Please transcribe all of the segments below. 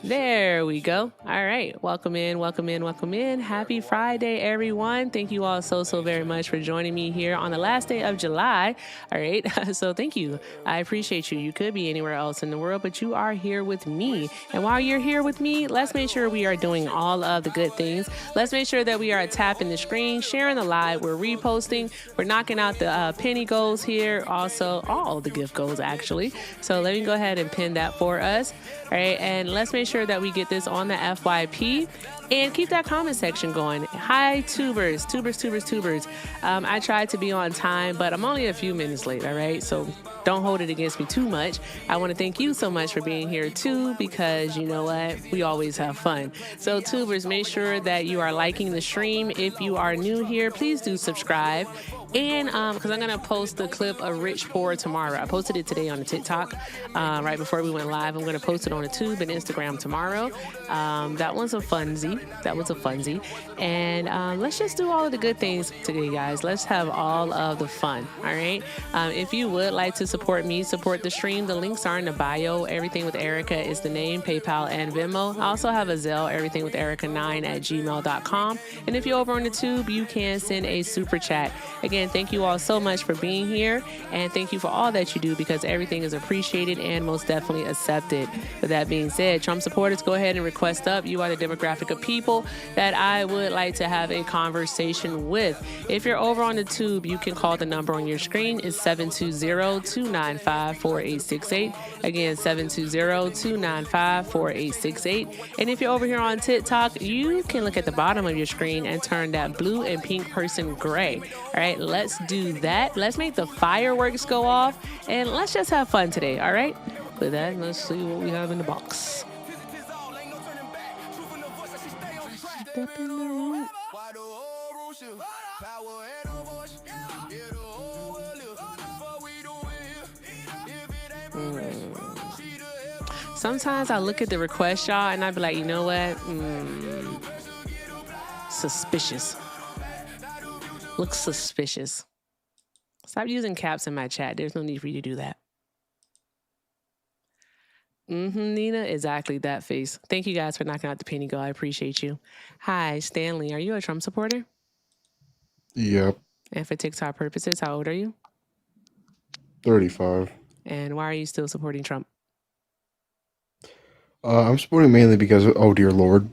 There we go. All right. Welcome in, welcome in, welcome in. Happy Friday, everyone. Thank you all so very much for joining me here on the last day of July. All right. So thank you. I appreciate you. You could be anywhere else in the world, but you are here with me. And while you're here with me, let's make sure we are doing all of the good things. Let's make sure that we are tapping the screen, sharing the live. We're reposting. We're knocking out the penny goals here. Also, all the gift goals, actually. So let me go ahead and pin that for us. All right. And let's make sure that we get this on the FYP and keep that comment section going. Hi, tubers. I tried to be on time, but I'm only a few minutes late. All right. So don't hold it against me too much. I want to thank you so much for being here too, because you know what? We always have fun. So tubers, make sure that you are liking the stream. If you are new here, please do subscribe. And because I'm going to post the clip of Rich Poor tomorrow. I posted it today on the TikTok right before we went live. I'm going to post it on the Tube and Instagram tomorrow. That one's a funsie. And let's just do all of the good things today, guys. Let's have all of the fun. All right. If you would like to support me, support the stream, the links are in the bio. Everything with Erica is the name, PayPal and Venmo. I also have a Zelle, everything with Erica9@gmail.com. And if you're over on the Tube, you can send a super chat. Again, thank you all so much for being here, and thank you for all that you do, because everything is appreciated and most definitely accepted. With that being said, Trump supporters, go ahead and request up. You are the demographic of people that I would like to have a conversation with. If you're over on the Tube, you can call the number on your screen. It's 720-295-4868. Again, 720-295-4868. And if you're over here on TikTok, you can look at the bottom of your screen and turn that blue and pink person gray. All right, let's do that. Let's make the fireworks go off, and let's just have fun today, all right? With that, let's see what we have in the box. Sometimes I look at the request, y'all, and I be like, you know what? Suspicious. Looks suspicious. Stop using caps in my chat. There's no need for you to do that. Nina, exactly that face. Thank you guys for knocking out the penny goal. I appreciate you. Hi, Stanley. Are you a Trump supporter? Yep. And for TikTok purposes, how old are you? 35. And why are you still supporting Trump? I'm supporting mainly because, oh dear Lord.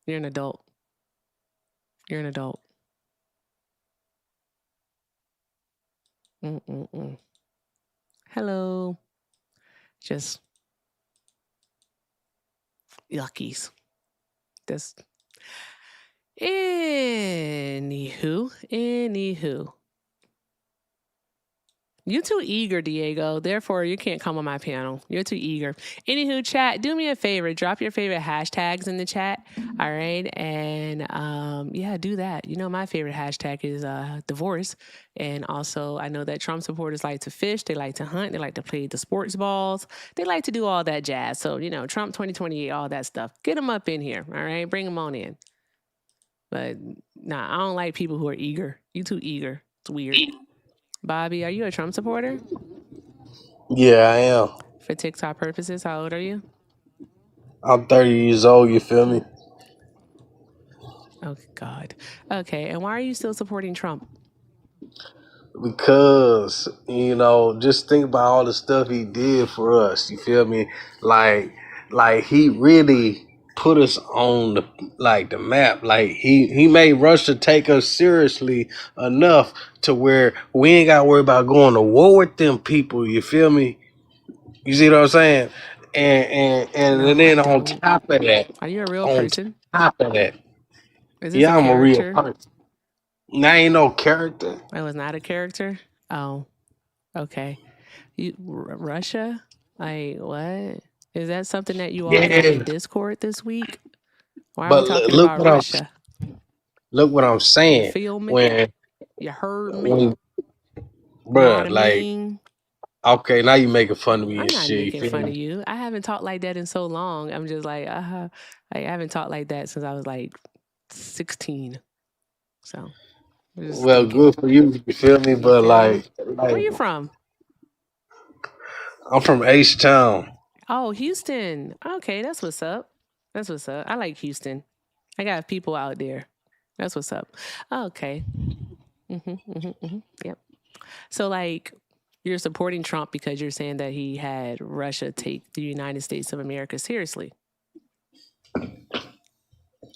You're an adult. You're an adult. Hello. Just yuckies. This. Anywho. You're too eager, Diego. Therefore, you can't come on my panel. You're too eager. Anywho, chat, do me a favor. Drop your favorite hashtags in the chat. All right. And yeah, do that. You know, my favorite hashtag is divorce. And also, I know that Trump supporters like to fish. They like to hunt. They like to play the sports balls. They like to do all that jazz. So, you know, Trump 2028, all that stuff. Get them up in here. All right. Bring them on in. But nah, I don't like people who are eager. You too eager. It's weird. Bobby, are you a Trump supporter? Yeah, I am. For TikTok purposes, how old are you? I'm 30 years old, you feel me? Oh, God. Okay. And why are you still supporting Trump? Because just think about all the stuff he did for us. You feel me? Like he really put us on the map. Like he made Russia take us seriously enough to where we ain't got to worry about going to war with them people. You feel me? You see what I'm saying? And No, I then on don't. top of that, Are you a real on person? top of that, Is this a yeah, I'm a real character? person. I ain't no character. I was not a character? Oh, okay. Russia? Like, what? Is that something that you all got in Yeah, Discord this week? Why are we but talking look about what I'm Russia? You saying. feel me? When You heard me? when Know what bruh, I like, mean? okay, now you making fun of me I'm and not shit. You making feel fun of me? you. I haven't talked like that in so long. I'm just like, I haven't talked like that since I was like 16. So I'm just Well, thinking. good for you. You feel me? You But feel me? Where like you from? I'm from H Town. Oh, Houston. Okay, that's what's up. That's what's up. I like Houston. I got people out there. That's what's up. Okay. Yep. So, like, you're supporting Trump because you're saying that he had Russia take the United States of America seriously,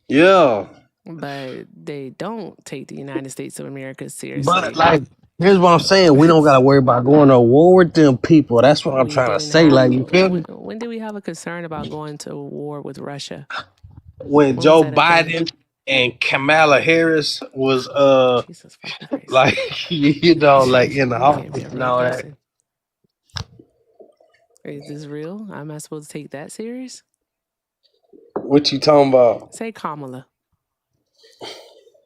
Yeah, but they don't take the United States of America but seriously. like, here's what I'm saying. We don't gotta worry about going to war with them people. That's what I'm We trying to didn't say. have. Like, you feel me? When did we have a concern about going to war with Russia? When When was Joe that a thing? Biden and Kamala Harris was Jesus fucking Christ. like like in the You can't be office a and real all that. person. Is this real? Am I supposed to take that serious? What you talking about? Say Kamala.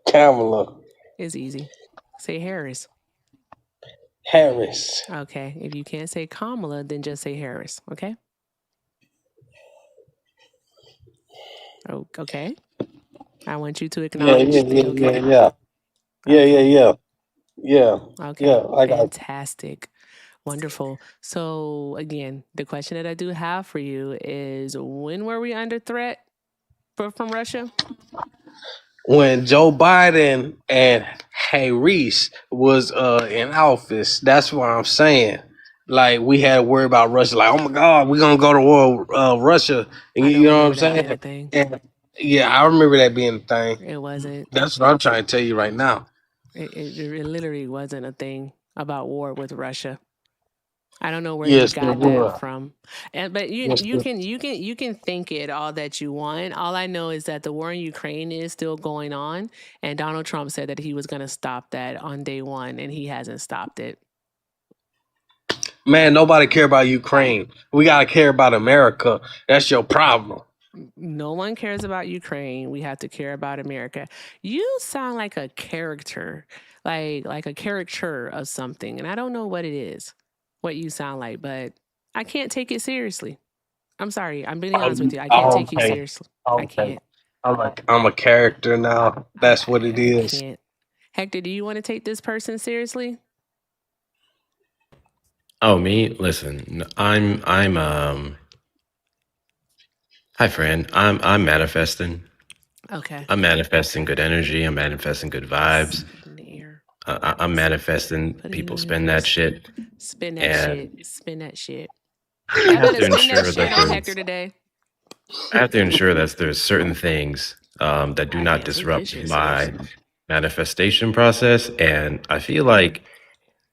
Kamala It's easy. Say Harris. Harris. Okay. If you can't say Kamala, then just say Harris. Okay. Oh, okay. I want you to Yeah, yeah, acknowledge yeah, the yeah, okay. yeah. Yeah, yeah, Okay. yeah. Yeah. Okay. Yeah. I got Fantastic. Wonderful. So, again, the question that I do have for you is when were we under threat from Russia? when Joe Biden and Harris was in office. That's what I'm saying. Like we had to worry about Russia. Like, oh my God, we're gonna go to war with Russia. And I you don't know what I'm remember that being a saying? thing. And yeah, I remember that being a thing. It wasn't. That's what I'm trying to tell you right now. It literally wasn't a thing about war with Russia. I don't know where you Yes, there got that was. from. But Yes, there. you can think it all that you want. All I know is that the war in Ukraine is still going on, and Donald Trump said that he was going to stop that on day one, and he hasn't stopped it. Man, nobody care about Ukraine. We gotta care about America. That's your problem. No one cares about Ukraine. We have to care about America. You sound like a character, like a caricature of something, and I don't know what it is, what you sound like, but I can't take it seriously. I'm sorry. I'm being honest with you. I can't take you Okay. seriously. I Okay. can't. I'm a character now. That's what it I is. can't. Hector, do you want to take this person seriously? Oh, me? Listen, hi friend. I'm manifesting. Okay. I'm manifesting good energy. I'm manifesting good vibes. Put it in the air. I'm manifesting Put it in people the spend that universe. shit. Spin that And shit. Spin that shit. I Y'all have better to spin that ensure shit that on Hector today. there's certain things that do not Yes, this disrupt shit my serious. manifestation process. And I feel like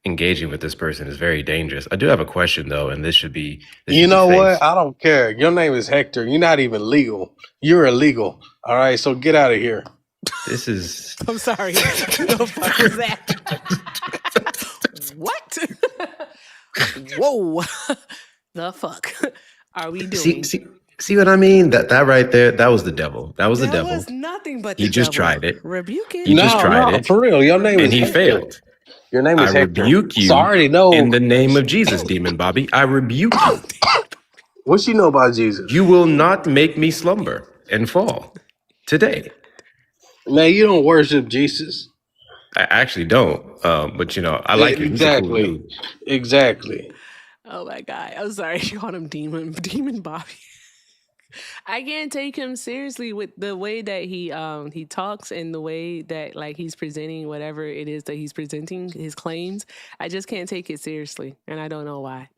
engaging with this person is very dangerous. I do have a question though, and this should be You know what? faith. I don't care. Your name is Hector. You're not even legal. You're illegal. All right, so get out of here. This is I'm sorry. The fuck was that? What? Whoa. The fuck are we doing? see what I mean? That right there, that was the devil. That was the That devil. was nothing but He the just devil. tried it. Rebuke it. He just No, tried no, it, for real. Your name and is he Hector. failed. Your name I is Hector. rebuke So I you already know. in the name of Jesus, Demon Bobby. I rebuke you. What you know about Jesus? You will not make me slumber and fall today. Man, you don't worship Jesus. I actually don't, but I like him. He's a cool Exactly. dude. Exactly. Oh my God. I'm sorry. You called him Demon Bobby. I can't take him seriously with the way that he talks and the way that like he's presenting whatever it is that he's presenting his claims. I just can't take it seriously, and I don't know why.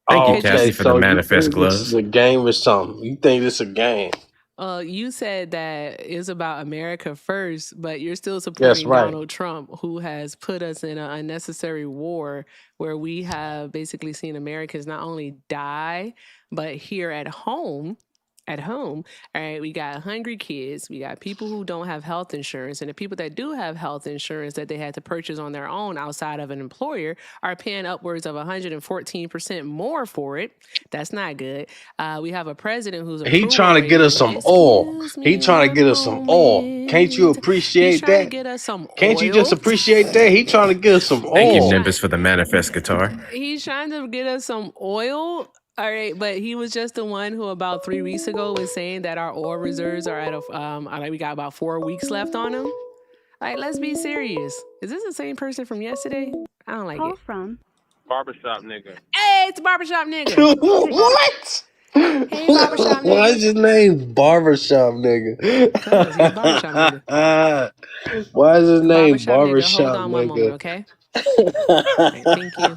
Thank you, Oh, Because okay, Cassie, for the so you manifest think this is gloves. a game or something? You think this a game? you said that it's about America first, but you're still That's supporting right. Donald Trump, who has put us in an unnecessary war where we have basically seen Americans not only die, but here at home, all right, we got hungry kids, we got people who don't have health insurance, and the people that do have health insurance that they had to purchase on their own outside of an employer are paying upwards of 114% more for it. That's not good. We have a president whose He approval trying to get rating. us some oil. Excuse He me trying to one get us some oil. Can't you moment. He's appreciate trying to that? get us some Can't you just oil. appreciate that? He trying to get us some Thank you, He's oil. trying. Nimbus, for the manifest guitar. He's trying to get us some oil. All right, but he was just the one who about 3 weeks ago was saying that our oil reserves are at a like we got about 4 weeks left on them. Like, let's be serious. Is this the same person from yesterday? I don't like Call it. from Barbershop nigga. Hey, it's the barbershop nigga. What? Hey, barbershop Why is nigga. his name Barbershop Nigga? Cause he's a barbershop nigga. Why is his name Barbershop nigga. Hold Barbershop on one moment, Nigga? okay? All right, thank you.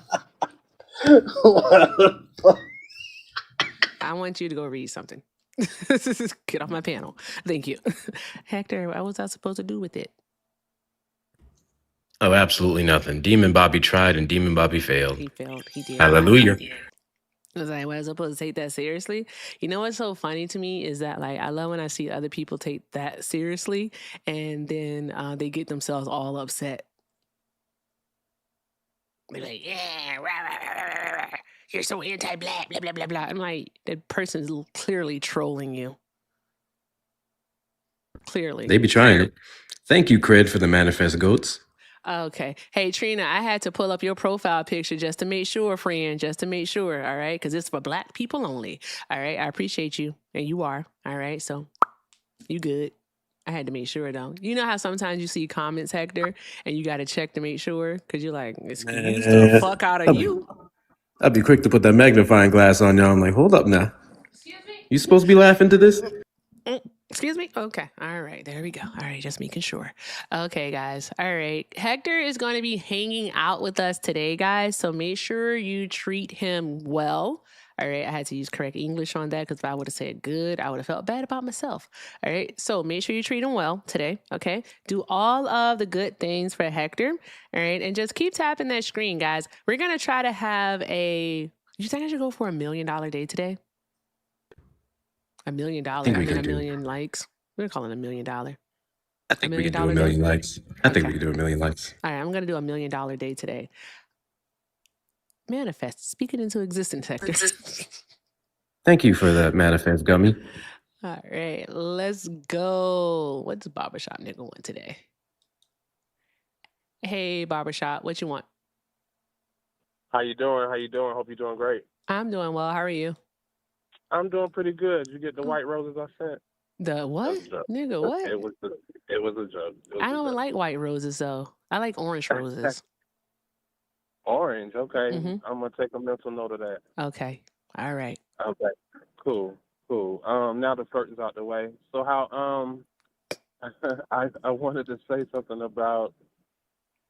What the fuck? I want you to go read something. Get off my panel. Thank you. Hector, what was I supposed to do with it? Oh, absolutely nothing. Demon Bobby tried and Demon Bobby failed. He failed. He did. Hallelujah. I was like, was I supposed to take that seriously? You know what's so funny to me is that like I love when I see other people take that seriously and then they get themselves all upset. They're like, yeah, rah, rah, rah, rah, rah. You're so anti-black, blah, blah, blah, blah. I'm like, that person's clearly trolling you. Clearly. They be trying it. Thank you, Cred, for the manifest goats. Okay. Hey, Trina, I had to pull up your profile picture just to make sure, friend, just to make sure. All right. Because it's for black people only. All right. I appreciate you. And you are. All right. So you good. I had to make sure, though. You know how sometimes you see comments, Hector, and you got to check to make sure? Because you're like, excuse the fuck out of you. I'd be quick to put that magnifying glass on y'all. I'm like, hold up now. Excuse me? You supposed to be laughing to this? Excuse me? Okay. All right. There we go. All right. Just making sure. Okay, guys. All right. Hector is going to be hanging out with us today, guys. So make sure you treat him well. All right. I had to use correct English on that because if I would have said good, I would have felt bad about myself. All right. So make sure you treat him well today. Okay. Do all of the good things for Hector. All right. And just keep tapping that screen, guys. We're going to try to have you think I should go for $1 million day today? $1 million. I think we mean, can a do. million likes. We're calling it $1 million. I think $1 we million could do a day? million likes. I think we Okay. could do a million likes. All right, I'm going to do $1 million day today. Manifest. Speak it into existence, Hector. Thank you for that manifest, Gummy. All right, let's go. What's Barbershop nigga want today? Hey, Barbershop, what you want? How you doing? How you doing? Hope you're doing great. I'm doing well. How are you? I'm doing pretty good. Did you get the white roses I sent? The what? Nigga, what? It was a joke. I don't even like white roses, though. I like orange roses. Orange, okay. Mhm. I'm gonna take a mental note of that. Okay. All right. Okay. Cool. Now the curtain's out the way. So how I wanted to say something about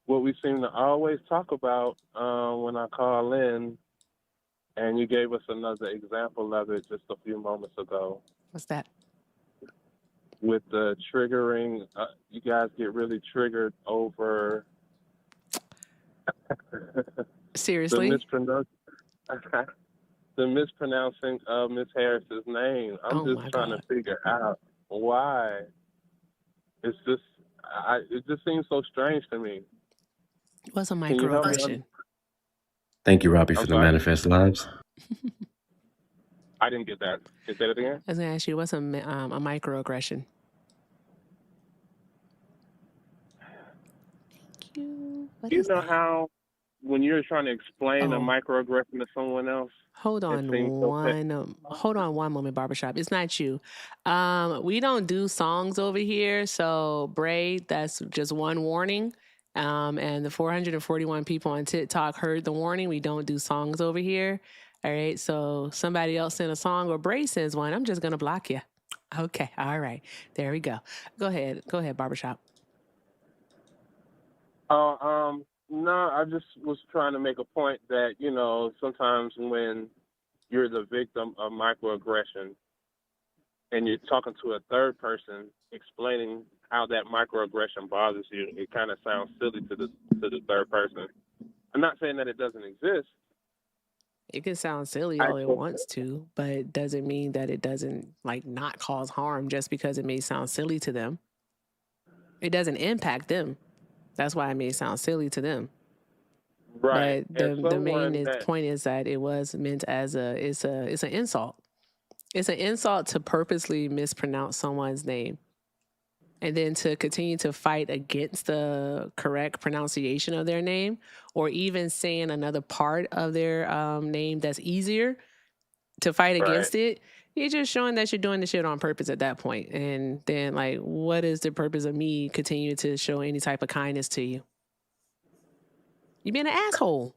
what we seem to always talk about when I call in, and you gave us another example of it just a few moments ago. What's that? With the triggering, you guys get really triggered over Seriously? the mispronouncing of Miss Harris's name. I'm just trying to figure out why. It's just, it just seems so strange to me. What's a microaggression? Thank you, Robbie, for the manifest lives. I didn't get that. Can you say that again? I was going to ask you, what's a microaggression? Thank you. You know how when you're trying to explain a microaggression to someone else? Hold on one moment, Barbershop. It's not you. We don't do songs over here. So, Bray, that's just one warning. And the 441 people on TikTok heard the warning. We don't do songs over here. All right. So somebody else sent a song or Bray sends one. I'm just going to block you. Okay. All right. There we go. Go ahead. Go ahead, Barbershop. No, I just was trying to make a point that, sometimes when you're the victim of microaggression and you're talking to a third person explaining how that microaggression bothers you, it kind of sounds silly to the third person. I'm not saying that it doesn't exist. It can sound silly all it wants to, but it doesn't mean that it doesn't not cause harm just because it may sound silly to them. It doesn't impact them. That's why it may sound silly to them. Right. But the main point is that it was meant as it's an insult. It's an insult to purposely mispronounce someone's name. And then to continue to fight against the correct pronunciation of their name, or even saying another part of their name that's easier, to fight against it, you're just showing that you're doing the shit on purpose at that point. And then, what is the purpose of me continuing to show any type of kindness to you? You're being an asshole.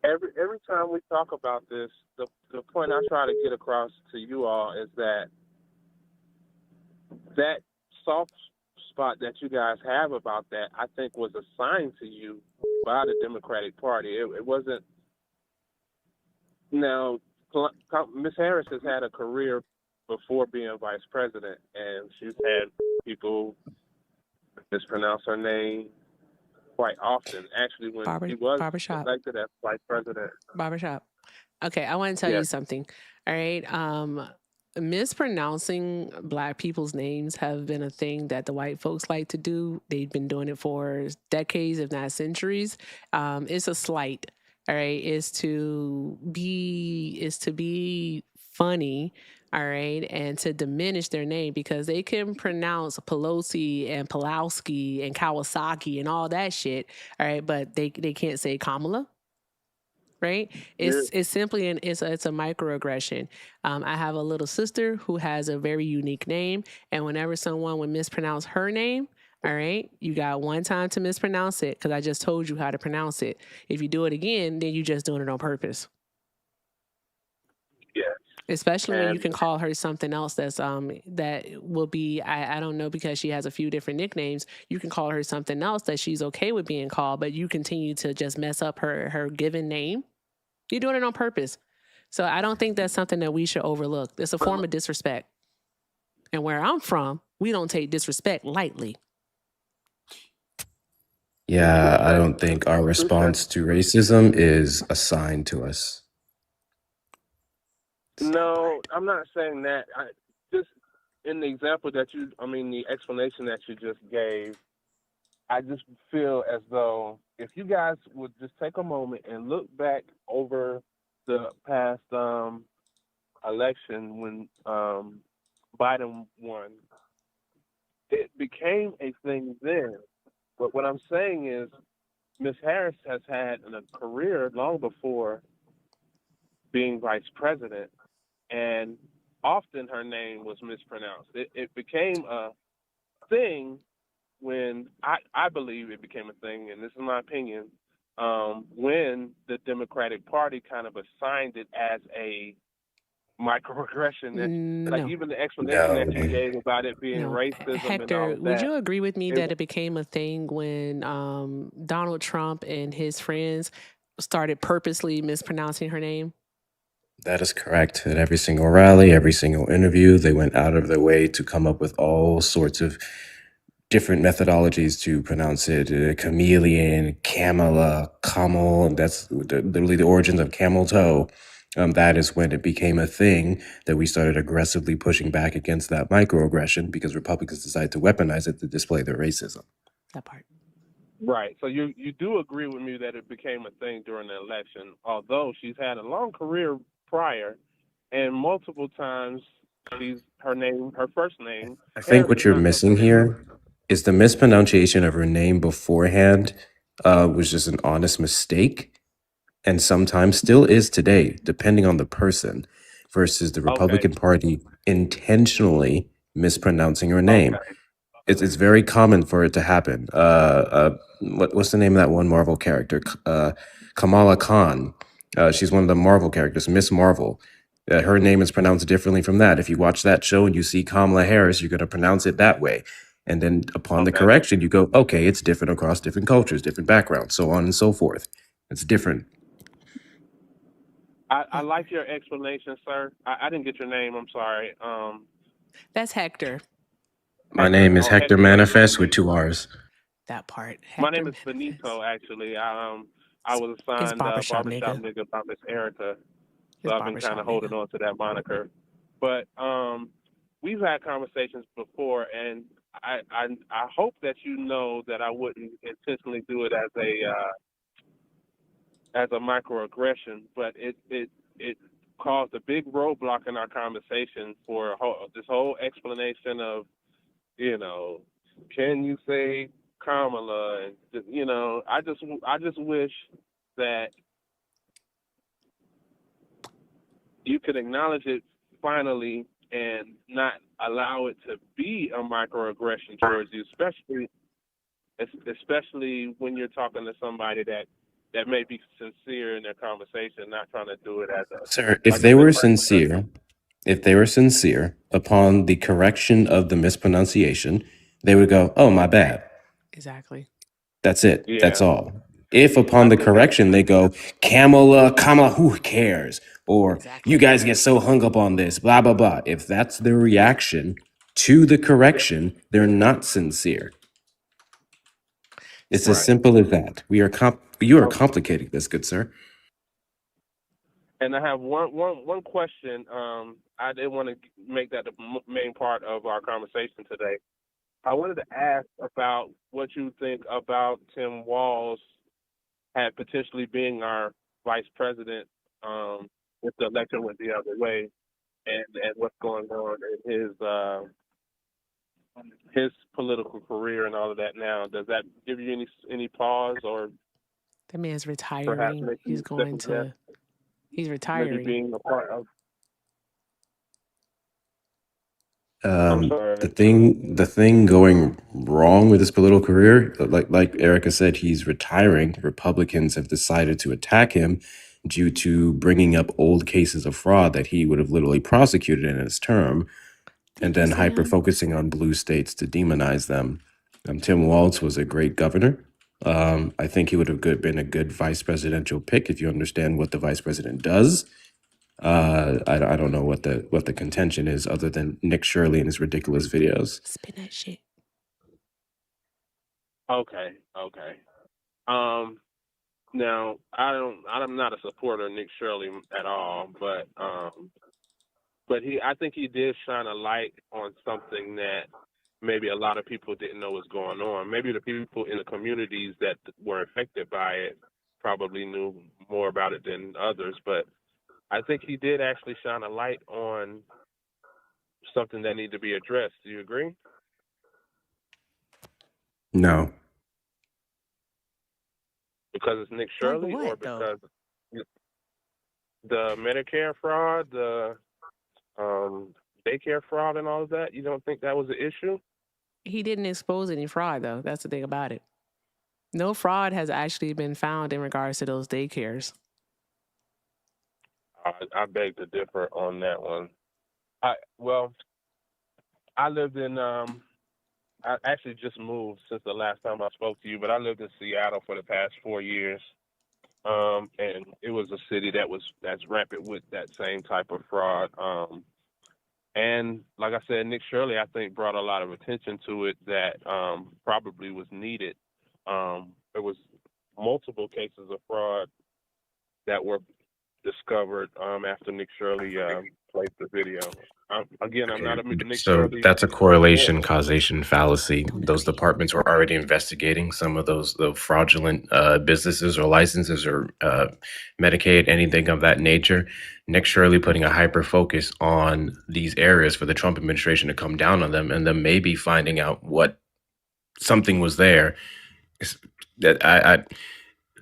Every time we talk about this, the point I try to get across to you all is that soft spot that you guys have about that, I think, was assigned to you by the Democratic Party. It wasn't. Now, Ms. Harris has had a career before being vice president, and she's had people mispronounce her name quite often. Actually, when she was elected as vice president. Barbershop. Okay, I want to tell you something. All right. Mispronouncing Black people's names have been a thing that the white folks like to do. They've been doing it for decades, if not centuries. It's a slight. All right, is to be funny. All right, and to diminish their name because they can pronounce Pelosi and Pulowski and Kawasaki and all that shit. All right, but they can't say Kamala. Right? It's simply it's a microaggression. I have a little sister who has a very unique name, and whenever someone would mispronounce her name, all right, you got one time to mispronounce it because I just told you how to pronounce it. If you do it again, then you're just doing it on purpose. Yeah. Especially when you can call her something else that's that will be I don't know, because she has a few different nicknames. You can call her something else that she's okay with being called, but you continue to just mess up her given name. You're doing it on purpose. So I don't think that's something that we should overlook. It's a form of disrespect. And where I'm from, we don't take disrespect lightly. Yeah, I don't think our response to racism is assigned to us. No, I'm not saying that. Just in the example the explanation that you just gave, I just feel as though if you guys would just take a moment and look back over the past election when Biden won, it became a thing then. But what I'm saying is Ms. Harris has had a career long before being vice president, and often her name was mispronounced. It became a thing when I believe it became a thing, and this is my opinion, when the Democratic Party kind of assigned it as a microaggression. Even the explanation that you gave about it being racism. Hector, and all would that, you agree with me that it became a thing when Donald Trump and his friends started purposely mispronouncing her name? That is correct. At every single rally, every single interview, they went out of their way to come up with all sorts of different methodologies to pronounce it. Chameleon, Kamala, Kamal, that's literally the origins of camel toe. That is when it became a thing that we started aggressively pushing back against that microaggression because Republicans decided to weaponize it to display their racism. That part. Right. So you do agree with me that it became a thing during the election, although she's had a long career prior, and multiple times her first name. I think what you're missing here is the mispronunciation of her name beforehand was just an honest mistake, and sometimes still is today, depending on the person, versus the Republican Party intentionally mispronouncing her name. Okay. It's very common for it to happen. What's the name of that one Marvel character? Kamala Khan. She's one of the Marvel characters, Miss Marvel. Her name is pronounced differently from that. If you watch that show and you see Kamala Harris, you're going to pronounce it that way. And then upon the Okay. correction, you go, okay, it's different across different cultures, different backgrounds, so on and so forth. It's different. I like your explanation, sir. I didn't get your name. I'm sorry. That's Hector. My name is Hector Hector. Manifest with 2 R's. That part. My Hector name is Manifest. Benito, actually. I was assigned barbershop barbershop nigga. nigga by Miss Erica, so It's I've been barbershop kind of holding nigga. on to that moniker. But we've had conversations before, and I hope that you know that I wouldn't intentionally do it as a microaggression, but it caused a big roadblock in our conversation for this whole explanation of, you know, can you say Kamala? And, you know, I just wish that you could acknowledge it finally and not allow it to be a microaggression towards you, especially when you're talking to somebody that may be sincere in their conversation, not trying to do it as a... Sir, if they were sincere, upon the correction of the mispronunciation, they would go, oh, my bad. Exactly. That's it. Yeah. That's all. If upon the correction they go, Kamala, who cares? Or you guys get so hung up on this, blah, blah, blah. If that's their reaction to the correction, they're not sincere. It's as simple as that. You are complicating this, good sir. And I have one question. I didn't want to make that the main part of our conversation today. I wanted to ask about what you think about Tim Walz had potentially being our vice president if the election went the other way, and what's going on in his political career and all of that now. Does that give you any pause, or that man's retiring? He's retiring. maybe being a part of... The thing going wrong with his political career, like Erica said, he's retiring. Republicans have decided to attack him due to bringing up old cases of fraud that he would have literally prosecuted in his term, and then hyper-focusing on blue states to demonize them. Tim Walz was a great governor. I think he would have been a good vice presidential pick if you understand what the vice president does. I don't know what the contention is other than Nick Shirley and his ridiculous videos. Spin that shit. Okay. Now I'm not a supporter of Nick Shirley at all, but I think he did shine a light on something that maybe a lot of people didn't know was going on. Maybe the people in the communities that were affected by it probably knew more about it than others, but I think he did actually shine a light on something that needed to be addressed. Do you agree? No. Because it's Nick Shirley, Like what, or because the Medicare fraud, the daycare fraud, and all of that? You don't think that was an issue? He didn't expose any fraud, though. That's the thing about it. No fraud has actually been found in regards to those daycares. I beg to differ on that one. I lived in I actually just moved since the last time I spoke to you, but I lived in Seattle for the past 4 years, and it was a city that's rampant with that same type of fraud. And like I said, Nick Shirley, I think, brought a lot of attention to it that probably was needed. There was multiple cases of fraud that were discovered after Nick Shirley placed the video. Again, I'm not a Nick Shirley. That's a correlation causation fallacy. Those departments were already investigating some of those fraudulent businesses or licenses or Medicaid, anything of that nature. Nick Shirley putting a hyper focus on these areas for the Trump administration to come down on them, and then maybe finding out what something was there.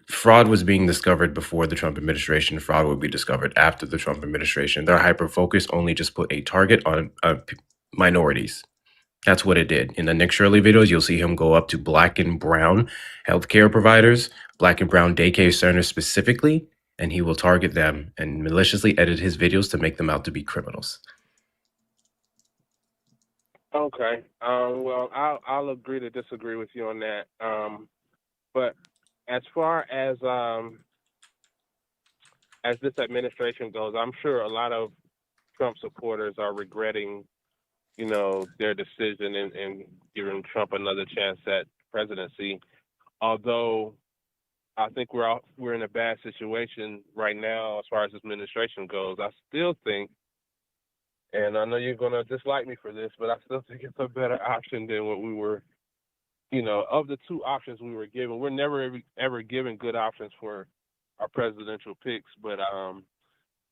Fraud was being discovered before the Trump administration. Fraud would be discovered after the Trump administration. Their hyper-focus only just put a target on minorities. That's what it did. In the Nick Shirley videos, you'll see him go up to Black and brown healthcare providers, Black and brown daycare centers specifically, and he will target them and maliciously edit his videos to make them out to be criminals. Okay. Well, I'll agree to disagree with you on that. But as far as this administration goes, I'm sure a lot of Trump supporters are regretting, their decision in giving Trump another chance at presidency. Although I think we're in a bad situation right now as far as this administration goes. I still think, and I know you're gonna dislike me for this, but I still think it's a better option than what we were. Of the two options we were given, we're never ever given good options for our presidential picks. But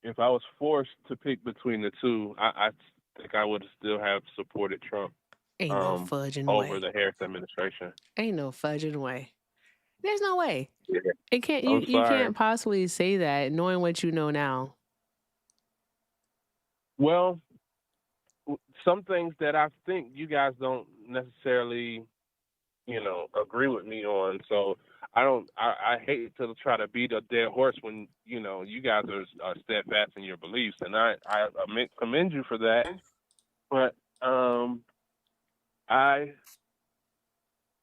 if I was forced to pick between the two, I think I would still have supported Trump Ain't no fudging over way. the Harris administration. Ain't no fudging way. There's no way. Yeah. It can't. I'm You sorry. can't possibly say that knowing what you know now. Well, some things that I think you guys don't necessarily, agree with me on. So I hate to try to beat a dead horse when, you guys are steadfast in your beliefs. And I commend you for that. But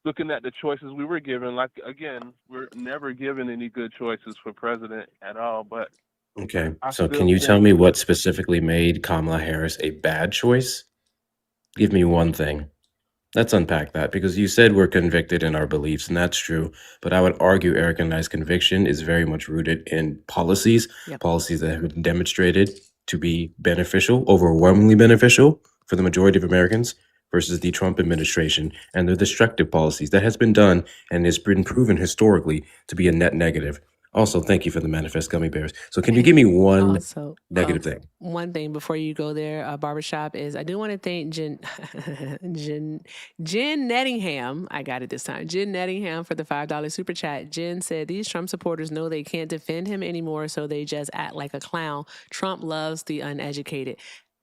looking at the choices we were given, like, again, we're never given any good choices for president at all. But Okay, I so still can you tell think me what specifically made Kamala Harris a bad choice? Give me one thing. Let's unpack that, because you said we're convicted in our beliefs, and that's true. But I would argue Eric and I's conviction is very much rooted in policies, Yep. policies that have been demonstrated to be beneficial, overwhelmingly beneficial for the majority of Americans, versus the Trump administration and their destructive policies. That has been done and has been proven historically to be a net negative. Also, thank you for the manifest gummy bears. So can you give me one Also, negative thing? one thing before you go there, barbershop, is I do want to thank Jen Nettingham. I got it this time. Jen Nettingham for the $5 super chat. Jen said these Trump supporters know they can't defend him anymore, so they just act like a clown. Trump loves the uneducated.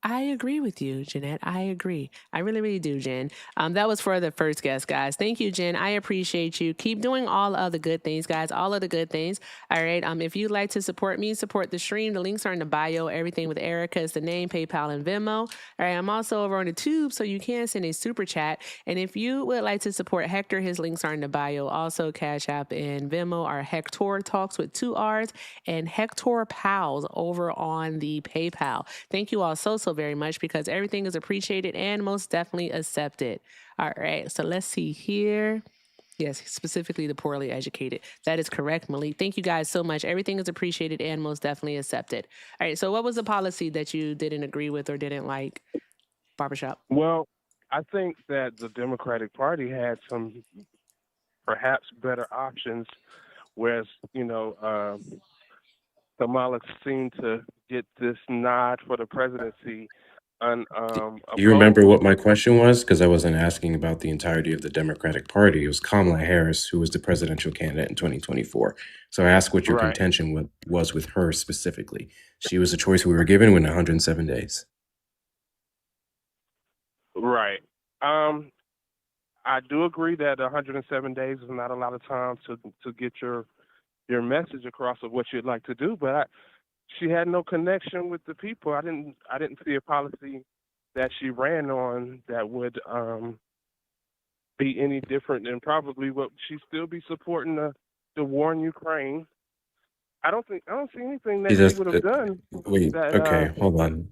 I agree with you, Jeanette. I agree. I really, really do, Jen. That was for the first guest, guys. Thank you, Jen. I appreciate you. Keep doing all of the good things, guys. All of the good things. All right. If you'd like to support me, support the stream. The links are in the bio. Everything with Erica is the name, PayPal, and Venmo. All right. I'm also over on the tube, so you can send a super chat. And if you would like to support Hector, his links are in the bio. Also, Cash App and Venmo are Hector Talks with 2 R's and Hector Pals over on the PayPal. Thank you all so very much, because everything is appreciated and most definitely accepted. All right, so let's see here. Yes, specifically the poorly educated. That is correct, Malik. Thank you guys so much. Everything is appreciated and most definitely accepted. All right, so what was the policy that you didn't agree with or didn't like, barbershop? Well, I think that the Democratic Party had some perhaps better options, whereas, Kamala seemed to get this nod for the presidency. Do you remember what my question was? Because I wasn't asking about the entirety of the Democratic Party. It was Kamala Harris, who was the presidential candidate in 2024. So I asked what your contention was with her specifically. She was a choice we were given within 107 days. Right. I do agree that 107 days is not a lot of time to get your message across of what you'd like to do, but she had no connection with the people. I didn't see a policy that she ran on that would be any different than probably what she'd still be supporting the war in Ukraine. I don't see anything that she would have done. Wait, okay, hold on.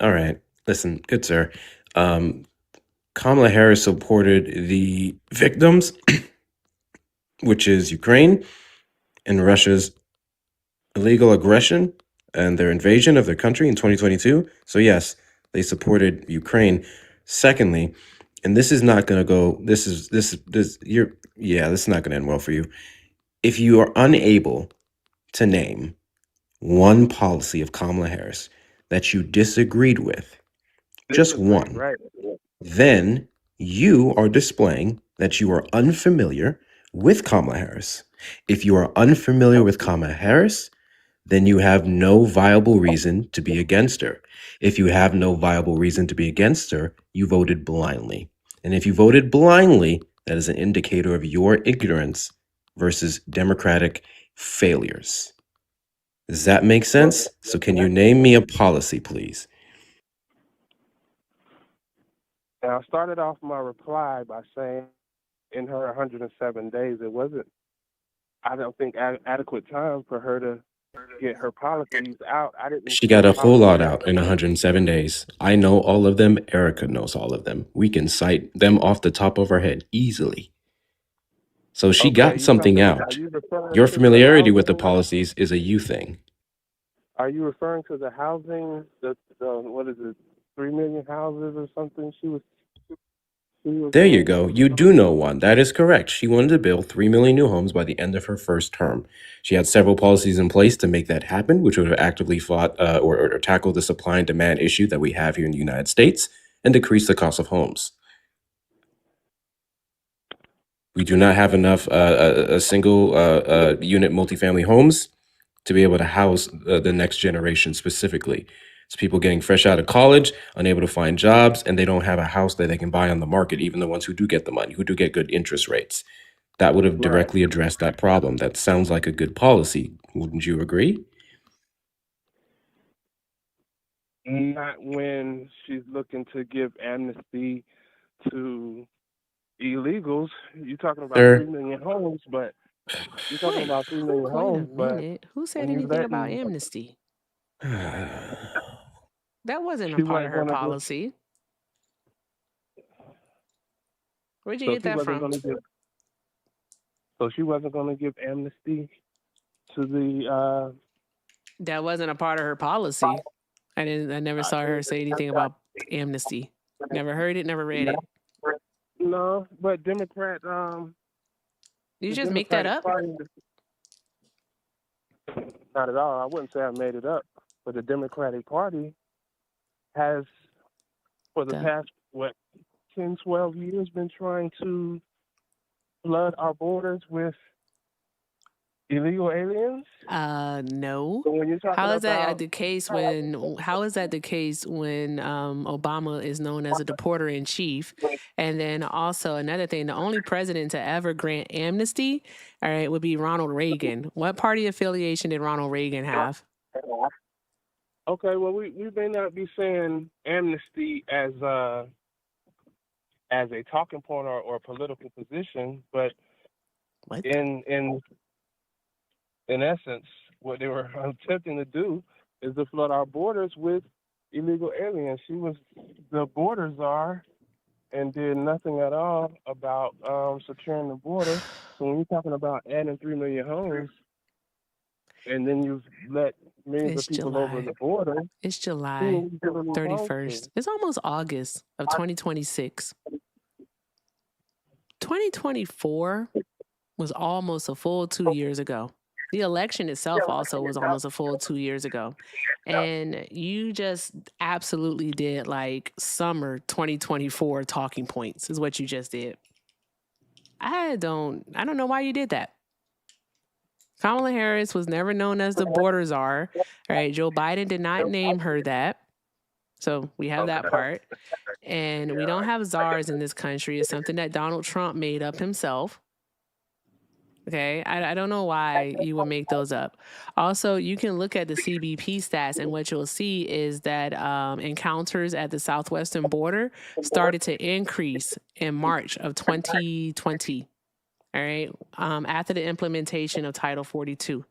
All right, listen, good sir. Kamala Harris supported the victims, which is Ukraine and Russia's illegal aggression and their invasion of their country in 2022. So yes, they supported Ukraine. Secondly, and this is not going to go, this is not going to end well for you. If you are unable to name one policy of Kamala Harris that you disagreed with, just one, right, then you are displaying that you are unfamiliar with Kamala Harris. If you are unfamiliar with Kamala Harris, then you have no viable reason to be against her. If you have no viable reason to be against her, you voted blindly. And if you voted blindly, that is an indicator of your ignorance versus Democratic failures. Does that make sense? So can you name me a policy, please? Now, I started off my reply by saying in her 107 days, it wasn't, I don't think, adequate time for her to get her policies out. I didn't She see got a whole policies lot out in 107 days. I know all of them. Erica knows all of them. We can cite them off the top of our head easily. So she Okay, got something are out. you referring Your to the familiarity with the housing? policies is a you thing. Are you referring to the housing? The what is it? 3 million houses or something? She was There you going go. to. You do know one. That is correct. She wanted to build 3 million new homes by the end of her first term. She had several policies in place to make that happen, which would have actively fought or tackled the supply and demand issue that we have here in the United States and decrease the cost of homes. We do not have enough a single unit multifamily homes to be able to house the next generation specifically. It's people getting fresh out of college, unable to find jobs, and they don't have a house that they can buy on the market, even the ones who do get the money, who do get good interest rates. That would have Right. directly addressed that problem. That sounds like a good policy. Wouldn't you agree? Not when she's looking to give amnesty to illegals. You're talking about 3 Sir, million homes, but you're talking Wait, about 3 million wait a homes, but minute. Who said when you anything about letting, amnesty? That wasn't a she part of wasn't her going to give, policy. Where'd you so get she that wasn't from? going to give, so she wasn't going to give amnesty to the. That wasn't a part of her policy. I never saw her say anything about amnesty. Never heard it, never read it. No, but Democrat, You the just make that Democratic up? Party, not at all. I wouldn't say I made it up, but the Democratic Party has, for the past 10, 12 years, been trying to flood our borders with illegal aliens. No. So when you're talking How is that about the case when Obama is known as a deporter in chief? And then also another thing, the only president to ever grant amnesty, all right, would be Ronald Reagan. What party affiliation did Ronald Reagan have? okay, well we may not be saying amnesty as a talking point or political position, but What? in essence, what they were attempting to do is to flood our borders with illegal aliens. She was the border czar and did nothing at all about securing the border. So when you're talking about adding 3 million homes, and then you've let millions It's of people over July. the border, It's who are July we giving these homes 31st. to? It's almost August of 2026. 2024 was almost a full 2 years ago. The election itself also was almost a full 2 years ago. And you just absolutely did like summer 2024 talking points is what you just did. I don't know why you did that. Kamala Harris was never known as the border czar. All right, Joe Biden did not name her that. So we have that part. And we don't have czars in this country. It's something that Donald Trump made up himself. Okay, I don't know why you would make those up. Also, you can look at the CBP stats, and what you'll see is that encounters at the southwestern border started to increase in March of 2020. All right, after the implementation of Title 42,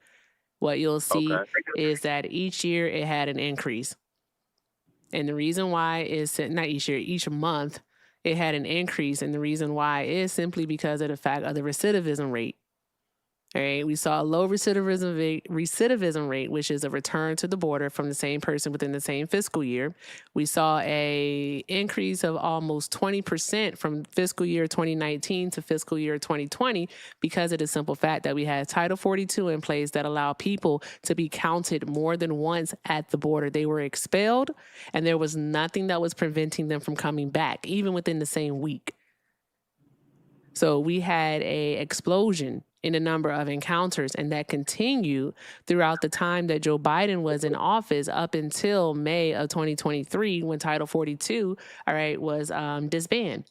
what you'll see is that each year it had an increase. And the reason why is not each year, each month it had an increase. And the reason why is simply because of the fact of the recidivism rate. All right, we saw a low recidivism rate, which is a return to the border from the same person within the same fiscal year. We saw a increase of almost 20% from fiscal year 2019 to fiscal year 2020 because of the simple fact that we had Title 42 in place that allowed people to be counted more than once at the border. They were expelled, and there was nothing that was preventing them from coming back, even within the same week. So we had a explosion in the number of encounters, and that continued throughout the time that Joe Biden was in office up until May of 2023 when Title 42, all right, was disbanded.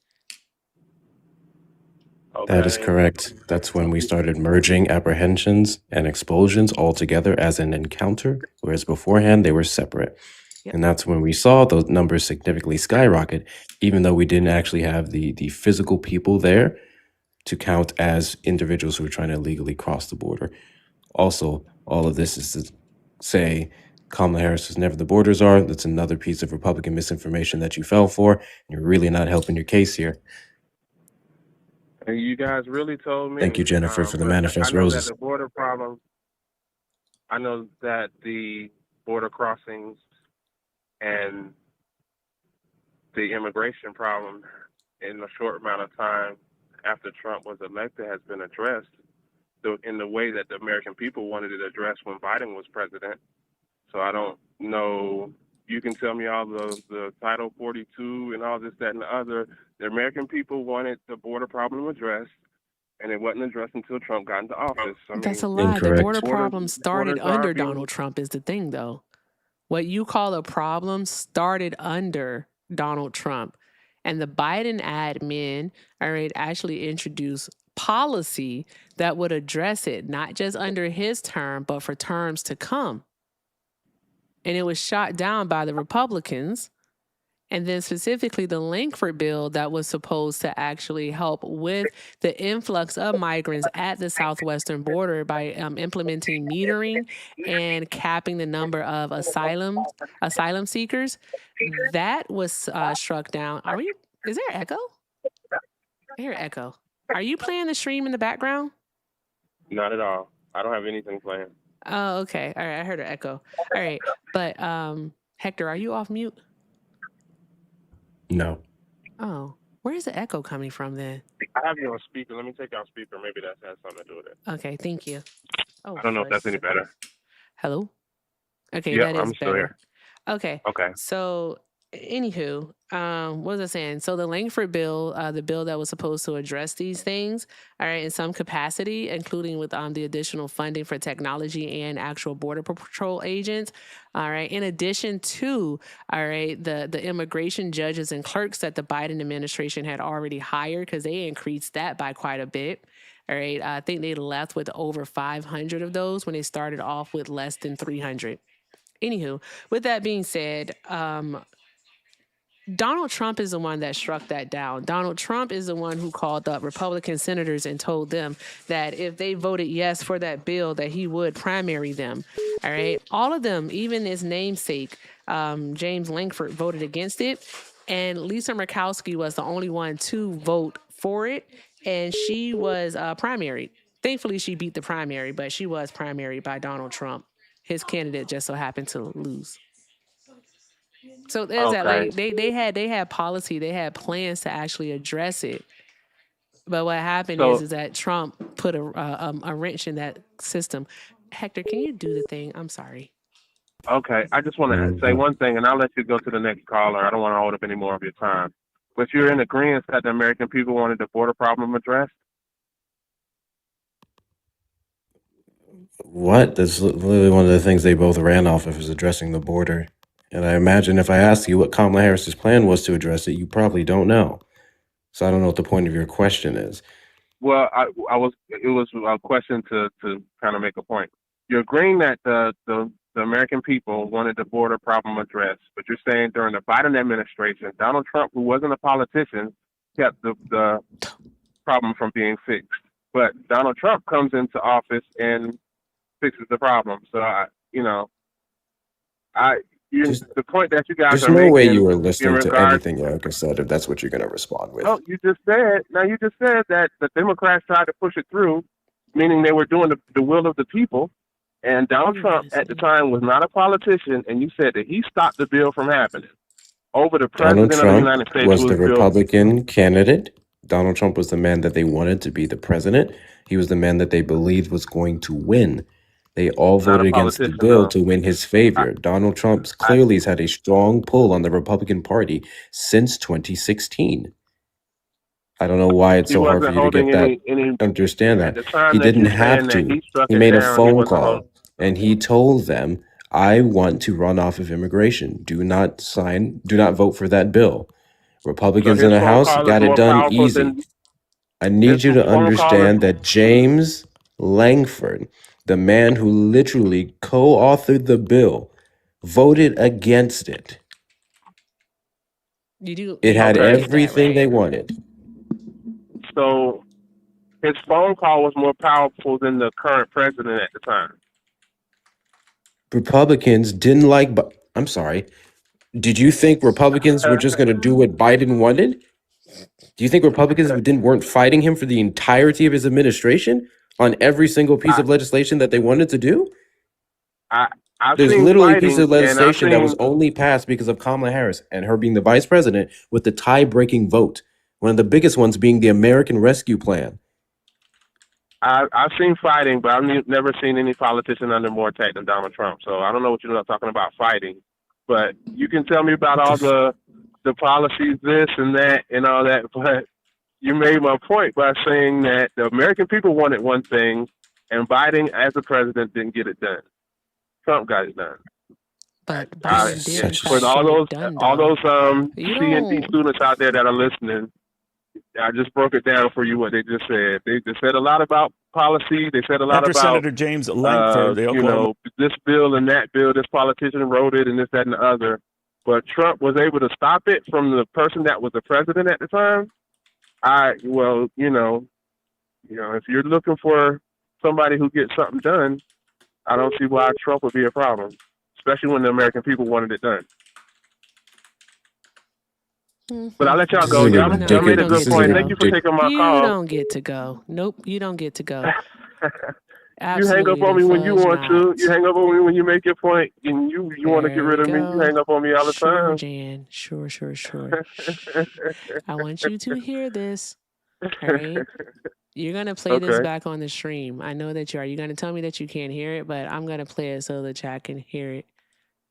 That is Okay. correct. That's when we started merging apprehensions and expulsions all together as an encounter, whereas beforehand they were separate. Yep. And that's when we saw those numbers significantly skyrocket, even though we didn't actually have the physical people there to count as individuals who were trying to illegally cross the border. Also, all of this is to say Kamala Harris was never the borders are. That's another piece of Republican misinformation that you fell for. And you're really not helping your case here. And you guys really told me. Thank you, Jennifer, for the but manifest I know roses. that the border problem. I know that the border crossings and the immigration problem in a short amount of time after Trump was elected has been addressed in the way that the American people wanted it addressed when Biden was president. So I don't know. You can tell me all the Title 42 and all this, that, and the other. The American people wanted the border problem addressed, and it wasn't addressed until Trump got into office. That's a lie. Incorrect. The border problem started borders are under being- Donald Trump is the thing, though. What you call a problem started under Donald Trump. And the Biden admin, all right, actually introduced policy that would address it, not just under his term, but for terms to come. And it was shot down by the Republicans. And then specifically the Langford bill that was supposed to actually help with the influx of migrants at the southwestern border by implementing metering and capping the number of asylum seekers. That was struck down. Is there echo? I hear echo. Are you playing the stream in the background? Not at all. I don't have anything playing. Oh, okay. All right. I heard an echo. All right. But Hector, are you off mute? No. Oh, where's the echo coming from then? I have you on speaker. Let me take you on speaker. Maybe that has something to do with it. Okay, thank you. Oh, I don't know if that's any better. Hello? Okay, Yeah, that is I'm still better. here. Okay. Okay. So, anywho, what was I saying? So the Langford bill, the bill that was supposed to address these things, all right, in some capacity, including with the additional funding for technology and actual border patrol agents, all right, in addition to, all right, the immigration judges and clerks that the Biden administration had already hired, because they increased that by quite a bit. All right, I think they left with over 500 of those when they started off with less than 300. Anywho, with that being said, Donald Trump is the one that struck that down. Donald Trump is the one who called up Republican senators and told them that if they voted yes for that bill, that he would primary them. All right. All of them, even his namesake, James Langford, voted against it. And Lisa Murkowski was the only one to vote for it. And she was primaried. Thankfully, she beat the primary, but she was primaried by Donald Trump. His candidate just so happened to lose. So there's that. Like they had policy, they had plans to actually address it. But what happened is that Trump put a wrench in that system. Hector, can you do the thing? I'm sorry. Okay, I just want to say one thing, and I'll let you go to the next caller. I don't want to hold up any more of your time. But you're in agreement that the American people wanted the border problem addressed? What? That's literally one of the things they both ran off of, is addressing the border. And I imagine if I asked you what Kamala Harris's plan was to address it, you probably don't know. So I don't know what the point of your question is. Well, it was a question to kind of make a point. You're agreeing that the American people wanted the border problem addressed, but you're saying during the Biden administration, Donald Trump, who wasn't a politician, kept the problem from being fixed. But Donald Trump comes into office and fixes the problem. So the point that you guys There's are no making, way you were listening to regards, anything Erica said if that's what you're going to respond with. Oh, you just said that the Democrats tried to push it through, meaning they were doing the will of the people. And Donald Trump at the time was not a politician, and you said that he stopped the bill from happening. Over the president of the United States was the Republican candidate. Donald Trump was the man that they wanted to be the president. He was the man that they believed was going to win. They all voted against the bill to win his favor. Donald Trump clearly has had a strong pull on the Republican Party since 2016. I don't know why it's so hard for you to get that, understand that. He didn't have to. He made a phone call and he told them, I want to run off of immigration. Do not vote for that bill. Republicans in the House got it done easy. I need His you to phone call is understand that James Langford, the man who literally co-authored the bill, voted against it. It had okay. everything they wanted. So his phone call was more powerful than the current president at the time. Republicans didn't like. I'm sorry. Did you think Republicans were just going to do what Biden wanted? Do you think Republicans weren't fighting him for the entirety of his administration on every single piece of legislation that they wanted to do? I've There's seen literally a piece fighting, of and I've legislation that was seen only passed because of Kamala Harris and her being the vice president with the tie-breaking vote. One of the biggest ones being the American Rescue Plan. I've seen fighting, but I've never seen any politician under more attack than Donald Trump. So I don't know what you're talking about fighting, but you can tell me about all the policies, this and that, and all that. But you made my point by saying that the American people wanted one thing, and Biden, as the president, didn't get it done. Trump got it done. But Biden did, in fact, For all get those it done, all though. those You C&D don't- students out there that are listening, I just broke it down for you what they just said. They said a lot about policy. They said a lot After about Senator James Langford, the Oklahoma. this bill and that bill. This politician wrote it, and this, that, and the other. But Trump was able to stop it from the person that was the president at the time. If you're looking for somebody who gets something done, I don't see why Trump would be a problem, especially when the American people wanted it done. But I'll let y'all go. Y'all made a good point. Thank you for taking my call. You don't get to go. Nope, you don't get to go. You hang up on me when you want to. You hang up on me when you make your point, and you want to get rid of me. You hang up on me all the time. Jan. Sure. I want you to hear this. All right. You're going to play this back on the stream. I know that you are. You're going to tell me that you can't hear it, but I'm going to play it so the chat can hear it.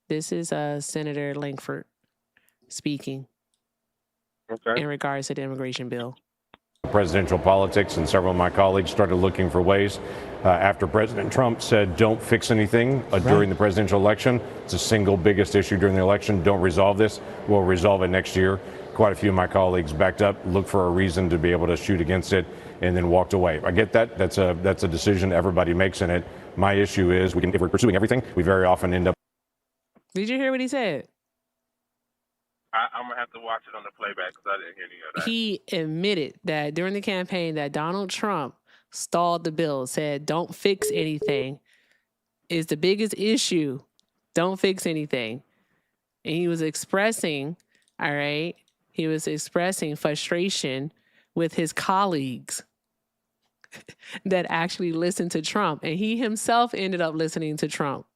This is Senator Langford speaking in regards to the immigration bill. Presidential politics, and several of my colleagues started looking for ways after President Trump said don't fix anything during the presidential election. It's the single biggest issue during the election. Don't resolve this. We'll resolve it next year. Quite a few of my colleagues backed up, looked for a reason to be able to shoot against it, and then walked away. I get that. That's a decision everybody makes in it. My issue is if we're pursuing everything, we very often end up. Did you hear what he said? I'm going to have to watch it on the playback because I didn't hear any of that. He admitted that during the campaign that Donald Trump stalled the bill, said don't fix anything. Is the biggest issue. Don't fix anything. And he was expressing, frustration with his colleagues that actually listened to Trump. And he himself ended up listening to Trump.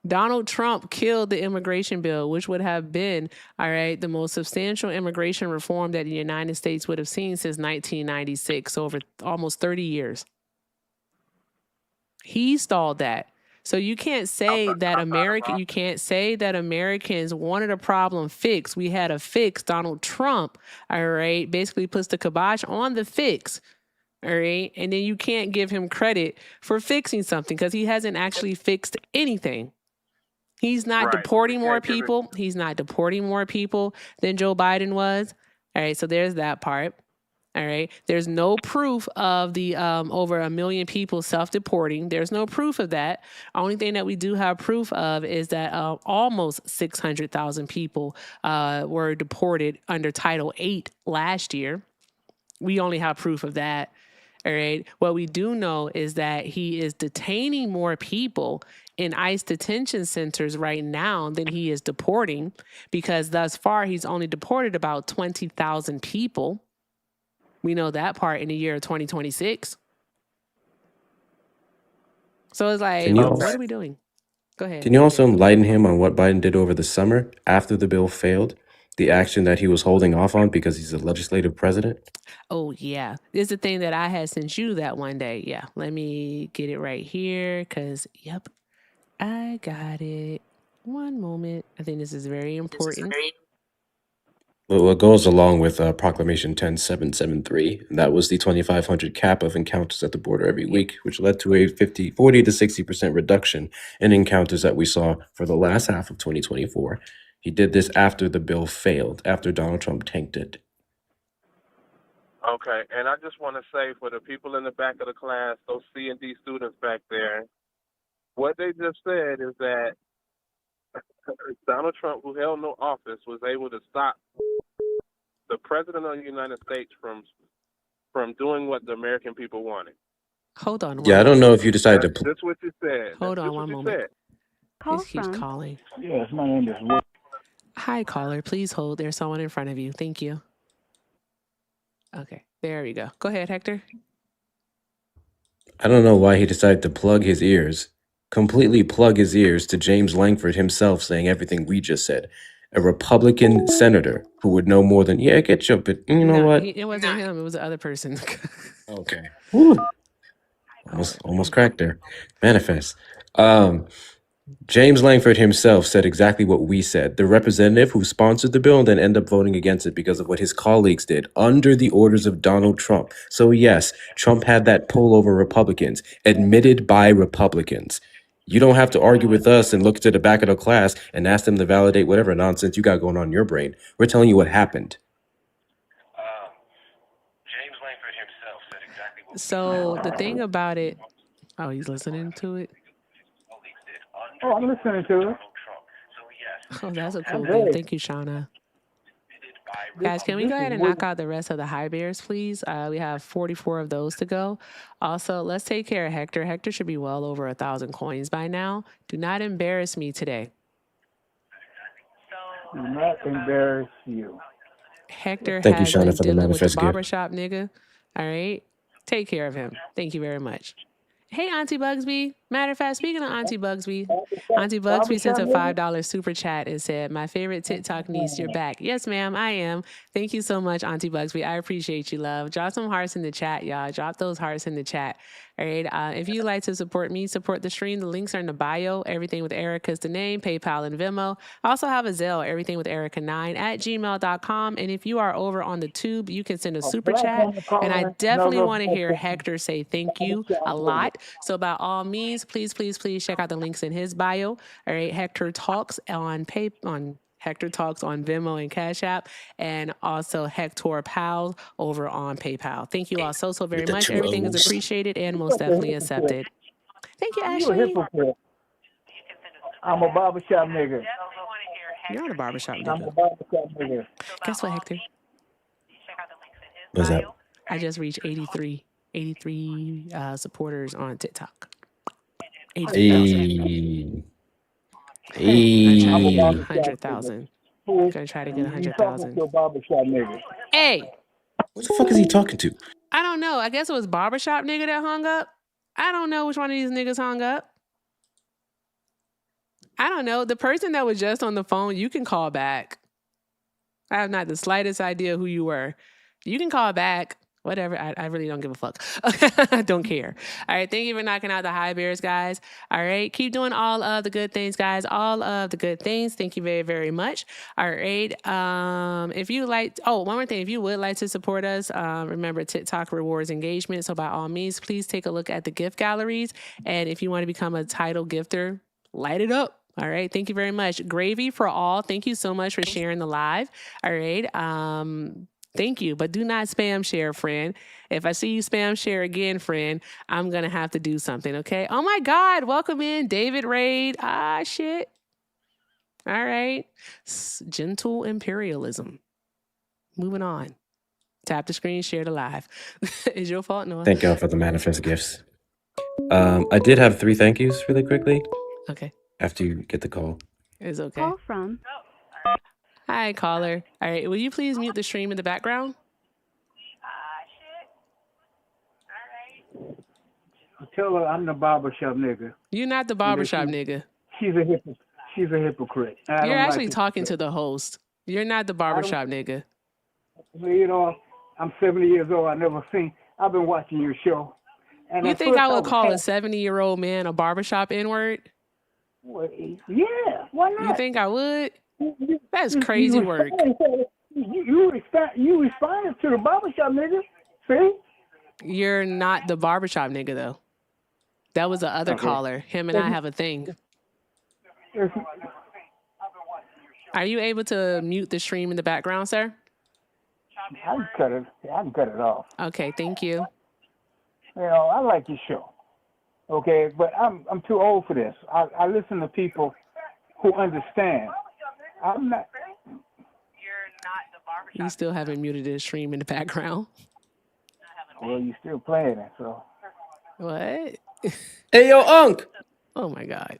Donald Trump killed the immigration bill, which would have been, the most substantial immigration reform that the United States would have seen since 1996, so over almost 30 years. He stalled that. So you can't say that Americans wanted a problem fixed. We had a fix. Donald Trump, basically puts the kibosh on the fix. All right. And then you can't give him credit for fixing something because he hasn't actually fixed anything. He's not deporting more people. He's not deporting more people than Joe Biden was. All right. So there's that part. All right. There's no proof of the over 1 million people self-deporting. There's no proof of that. Only thing that we do have proof of is that almost 600,000 people were deported under Title VIII last year. We only have proof of that. All right. What we do know is that he is detaining more people in ICE detention centers right now than he is deporting, because thus far he's only deported about 20,000 people. We know that part in the year of 2026. So it's like, what are we doing? Go ahead. Can you also enlighten him on what Biden did over the summer after the bill failed? The action that he was holding off on because he's a legislative president? Oh, yeah. It's the thing that I had sent you that one day. Yeah. Let me get it right here because, yep, I got it. One moment. I think this is very important. What goes along with Proclamation 10773, and that was the 2,500 cap of encounters at the border every week, which led to a 40 to 60% reduction in encounters that we saw for the last half of 2024. He did this after the bill failed, after Donald Trump tanked it. Okay, and I just want to say for the people in the back of the class, those C and D students back there, what they just said is that Donald Trump, who held no office, was able to stop the president of the United States from doing what the American people wanted. Hold on one Yeah, I don't know moment. if you decided That's to. just what you said. Hold That's on just one what you moment. said. This keeps calling. Yes, my name is Will. Hi, caller. Please hold. There's someone in front of you. Thank you. Okay, there we go. Go ahead, Hector. I don't know why he decided to completely plug his ears to James Langford himself saying everything we just said. A Republican senator who would know more than, yeah, get your bit. You know No, what? it wasn't him. It was the other person. Okay. Whew. Almost cracked there. Manifest. James Langford himself said exactly what we said. The representative who sponsored the bill and then ended up voting against it because of what his colleagues did under the orders of Donald Trump. So yes, Trump had that pull over Republicans, admitted by Republicans. You don't have to argue with us and look to the back of the class and ask them to validate whatever nonsense you got going on in your brain. We're telling you what happened. James Langford himself said exactly what So the thing about it, oh, he's listening to it. Oh, I'm listening to it. Oh, that's a cool Okay. gift. Thank you, Shauna. Guys, can we go ahead and knock out the rest of the high bears, please? We have 44 of those to go. Also, let's take care of Hector. Hector should be well over 1,000 coins by now. Do not embarrass me today. Do not embarrass you. Hector Thank you, has Shauna, been for the dealing with the manifest gift. barbershop nigga. All right? Take care of him. Thank you very much. Hey, Auntie Bugsby. Matter of fact, speaking of Auntie Bugsby sent a $5 super chat and said, my favorite TikTok niece, you're back. Yes, ma'am, I am. Thank you so much, Auntie Bugsby. I appreciate you, love. Drop some hearts in the chat, y'all. Drop those hearts in the chat. All right. If you'd like to support me, support the stream, the links are in the bio. Everything with Erica is the name, PayPal and Venmo. I also have a Zelle, everything with Erica9@gmail.com. And if you are over on the tube, you can send a super chat. And I definitely want to hear Hector say thank you a lot. So by all means, please check out the links in his bio. All right. Hector Talks on Hector Talks on Venmo and Cash App, and also Hector Pal over on PayPal. Thank you all so very much. Everything is appreciated and most definitely accepted. Thank you, You a Ashley. hypocrite. I'm a barbershop nigga. You're not a barbershop I'm nigga. a barbershop nigga. Guess what, Hector? What's that? I just reached 83 supporters on TikTok. 83,000. Hey. 100,000. I'm gonna try to get 100,000. You barbershop nigga. Hey, What the fuck is he talking to? I don't know. I guess it was barbershop nigga that hung up. I don't know which one of these niggas hung up. I don't know. The person that was just on the phone, you can call back. I have not the slightest idea who you were. You can call back. Whatever. I really don't give a fuck. I don't care. All right. Thank you for knocking out the high bears, guys. All right. Keep doing all of the good things, guys. All of the good things. Thank you very, very much. All right. If you like, one more thing. If you would like to support us, remember TikTok rewards engagement. So by all means, please take a look at the gift galleries. And if you want to become a title gifter, light it up. All right. Thank you very much. Gravy for all. Thank you so much for sharing the live. All right. Thank you. But do not spam share, friend. If I see you spam share again, friend, I'm going to have to do something. Okay. Oh my God. Welcome in David Raid. Shit. All right. Gentle imperialism. Moving on. Tap the screen, share the live. It's your fault, Noah. Thank y'all for the manifest gifts. I did have 3 thank yous really quickly. Okay. After you get the call. It's okay. Call from. Hi, caller. All right. Will you please mute the stream in the background? Tell her I'm the barbershop nigga. You're not the barbershop nigga. She's a hypocrite. You're actually talking to the host. You're not the barbershop nigga. You know, I'm 70 years old. I've been watching your show. And you think I would call a 70-year-old man a barbershop N-word? Well, yeah, why not? You think I would? That's crazy work. You responded to the barbershop nigga. See? You're not the barbershop nigga, though. That was the other caller. Him and I have a thing. Are you able to mute the stream in the background, sir? I can cut it. I can cut it off. Okay, thank you. You know, I like your show. Okay, but I'm too old for this. I listen to people who understand. I'm not. You still haven't muted the stream in the background. Well, you still playing it, so. What? Hey, yo, Unc, Oh my God.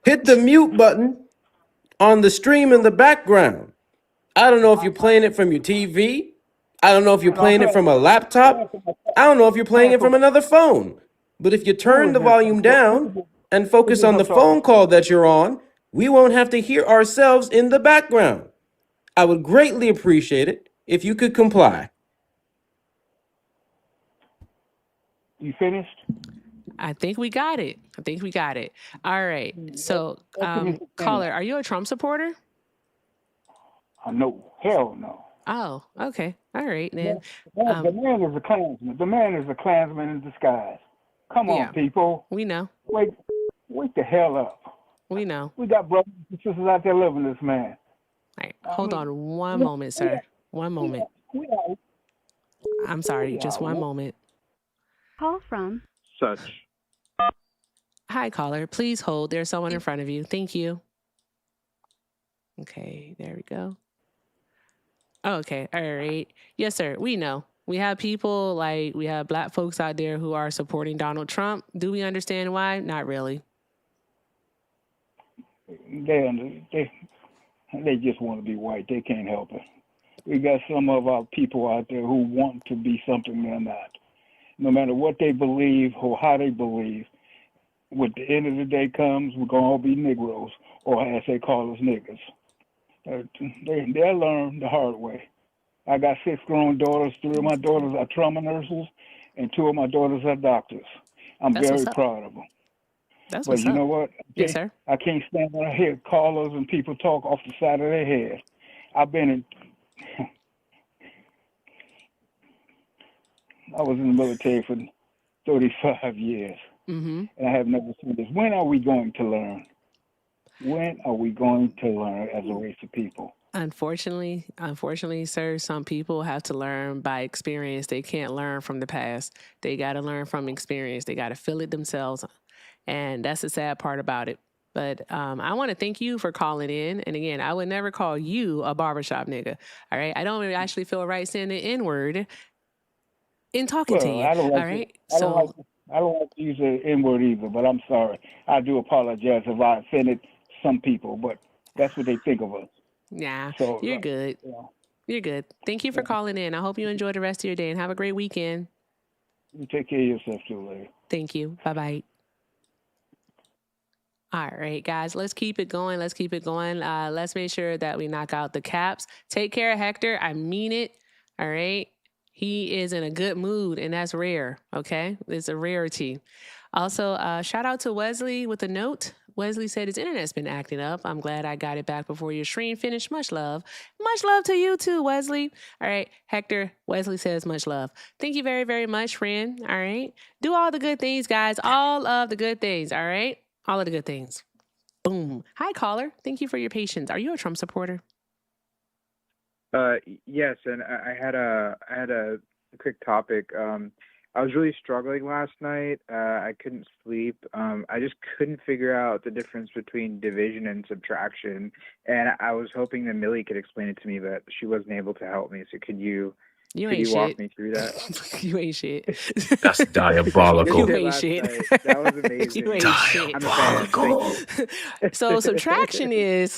hit the mute button on the stream in the background. I don't know if you're playing it from your TV. I don't know if you're playing it from a laptop. I don't know if you're playing it from another phone. But if you turn the volume down and focus on the phone call that you're on, we won't have to hear ourselves in the background. I would greatly appreciate it if you could comply. You finished? I think we got it. All right. So, caller, are you a Trump supporter? No. Hell no. Oh, okay. All right, then. The man is a Klansman. The man is a Klansman in disguise. Come on, Yeah. people. We know. Wake the hell up. We know. We got brothers and sisters out there loving this man. All right. Hold on one moment, sir. One moment. I'm sorry. Just one moment. Call from Such. Hi, caller. Please hold. There's someone in front of you. Thank you. Okay, there we go. Okay, all right. Yes, sir. We know. We have people we have black folks out there who are supporting Donald Trump. Do we understand why? Not really. They just want to be white. They can't help it. We got some of our people out there who want to be something they're not. No matter what they believe or how they believe, when the end of the day comes, we're going to all be Negroes, or as they call us, niggas. They'll learn the hard way. I got 6 grown daughters. 3 of my daughters are trauma nurses, and 2 of my daughters are doctors. I'm very proud of them. But you know what? Yes, sir. I can't stand when I hear callers and people talk off the side of their head. I was in the military for 35 years, and I have never seen this. When are we going to learn? When are we going to learn as a race of people? Unfortunately, sir, some people have to learn by experience. They can't learn from the past. They got to learn from experience. They got to feel it themselves. And that's the sad part about it. But I want to thank you for calling in. And again, I would never call you a barbershop nigga. All right. I don't really actually feel right saying the N-word in talking to you. I don't like all right. I don't like to use the N-word either, but I'm sorry. I do apologize if I offended some people, but that's what they think of us. Nah, so, you're good. Yeah. You're good. Thank you for calling in. I hope you enjoy the rest of your day and have a great weekend. You take care of yourself too, lady. Thank you. Bye-bye. All right, guys, let's keep it going. Let's make sure that we knock out the caps. Take care of Hector. I mean it. All right. He is in a good mood, and that's rare. Okay. It's a rarity. Also, shout out to Wesley with a note. Wesley said his internet's been acting up. I'm glad I got it back before your stream finished. Much love. Much love to you too, Wesley. All right, Hector, Wesley says much love. Thank you very, very much, friend. All right. Do all the good things, guys. All of the good things. All right. All of the good things. Boom. Hi, caller. Thank you for your patience. Are you a Trump supporter? Yes, and I had a quick topic. I was really struggling last night. I couldn't sleep. I just couldn't figure out the difference between division and subtraction. And I was hoping that Millie could explain it to me, but she wasn't able to help me. So could you walk me through that? You ain't shit. That's diabolical. You ain't shit. That was amazing. You ain't diabolical. So subtraction is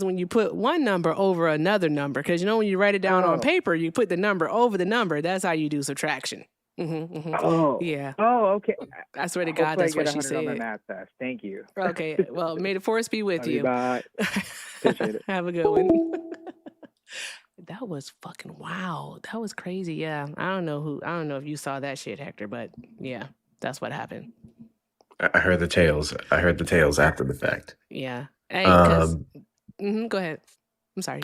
when you put one number over another number. Because when you write it down on paper, you put the number over the number. That's how you do subtraction. Oh, yeah. Oh, okay. I swear to God, that's what she said. On my math test. Thank you. Okay. Well, may the force be with you. Bye. Appreciate it. Have a good one. That was fucking wow. That was crazy. Yeah. I don't know if you saw that shit, Hector, but yeah, that's what happened. I heard the tales. After the fact. Yeah. Hey, go ahead. I'm sorry.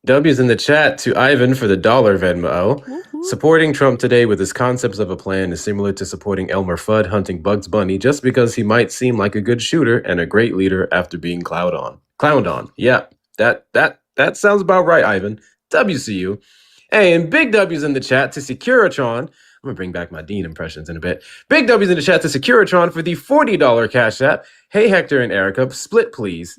W's in the chat to Ivan for the $1 Venmo. Woo-hoo. Supporting Trump today with his concepts of a plan is similar to supporting Elmer Fudd hunting Bugs Bunny just because he might seem like a good shooter and a great leader after being clowned on. Yeah, that sounds about right, Ivan. WCU. Hey, and big W's in the chat to Securitron. I'm going to bring back my Dean impressions in a bit. Big W's in the chat to Securitron for the $40 Cash App. Hey, Hector and Erica, split, please.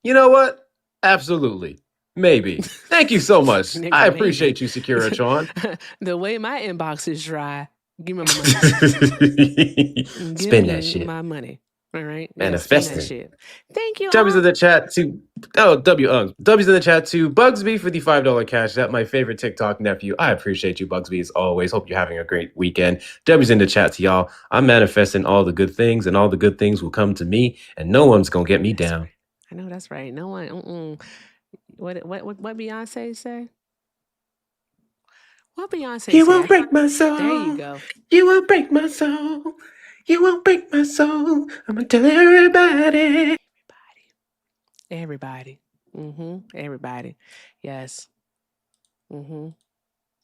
You know what? Absolutely. Maybe. Thank you so much. Nigga, I maybe. appreciate you, Securitron. The way my inbox is dry, give me my money. Spend Give that me shit. my money. All right. Yeah, spend that Manifesting. shit. Thank you. W's in the chat to W's in the chat to Bugsby for the $5 Cash App. My favorite TikTok nephew. I appreciate you, Bugsby, as always. Hope you're having a great weekend. W's in the chat to y'all. I'm manifesting all the good things, and all the good things will come to me, and no one's gonna get me down. Right. I know that's right. No one. What Beyonce say? What Beyonce You say? won't break my soul. There you go. You won't break my soul. You won't break my soul. I'm gonna tell everybody. Everybody. Everybody. Yes.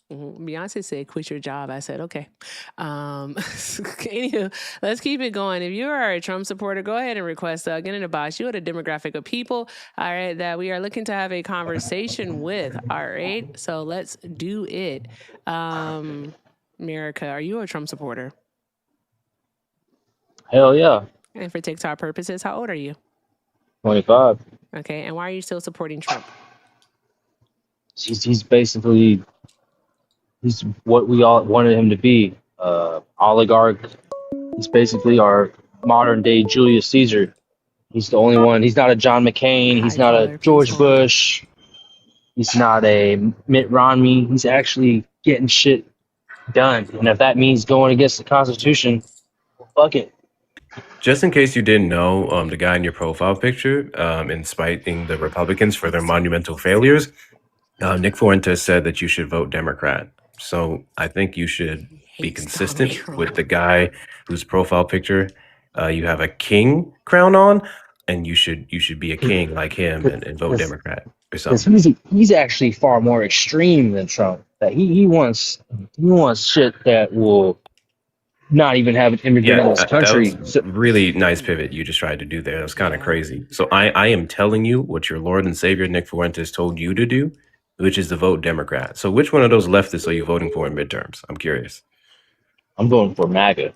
Beyonce said, quit your job. I said, okay. Anywho, let's keep it going. If you are a Trump supporter, go ahead and request get in the box. You are the demographic of people, all right, that we are looking to have a conversation with, all right? So let's do it. Merica, are you a Trump supporter? Hell yeah. And for TikTok purposes, how old are you? 25. Okay, and why are you still supporting Trump? He's basically what we all wanted him to be. Oligarch. He's basically our modern day Julius Caesar. He's the only one. He's not a John McCain. He's not a George Bush. He's not a Mitt Romney. He's actually getting shit done. And if that means going against the Constitution, well, fuck it. Just in case you didn't know, the guy in your profile picture, inciting the Republicans for their monumental failures, Nick Fuentes said that you should vote Democrat. So I think you should be consistent with the guy whose profile picture you have a king crown on, and you should be a king like him and vote Democrat or something. Because he's actually far more extreme than Trump. That he wants shit that will not even have an immigrant in this country. That was really nice pivot you just tried to do there. That was kind of crazy. So I am telling you what your Lord and Savior Nick Fuentes told you to do, which is to vote Democrat. So which one of those leftists are you voting for in midterms? I'm curious. I'm voting for MAGA.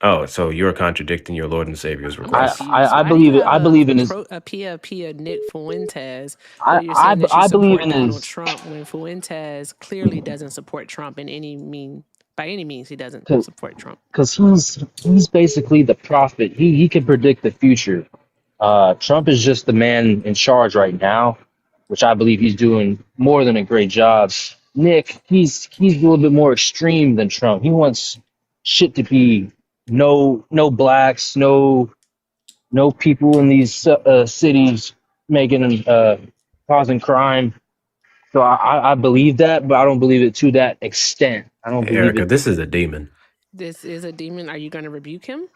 Oh, so you're contradicting your Lord and Savior's request. I believe it. I believe in his Pia Nick Fuentes. I believe in Donald his Trump when Fuentes clearly doesn't support Trump by any means. He doesn't support Trump because he's basically the prophet. He can predict the future. Trump is just the man in charge right now, which I believe he's doing more than a great job. Nick, he's a little bit more extreme than Trump. He wants shit to be no blacks, no people in these cities making causing crime. So I believe that, but I don't believe it to that extent. I don't believe Erica, it. this is a demon. This is a demon. Are you going to rebuke him?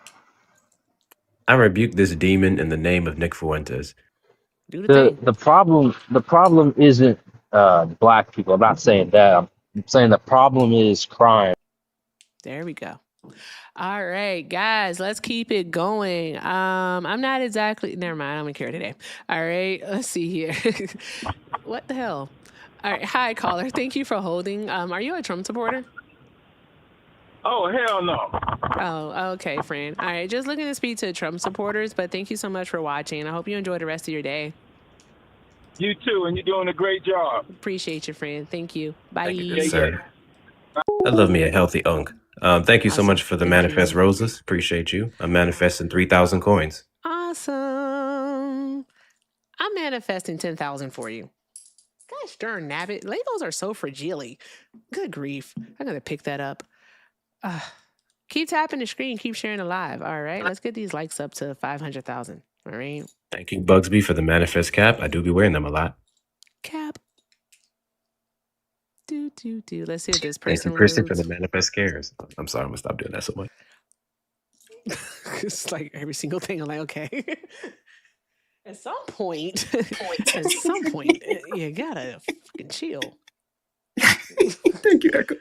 I rebuke this demon in the name of Nick Fuentes. The problem isn't black people. I'm not saying that. I'm saying the problem is crime. There we go. All right, guys, let's keep it going. I'm not exactly. Never mind. I don't care today. All right, let's see here. What the hell? All right, hi caller. Thank you for holding. Are you a Trump supporter? Oh, hell no. Oh, okay, friend. All right, just looking to speak to Trump supporters, but thank you so much for watching. I hope you enjoy the rest of your day. You too, and you're doing a great job. Appreciate you, friend. Thank you. Bye. Thank you, good sir. I love me a healthy unk. Thank you so much for the manifest roses. Appreciate you. I'm manifesting 3,000 coins. Awesome. I'm manifesting 10,000 for you. Gosh darn nabbit. Legos are so fragile. Good grief. I'm going to pick that up. Keep tapping the screen. Keep sharing the live. All right. Let's get these likes up to 500,000. All right. Thank you, Bugsby, for the manifest cap. I do be wearing them a lot. Cap. Do. Let's see if this person. Thank you, Kristen, for the manifest cares. I'm sorry. I'm going to stop doing that so much. It's like every single thing. I'm like, okay. At some point, you gotta fucking chill. Thank you, Echo.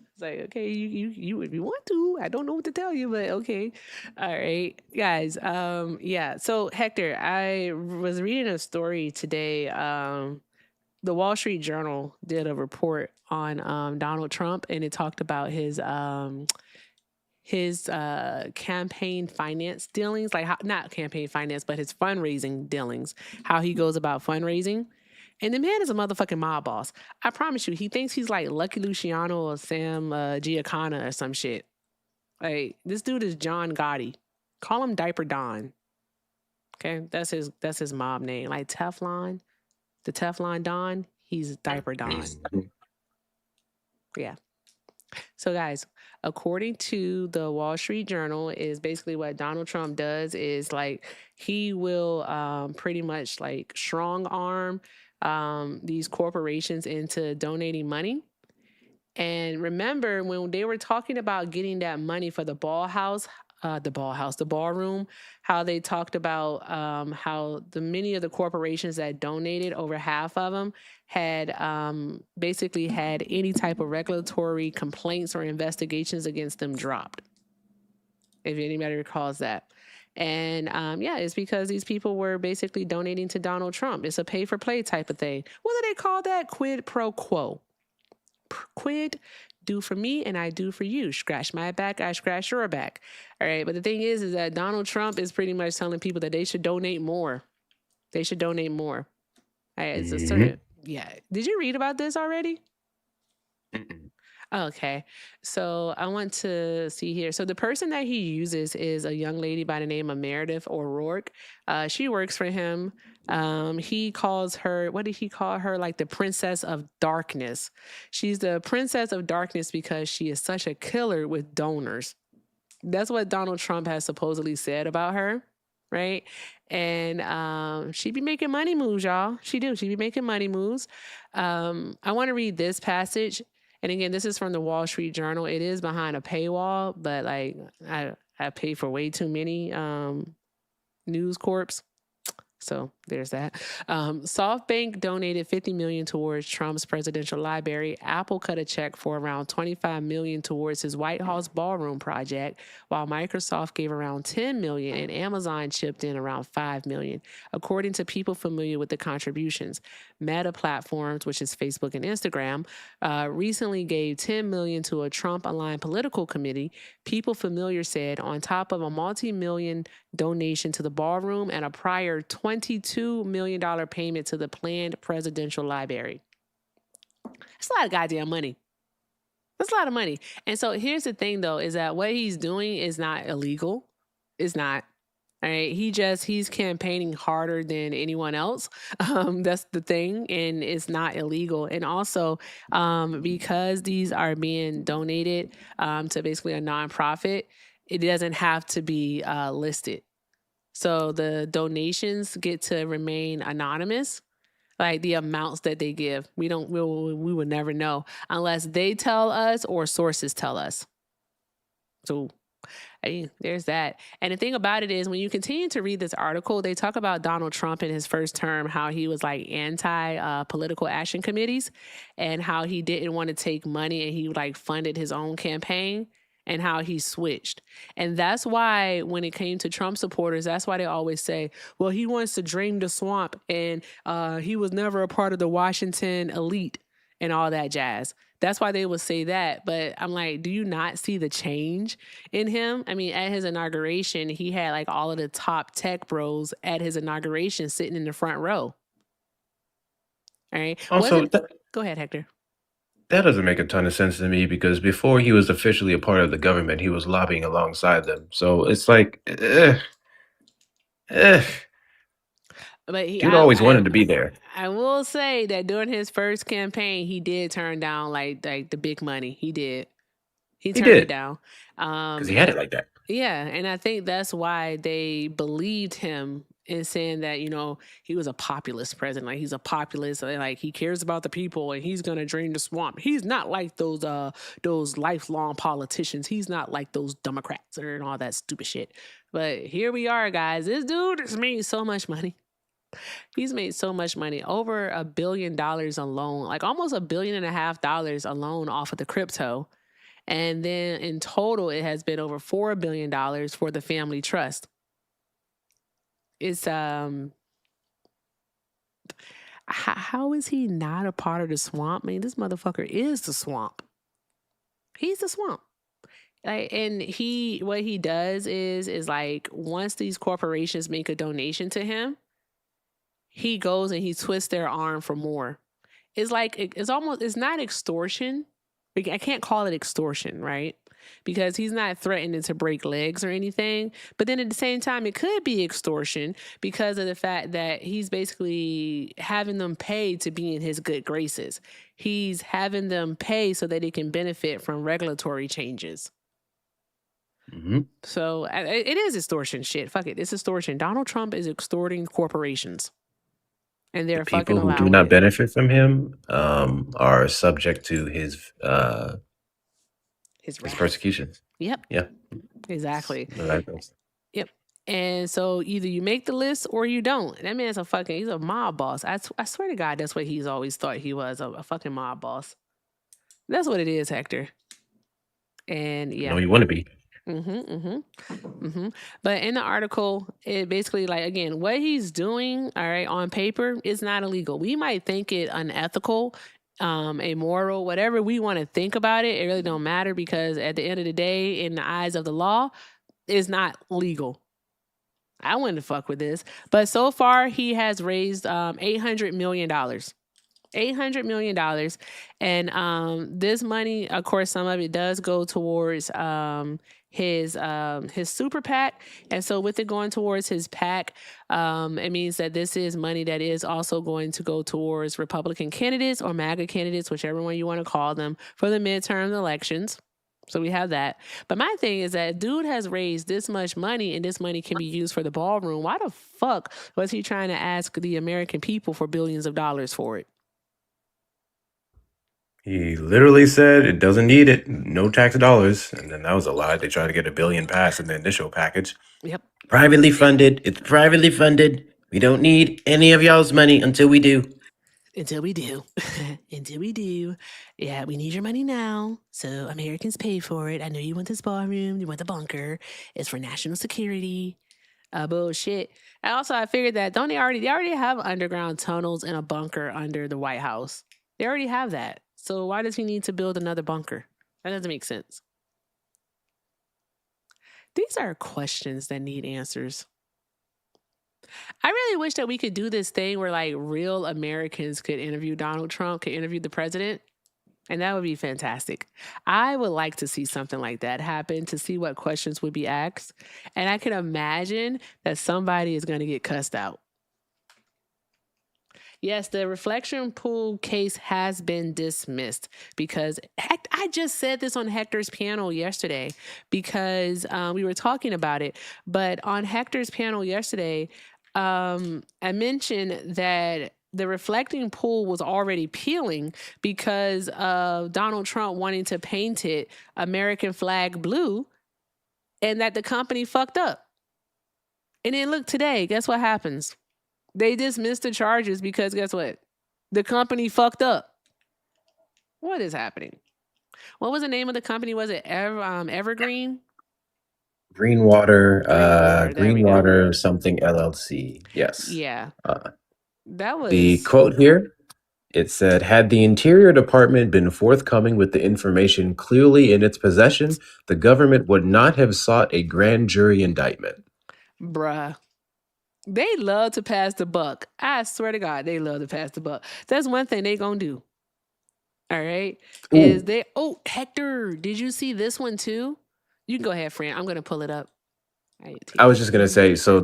It's like, okay, you if you want to. I don't know what to tell you, but okay. All right, guys. Yeah. So Hector, I was reading a story today. the Wall Street Journal did a report on Donald Trump, and it talked about his campaign finance dealings, like how, not campaign finance, but his fundraising dealings, how he goes about fundraising. And the man is a motherfucking mob boss. I promise you, he thinks he's like Lucky Luciano or Sam Giancana or some shit. Like, this dude is John Gotti. Call him Diaper Don. Okay, that's his mob name. Like Teflon, the Teflon Don, he's Diaper Don. Yeah. So guys, according to the Wall Street Journal, is basically what Donald Trump does is like he will pretty much like strong arm these corporations into donating money. And remember when they were talking about getting that money for the ballroom, how they talked about how many of the corporations that donated, over half of them had basically had any type of regulatory complaints or investigations against them dropped. If anybody recalls that. And yeah, it's because these people were basically donating to Donald Trump. It's a pay for play type of thing. What do they call that? Quid pro quo. Quid, do for me and I do for you. Scratch my back, I scratch your back. All right. But the thing is that Donald Trump is pretty much telling people that they should donate more. They should donate more. All right, it's a certain, yeah. Did you read about this already? Okay. So I want to see here. So the person that he uses is a young lady by the name of Meredith O'Rourke. She works for him. He calls her, what did he call her? Like the Princess of Darkness. She's the Princess of Darkness because she is such a killer with donors. That's what Donald Trump has supposedly said about her, right? And she be making money moves, y'all. She be making money moves. I want to read this passage. And again, this is from the Wall Street Journal. It is behind a paywall, but like I pay for way too many News Corps. So there's that. SoftBank donated $50 million towards Trump's presidential library. Apple cut a check for around $25 million towards his White House ballroom project, while Microsoft gave around $10 million and Amazon chipped in around $5 million, according to people familiar with the contributions. Meta Platforms, which is Facebook and Instagram, recently gave $10 million to a Trump-aligned political committee. People familiar said, on top of a multi-million donation to the ballroom and a prior $22 million payment to the planned presidential library. That's a lot of goddamn money. That's a lot of money. And so here's the thing, though, is that what he's doing is not illegal. It's not. All right. He's campaigning harder than anyone else. That's the thing. And it's not illegal. And also, because these are being donated to basically a nonprofit, it doesn't have to be listed. So the donations get to remain anonymous, like the amounts that they give. We would never know unless they tell us or sources tell us. So hey, there's that. And the thing about it is when you continue to read this article, they talk about Donald Trump in his first term, how he was like anti-political action committees and how he didn't want to take money and he like funded his own campaign. And how he switched. And that's why when it came to Trump supporters, that's why they always say, well, he wants to drain the swamp and he was never a part of the Washington elite and all that jazz. That's why they would say that. But I'm like, do you not see the change in him? I mean, at his inauguration, he had like all of the top tech bros at his inauguration sitting in the front row. All right. Also, go ahead, Hector. That doesn't make a ton of sense to me because before he was officially a part of the government, he was lobbying alongside them. So it's like, But dude always wanted to be there. I will say that during his first campaign, he did turn down like the big money. He did. He turned it down. Because he had it like that. Yeah, and I think that's why they believed him in saying that, you know, he was a populist president. Like he's a populist, like he cares about the people and he's gonna drain the swamp. He's not like those lifelong politicians. He's not like those Democrats and all that stupid shit. But here we are, guys. This dude has made so much money. He's made so much money, over $1 billion alone, like almost $1.5 billion alone off of the crypto. And then in total, it has been over $4 billion for the family trust. It's, I How is he not a part of the swamp? I mean, this motherfucker is the swamp. He's the swamp. Like, and what he does is like, once these corporations make a donation to him, he goes and he twists their arm for more. It's like, it's not extortion. I can't call it extortion, right? Because he's not threatening to break legs or anything. But then at the same time, it could be extortion because of the fact that he's basically having them pay to be in his good graces. He's having them pay so that they can benefit from regulatory changes. Mm-hmm. So it is extortion shit. Fuck it. It's extortion. Donald Trump is extorting corporations. And they're fucking People who allowing do not it. benefit from him are subject to his persecutions. Yep. Yeah. Exactly. Right. Yep. And so either you make the list or you don't. That man's he's a mob boss. I swear to God, that's what he's always thought he was, a fucking mob boss. That's what it is, Hector. And yeah. No, you want to be. But in the article, it basically, like, again, what he's doing, all right, on paper is not illegal. We might think it unethical, immoral, whatever we want to think about it. It really don't matter because at the end of the day, in the eyes of the law, it's not legal. I wouldn't fuck with this. But so far, he has raised $800 million. $800 million. And this money, of course, some of it does go towards his super PAC. And so with it going towards his PAC, it means that this is money that is also going to go towards Republican candidates or MAGA candidates, whichever one you want to call them, for the midterm elections. So we have that. But my thing is that dude has raised this much money and this money can be used for the ballroom. Why the fuck was he trying to ask the American people for billions of dollars for it? He literally said it doesn't need it, no tax dollars. And then that was a lie. They tried to get $1 billion passed in the initial package. Yep. Privately funded. It's privately funded. We don't need any of y'all's money until we do. Until we do. Until we do. Yeah, we need your money now. So Americans pay for it. I know you want this ballroom. You want the bunker. It's for national security. Bullshit. And also, I figured that they already have underground tunnels and a bunker under the White House. They already have that. So why does he need to build another bunker? That doesn't make sense. These are questions that need answers. I really wish that we could do this thing where like real Americans could interview Donald Trump, could interview the president. And that would be fantastic. I would like to see something like that happen, to see what questions would be asked. And I can imagine that somebody is going to get cussed out. Yes, the reflection pool case has been dismissed because I just said this on Hector's panel yesterday because we were talking about it. But on Hector's panel yesterday, I mentioned that the reflecting pool was already peeling because of Donald Trump wanting to paint it American flag blue and that the company fucked up. And then look today, guess what happens? They dismissed the charges because guess what? The company fucked up. What is happening? What was the name of the company? Was it Evergreen? Greenwater something LLC. Yes. Yeah. That was the quote here. It said, had the Interior Department been forthcoming with the information clearly in its possession, the government would not have sought a grand jury indictment. Bruh. They love to pass the buck. I swear to God, they love to pass the buck. That's one thing they gonna do. All right. Ooh. Hector, did you see this one too? You can go ahead, friend. I'm gonna pull it up. I was just gonna say, so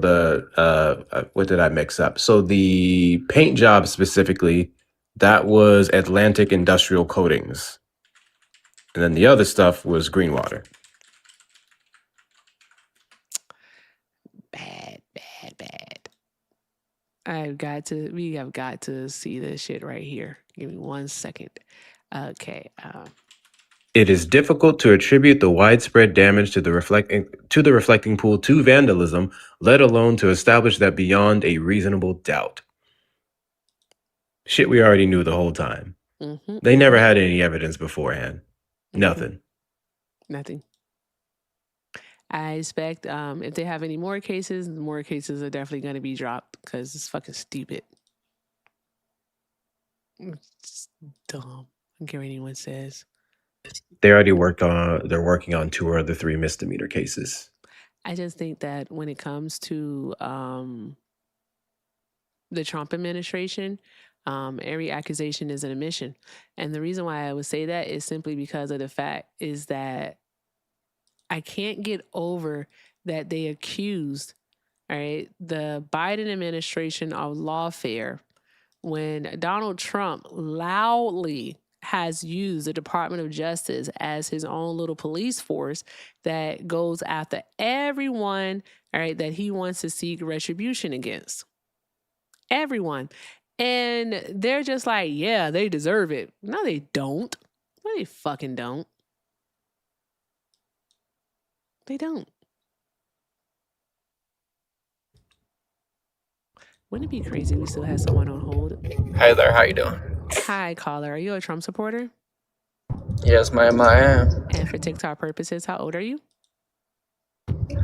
what did I mix up? So the paint job specifically, that was Atlantic Industrial Coatings. And then the other stuff was Greenwater. Bad. We have got to see this shit right here. Give me 1 second. Okay. It is difficult to attribute the widespread damage to the reflecting pool to vandalism, let alone to establish that beyond a reasonable doubt. Shit we already knew the whole time. Mm-hmm. They never had any evidence beforehand. Mm-hmm. Nothing. I expect if they have any more cases are definitely going to be dropped because it's fucking stupid. It's dumb. I don't care what anyone says. They're working on 2 or the 3 misdemeanor cases. I just think that when it comes to the Trump administration, every accusation is an admission. And the reason why I would say that is simply because of the fact is that I can't get over that they accused, all right, the Biden administration of lawfare when Donald Trump loudly has used the Department of Justice as his own little police force that goes after everyone, all right, that he wants to seek retribution against. Everyone. And they're just like, yeah, they deserve it. No, they don't. No, they fucking don't. They don't. Wouldn't it be crazy if we still had someone on hold? Hey there, how you doing? Hi, caller. Are you a Trump supporter? Yes, ma'am, I am. And for TikTok purposes, how old are you?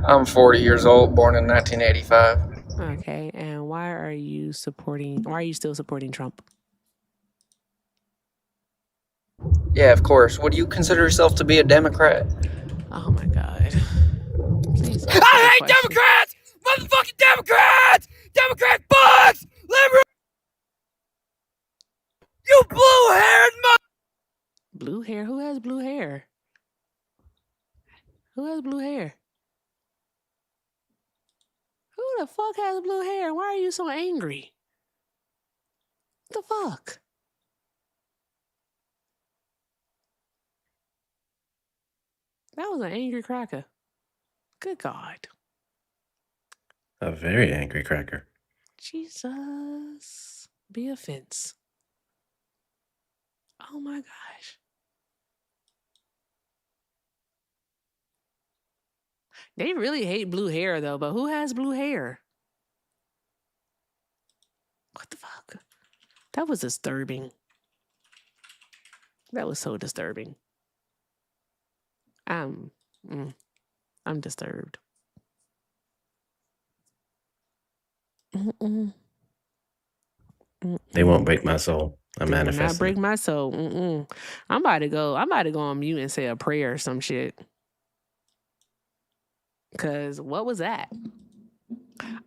I'm 40 years old, born in 1985. Okay, and why are you still supporting Trump? Yeah, of course. Would you consider yourself to be a Democrat? Oh my God. Please. I hate Democrats! Motherfucking Democrats! Democrat fucks! Liberal! You blue-haired Blue hair? Who has blue hair? Who has blue hair? Who the fuck has blue hair? Why are you so angry? What the fuck? That was an angry cracker. Good God. A very angry cracker. Jesus. Be a fence. Oh my gosh. They really hate blue hair though, but who has blue hair? What the fuck? That was disturbing. That was so disturbing. I'm disturbed. They won't break my soul. I'm They will not manifesting. break my soul. I'm about to go on mute and say a prayer or some shit. Cause what was that?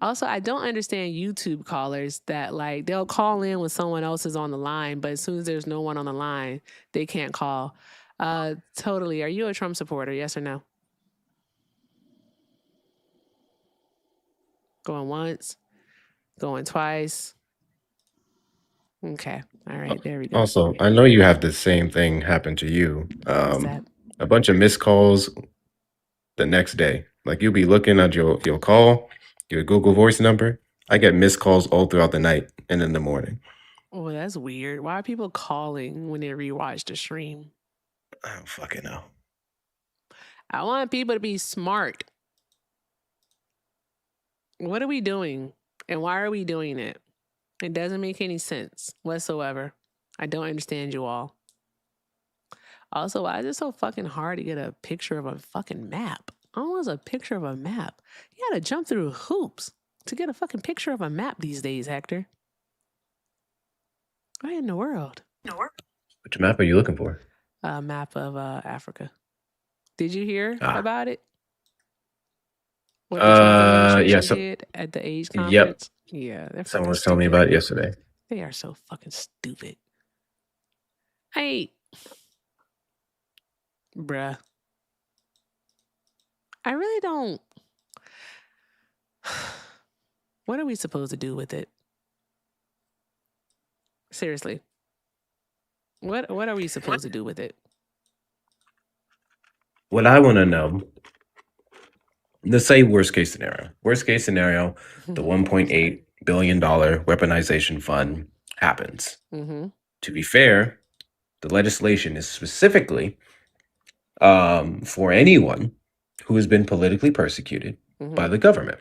Also, I don't understand YouTube callers that like they'll call in when someone else is on the line, but as soon as there's no one on the line, they can't call. Totally. Are you a Trump supporter? Yes or no? Going once, going twice. Okay. All right. There we go. Also, I know you have the same thing happen to you. What's that? A bunch of missed calls the next day. Like you'll be looking at your call, your Google Voice number. I get missed calls all throughout the night and in the morning. Oh, that's weird. Why are people calling when they rewatch the stream? I don't fucking know. I want people to be smart. What are we doing? And why are we doing it? It doesn't make any sense whatsoever. I don't understand you all. Also, why is it so fucking hard to get a picture of a fucking map? Almost a picture of a map. You gotta jump through hoops to get a fucking picture of a map these days, Hector. What in the world? Which map are you looking for? A map of Africa. Did you hear about it? What the Trump administration did at the AIDS conference? Yeah, someone was telling me about it yesterday. They are so fucking stupid. Hey, bruh. I really don't. What are we supposed to do with it? Seriously. What are we supposed to do with it? What I want to know, let's say worst case scenario. Worst case scenario, the $1.8 billion weaponization fund happens. Mm-hmm. To be fair, the legislation is specifically for anyone who has been politically persecuted by the government.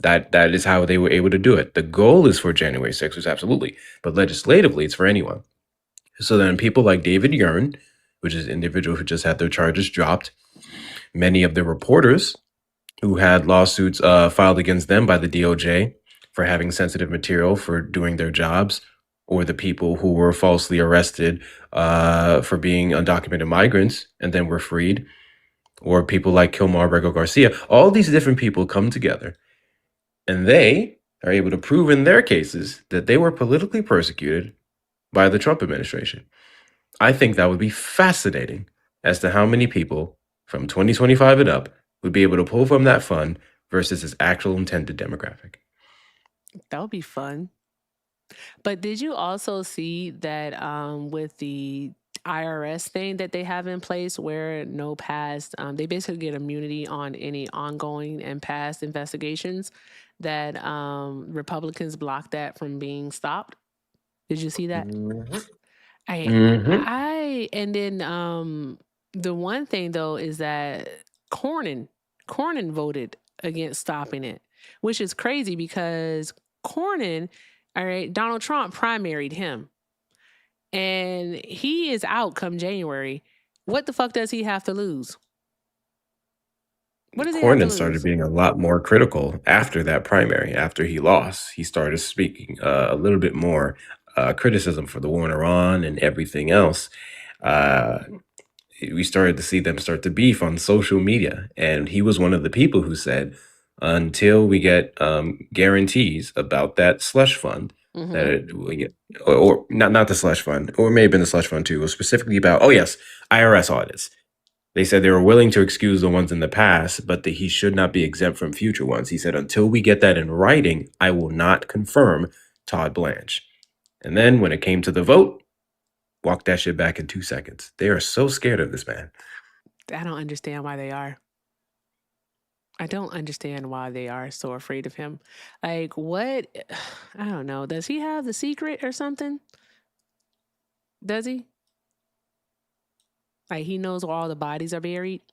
That is how they were able to do it. The goal is for January 6th, absolutely. But legislatively, it's for anyone. So then people like David Urn, which is an individual who just had their charges dropped, many of the reporters who had lawsuits filed against them by the DOJ for having sensitive material for doing their jobs, or the people who were falsely arrested for being undocumented migrants and then were freed, or people like Kilmar Brego Garcia. All these different people come together and they are able to prove in their cases that they were politically persecuted by the Trump administration. I think that would be fascinating as to how many people from 2025 and up would be able to pull from that fund versus its actual intended demographic. That would be fun. But did you also see that with the IRS thing that they have in place where no past, they basically get immunity on any ongoing and past investigations, that Republicans blocked that from being stopped? Did you see that? And then the one thing though is that Cornyn voted against stopping it, which is crazy because Cornyn, all right, Donald Trump primaried him and he is out come January. What the fuck does he have to lose? What does he have to Cornyn lose? started being a lot more critical after that primary. After he lost, he started speaking a little bit more criticism for the war in Iran and everything else. We started to see them start to beef on social media. And he was one of the people who said, until we get guarantees about that slush fund, that it will get, or not the slush fund, or it may have been the slush fund too, it was specifically about, oh yes, IRS audits. They said they were willing to excuse the ones in the past, but that he should not be exempt from future ones. He said, until we get that in writing, I will not confirm Todd Blanche. And then when it came to the vote, walked that shit back in 2 seconds. They are so scared of this man. I don't understand why they are. I don't understand why they are so afraid of him. Like, what? I don't know. Does he have the secret or something? Does he? Like, he knows where all the bodies are buried?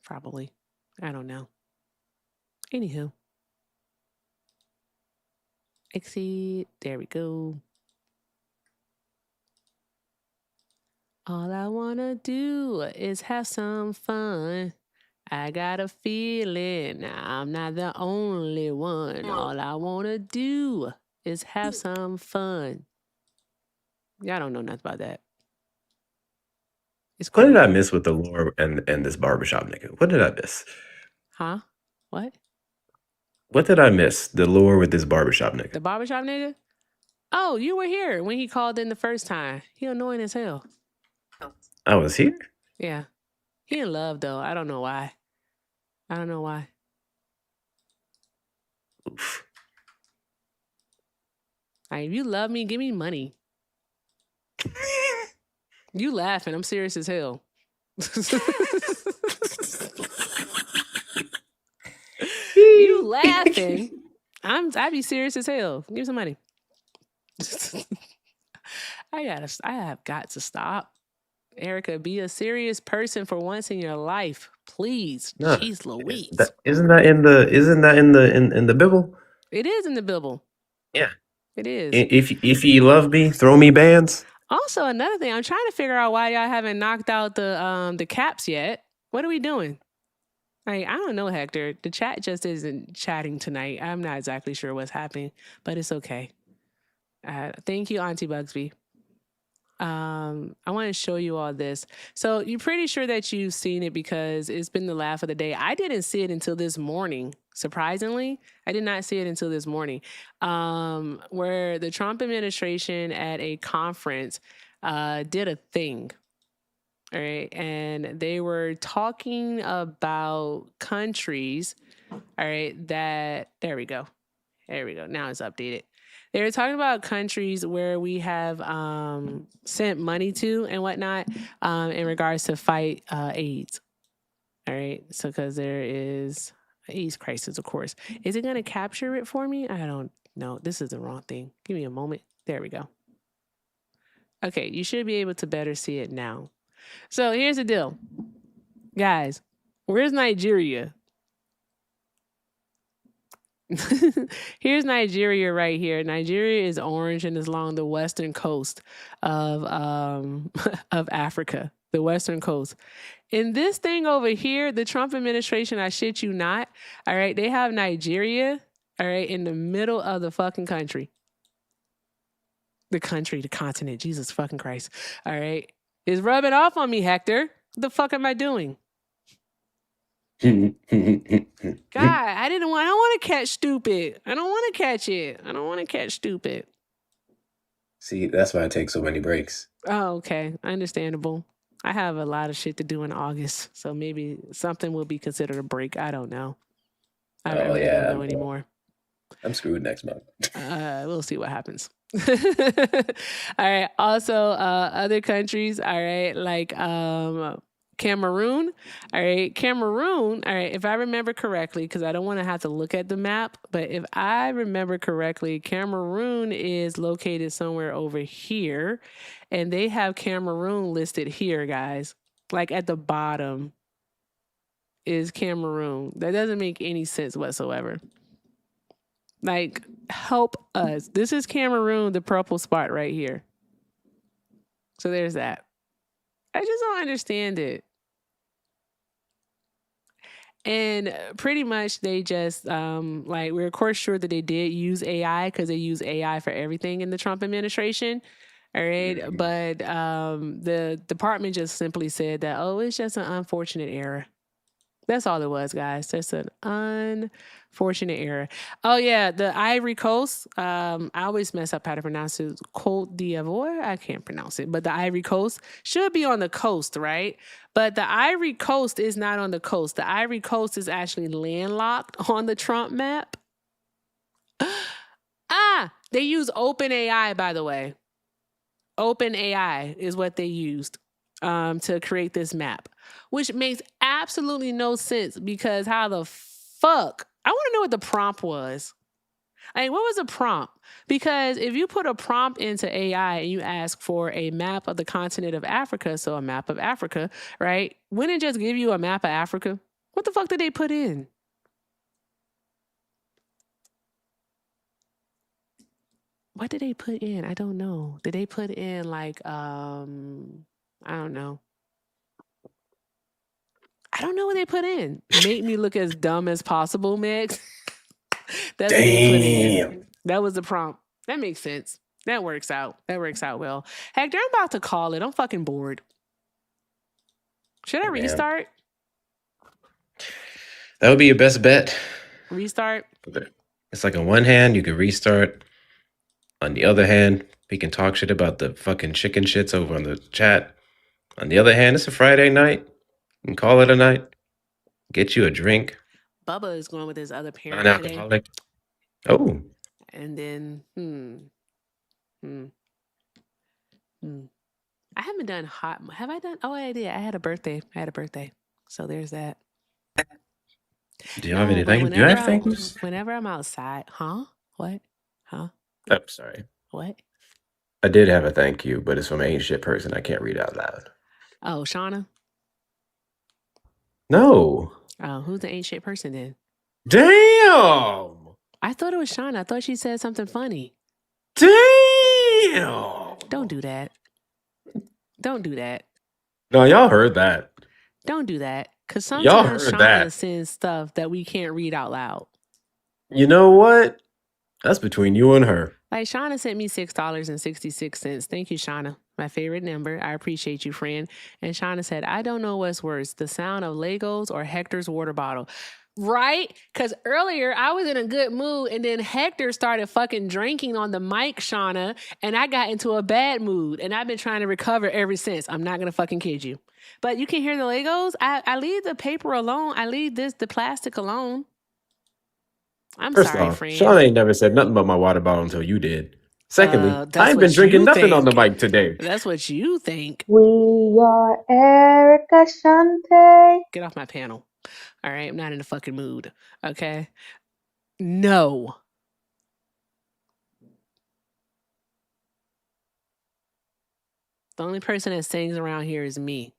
Probably. I don't know. Anywho. Exit. There we go. All I wanna do is have some fun. I got a feeling I'm not the only one. All I wanna do is have some fun. Y'all don't know nothing about that. What did I miss with the lore and this barbershop nigga? What did I miss? Huh? What? What did I miss? The lore with this barbershop nigga. The barbershop nigga? Oh, you were here when he called in the first time. He annoying as hell. I was here? Yeah. He in love though. I don't know why. I don't know why. Oof. Like, if you love me, give me money. You laughing. I'm serious as hell. You laughing. I'd be serious as hell. Give me some money. I have got to stop. Erica, be a serious person for once in your life. Please. No, Jeez Louise. isn't that in the Bible? It is in the Bible. Yeah. It is. If ye love me, throw me bands. Also, another thing, I'm trying to figure out why y'all haven't knocked out the caps yet. What are we doing? Like, I don't know, Hector. The chat just isn't chatting tonight. I'm not exactly sure what's happening, but it's okay. Thank you, Auntie Bugsby. I want to show you all this. So you're pretty sure that you've seen it because it's been the laugh of the day. I didn't see it until this morning. Surprisingly, I did not see it until this morning, where the Trump administration at a conference did a thing. All right. And they were talking about countries. All right. There we go. There we go. Now it's updated. They were talking about countries where we have sent money to and whatnot in regards to fight AIDS. All right. So, because there is AIDS crisis, of course. Is it going to capture it for me? I don't know. This is the wrong thing. Give me a moment. There we go. Okay. You should be able to better see it now. So here's the deal. Guys, where's Nigeria? Here's Nigeria right here. Nigeria is orange and is along the western coast of Africa, the western coast. In this thing over here, the Trump administration, I shit you not, all right, they have Nigeria, All right, in the middle of the fucking country. The continent. Jesus fucking Christ. All right. It's rubbing off on me, Hector. What the fuck am I doing? God, I don't want to catch stupid. I don't want to catch it. I don't want to catch stupid. See, that's why I take so many breaks. Oh, okay. Understandable. I have a lot of shit to do in August, so maybe something will be considered a break. I don't know. I really don't know anymore. I'm screwed next month. We'll see what happens. All right. Also, other countries. All right, like Cameroon. All right, Cameroon. All right, if I remember correctly, because I don't want to have to look at the map, but if I remember correctly, Cameroon is located somewhere over here, and they have Cameroon listed here, guys. Like at the bottom is Cameroon. That doesn't make any sense whatsoever. Like, help us. This is Cameroon, the purple spot right here. So there's that. I just don't understand it. And pretty much they just, like, we're of course sure that they did use AI because they use AI for everything in the Trump administration. All right. But the department just simply said that, oh, it's just an unfortunate error. That's all it was, guys. Just an unfortunate error. Oh, yeah. The Ivory Coast. I always mess up how to pronounce it. Côte d'Ivoire. I can't pronounce it. But the Ivory Coast should be on the coast, right? But the Ivory Coast is not on the coast. The Ivory Coast is actually landlocked on the Trump map. They use OpenAI, by the way. OpenAI is what they used to create this map, which makes absolutely no sense because how the fuck? I want to know what the prompt was. Like, what was the prompt? Because if you put a prompt into AI and you ask for a map of the continent of Africa, so a map of Africa, right? Wouldn't it just give you a map of Africa? What the fuck did they put in? What did they put in? I don't know. Did they put in like, I don't know. I don't know what they put in. Make me look as dumb as possible, Megs. That's what they put in. That was the prompt. That makes sense. That works out. That works out well. Hector, I'm about to call it. I'm fucking bored. Should I restart? That would be your best bet. Restart? It's like on one hand, you can restart. On the other hand, we can talk shit about the fucking chicken shits over on the chat. On the other hand, it's a Friday night. You can call it a night. Get you a drink. Bubba is going with his other parent Non-alcoholic. today. Oh. And then, I haven't done hot. Have I done? Oh, I did. I had a birthday. So there's that. Do you have anything? Do you have things? Whenever I'm outside. Huh? What? Huh? Oh, sorry. What? I did have a thank you, but it's from an ain't shit person I can't read out loud. Oh, Shauna? No. Oh, who's the ain't shit person then? Damn! I thought it was Shauna. I thought she said something funny. Damn! Don't do that. Don't do that. No, y'all heard that. Don't do that. Because Y'all sometimes heard Shauna that. sends stuff that we can't read out loud. You know what? That's between you and her. Like, Shauna sent me $6.66. Thank you, Shauna. My favorite number. I appreciate you, friend. And Shauna said, I don't know what's worse, the sound of Legos or Hector's water bottle. Right? Because earlier I was in a good mood and then Hector started fucking drinking on the mic, Shauna, and I got into a bad mood and I've been trying to recover ever since. I'm not going to fucking kid you. But you can hear the Legos. I leave the paper alone. I leave the plastic alone. I'm First sorry, off, friend. Sean ain't never said nothing about my water bottle until you did. Secondly, I ain't been what drinking you nothing on the think. mic today. That's what you think. We are Erica Shante. Get off my panel. All right, I'm not in a fucking mood. Okay? No. The only person that sings around here is me.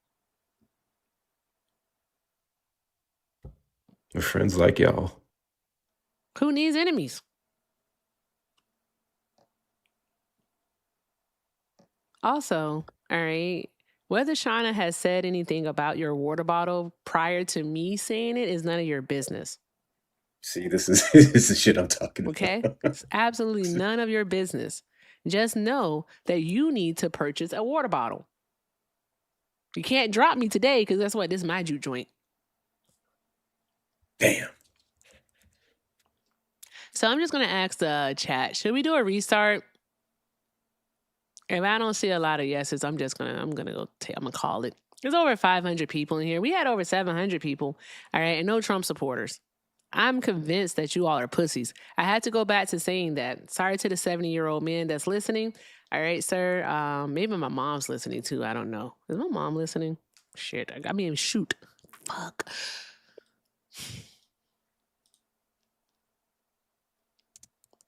With friends like y'all. Who needs enemies? Also, all right, whether Shauna has said anything about your water bottle prior to me saying it is none of your business. See, this is shit I'm talking Okay? about. It's absolutely none of your business. Just know that you need to purchase a water bottle. You can't drop me today because that's what this is my juke joint. Damn. So I'm just gonna ask the chat, should we do a restart? If I don't see a lot of yeses, I'm gonna call it. There's over 500 people in here. We had over 700 people, all right, and no Trump supporters. I'm convinced that you all are pussies. I had to go back to saying that. Sorry to the 70-year-old man that's listening. All right, sir. Maybe my mom's listening too. I don't know. Is my mom listening? Shit. I mean, shoot. Fuck.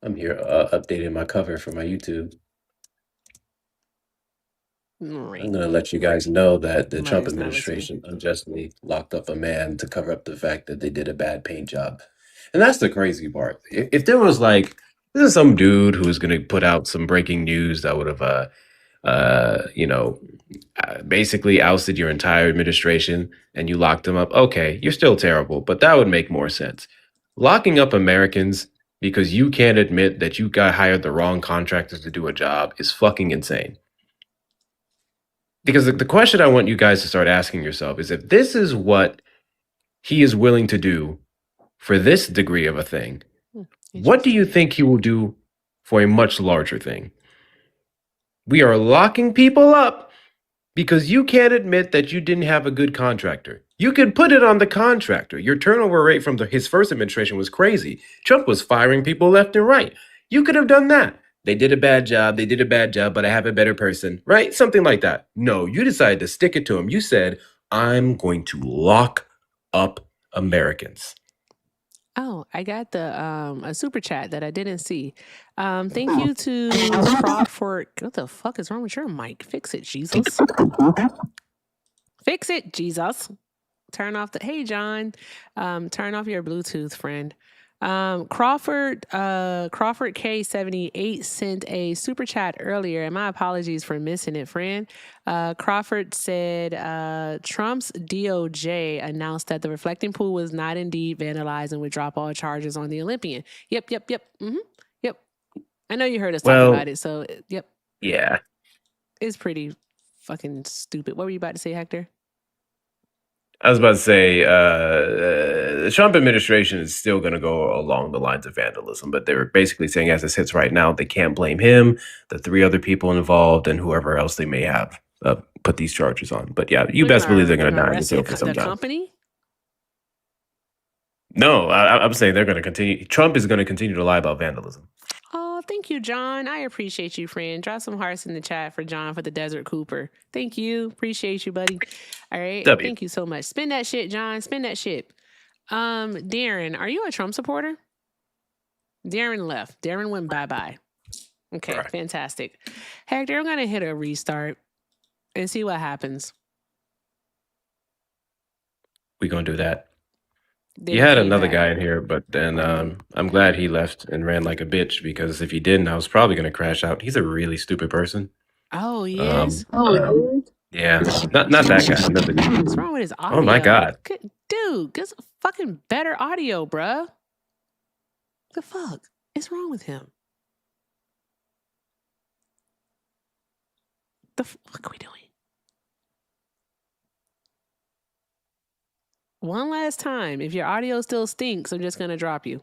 I'm here updating my cover for my YouTube. Right. I'm going to let you guys know that the Trump Mother's not administration unjustly locked up a man to cover up the fact that they did a bad paint job. And that's the crazy part. If there was like, this is some dude who was going to put out some breaking news that would have, basically ousted your entire administration and you locked him up, okay, you're still terrible, but that would make more sense. Locking up Americans because you can't admit that you got hired the wrong contractors to do a job is fucking insane. Because the question I want you guys to start asking yourself is, if this is what he is willing to do for this degree of a thing, what do you think he will do for a much larger thing? We are locking people up because you can't admit that you didn't have a good contractor. You could put it on the contractor. Your turnover rate from his first administration was crazy. Trump was firing people left and right. You could have done that. They did a bad job, but I have a better person, right? Something like that. No, you decided to stick it to him. You said, I'm going to lock up Americans. Oh, I got the a super chat that I didn't see. Thank you to Crawford. What the fuck is wrong with your mic? Fix it, Jesus. Fix it, Jesus. Turn off the hey John. Turn off your Bluetooth, friend. Crawford K78 sent a super chat earlier, and my apologies for missing it, friend. Crawford said Trump's DOJ announced that the reflecting pool was not indeed vandalized and would drop all charges on the Olympian. Yep. Yep. I know you heard us talk about it, so yep. Yeah. It's pretty fucking stupid. What were you about to say, Hector? I was about to say, the Trump administration is still going to go along the lines of vandalism, but they're basically saying, as it sits right now, they can't blame him, the 3 other people involved, and whoever else they may have put these charges on. But yeah, you best believe they're going to die in jail for some time. The company? No, I'm saying they're going to continue. Trump is going to continue to lie about vandalism. Oh, thank you, John. I appreciate you, friend. Drop some hearts in the chat for John for the Desert Cooper. Thank you. Appreciate you, buddy. All right. W. Thank you so much. Spin that shit, John. Spin that shit. Darren, are you a Trump supporter? Darren left. Darren went bye-bye. Okay, right. Fantastic. Hector, I'm going to hit a restart and see what happens. We're going to do that. You had another guy in here, but then I'm glad he left and ran like a bitch, because if he didn't, I was probably going to crash out. He's a really stupid person. Oh, he is? Yeah. Not that guy. Another guy. What's wrong with his audio? Oh, my God. Dude, get some fucking better audio, bruh. The fuck is wrong with him? The fuck are we doing? One last time. If your audio still stinks, I'm just going to drop you.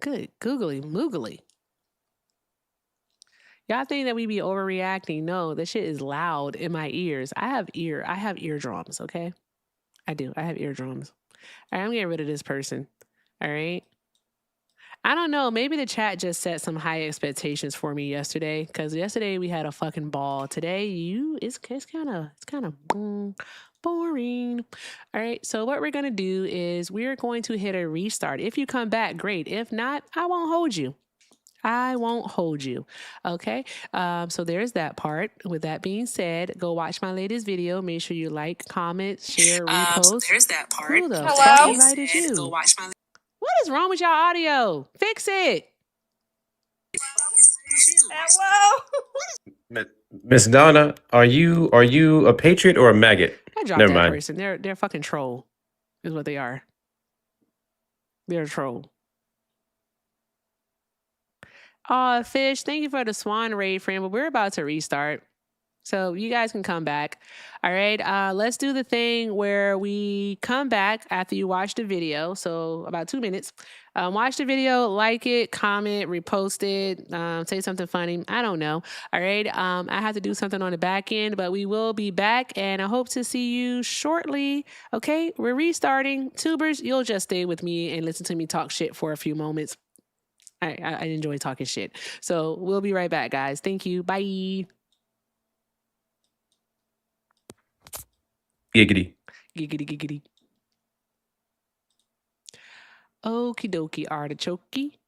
Good. Googly moogly. Y'all think that we be overreacting? No, this shit is loud in my ears. I have eardrums, okay? I do. I have eardrums. All right, I'm getting rid of this person. All right. I don't know. Maybe the chat just set some high expectations for me yesterday, because yesterday we had a fucking ball. Today, it's kind of boring. All right. So what we're going to do is we're going to hit a restart. If you come back, great. If not, I won't hold you. Okay. So there's that part. With that being said, go watch my latest video. Make sure you like, comment, share, repost. So there's that part. Who the fuck invited you? Go watch my. What is wrong with your audio? Fix it. Hello. Miss Donna, are you a patriot or a maggot? I dropped that person. They're a fucking troll, is what they are. They're a troll. Fish, thank you for the swan raid, friend, but we're about to restart. So you guys can come back. All right. Let's do the thing where we come back after you watch the video. So about 2 minutes. Watch the video, like it, comment, repost it, say something funny. I don't know. All right. I have to do something on the back end, but we will be back and I hope to see you shortly. Okay. We're restarting. Tubers, you'll just stay with me and listen to me talk shit for a few moments. I enjoy talking shit. So we'll be right back, guys. Thank you. Bye. Giggity. Giggity, giggity. Okie dokie, artichoke.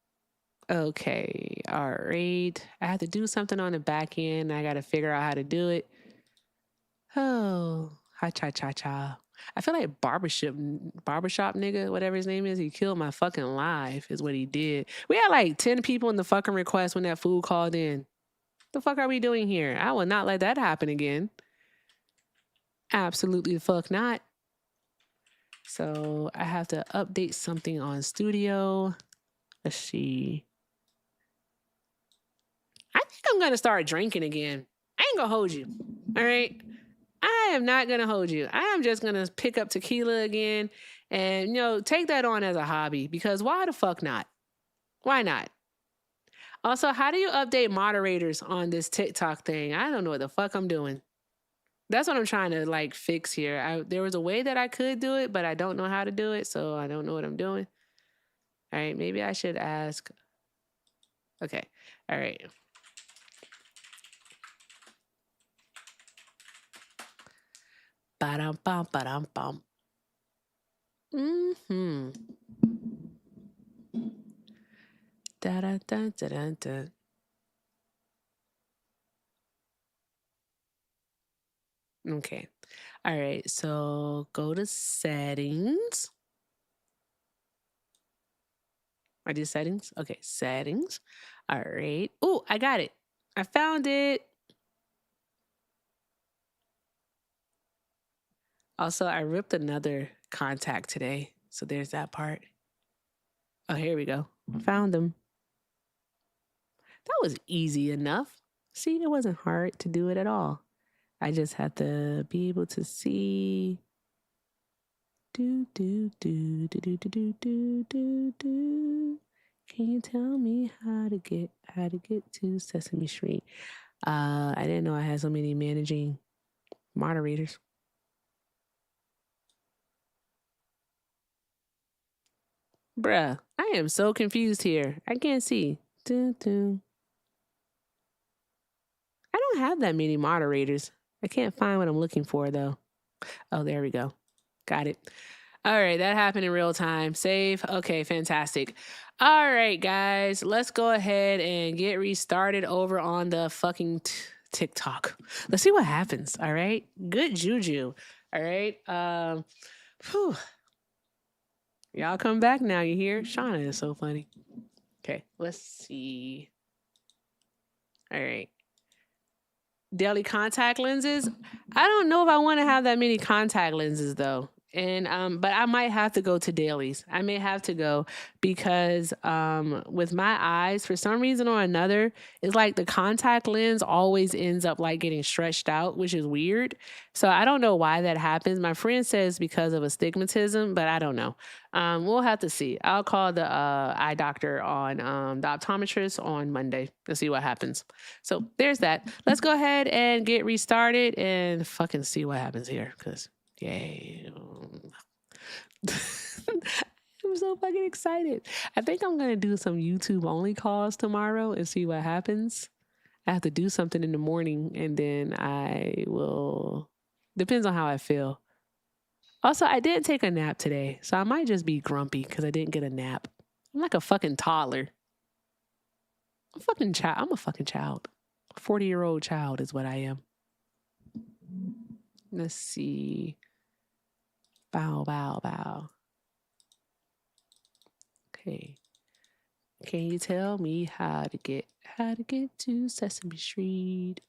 Okay, all right. I have to do something on the back end. I got to figure out how to do it. Oh, ha cha cha cha. I feel like barbershop nigga, whatever his name is, he killed my fucking life, is what he did. We had like 10 people in the fucking request when that fool called in. The fuck are we doing here? I will not let that happen again. Absolutely the fuck not. So I have to update something on Studio. Let's see. I think I'm going to start drinking again. I ain't going to hold you. All right. I am not going to hold you. I am just going to pick up tequila again and, take that on as a hobby because why the fuck not? Why not? Also, how do you update moderators on this TikTok thing? I don't know what the fuck I'm doing. That's what I'm trying to fix here. There was a way that I could do it, but I don't know how to do it. So I don't know what I'm doing. All right. Maybe I should ask. Okay. All right. Ba-dum, bum, ba-dum, bum. Mm-hmm. Da-da-da-da-da-da. Okay. All right. So go to settings. I did settings. Okay. Settings. All right. Oh, I got it. I found it. Also, I ripped another contact today. So there's that part. Oh, here we go. Found them. That was easy enough. See, it wasn't hard to do it at all. I just had to be able to see. Do, do, do, do, do, do, do, do, do. Can you tell me how to get to Sesame Street? I didn't know I had so many managing moderators. Bruh, I am so confused here. I can't see. I don't have that many moderators. I can't find what I'm looking for, though. Oh, there we go. Got it. All right, that happened in real time. Save. Okay, fantastic. All right, guys, let's go ahead and get restarted over on the fucking TikTok. Let's see what happens. All right, good juju. All right. Whew. Y'all come back now. You hear? Shauna is so funny. Okay, let's see. All right. Daily contact lenses. I don't know if I want to have that many contact lenses though. And but I might have to go to dailies. I may have to go because with my eyes, for some reason or another, it's like the contact lens always ends up like getting stretched out, which is weird. So I don't know why that happens. My friend says because of astigmatism, but I don't know. We'll have to see. I'll call the eye doctor on the optometrist on Monday to see what happens. So there's that. Let's go ahead and get restarted and fucking see what happens here because yay. I'm so fucking excited. I think I'm going to do some YouTube only calls tomorrow and see what happens. I have to do something in the morning and then I will, depends on how I feel. Also, I didn't take a nap today, so I might just be grumpy because I didn't get a nap. I'm like a fucking toddler. I'm a fucking child. 40-year-old child is what I am. Let's see. Bow, bow, bow. Okay. Can you tell me how to get to Sesame Street?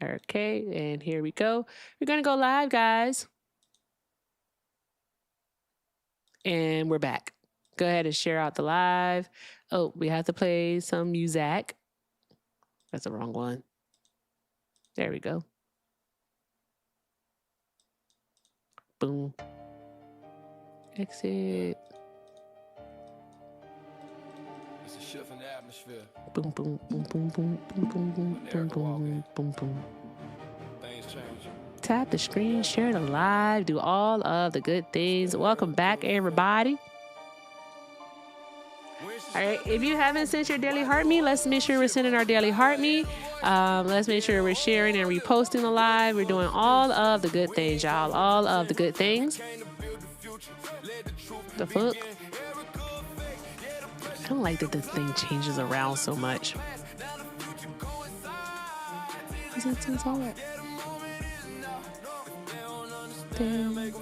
Okay, and here we go. We're gonna go live, guys. And we're back. Go ahead and share out the live. Oh, we have to play some music. That's the wrong one. There we go. Boom. Exit. It's a shift in the atmosphere. Boom, boom, boom, boom, boom, boom, boom, boom, boom, boom, boom, boom. Things change. Tap the screen, share the live, do all of the good things. Welcome back, everybody. All right, if you haven't sent your daily heart me, let's make sure we're sending our daily heart me. Let's make sure we're sharing and reposting the live. We're doing all of the good things, y'all. All of the good things. The fuck? I don't like that this thing changes around so much. Is it too hard? Damn.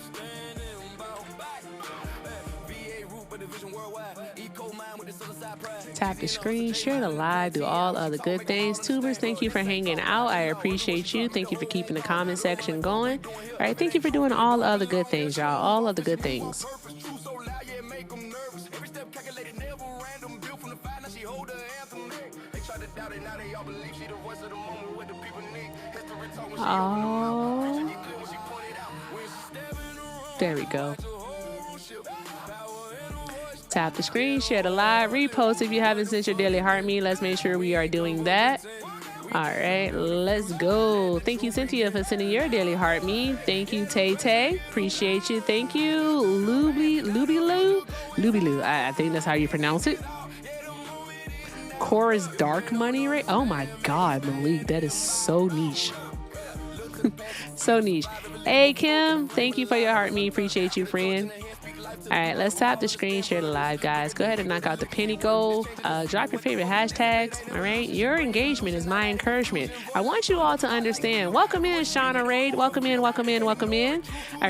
Tap the screen, share the live, do all of the good things. Tubers, thank you for hanging out. I appreciate you. Thank you for keeping the comment section going. All right, thank you for doing all of the good things, y'all. All of the good things. Oh, there we go. Tap the screen, share the live, repost if you haven't sent your daily heart me. Let's make sure we are doing that. All right, let's go. Thank you, Cynthia, for sending your daily heart me. Thank you, Tay Tay. Appreciate you. Thank you, Luby. I think that's how you pronounce it. Chorus Dark Money Rate. Oh my God, Malik, that is so niche. So niche. Hey, Kim, thank you for your heart me. Appreciate you, friend. All right, let's tap the screen, share the live, guys. Go ahead and knock out the penny goal. Drop your favorite hashtags, all right? Your engagement is my encouragement. I want you all to understand. Welcome in, Shauna Raid. Welcome in. All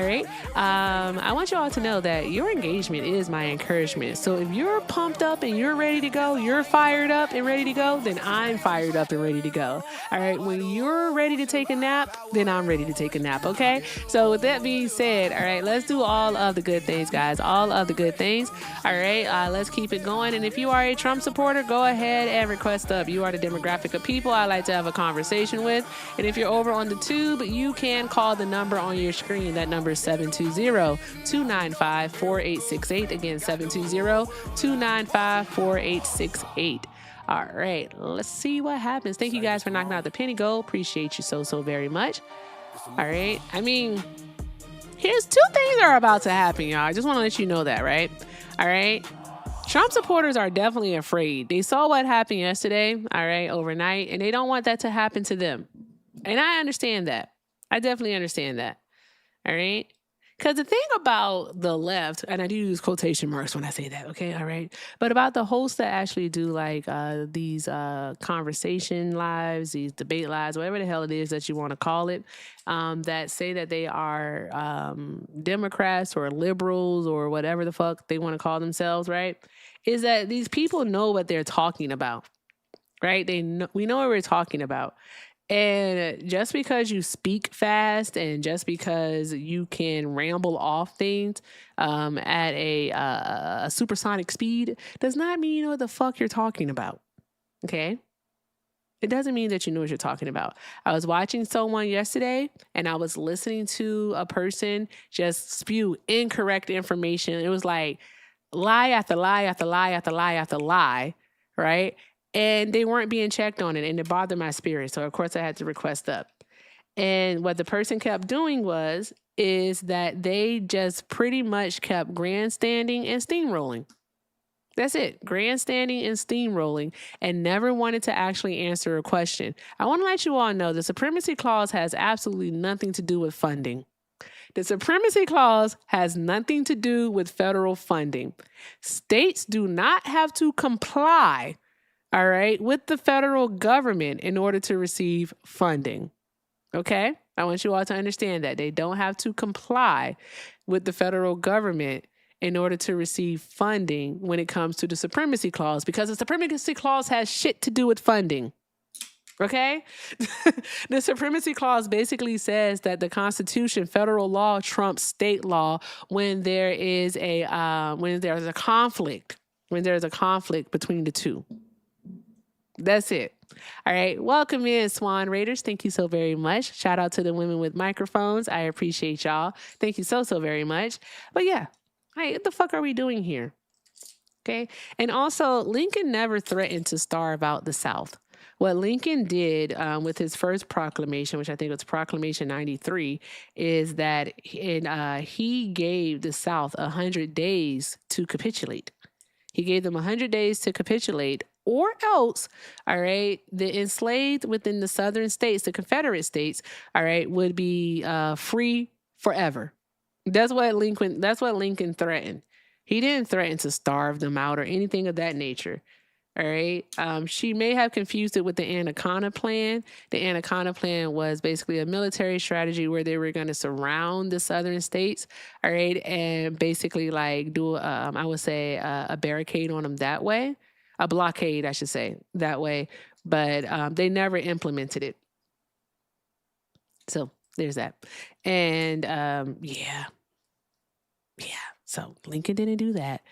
right? I want you all to know that your engagement is my encouragement. So if you're pumped up and you're ready to go, you're fired up and ready to go, then I'm fired up and ready to go. All right? When you're ready to take a nap, then I'm ready to take a nap, okay? So with that being said, all right, let's do all of the good things, guys. All of the good things. All right, let's keep it going. And if you are a Trump supporter, go ahead and request up. You are the demographic of people I like to have a conversation with. And if you're over on the tube, you can call the number on your screen. That number is 720-295-4868. Again, 720-295-4868. All right, let's see what happens. Thank you guys for knocking out the penny goal. Appreciate you so very much. All right, I mean, here's two things that are about to happen, y'all. I just want to let you know that, right? All right. Trump supporters are definitely afraid. They saw what happened yesterday, all right, overnight, and they don't want that to happen to them. And I understand that. I definitely understand that. All right. Because the thing about the left, and I do use quotation marks when I say that, okay, all right? But about the hosts that actually do like these conversation lives, these debate lives, whatever the hell it is that you want to call it, that say that they are Democrats or liberals or whatever the fuck they want to call themselves, right? Is that these people know what they're talking about, right? We know what we're talking about. And just because you speak fast and just because you can ramble off things at a supersonic speed does not mean you know what the fuck you're talking about. Okay? It doesn't mean that you know what you're talking about. I was watching someone yesterday and I was listening to a person just spew incorrect information. It was like lie after lie after lie after lie after lie, right? And they weren't being checked on it, and it bothered my spirit. So, of course, I had to request up. And what the person kept doing is that they just pretty much kept grandstanding and steamrolling. That's it. Grandstanding and steamrolling, and never wanted to actually answer a question. I want to let you all know the Supremacy Clause has absolutely nothing to do with funding. The Supremacy Clause has nothing to do with federal funding. States do not have to comply, all right, with the federal government in order to receive funding. Okay? I want you all to understand that. They don't have to comply with the federal government in order to receive funding when it comes to the Supremacy Clause, because the Supremacy Clause has shit to do with funding. Okay? The supremacy clause basically says that the Constitution, federal law, trumps state law when there is when there's a conflict, between the two. That's it. All right. Welcome in, Swan Raiders. Thank you so very much. Shout out to the women with microphones. I appreciate y'all. Thank you so very much. But yeah, hey, what the fuck are we doing here? Okay. And also, Lincoln never threatened to starve out the South. What Lincoln did with his first proclamation, which I think was Proclamation 93, is that he gave the South 100 days to capitulate. He gave them 100 days to capitulate, or else, all right, the enslaved within the southern states, the Confederate states, all right, would be free forever. That's what Lincoln threatened. He didn't threaten to starve them out or anything of that nature. All right. She may have confused it with the Anaconda Plan. The Anaconda Plan was basically a military strategy where they were going to surround the southern states. All right. And basically like do, I would say, a barricade on them that way. A blockade, I should say, that way. But they never implemented it. So there's that. And yeah. So Lincoln didn't do that.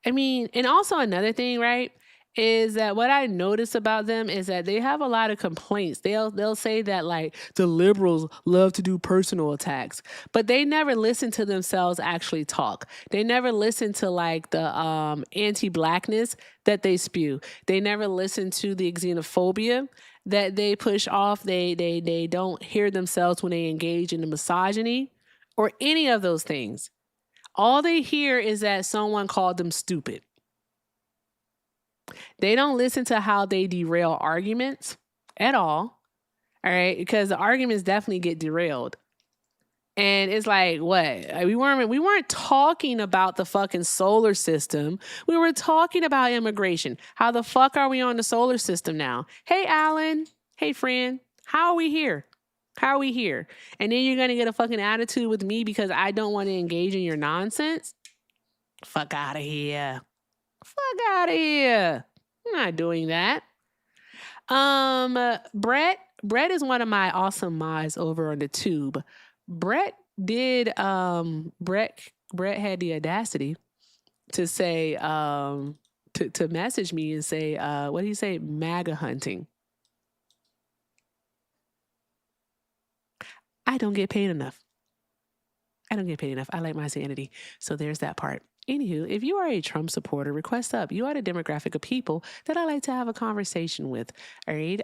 I mean, and also another thing, right, is that what I notice about them is that they have a lot of complaints. They'll say that like the liberals love to do personal attacks, but they never listen to themselves actually talk. They never listen to like the anti-blackness that they spew. They never listen to the xenophobia that they push off. They don't hear themselves when they engage in the misogyny or any of those things. All they hear is that someone called them stupid. They don't listen to how they derail arguments at all right? Because the arguments definitely get derailed. And it's like, what? We weren't talking about the fucking solar system. We were talking about immigration. How the fuck are we on the solar system now? Hey, Alan. Hey, friend. How are we here? How are we here? And then you're going to get a fucking attitude with me because I don't want to engage in your nonsense? Fuck out of here. Fuck out of here. I'm not doing that. Brett is one of my awesome mods over on the tube. Brett had the audacity to say, to message me and say, what did he say? MAGA hunting. I don't get paid enough. I like my sanity. So there's that part. Anywho, if you are a Trump supporter, request up. You are the demographic of people that I like to have a conversation with. All right.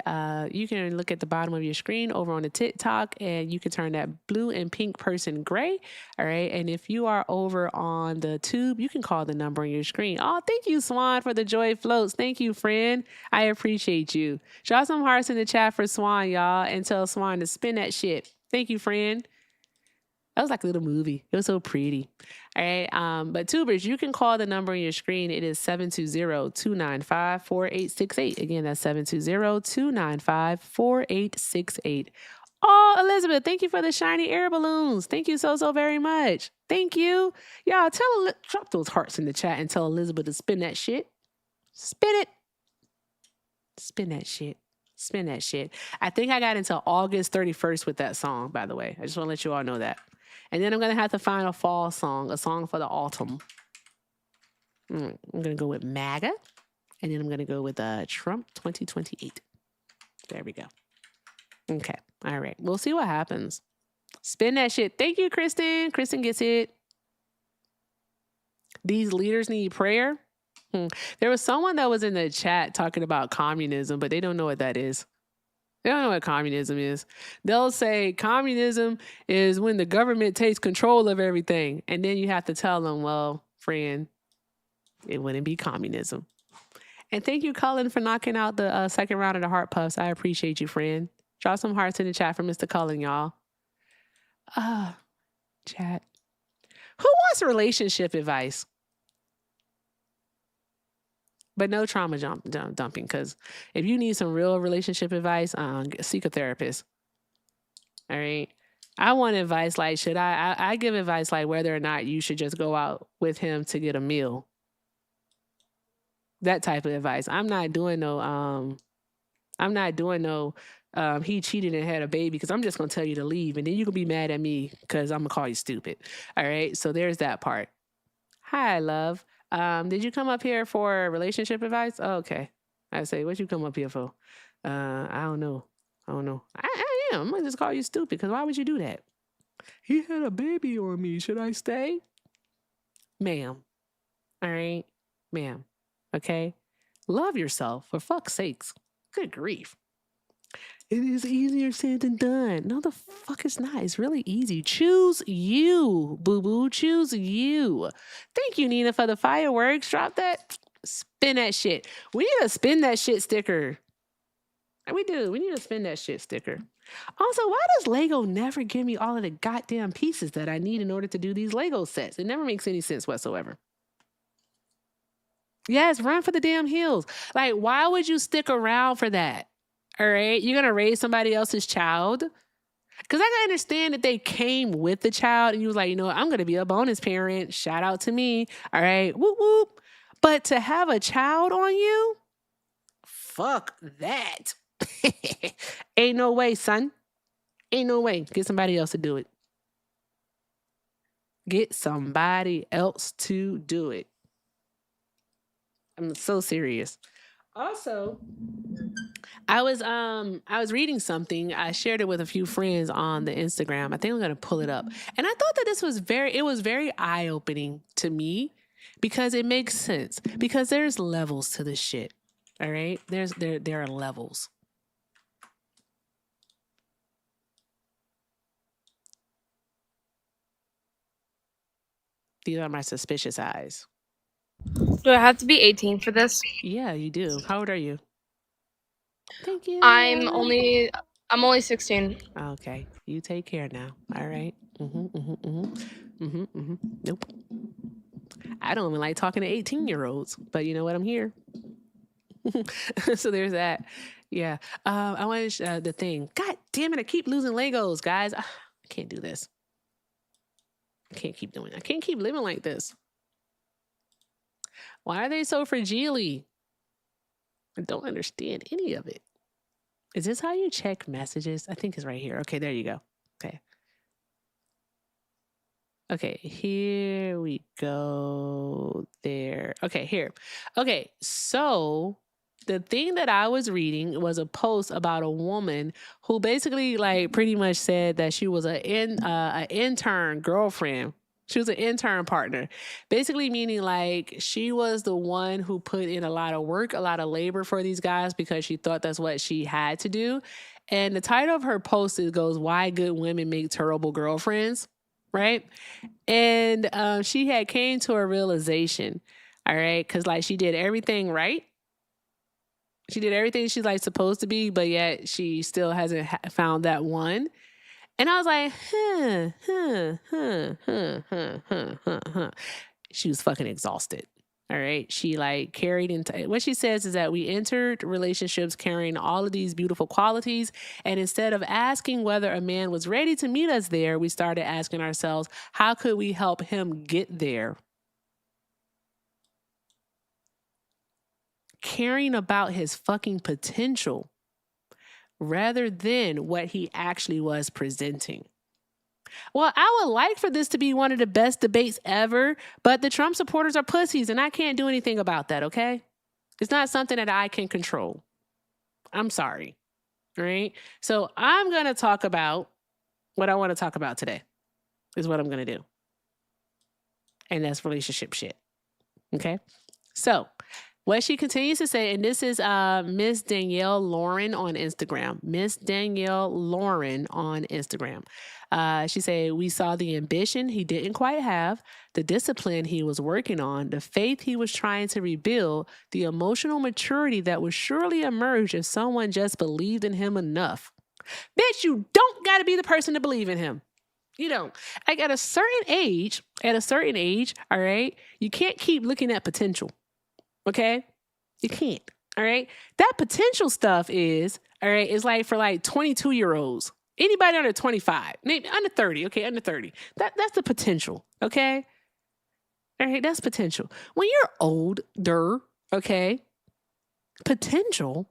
You can look at the bottom of your screen over on the TikTok and you can turn that blue and pink person gray. All right. And if you are over on the tube, you can call the number on your screen. Oh, thank you, Swan, for the joy floats. Thank you, friend. I appreciate you. Drop some hearts in the chat for Swan, y'all, and tell Swan to spin that shit. Thank you, friend. That was like a little movie. It was so pretty. All right. But tubers, you can call the number on your screen. It is 720-295-4868. Again, that's 720-295-4868. Oh, Elizabeth, thank you for the shiny air balloons. Thank you so very much. Thank you. Y'all drop those hearts in the chat and tell Elizabeth to spin that shit. Spin it. Spin that shit. Spin that shit. I think I got until August 31st with that song, by the way. I just want to let you all know that. And then I'm going to have to find a fall song, a song for the autumn. I'm going to go with MAGA. And then I'm going to go with Trump 2028. There we go. Okay. All right. We'll see what happens. Spin that shit. Thank you, Kristen. Kristen gets it. These leaders need prayer. There was someone that was in the chat talking about communism, but they don't know what that is. They don't know what communism is. They'll say communism is when the government takes control of everything. And then you have to tell them, well, friend, it wouldn't be communism. And thank you, Cullen, for knocking out the second round of the heart puffs. I appreciate you, friend. Drop some hearts in the chat for Mr. Cullen, y'all. Chat. Who wants relationship advice? But no trauma dumping, because if you need some real relationship advice, seek a therapist. All right. I want advice like, should I give advice like whether or not you should just go out with him to get a meal. That type of advice. I'm not doing no I'm not doing no, he cheated and had a baby, because I'm just going to tell you to leave. And then you can be mad at me because I'm going to call you stupid. All right. So there's that part. Hi, love. Did you come up here for relationship advice? Oh, okay. I say, what you come up here for? I don't know. I am. I'm going to just call you stupid, because why would you do that? He had a baby on me. Should I stay? Ma'am. All right. Ma'am. Okay. Love yourself, for fuck's sakes. Good grief. It is easier said than done. No, the fuck it's not. It's really easy. Choose you, boo-boo. Choose you. Thank you, Nina, for the fireworks. Drop that. Spin that shit. We need a spin that shit sticker. We do. We need a spin that shit sticker. Also, why does Lego never give me all of the goddamn pieces that I need in order to do these Lego sets? It never makes any sense whatsoever. Yes, run for the damn hills. Like, why would you stick around for that? All right, you're gonna raise somebody else's child. Because I can understand that they came with the child and you was like, you know what, I'm gonna be a bonus parent. Shout out to me. All right, whoop whoop. But to have a child on you, fuck that. Ain't no way, son. Ain't no way. Get somebody else to do it. Get somebody else to do it. I'm so serious. Also, I was reading something. I shared it with a few friends on the Instagram. I think I'm gonna pull it up. And I thought that this was very eye-opening to me, because it makes sense. Because there's levels to this shit. All right? There are levels. These are my suspicious eyes. Do I have to be 18 for this? Yeah, you do. How old are you? Thank you. I'm only 16. Okay. You take care now. All right. Nope. I don't even like talking to 18-year-olds, but you know what? I'm here. So there's that. Yeah. I want to the thing. God damn it. I keep losing Legos, guys. I can't do this. I can't keep doing it. I can't keep living like this. Why are they so fragile-y? I don't understand any of it. Is this how you check messages? I think it's right here. Okay, there you go. Okay. Okay, here we go. There. Okay, here. Okay, so the thing that I was reading was a post about a woman who basically like pretty much said that she was an intern girlfriend. She was an intern partner, basically meaning like she was the one who put in a lot of work, a lot of labor for these guys because she thought that's what she had to do. And the title of her post goes, "Why Good Women Make Terrible Girlfriends," right? And she had came to a realization, all right, because like she did everything right. She did everything she's like supposed to be, but yet she still hasn't found that one. And I was like, She was fucking exhausted. All right. She like carried into what she says is that we entered relationships carrying all of these beautiful qualities. And instead of asking whether a man was ready to meet us there, we started asking ourselves, how could we help him get there? Caring about his fucking potential rather than what he actually was presenting. Well, I would like for this to be one of the best debates ever, but the Trump supporters are pussies and I can't do anything about that, okay? It's not something that I can control. I'm sorry, right? So I'm going to talk about what I want to talk about today is what I'm going to do. And that's relationship shit, okay? So what she continues to say, and this is Miss Danielle Lauren on Instagram. Miss Danielle Lauren on Instagram. She said, we saw the ambition he didn't quite have, the discipline he was working on, the faith he was trying to rebuild, the emotional maturity that would surely emerge if someone just believed in him enough. Bitch, you don't got to be the person to believe in him. You don't. Like at a certain age, all right, you can't keep looking at potential. Okay? You can't. All right? That potential stuff is, all right, is like for like 22-year-olds. Anybody under 25, maybe under 30, okay, under 30. That's the potential, okay? All right, that's potential. When you're older, okay, potential,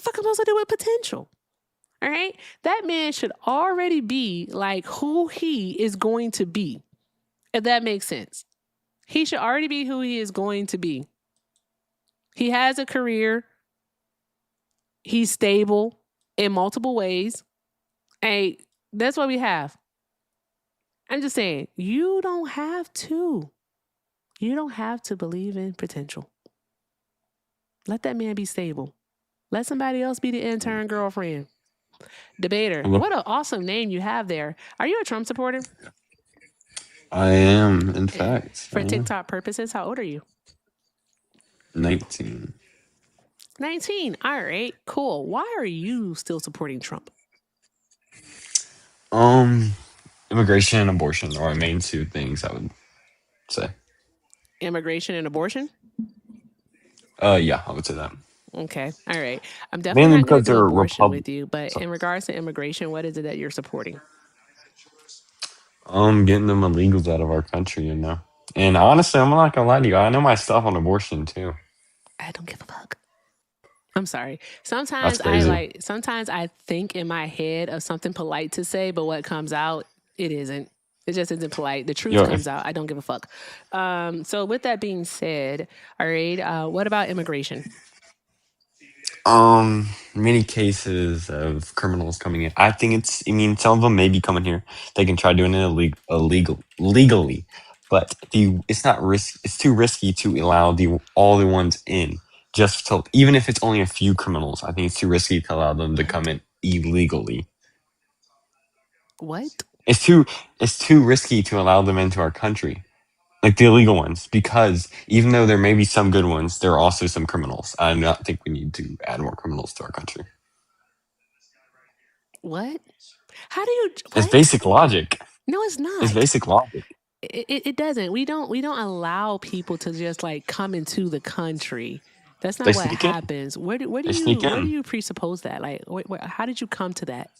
The fuck am I supposed to do with potential? All right. That man should already be like who he is going to be. If that makes sense. He should already be who he is going to be. He has a career. He's stable in multiple ways. Hey, that's what we have. I'm just saying, you don't have to. You don't have to believe in potential. Let that man be stable. Let somebody else be the intern girlfriend. Debater. What an awesome name you have there. Are you a Trump supporter? I am, in fact. For TikTok purposes, how old are you? 19. 19. All right, cool. Why are you still supporting Trump? Immigration and abortion are our main two things, I would say. Immigration and abortion? Yeah, I would say that. Okay. All right. I'm definitely Mainly not going because to do they're abortion with you, but in regards to immigration, what is it that you're supporting? Getting them illegals out of our country, you know. And honestly, I'm not gonna lie to you. I know my stuff on abortion too. I don't give a fuck. I'm sorry. That's crazy. Sometimes I think in my head of something polite to say, but what comes out, it isn't. It just isn't polite. The truth comes out. I don't give a fuck. So with that being said, all right, what about immigration? Many cases of criminals coming in. I mean, some of them may be coming here. They can try doing it legally, but it's not it's too risky to allow all the ones in. Even if it's only a few criminals, I think it's too risky to allow them to come in illegally. What? It's too risky to allow them into our country. Like the illegal ones, because even though there may be some good ones, there are also some criminals. I do not think we need to add more criminals to our country. What? How do you? What? It's basic logic. No, it's not. It's basic logic. It doesn't. We don't allow people to just like come into the country. That's not what happens. Where do you presuppose that? Like, how did you come to that?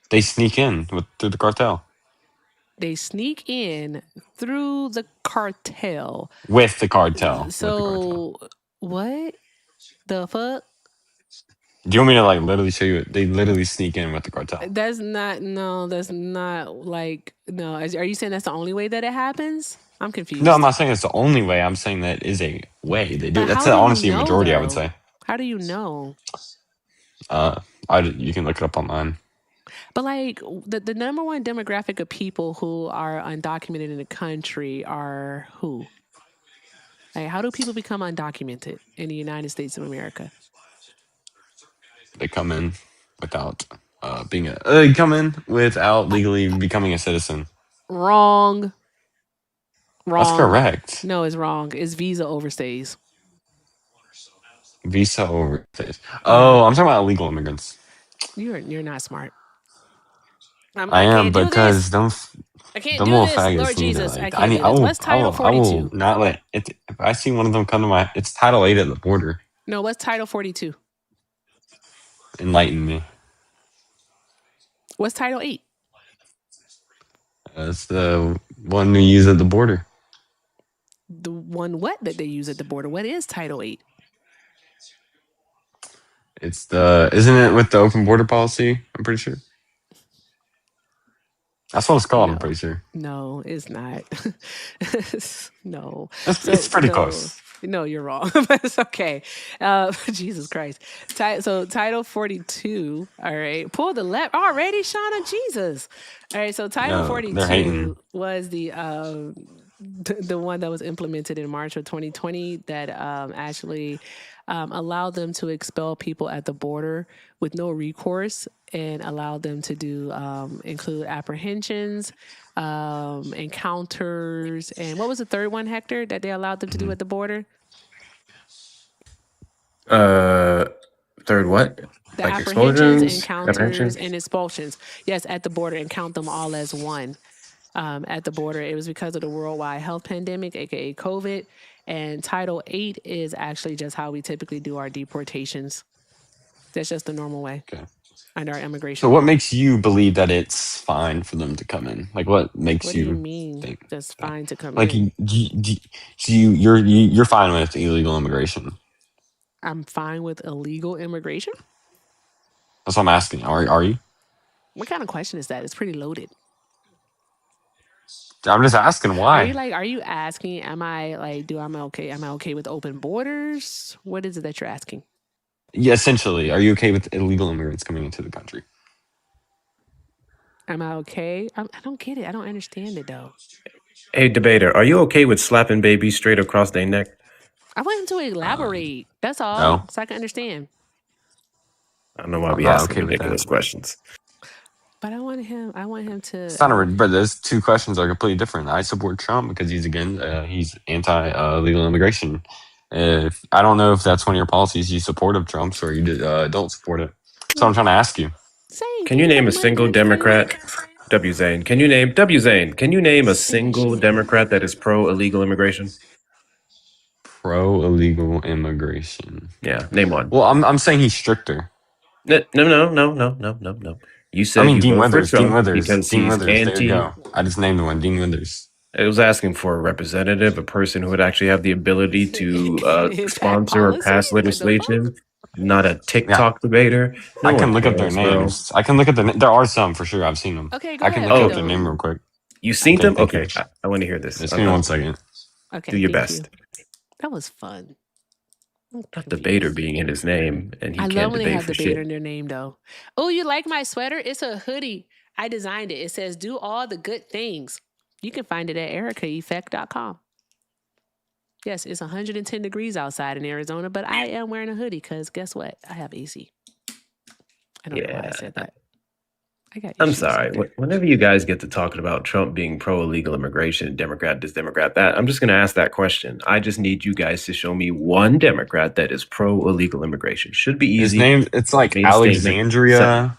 They sneak in through the cartel. They sneak in through the cartel. With the cartel. So, what the fuck? Do you want me to like literally show you it? They literally sneak in with the cartel. That's not like, no. Are you saying that's the only way that it happens? I'm confused. No, I'm not saying it's the only way. I'm saying that is a way they do. That's honestly a majority, I would say. How do you know? You can look it up online. But like the number one demographic of people who are undocumented in the country are who? Like, how do people become undocumented in the United States of America? They come in without legally becoming a citizen. Wrong. That's correct. No, it's wrong. It's visa overstays. Visa overstays. Oh, I'm talking about illegal immigrants. You're not smart. I am, because I can't them do little this, faggots Lord Jesus. Like, I can't do this. What's Title 42? I will not let it. If I see one of them come to it's Title 8 at the border. No, what's Title 42? Enlighten me. What's Title 8? It's the one we use at the border. The one that they use at the border? What is Title 8? It's isn't it with the open border policy? I'm pretty sure. That's what it's called. I'm pretty sure. No, it's not. No. It's pretty close. No, you're wrong, but it's okay. Jesus Christ. So Title 42. All right. Pull the left already, Shauna. Jesus. All right. So Title 42 was the one that was implemented in March of 2020 that actually allowed them to expel people at the border with no recourse, and allowed them to do include apprehensions, encounters, and what was the third one, Hector, that they allowed them to do at the border? Third what? The like apprehensions, encounters, and expulsions. Yes, at the border, and count them all as one. At the border, it was because of the worldwide health pandemic, aka COVID. And Title 8 is actually just how we typically do our deportations. That's just the normal way. Okay. Under our immigration. So what makes you believe that it's fine for them to come in? Like, what makes you think that's fine to come in? You're fine with illegal immigration? I'm fine with illegal immigration? That's what I'm asking. Are you? What kind of question is that? It's pretty loaded. I'm just asking why. Are you asking, am I okay with open borders? What is it that you're asking? Yeah, essentially, are you okay with illegal immigrants coming into the country? Am I okay? I don't get it. I don't understand it though. Hey, debater, are you okay with slapping babies straight across their neck? I want him to elaborate. That's all, No. so I can understand. I don't know why I'm we not asking okay with that. ridiculous questions. But I want him to. It's not but those two questions are completely different. I support Trump because he's anti legal immigration. If I don't know if that's one of your policies you support of Trump's or you don't support it. So I'm trying to ask you. Can you name a single Democrat? W. Zane. Can you name a single Democrat that is pro illegal immigration? Pro illegal immigration. Yeah, name one. Well, I'm saying he's stricter. No. You said Dean you vote for Withers. Trump Dean Withers. because Dean he's Withers. There you anti. go. I just named one. Dean Withers. It was asking for a representative, a person who would actually have the ability to sponsor or pass legislation, not a TikTok debater. I can look up their names. I can look at there are some for sure. I've seen them. Okay, go I can ahead. look up their name real quick. You seen them? thank Okay, you. I want to hear this. Just give me 1 second. Okay, do your thank best. you. That was fun. Not debater being in his name, and he I can't love when they debate have for debater shit. in their name though. Oh, you like my sweater? It's a hoodie. I designed it. It says "Do all the good things." You can find it at ericaeffect.com. Yes, it's 110 degrees outside in Arizona, but I am wearing a hoodie because guess what? I have AC. I don't know why I said that. I'm sorry. Whenever you guys get to talking about Trump being pro illegal immigration, Democrat this, Democrat that, I'm just going to ask that question. I just need you guys to show me one Democrat that is pro illegal immigration. Should be easy. His name, it's like Main Alexandria. statement.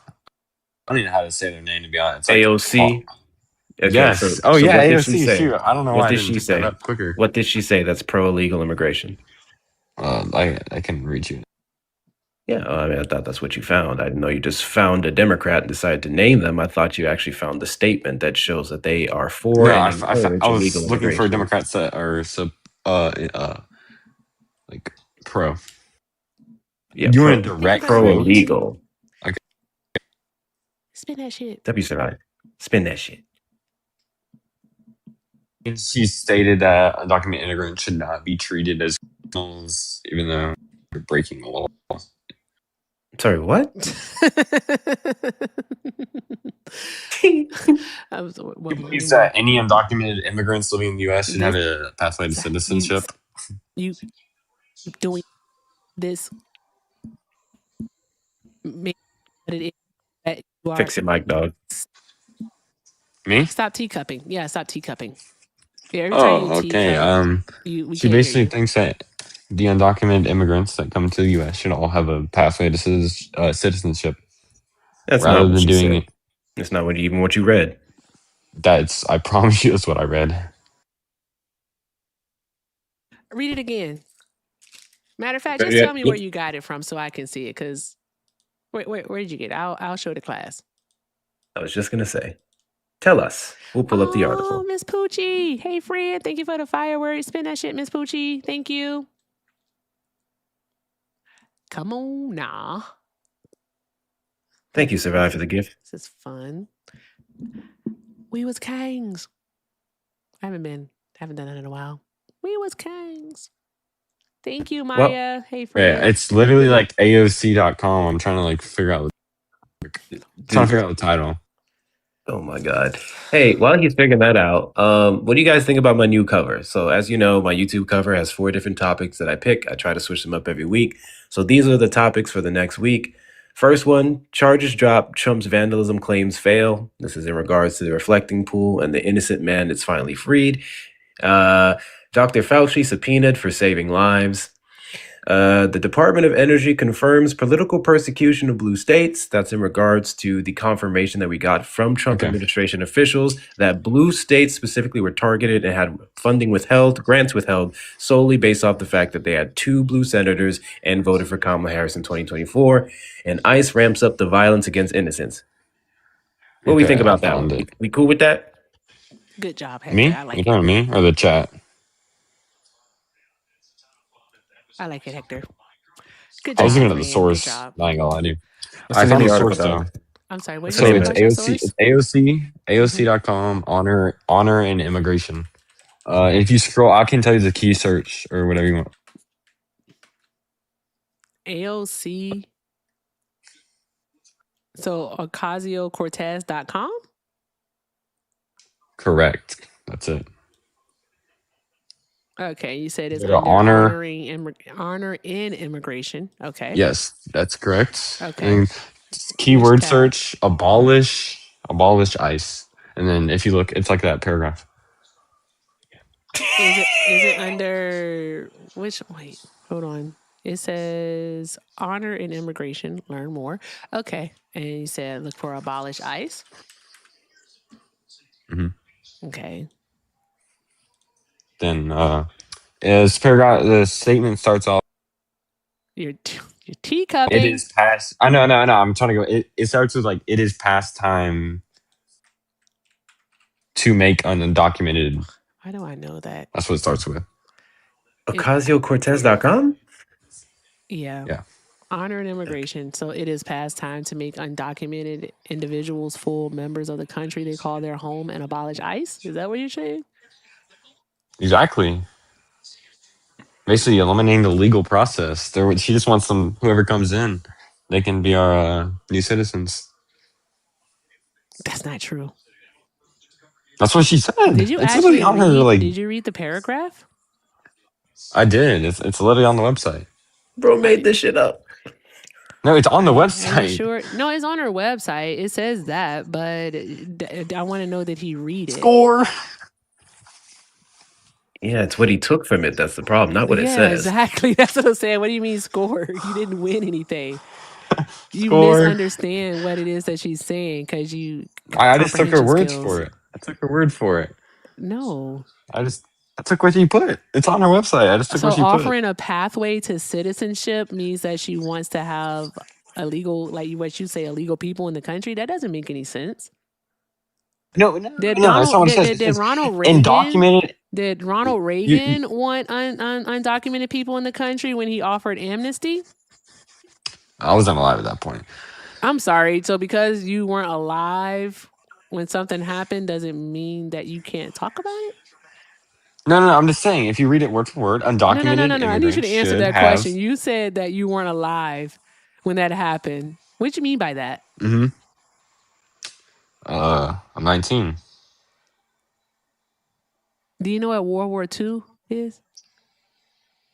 I don't even know how to say their name to be honest. It's like AOC. Okay, yes. So yeah, what did AOC. she say? Shoot, I don't know what why did I didn't she pick say? that up quicker. What did she say that's pro illegal immigration? I can read you. Yeah, I mean, I thought that's what you found. I didn't know you just found a Democrat and decided to name them. I thought you actually found the statement that shows that they are for and encourage I was illegal looking for immigration. Democrats that are like pro. Yeah, you want a direct pro quote? illegal. Okay. Spin that shit. W spin that shit. She stated that undocumented immigrants should not be treated as criminals, even though they're breaking the law. Sorry, what? He believes that any undocumented immigrants living in the U.S. should have a pathway to citizenship. You doing this? What it is that you are. Fix it, Mike, dog. Me? Stop teacupping. Yeah, stop teacupping. Yeah, every time you okay. She basically thinks that the undocumented immigrants that come to the U.S. should all have a pathway to citizenship. That's rather not what than she doing said. it. That's not even what you read. I promise you, that's what I read. Read it again. Matter of fact, just tell me where you got it from so I can see it. Because where did you get it? I'll show the class. I was just gonna say, tell us. We'll pull up the article. Oh, Miss Poochie. Hey, friend. Thank you for the fireworks. Spin that shit, Miss Poochie. Thank you. Come on now. Thank you, Survive, for the gift. This is fun. We was kings. I haven't done that in a while. We was kings. Thank you, Maya. Well, hey, friend. Yeah, it's literally like AOC.com. I'm trying to figure out the title. Oh my God. Hey, while he's figuring that out, what do you guys think about my new cover? So as you know, my YouTube cover has 4 different topics that I pick. I try to switch them up every week. So these are the topics for the next week. First one, charges drop, Trump's vandalism claims fail. This is in regards to the reflecting pool and the innocent man that's finally freed. Dr. Fauci subpoenaed for saving lives. The Department of Energy confirms political persecution of blue states. That's in regards to the confirmation that we got from Trump administration officials that blue states specifically were targeted and had funding withheld, grants withheld, solely based off the fact that they had 2 blue senators and voted for Kamala Harris in 2024. And ICE ramps up the violence against innocents. What do we think about that one? We cool with that? Good job, Hector. Me? I like You talking me or the chat? I like it, Hector. Good job. I was looking at the friend. source. Good job. Not gonna lie to you. I the name found of the the source article, though. Dom? I'm sorry. What What's did the you So say name of it's it? about your AOC, source? AOC.com, honor and immigration. If you scroll, I can tell you the key search or whatever you want. AOC. So OcasioCortez.com? Correct. That's it. Okay, you said it's Go to under honor. honor in immigration. Okay. Yes, that's correct. Okay. And Which keyword tab? search, abolish ICE. And then if you look, it's like that paragraph. Is it under which wait, hold on. It says honor in immigration, learn more. Okay. And you said look for abolish ICE. Mm-hmm. Okay. Then as paragraph, the statement starts off. You're teacupping. It is past. I know. I'm trying to go. It starts with like it is past time to make undocumented. Why do I know that? That's what it starts with. OcasioCortez.com? Yeah. Yeah. Honor and immigration. So it is past time to make undocumented individuals full members of the country they call their home and abolish ICE. Is that what you're saying? Exactly. Basically, eliminating the legal process. She just wants them. Whoever comes in, they can be our new citizens. That's not true. That's what she said. Did you it's actually literally on her. Like, did you read the paragraph? I did. It's literally on the website. Bro made this shit up. No, it's on the Are you website. sure? No, it's on her website. It says that, but I want to know that he read it. Score. Yeah, it's what he took from it. That's the problem, not what it says. Exactly. That's what I'm saying. What do you mean score? You didn't win anything. You Score. misunderstand what it is that she's saying because you. I just took her words skills. for it. I took her word for it. No. I took what you put. It's on her website. I just took what you put. So offering a pathway to citizenship means that she wants to have illegal, like what you say, illegal people in the country. That doesn't make any sense. No. That's not what it says. Did Ronald Reagan? Undocumented. Did Ronald Reagan want undocumented people in the country when he offered amnesty? I wasn't alive at that point. I'm sorry. So because you weren't alive when something happened, doesn't mean that you can't talk about it? No. I'm just saying, if you read it word for word, undocumented No. I need you to answer that have... question. You said that you weren't alive when that happened. What do you mean by that? Mm-hmm. I'm 19. Do you know what World War II is?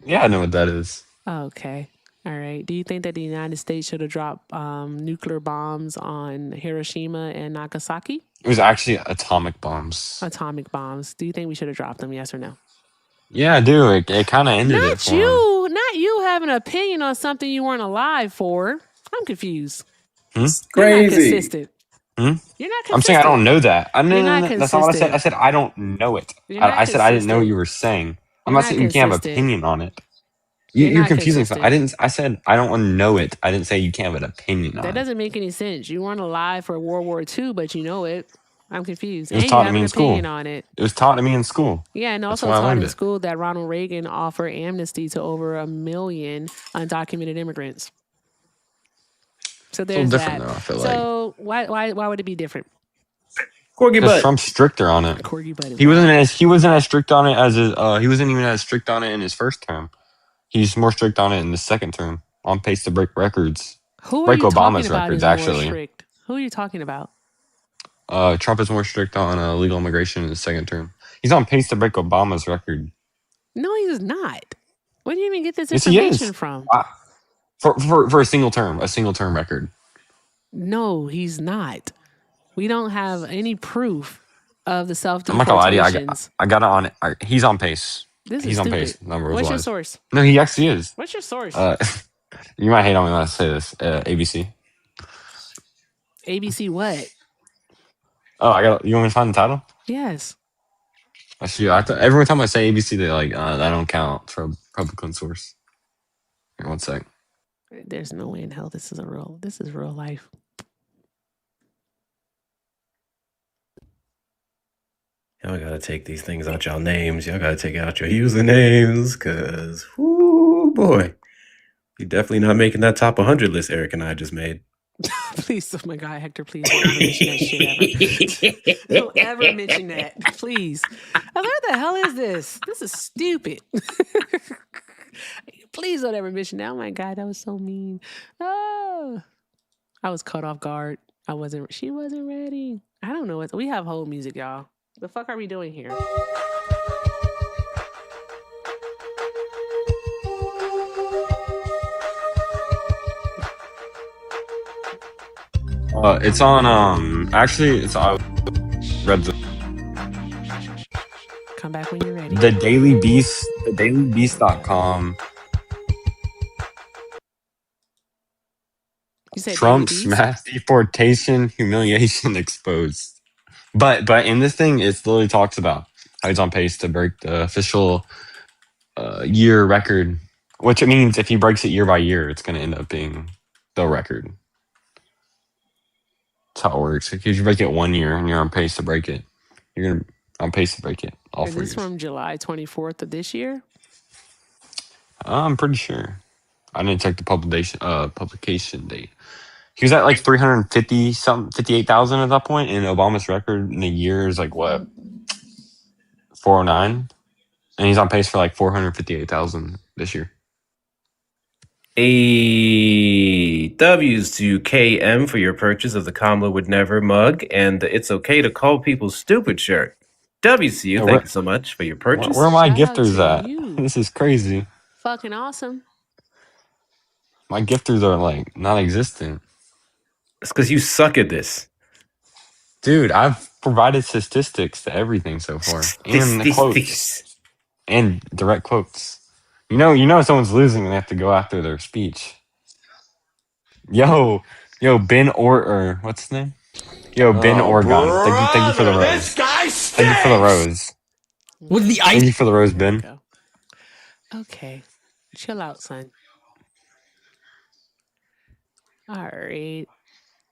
Yeah, I know what that is. Okay. All right. Do you think that the United States should have dropped nuclear bombs on Hiroshima and Nagasaki? It was actually atomic bombs. Atomic bombs. Do you think we should have dropped them? Yes or no? Yeah, I do. It kind of ended it for him. Not you have an opinion on something you weren't alive for. I'm confused. Crazy. You're not consistent. You're not consistent. I'm saying I don't know that. You're not That's not what I said. I said I don't know it. I said I didn't know what you were saying. I'm not saying you can't have an opinion on it. You're confusing something. I said I don't want to know it. I didn't say you can't have an opinion on it. That doesn't make any sense. You weren't alive for World War II, but you know it. I'm confused. It was and taught you have to me an in school. opinion on it. It was taught to me in school. Yeah, and also taught in school that Ronald Reagan offered amnesty to over 1 million undocumented immigrants. So there's it's a little different, that. though, I feel so why would it be different? Corgi butt. Trump's stricter on it. Corgi butt. He wasn't as strict on it as he wasn't even as strict on it in his first term. He's more strict on it in the second term. On pace to break records. Who break are you Obama's talking about records, is more actually. strict? Who are you talking about? Trump is more strict on legal immigration in his second term. He's on pace to break Obama's record. No, he's not. Where do you even get this Yes, information from? For a single term record. No, he's not. We don't have any proof of the self-deportations. I'm not gonna lie to you. I got it on. He's on pace. He's on stupid. pace. What's your source? No, he actually is. What's your source? You might hate on me when I say this. ABC. ABC what? Oh, you want me to find the title? Yes. Every time I say ABC, they're like, that don't count for a Republican source. Here, one sec. There's no way in hell this is real life. Y'all gotta take these things out y'all names. Y'all gotta take out your usernames, cause whoo boy. You're definitely not making that top 100 list Eric and I just made. Please, oh my God, Hector, please don't ever mention that shit ever. Don't ever mention that, please. What the hell is this? This is stupid. Please don't ever mention that. Oh my God, that was so mean. Oh, I was caught off guard. She wasn't ready. I don't know what, we have whole music, y'all. The fuck are we doing here? It's on. Actually, it's I read Come back when you're ready. the Daily Beast, thedailybeast.com. You said Trump's mass deportation humiliation exposed. But in this thing, it literally talks about how he's on pace to break the official year record, which it means if he breaks it year by year, it's going to end up being the record. That's how it works. If you break it 1 year and you're on pace to break it, you're going to on pace to break it all Is 4 this years. from July 24th of this year? I'm pretty sure. I didn't check the publication date. He was at like 350 something, 58,000 at that point, and Obama's record in a year is like what, 409, and he's on pace for like 458,000 this year. W's to KM for your purchase of the Kamala Would Never mug and the It's Okay to Call People Stupid shirt. W's to you, thank you so much for your purchase. Where are my Shout out gifters to at? you. This is crazy. Fucking awesome. My gifters are like non-existent. It's because you suck at this. Dude, I've provided statistics to everything so far. And the quotes. And direct quotes. You know someone's losing when they have to go after their speech. Yo, Ben or what's his name? Yo, Ben Oregon. Thank you for the rose. This guy stinks! Thank you for the rose. With the Thank you for the rose, Ben. Okay. Chill out, son. All right.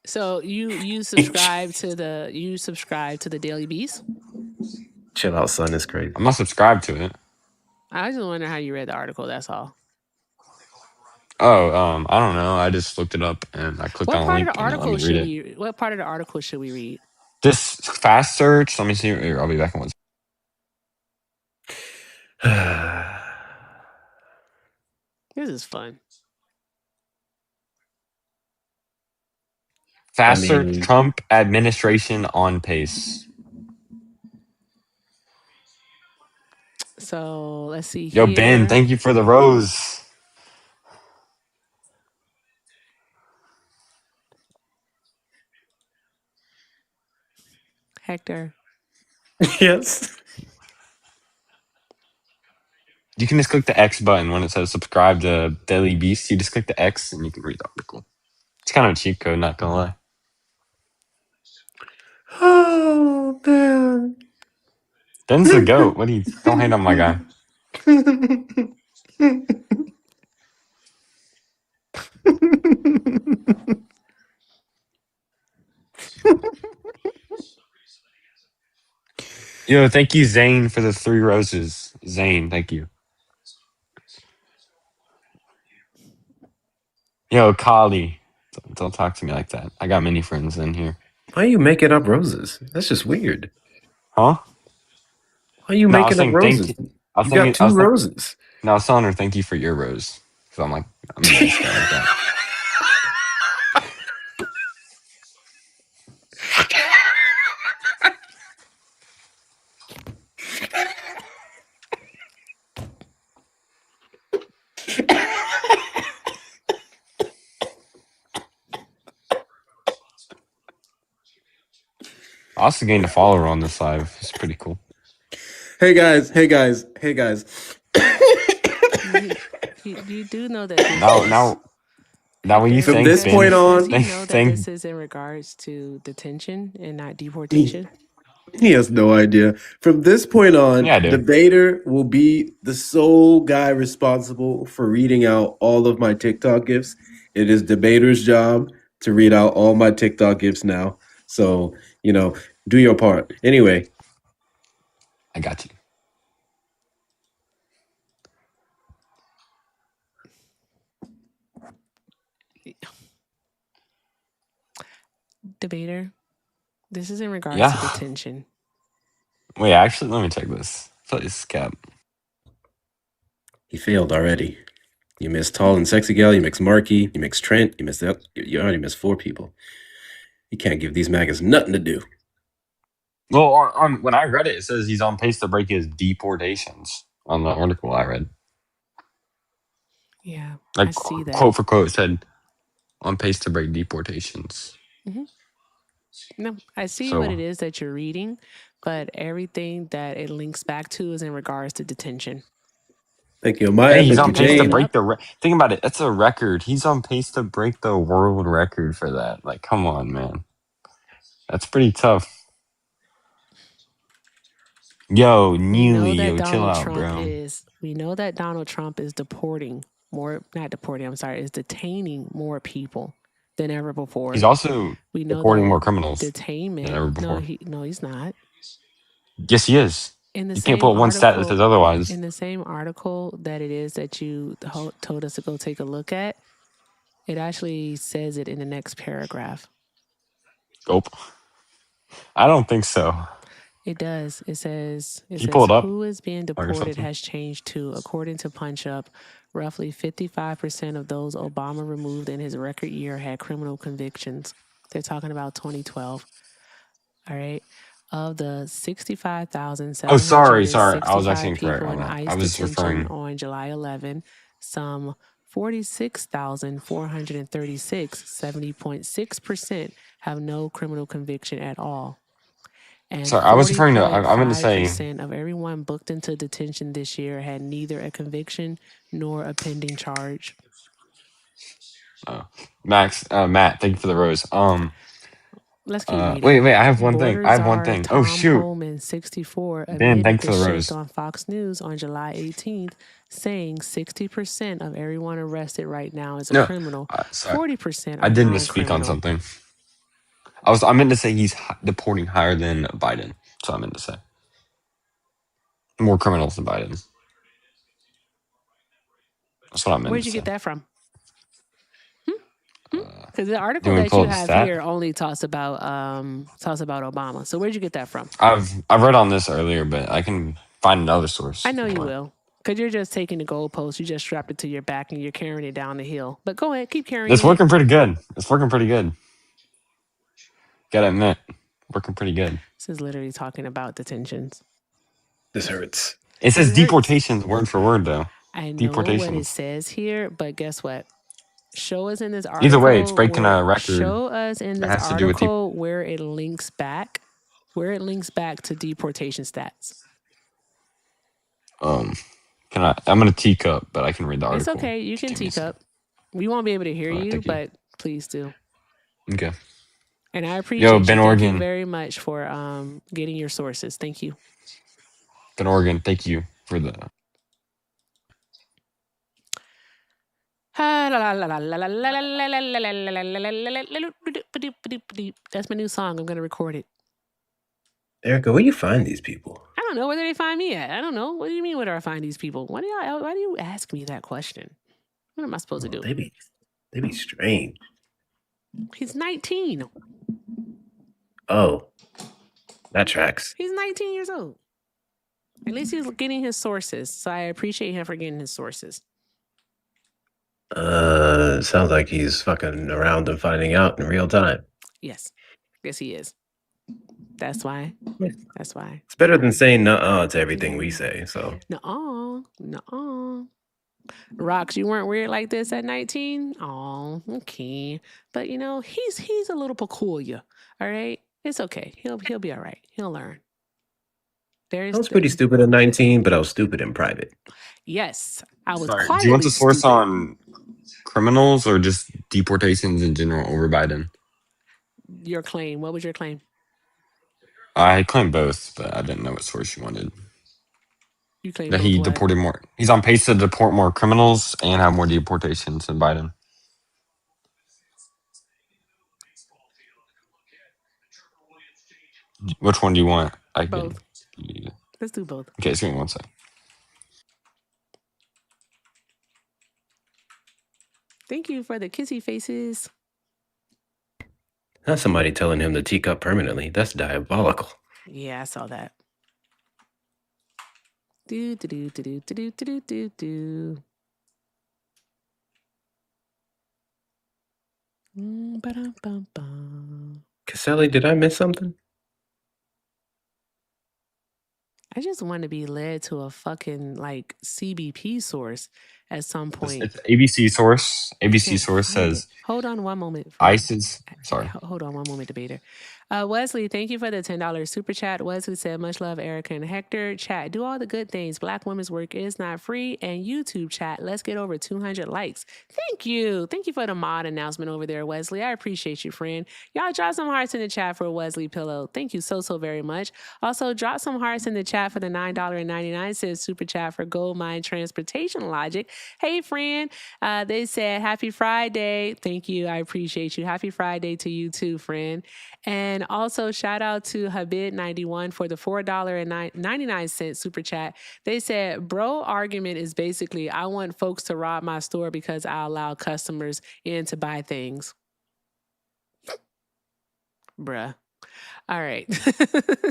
So you subscribe to the Daily Beast? Chill out, son, is crazy. I'm not subscribed to it. I just wonder how you read the article, that's all. Oh, I don't know. I just looked it up and I clicked What on a part of link the and it let article me read it. what part of the article should we read? This fast search. Let me see. Here, I'll be back in 1 second. This is fun. Fast search Trump administration on pace. So let's see Yo, here. Ben, thank you for the rose. Hector. Yes. You can just click the X button when it says subscribe to Daily Beast. You just click the X and you can read the article. It's kind of a cheat code, not gonna lie. Oh, man. Ben's the GOAT. What do you don't hate on my guy? Yo, thank you, Zane, for the 3 roses. Zane, thank you. Yo, Kali. Don't talk to me like that. I got many friends in here. Why are you making up roses? That's just weird. Huh? Why are you making up roses? You got 2 roses. No, I was telling her thank you for your rose. So I'm a nice guy like that. I also gained a follower on this live. It's pretty cool. Hey guys. You do know that now when you from think this Ben, point on, you know that this is in regards to detention and not deportation? He has no idea. From this point on, Yeah, I do. Debater will be the sole guy responsible for reading out all of my TikTok gifts. It is Debater's job to read out all my TikTok gifts now. So, do your part. Anyway. I got you. Debater, this is in regards Yeah. to detention. Wait, actually, let me check this. Please, Cap. He failed already. You missed Tall and Sexy Gal, you missed Marky, you missed Trent, you missed that. You already missed 4 people. You can't give these MAGAs nothing to do. Well, on when I read it, it says he's on pace to break his deportations on the article I read. Yeah, Like, I see that. quote for quote, said on pace to break deportations. Mm-hmm. No, I see So- what it is that you're reading, but everything that it links back to is in regards to detention. Thank you, Maya. Hey, he's Thank on you, pace to Jane. break the. Think about it. That's a record. He's on pace to break the world record for that. Like, come on, man. That's pretty tough. Yo, We know that Neelio, chill Donald out, Trump bro. is. We know that Donald Trump is deporting more. Not deporting. I'm sorry. Is detaining more people than ever before. He's also we know deporting that more criminals detainment. than ever before. No, he's not. Yes, he is. In the You same can't pull up one stat that says otherwise. In the same article that it is that you told us to go take a look at, it actually says it in the next paragraph. Nope. I don't think so. It does. It says pull it up who is being deported something? has changed to, according to Punch Up, roughly 55% of those Obama removed in his record year had criminal convictions. They're talking about 2012. All right. Of the 65,765 Oh, sorry. I was actually incorrect people on in that. ICE I was detention referring. on July 11, some 46,436, 70.6%, have no criminal conviction at all. And Sorry, I was referring to. I meant to say. 40.5% of everyone booked into detention this year had neither a conviction nor a pending charge. Matt, thank you for the rose. Let's keep reading. Wait, I have one thing. Tom Oh, shoot. Holman, 64, Ben, admitted thanks the for the shift rose. on Fox News on July 18th, saying 60% of everyone arrested right now is a criminal. 40% are I didn't non-criminal. misspeak on something. I meant to say he's deporting higher than Biden. So I meant to say more criminals than Biden. That's what I meant Where'd to you say. get that from? Because the Do article you want me to that pull you up the have stat? here only talks about Obama. So where'd you get that from? I've read on this earlier, but I can find another source. I know you will. Because you're just taking the goalpost. You just strapped it to your back and you're carrying it down the hill. But go ahead, keep carrying It's it. working pretty good. Gotta admit, working pretty good. This is literally talking about detentions. This hurts. It says deportations word for word, though. I know what it says here, but guess what? Show us in this article. Either way, it's breaking a record. Show us in this has to do with article where it links back to deportation stats. I'm gonna teacup, but I can read the article. It's okay. You can teacup. We won't be able to hear you, but please do. Okay. And I appreciate you. Ben Thank Oregon. you very much for getting your sources. Thank you. Ben Oregon, thank you for the. That's my new song. I'm going to record it. Erica, where do you find these people? I don't know. Where do they find me at? I don't know. What do you mean, where do I find these people? Why do you ask me that question? What am I supposed to do? They be strange. He's 19. Oh, that tracks. He's 19 years old. At least he's getting his sources. So I appreciate him for getting his sources. Sounds like he's fucking around and finding out in real time. Yes. Yes, he is. That's why. That's why. It's better than saying nuh-uh to everything we say, so. Nuh-uh. Rox, you weren't weird like this at 19? Oh, okay. But you know, he's a little peculiar. All right? It's okay. He'll be all right. He'll learn. I was pretty stupid at 19, but I was stupid in private. Yes. I was Sorry, quietly do you want the source stupid. on criminals or just deportations in general over Biden? Your claim. What was your claim? I claimed both, but I didn't know what source you wanted. You claimed that both he what? deported more. He's on pace to deport more criminals and have more deportations than Biden. Which one do you want? Both. Let's do both. Okay, just give me one sec. Thank you for the kissy faces. That's somebody telling him to teacup permanently. That's diabolical. Yeah, I saw that. Do do do do do do do do do. Caselli, did I miss something? I just want to be led to a fucking like CBP source at some point. It's ABC source. I ABC can't source find it. says Hold on one moment, friend. ISIS. Sorry. Hold on one moment, debater. Wesley, thank you for the $10 super chat. Wesley said, much love, Erica and Hector. Chat, do all the good things. Black women's work is not free. And YouTube chat, let's get over 200 likes. Thank you. Thank you for the mod announcement over there, Wesley. I appreciate you, friend. Y'all drop some hearts in the chat for Wesley Pillow. Thank you so very much. Also, drop some hearts in the chat for the $9.99 super chat for Gold Mine Transportation Logic. Hey, friend. They said, happy Friday. Thank you. I appreciate you. Happy Friday to you too, friend. And also shout out to Habib91 for the $4.99 super chat. They said, bro argument is basically, I want folks to rob my store because I allow customers in to buy things. Bruh. All right. I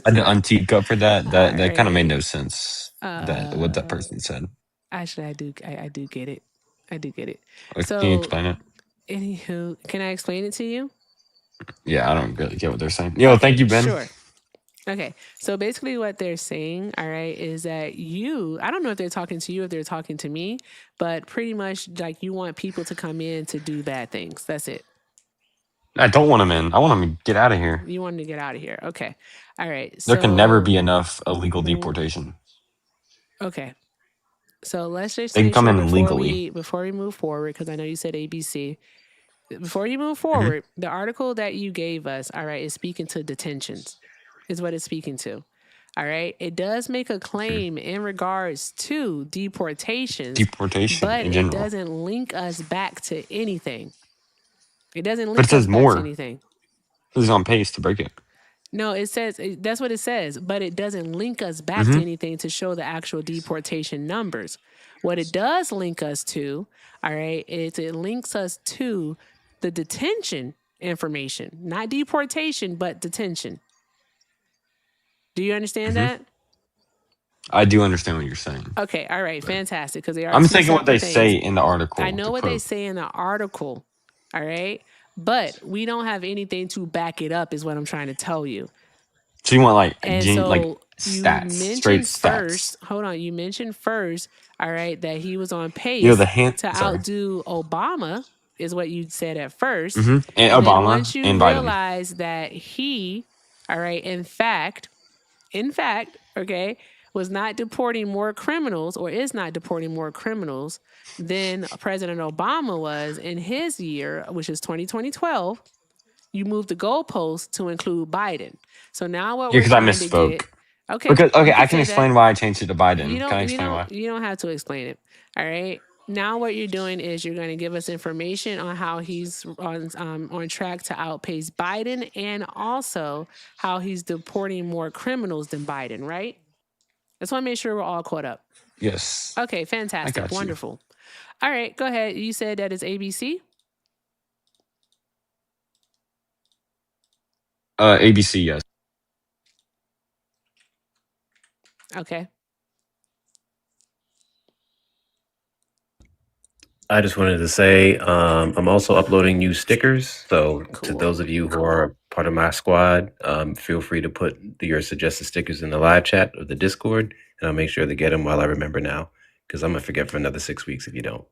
had to unteacup for that. That All kind of made right. no sense. That what that person said. Actually, I do get it. I do get it. Can you So, explain it? anywho, can I explain it to you? Yeah, I don't really get what they're saying. Yo, thank you, Ben. Sure. Okay. So basically what they're saying, all right, is that I don't know if they're talking to you, if they're talking to me, but pretty much like you want people to come in to do bad things. That's it. I don't want them in. I want them to get out of here. You want them to get out of here. Okay. All right. There can never be enough illegal deportation. Okay. So let's just They can make come sure in legally. before we move forward, because I know you said ABC. Before you move forward, the article that you gave us, all right, is speaking to detentions, is what it's speaking to. All right. It does make a claim in regards to deportations, but in it general. doesn't link us back to anything. It doesn't But link it says us back more. to anything. It's on pace to break it. No, it says, that's what it says, but it doesn't link us back to anything to show the actual deportation numbers. What it does link us to, all right, is it links us to the detention information, not deportation, but detention. Do you understand that? I do understand what you're saying. Okay, all right, fantastic. Because they are. I'm two thinking what they separate say things. in the article. I know what they say in the article, all right, but we don't have anything to back it up. Is what I'm trying to tell you. So you want like you stats, mentioned straight stats. first. Hold on, you mentioned first. All right, that he was on pace to outdo Obama. Is what you said at first. And Obama, then once you and realize that he, all right, in fact, okay, was not deporting more criminals or is not deporting more criminals than President Obama was in his year, which is 2012. You moved the goalpost to include Biden. So now what we're trying to get. Okay. Okay, I can explain why I changed it to Biden. Can I explain why? You don't have to explain it. All right. Now what you're doing is you're going to give us information on how he's on track to outpace Biden and also how he's deporting more criminals than Biden, right? I just want to make sure we're all caught up. Yes. Okay, fantastic. Wonderful. All right, go ahead. You said that is ABC? ABC, yes. Okay. I just wanted to say I'm also uploading new stickers. So to those of you who are part of my squad, feel free to put your suggested stickers in the live chat or the Discord, and I'll make sure to get them while I remember now, because I'm going to forget for another 6 weeks if you don't.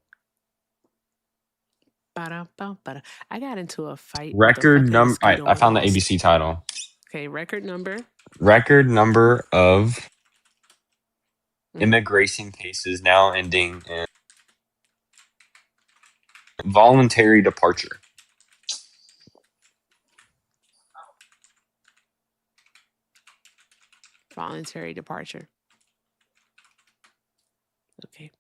I got into a fight. Record number. I found the ABC title. Okay, record number. Record number of immigration cases now ending in voluntary departure. Voluntary departure. Okay.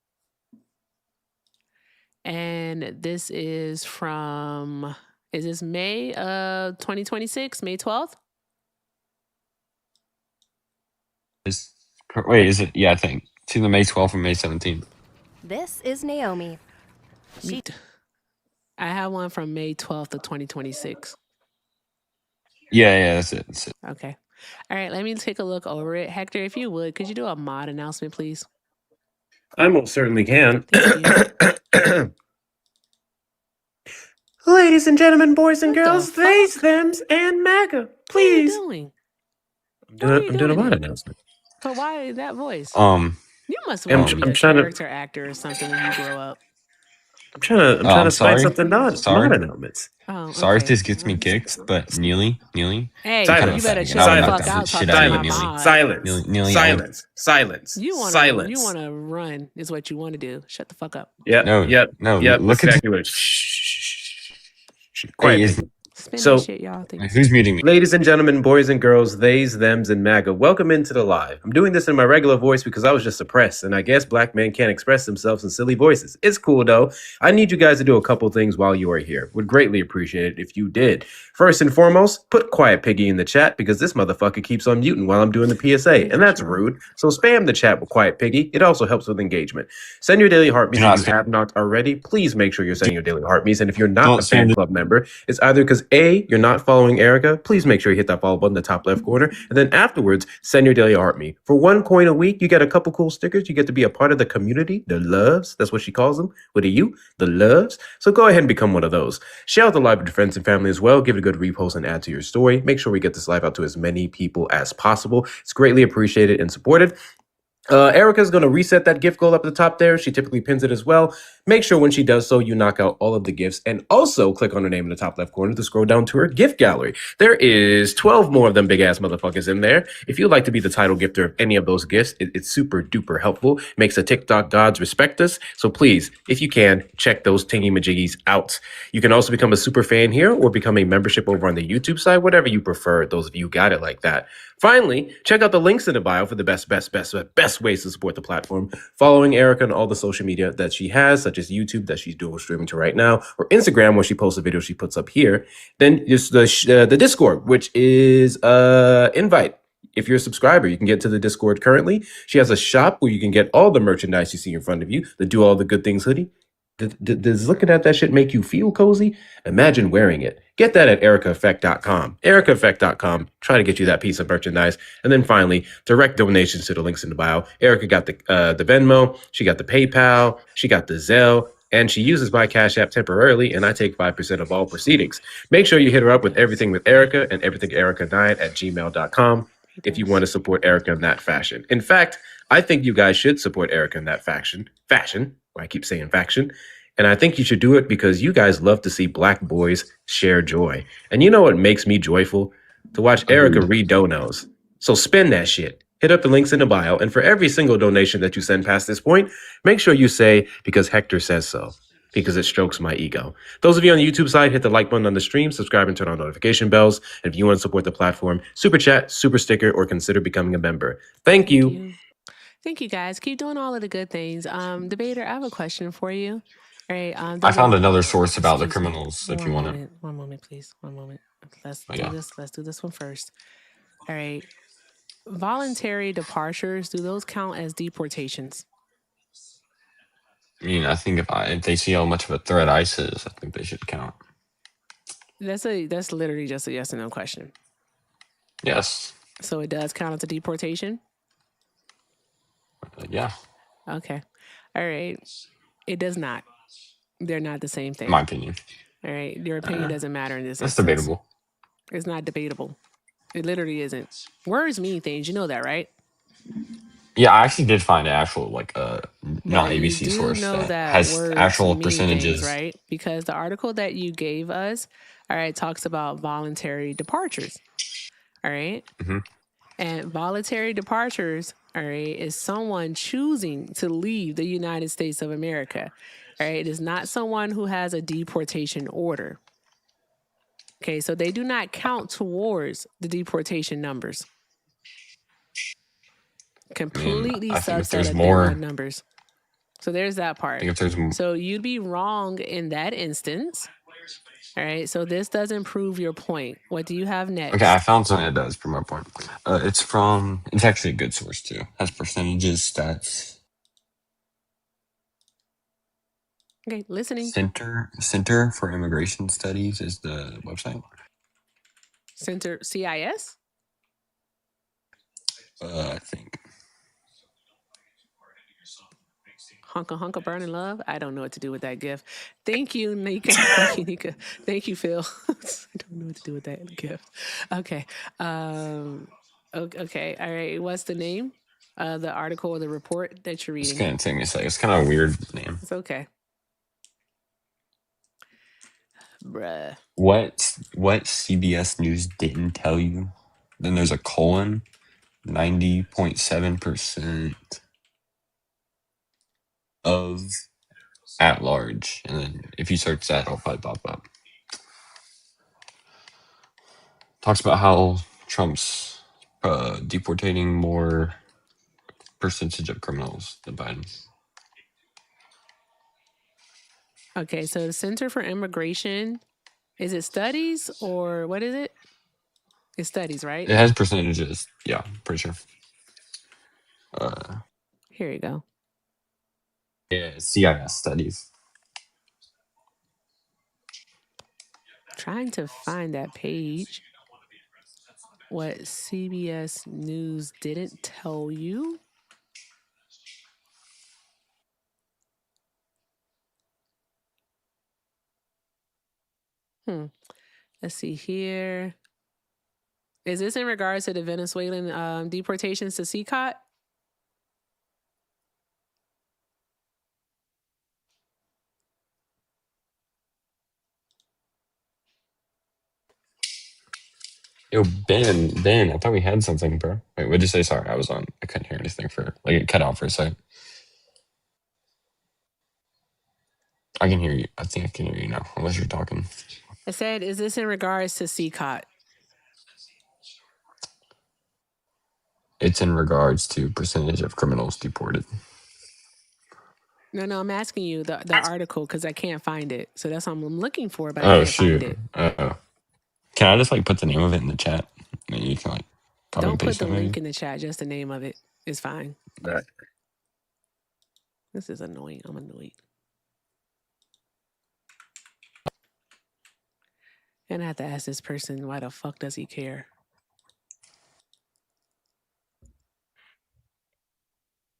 And this is from, is this May 2026, May 12th? Wait, is it? Yeah, I think. It's either May 12th or May 17th. This is Naomi. I have one from May 12th of 2026. Yeah, that's it. That's it. Okay. All right, let me take a look over it. Hector, if you would, could you do a mod announcement, please? I most certainly can. Thank you. Ladies and gentlemen, boys and What the girls, theys, fuck? thems, and MAGA, What are you please. doing? I'm Why are you doing a doing mod it? announcement. But why that voice? Um, You must want to be I'm a trying to character actor or something when you grow up. I'm trying I'm to spice sorry. up the mod Sorry. announcements. Oh, Sorry if okay. this gets me kicked, but Neely, Hey, you're kind of you Silence. better offending, and chill I would the knock fuck the Silence. out shit talking out to of you, my Silence. Neely. mod. Silence. Neely, I would. Silence. Silence. You Silence. wanna run is what you want to do. Shut the fuck up. Yep. No, Yep. no. Yep. That's Look at. exactly what it is. Shh. Hey, Quiet, Piggy. Spin that So, shit, y'all. Thanks. who's muting me? ladies and gentlemen, boys and girls, theys, thems, and MAGA, welcome into the live. I'm doing this in my regular voice because I was just suppressed, and I guess black men can't express themselves in silly voices. It's cool, though. I need you guys to do a couple things while you are here. Would greatly appreciate it if you did. First and foremost, put Quiet Piggy in the chat because this motherfucker keeps on muting while I'm doing the PSA, and that's rude. So spam the chat with Quiet Piggy. It also helps with engagement. Send your daily heart Do meets not if you spam. have not already. Please make sure you're sending your daily heart meets, and if you're not Don't a fan spam the. club member, it's either because A, you're not following Erica. Please make sure you hit that follow button in the top left corner. And then afterwards, send your daily heart me. For $1 a week, you get a couple cool stickers. You get to be a part of the community, the loves. That's what she calls them. With a U, the loves. So go ahead and become one of those. Share out the live with your friends and family as well. Give it a good repost and add to your story. Make sure we get this live out to as many people as possible. It's greatly appreciated and supported. Erica's going to reset that gift goal up at the top there. She typically pins it as well. Make sure when she does so, you knock out all of the gifts and also click on her name in the top left corner to scroll down to her gift gallery. There is 12 more of them big ass motherfuckers in there. If you'd like to be the title gifter of any of those gifts, it's super duper helpful. Makes the TikTok gods respect us. So please, if you can, check those tingy majiggies out. You can also become a super fan here or become a membership over on the YouTube side, whatever you prefer. Those of you who got it like that. Finally, check out the links in the bio for the best ways to support the platform. Following Erica on all the social media that she has, such as YouTube that she's dual streaming to right now, or Instagram where she posts a video she puts up here. Then just the Discord, which is invite. If you're a subscriber, you can get to the Discord currently. She has a shop where you can get all the merchandise you see in front of you, the Do All the Good Things hoodie. Does looking at that shit make you feel cozy? Imagine wearing it. Get that at ericaeffect.com. ericaeffect.com. Try to get you that piece of merchandise. And then finally, direct donations to the links in the bio. Erica got the Venmo. She got the PayPal. She got the Zelle. And she uses my Cash App temporarily, and I take 5% of all proceedings. Make sure you hit her up with everything with Erica and everything Erica9 at gmail.com if you want to support Erica in that fashion. In fact, I think you guys should support Erica in that fashion. I keep saying faction. And I think you should do it because you guys love to see black boys share joy. And you know what makes me joyful? To watch Erica read donos. So spend that shit. Hit up the links in the bio. And for every single donation that you send past this point, make sure you say, because Hector says so. Because it strokes my ego. Those of you on the YouTube side, hit the like button on the stream, subscribe and turn on notification bells. And if you want to support the platform, super chat, super sticker, or consider becoming a member. Thank you. Thank you, guys. Keep doing all of the good things. Debater, I have a question for you. All right. I found another source about the criminals. If you want it. One moment, please. One moment. Let's do Yeah. this. Let's do this one first. All right. Voluntary departures, do those count as deportations? I mean, I think if they see how much of a threat ICE is, I think they should count. That's literally just a yes or no question. Yes. So it does count as a deportation? Yeah. Okay. All right. It does not. They're not the same thing. My opinion. All right. Your opinion doesn't matter in this That's instance. debatable. It's not debatable. It literally isn't. Words mean things. You know that, right? Yeah, I actually did find an actual not ABC you do source know that has words actual mean percentages. things, right? Because the article that you gave us, all right, talks about voluntary departures. All right. Mm-hmm. And voluntary departures, all right, is someone choosing to leave the United States of America. All right. It is not someone who has a deportation order. Okay. So they do not count towards the deportation numbers. Completely subset of day one numbers. So there's that part. So you'd be wrong in that instance. All right. So this doesn't prove your point. What do you have next? Okay, I found something that does prove my point. It's actually a good source too. Has percentages, stats. Okay, listening. Center for Immigration Studies is the website. Center CIS? I think. Hunka Hunka Burning Love. I don't know what to do with that gift. Thank you, Nika. Thank you, Nika. Thank you, Phil. I don't know what to do with that gift. Okay. Okay. All right. What's the name? The article or the report that you're It's reading? gonna take me a second. It's kind of a weird name. It's okay. Bruh. What CBS News didn't tell you? Then there's a colon. 90.7% of at large, and then if you search that, it'll probably pop up. Talks about how Trump's deportating more percentage of criminals than Biden. Okay, so the Center for Immigration, is it studies or what is it? It's studies, right? It has percentages. Yeah, pretty sure. Here you go. Yeah, CIS studies. Trying to find that page. What CBS News didn't tell you? Let's see here. Is this in regards to the Venezuelan deportations to CCOT? Yo, Ben, I thought we had something, bro. Wait, what'd you say? Sorry, I couldn't hear anything it cut out for a second. I can hear you. I think I can hear you now, unless you're talking. I said, is this in regards to CCOT? It's in regards to percentage of criminals deported. No, I'm asking you the article because I can't find it. So that's what I'm looking for, but I can't find it. Can I just put the name of it in the chat? And you can copy Don't and put paste the it link maybe? in the chat, just the name of it is fine. Right. This is annoying. I'm annoyed. And I have to ask this person, why the fuck does he care?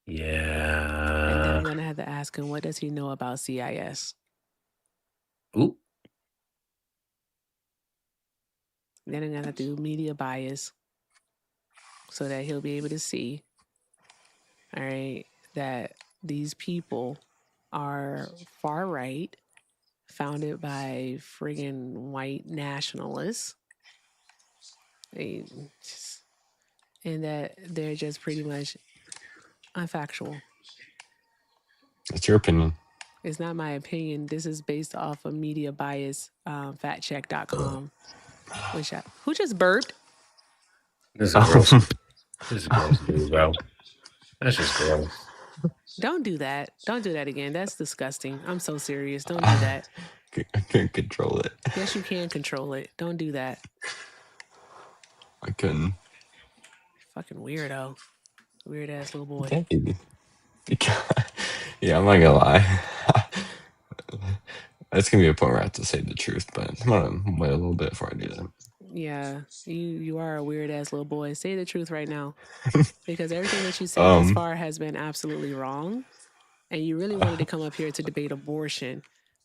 Yeah. And then I'm going to have to ask him, what does he know about CIS? Ooh. Then I'm going to do media bias so that he'll be able to see, all right, that these people are far right, founded by friggin' white nationalists. And that they're just pretty much unfactual. It's your opinion. It's not my opinion. This is based off of media bias, factcheck.com. Who just burped? This is gross. This is gross, dude, bro. That's just gross. Don't do that. Don't do that again. That's disgusting. I'm so serious. Don't do that. I can't control it. Yes, you can control it. Don't do that. I couldn't. Fucking weirdo. Weird ass little boy. Yeah, I'm not gonna lie. That's gonna be a point where I have to say the truth, but I'm gonna wait a little bit before I do that. Yeah, you are a weird ass little boy. Say the truth right now, because everything that you said thus far has been absolutely wrong, and you really wanted to come up here to debate abortion,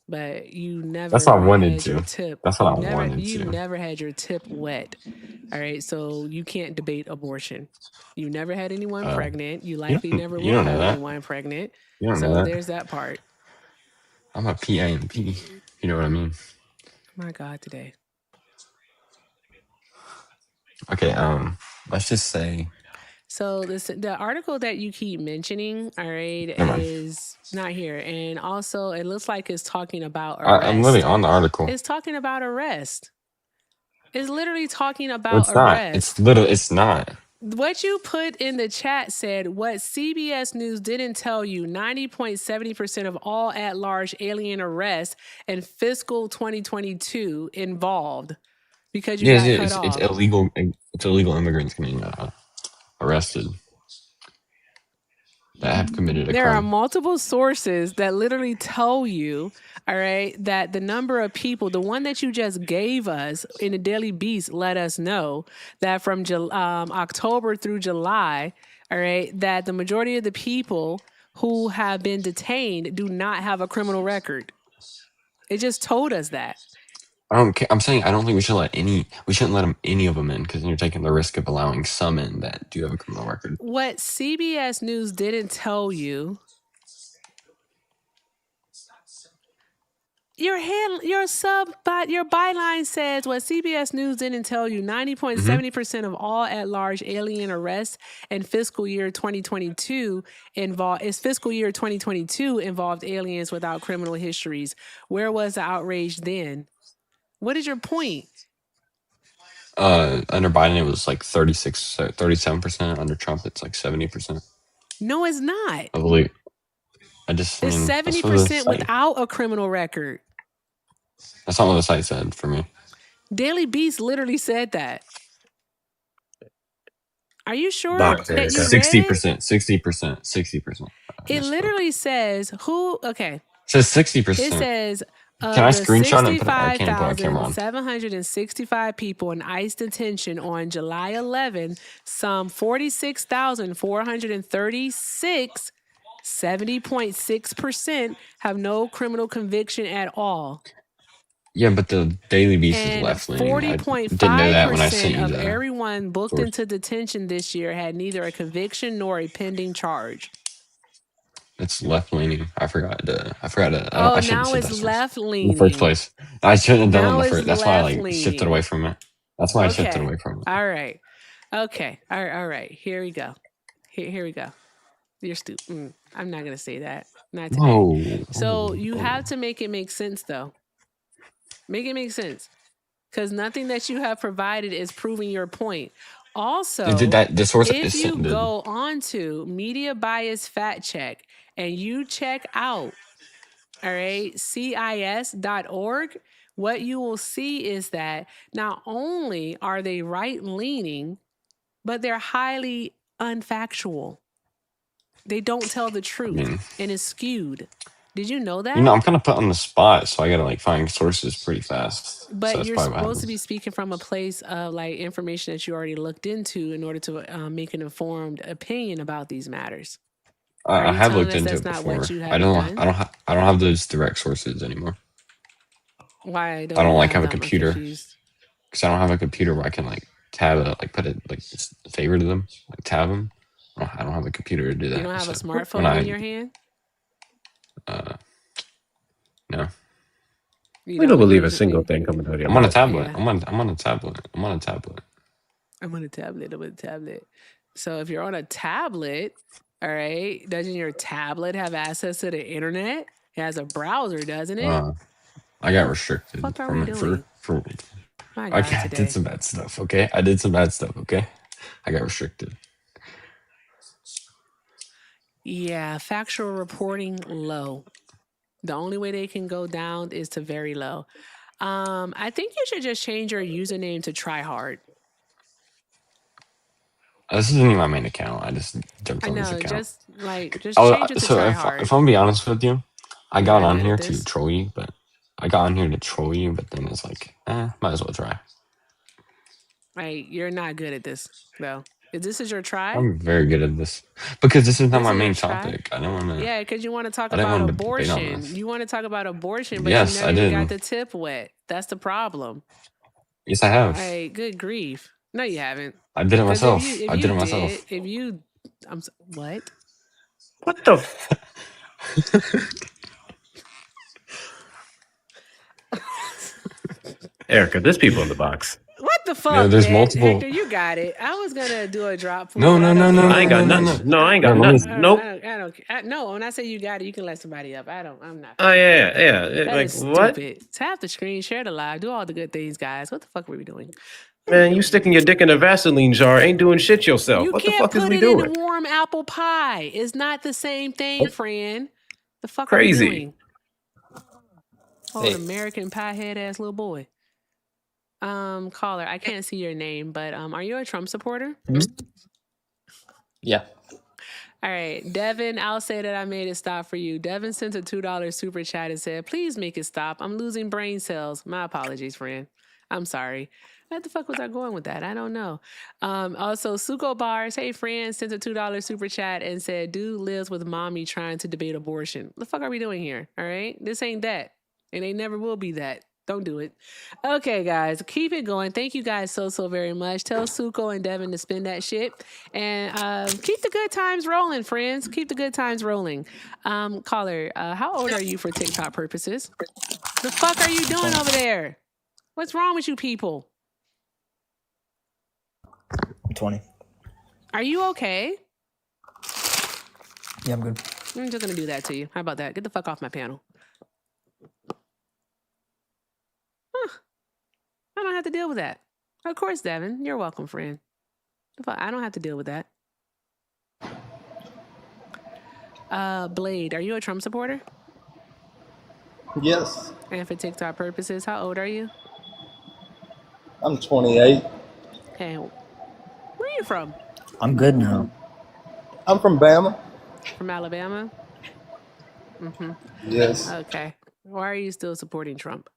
but you never That's what I wanted had to. your tip. That's what You I wanted you to. never had your tip wet. All right, so you can't debate abortion. You never had anyone pregnant. You likely never will have anyone pregnant. You don't know So that. there's that part. I'm a PIMP. You know what I mean? My God, today. Okay, let's just say. So the article that you keep mentioning, all right, is not here. And also it looks like it's talking about arrest. I'm literally on the article. It's talking about arrest. It's literally talking about It's not. arrest. It's not. What you put in the chat said, what CBS News didn't tell you, 90.70% of all at-large alien arrests in fiscal 2022 involved because you got cut off. It's illegal. It's illegal immigrants getting arrested. that have committed a There are crime. multiple sources that literally tell you, all right, that the number of people, the one that you just gave us in the Daily Beast, let us know that from October through July, all right, that the majority of the people who have been detained do not have a criminal record. It just told us that. I don't care. I'm saying I don't think we shouldn't let any of them in, because then you're taking the risk of allowing some in that do have a criminal record. What CBS News didn't tell you, your byline says what CBS News didn't tell you: 90.70% of all at-large alien arrests in fiscal year 2022 involved aliens without criminal histories. Where was the outrage then? What is your point? Under Biden, it was like 37%. Under Trump, it's like 70%. No, it's not. I believe. It's 70% without a criminal record. That's not what the site said for me. Daily Beast literally said that. Are you sure Box that you read 60%, 60%. It literally says okay. It says 60%. It says Can I screenshot and put it? I can't put my camera on. 65,765 people in ICE detention on July 11. Some 46,436, 70.6%, have no criminal conviction at all. Yeah, but the Daily Beast is left leaning. I didn't know that when I sent you of that. everyone booked into detention this year had neither a conviction nor a pending charge. It's left leaning. I forgot to. I shouldn't now have said it's that left leaning. in the first place. I shouldn't have done it in the first. That's why I left-leaning. shifted away from it. That's why I shifted away from it. All right. Okay. All right. Here we go. Here we go. You're stupid. I'm not gonna say that. Not today. Whoa. So you have to make it make sense, though. Make it make sense, because nothing that you have provided is proving your point. Also, if you go on to Media Bias Fact Check and you check out, all right, CIS.org, what you will see is that not only are they right-leaning, but they're highly unfactual. They don't tell the truth and it's skewed. Did you know that? I'm kind of put on the spot, so I gotta find sources pretty fast. But you're supposed to be speaking from a place of information that you already looked into in order to make an informed opinion about these matters. I have looked into it before. I don't have those direct sources anymore. Why? I don't have a computer, because I don't have a computer where I can tab it, put it favor to them, tab them. I don't have a computer to do that. You don't have a smartphone in your hand? No. We don't believe a single thing coming out of your I'm on a mouth. tablet. Yeah. I'm on a tablet. I'm on a tablet. So if you're on a tablet, all right, doesn't your tablet have access to the internet? It has a browser, doesn't it? I got restricted What are from we it doing? for My God, I did some bad stuff, okay? I got restricted. Yeah, factual reporting low. The only way they can go down is to very low. I think you should just change your username to Try Hard. This isn't even my main account. I just jumped on this account. Just change it to Try Hard. If I'm gonna be honest with you, I got on here to troll you, but then it's might as well try. You're not good at this, though. If this is your try? I'm very good at this, because this is not my main topic. I don't want to. Yeah, because you want to talk about abortion. You want to talk about abortion, but yes, you never even got the tip wet. That's the problem. Yes, I have. Good grief. No, you haven't. I did it myself. What? What the? Erica, there's people in the box. What the fuck? No, there's man? multiple. Hector, you got it. I was gonna do a drop. No. I ain't got nothing. No, I ain't got nothing. Nope. I don't. No, when I say you got it, you can let somebody up. I'm not. Oh yeah. That is what? Stupid. Tap the screen, share the live, do all the good things, guys. What the fuck were we doing? Man, you sticking your dick in a Vaseline jar ain't doing shit yourself. You what the can't fuck is put we it doing? in warm apple pie. It's not the same thing, friend. The fuck Crazy. are we doing? Oh, an American pie head ass little boy. Caller, I can't see your name, but are you a Trump supporter? Yeah. All right, Devin, I'll say that I made it stop for you. Devin sent a $2 super chat and said, please make it stop. I'm losing brain cells. My apologies, friend. I'm sorry. What the fuck was I going with that? I don't know. Also, Suko Bars, hey, friend, sent a $2 super chat and said, dude lives with mommy trying to debate abortion. What the fuck are we doing here? All right? This ain't that. And they never will be that. Don't do it. Okay, guys, keep it going. Thank you guys so very much. Tell Suko and Devin to spin that shit. And keep the good times rolling, friends. Keep the good times rolling. Caller, how old are you for TikTok purposes? The fuck are you doing over there? What's wrong with you people? 20. Are you okay? Yeah, I'm good. I'm just gonna do that to you. How about that? Get the fuck off my panel. I don't have to deal with that. Of course, Devin. You're welcome, friend. I don't have to deal with that. Blade, are you a Trump supporter? Yes. And for TikTok purposes, how old are you? I'm 28. Hey, where are you from? I'm good now. I'm from Bama. From Alabama? Mm-hmm. Yes. Okay. Why are you still supporting Trump?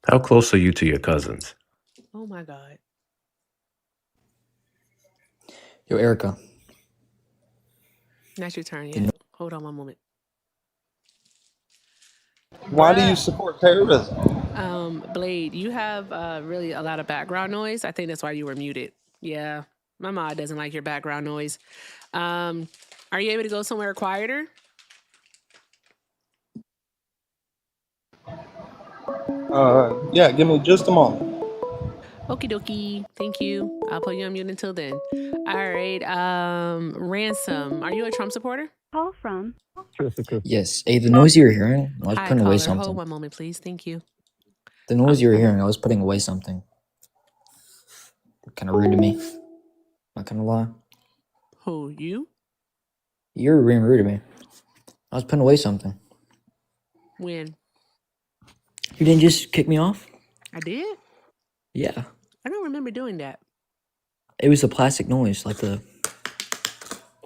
How close are you to your cousins? Oh my God. Yo, Erica. Not your turn yet. Hold on one moment. Why do you support terrorism? Blade, you have really a lot of background noise. I think that's why you were muted. Yeah. My mod doesn't like your background noise. Are you able to go somewhere quieter? Yeah, give me just a moment. Okie dokie. Thank you. I'll put you on mute until then. All right. Ransom, are you a Trump supporter? Call from. Yes. Hey, the noise you were hearing, I was Hi, putting away caller. something. Hold one moment, please. Thank you. The noise you were hearing, I was putting away something. Kind of rude to me. Not gonna lie. Who, you? You were being rude to me. I was putting away something. When? You didn't just kick me off? I did? Yeah. I don't remember doing that. It was the plastic noise, like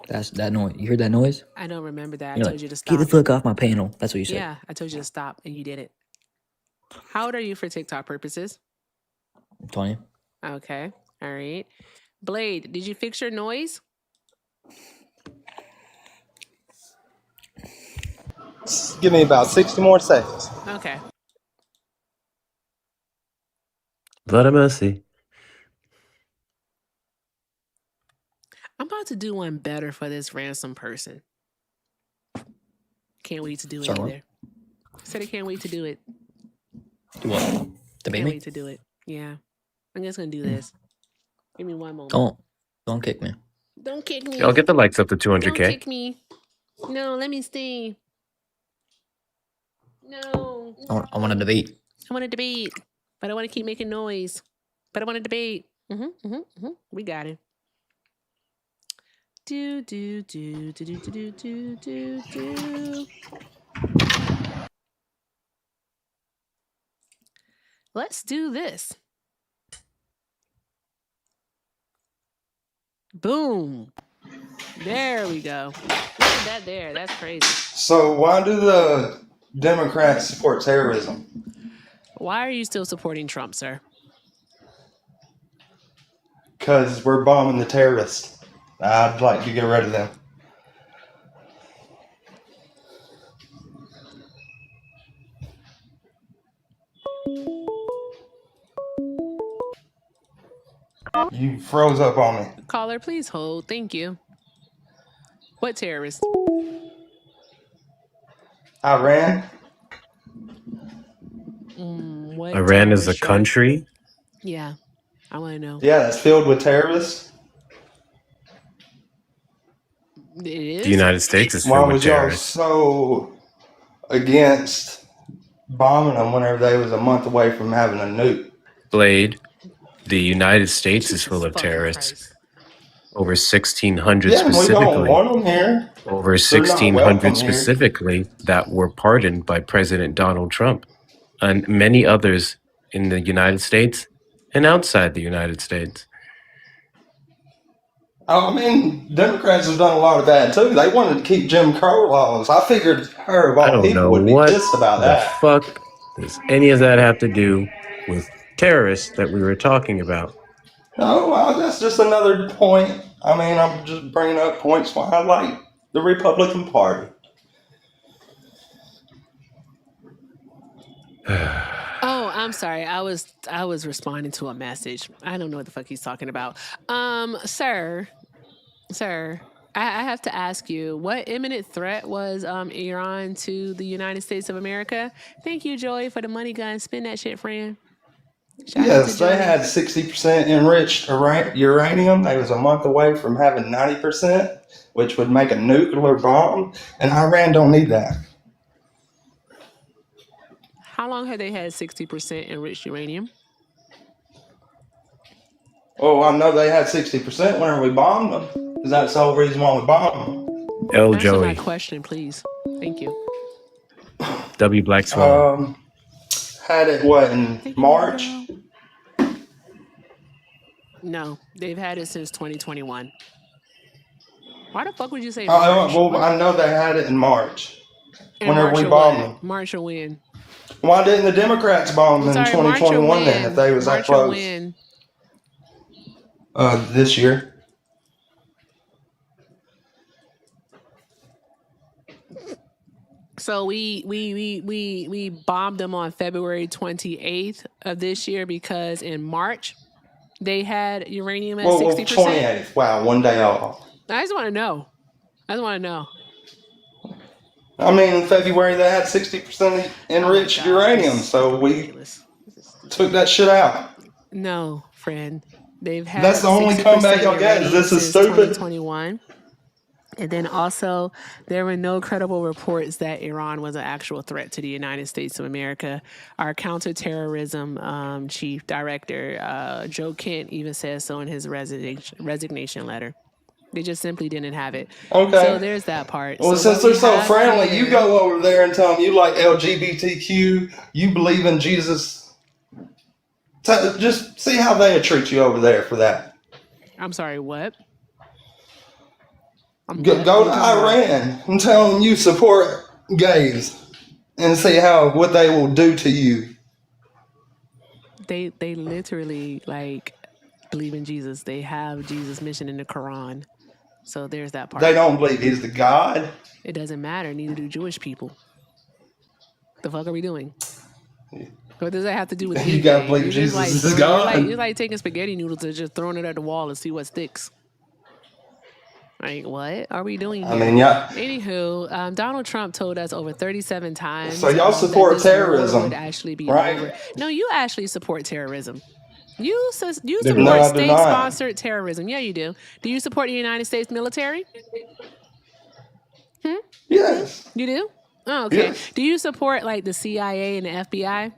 that's that noise. You heard that noise? I don't remember that. I You're told like, you to stop. get the fuck off my panel. That's what you said. Yeah, I told you to stop, and you did it. How old are you for TikTok purposes? 20. Okay. All right. Blade, did you fix your noise? Give me about 60 more seconds. Okay. Blood of mercy. I'm about to do one better for this ransom person. Can't wait to do it Sorry, either. Said I can't wait to do it. Do what? Debate Can't me? wait to do it. Yeah. I'm just going to do this. Give me one moment. Don't kick me. Don't kick me. I'll get the likes up to 200K. Don't kick me. No, let me stay. No. I want to debate. I want to debate, but I want to keep making noise. But I want to debate. We got it. Do. Let's do this. Boom. There we go. Look at that there. That's crazy. So why do the Democrats support terrorism? Why are you still supporting Trump, sir? Because we're bombing the terrorists. I'd like to get rid of them. You froze up on me. Caller, please hold. Thank you. What terrorist? Iran? What Iran is a terrorist, sir? country? Yeah, I want to know. Yeah, that's filled with terrorists. It is? The United States is Why filled with was y'all terrorists. so against bombing them whenever they was a month away from having a nuke? Blade, the United States is Jesus full of fucking terrorists. Christ. Over 1,600 Yeah, we don't specifically. want them here. Over They're not 1,600 welcome here. specifically that were pardoned by President Donald Trump and many others in the United States and outside the United States. I mean, Democrats have done a lot of bad too. They wanted to keep Jim Crow laws. I figured her of I all don't people know would be what pissed about the that. fuck does any of that have to do with terrorists that we were talking about. Oh, well, that's just another point. I mean, I'm just bringing up points why I like the Republican Party. Oh, I'm sorry. I was responding to a message. I don't know what the fuck he's talking about. Sir, I have to ask you, what imminent threat was Iran to the United States of America? Thank you, Joey, for the money gun. Spin that shit, friend. Shout out to Yes, they Joey. had 60% enriched uranium. They was a month away from having 90%, which would make a nuclear bomb, and Iran don't need that. How long have they had 60% enriched uranium? Oh, I know they had 60% whenever we bombed them, because that's the whole reason why we bombed them. Answer my question, please. Thank you. W. Black Swan. Had it, what, in March? No, they've had it since 2021. Why the fuck would you say March? Well, I know they had it in March, In whenever March we or bombed what? them. March or when? Why didn't the Democrats bomb them in Sorry, March or 2021 then, when? if they was that March or close? when? This year. So we bombed them on February 28th of this year because in March they had uranium at 60%. 28th. Wow, one day off. I just want to know. I mean, in February they had 60% enriched uranium, so we took that shit out. No, friend. They've had That's the only comeback y'all get. Is this is stupid? 2021. And then also, there were no credible reports that Iran was an actual threat to the United States of America. Our counterterrorism chief director, Joe Kent, even says so in his resignation letter. They just simply didn't have it. Okay. So there's that part. Well, since they're so friendly, you go over there and tell them you like LGBTQ, you believe in Jesus. Just see how they treat you over there for that. I'm sorry, what? Go to Iran and tell them you support gays and see what they will do to you. They literally believe in Jesus. They have Jesus' mission in the Quran. So there's that part. They don't believe he's the God. It doesn't matter. Neither do Jewish people. The fuck are we doing? What does that have to do with anything? You gotta believe Jesus is God. You're like taking spaghetti noodles and just throwing it at the wall and see what sticks. Like, what are we doing here? I mean, yeah. Anywho, Donald Trump told us over 37 times. So y'all support terrorism, would actually be right? over. No, you actually support terrorism. You support state-sponsored terrorism. Yeah, you do. Do you support the United States military? Yes. You do? Oh, okay. Yes. Do you support the CIA and the FBI?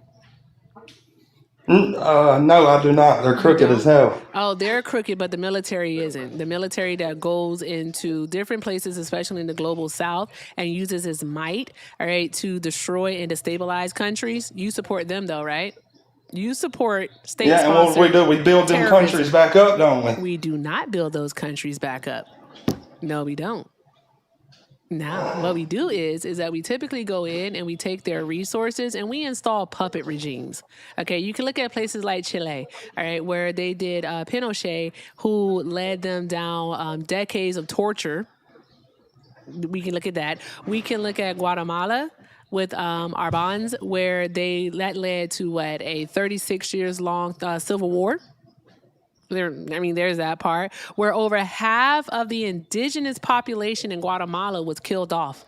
No, I do not. They're crooked as hell. Oh, they're crooked, but the military isn't. The military that goes into different places, especially in the global south, and uses its might, all right, to destroy and destabilize countries. You support them, though, right? You support state-sponsored and what do? We build them countries back up, don't we? We do not build those countries back up. No, we don't. Now, what we do is that we typically go in and we take their resources and we install puppet regimes. Okay, you can look at places like Chile, all right, where they did Pinochet, who led them down decades of torture. We can look at that. We can look at Guatemala with Arbans, where that led to a 36 years long civil war. There's that part where over half of the indigenous population in Guatemala was killed off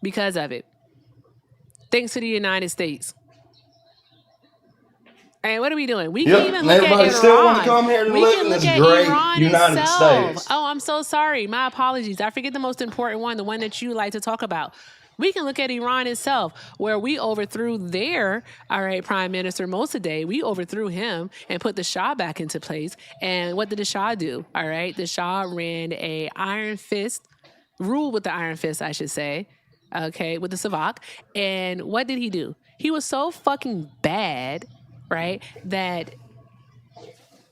because of it. Thanks to the United States. Hey, what are we doing? We can even look at Iran. Still want to come here and live in this great United States. Oh, I'm so sorry. My apologies. I forget the most important one, the one that you like to talk about. We can look at Iran itself, where we overthrew their, prime minister Mossadegh. We overthrew him and put the Shah back into place. And what did the Shah do? All right, the Shah ran a iron fist, ruled with the iron fist, I should say, okay, with the Savak. And what did he do? He was so fucking bad, right, that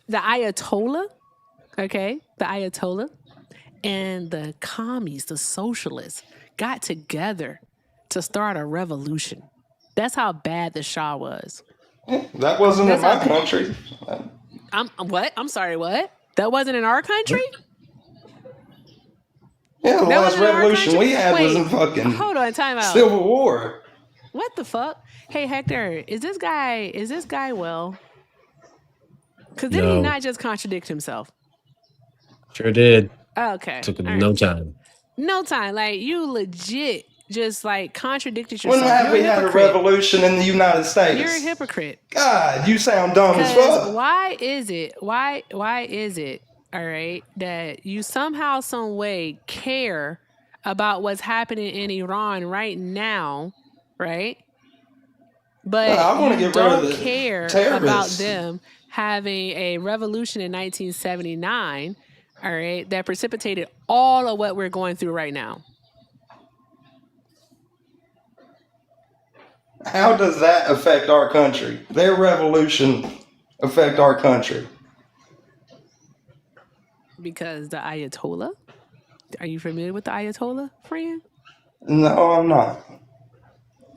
the Ayatollah okay, the Ayatollah and the commies, the socialists, got together to start a revolution. That's how bad the Shah was. That wasn't in That's how my country. what? I'm sorry, what? That wasn't in our country? Yeah, the That last wasn't in our revolution country? we had was Wait, in fucking hold on, time out. Civil War. What the fuck? Hey, Hector, is this guy well? Because did he No, not just contradict himself? sure did. Okay. Took All him right. no time. No time. Like, you legit just, like, contradicted When yourself. have we had a revolution in the United States? You're a hypocrite. God, you sound dumb as fuck. Why is it, all right, that you somehow, some way care about what's happening in Iran right now, right? But I want to you get rid of don't the care about terrorists. them having a revolution in 1979, all right, that precipitated all of what we're going through right now. How does that affect our country? Their revolution affect our country? Because the Ayatollah? Are you familiar with the Ayatollah, friend? No, I'm not.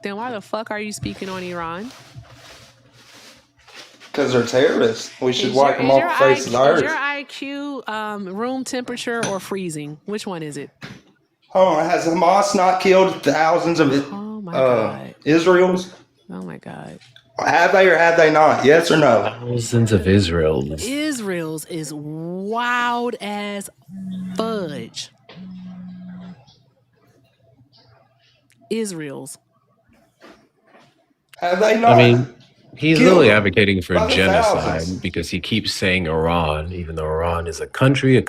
Then why the fuck are you speaking on Iran? Because they're terrorists. We should wipe them off the face of the Is earth. your IQ room temperature or freezing? Which one is it? Oh, has Hamas not killed thousands of Israels? Oh my God. Have they or have they not? Yes or no? Thousands of Israels. Israel's is wild as fudge. Israel's. Have they not? I mean, he's literally advocating for by the genocide thousands. because he keeps saying Iran, even though Iran is a country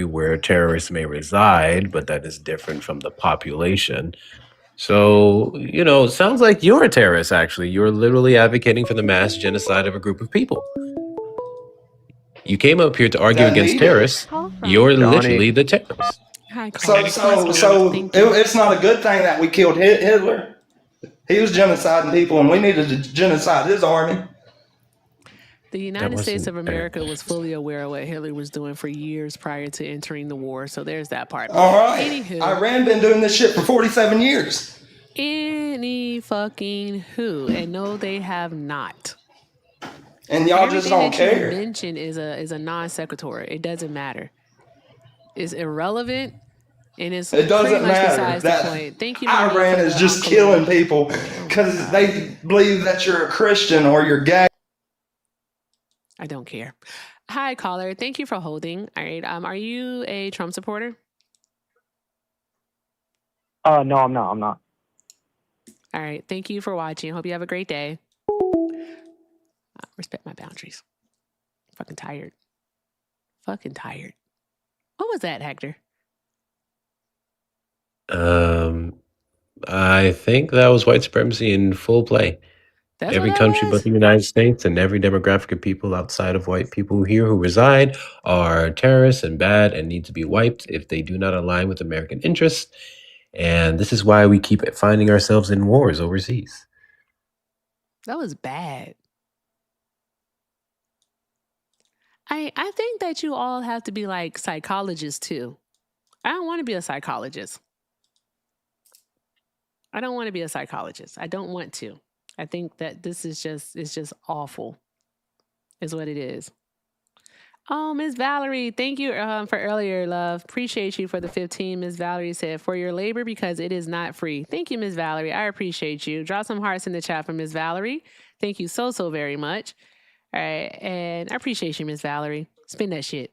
where terrorists may reside, but that is different from the population. So, it sounds like you're a terrorist, actually. You're literally advocating for the mass genocide of a group of people. You came up here to argue against terrorists. You're literally the terrorist. So it's not a good thing that we killed Hitler. He was genociding people, and we needed to genocide his army. The United States of America was fully aware of what Hitler was doing for years prior to entering the war, so there's that part. All right. Anywho, Iran been doing this shit for 47 years. Any fucking who, and no, they have not. And y'all just don't care. You mention is a non sequitur. It doesn't matter. It's irrelevant. And it doesn't matter. That Thank you, Iran is just killing people because they believe that you're a Christian or you're gay. I don't care. Hi, caller. Thank you for holding. All right. Are you a Trump supporter? No, I'm not. All right. Thank you for watching. Hope you have a great day. Respect my boundaries. Fucking tired. What was that, Hector? I think that was white supremacy in full play. Every country but the United States and every demographic of people outside of white people here who reside are terrorists and bad and need to be wiped if they do not align with American interests. And this is why we keep finding ourselves in wars overseas. That was bad. I think that you all have to be like psychologists too. I don't want to be a psychologist. I don't want to. I think that this is just awful, is what it is. Oh, Miss Valerie, thank you for earlier, love. Appreciate you for the 15. Miss Valerie said, for your labor because it is not free. Thank you, Miss Valerie. I appreciate you. Drop some hearts in the chat for Miss Valerie. Thank you so very much. All right, and I appreciate you, Miss Valerie. Spin that shit.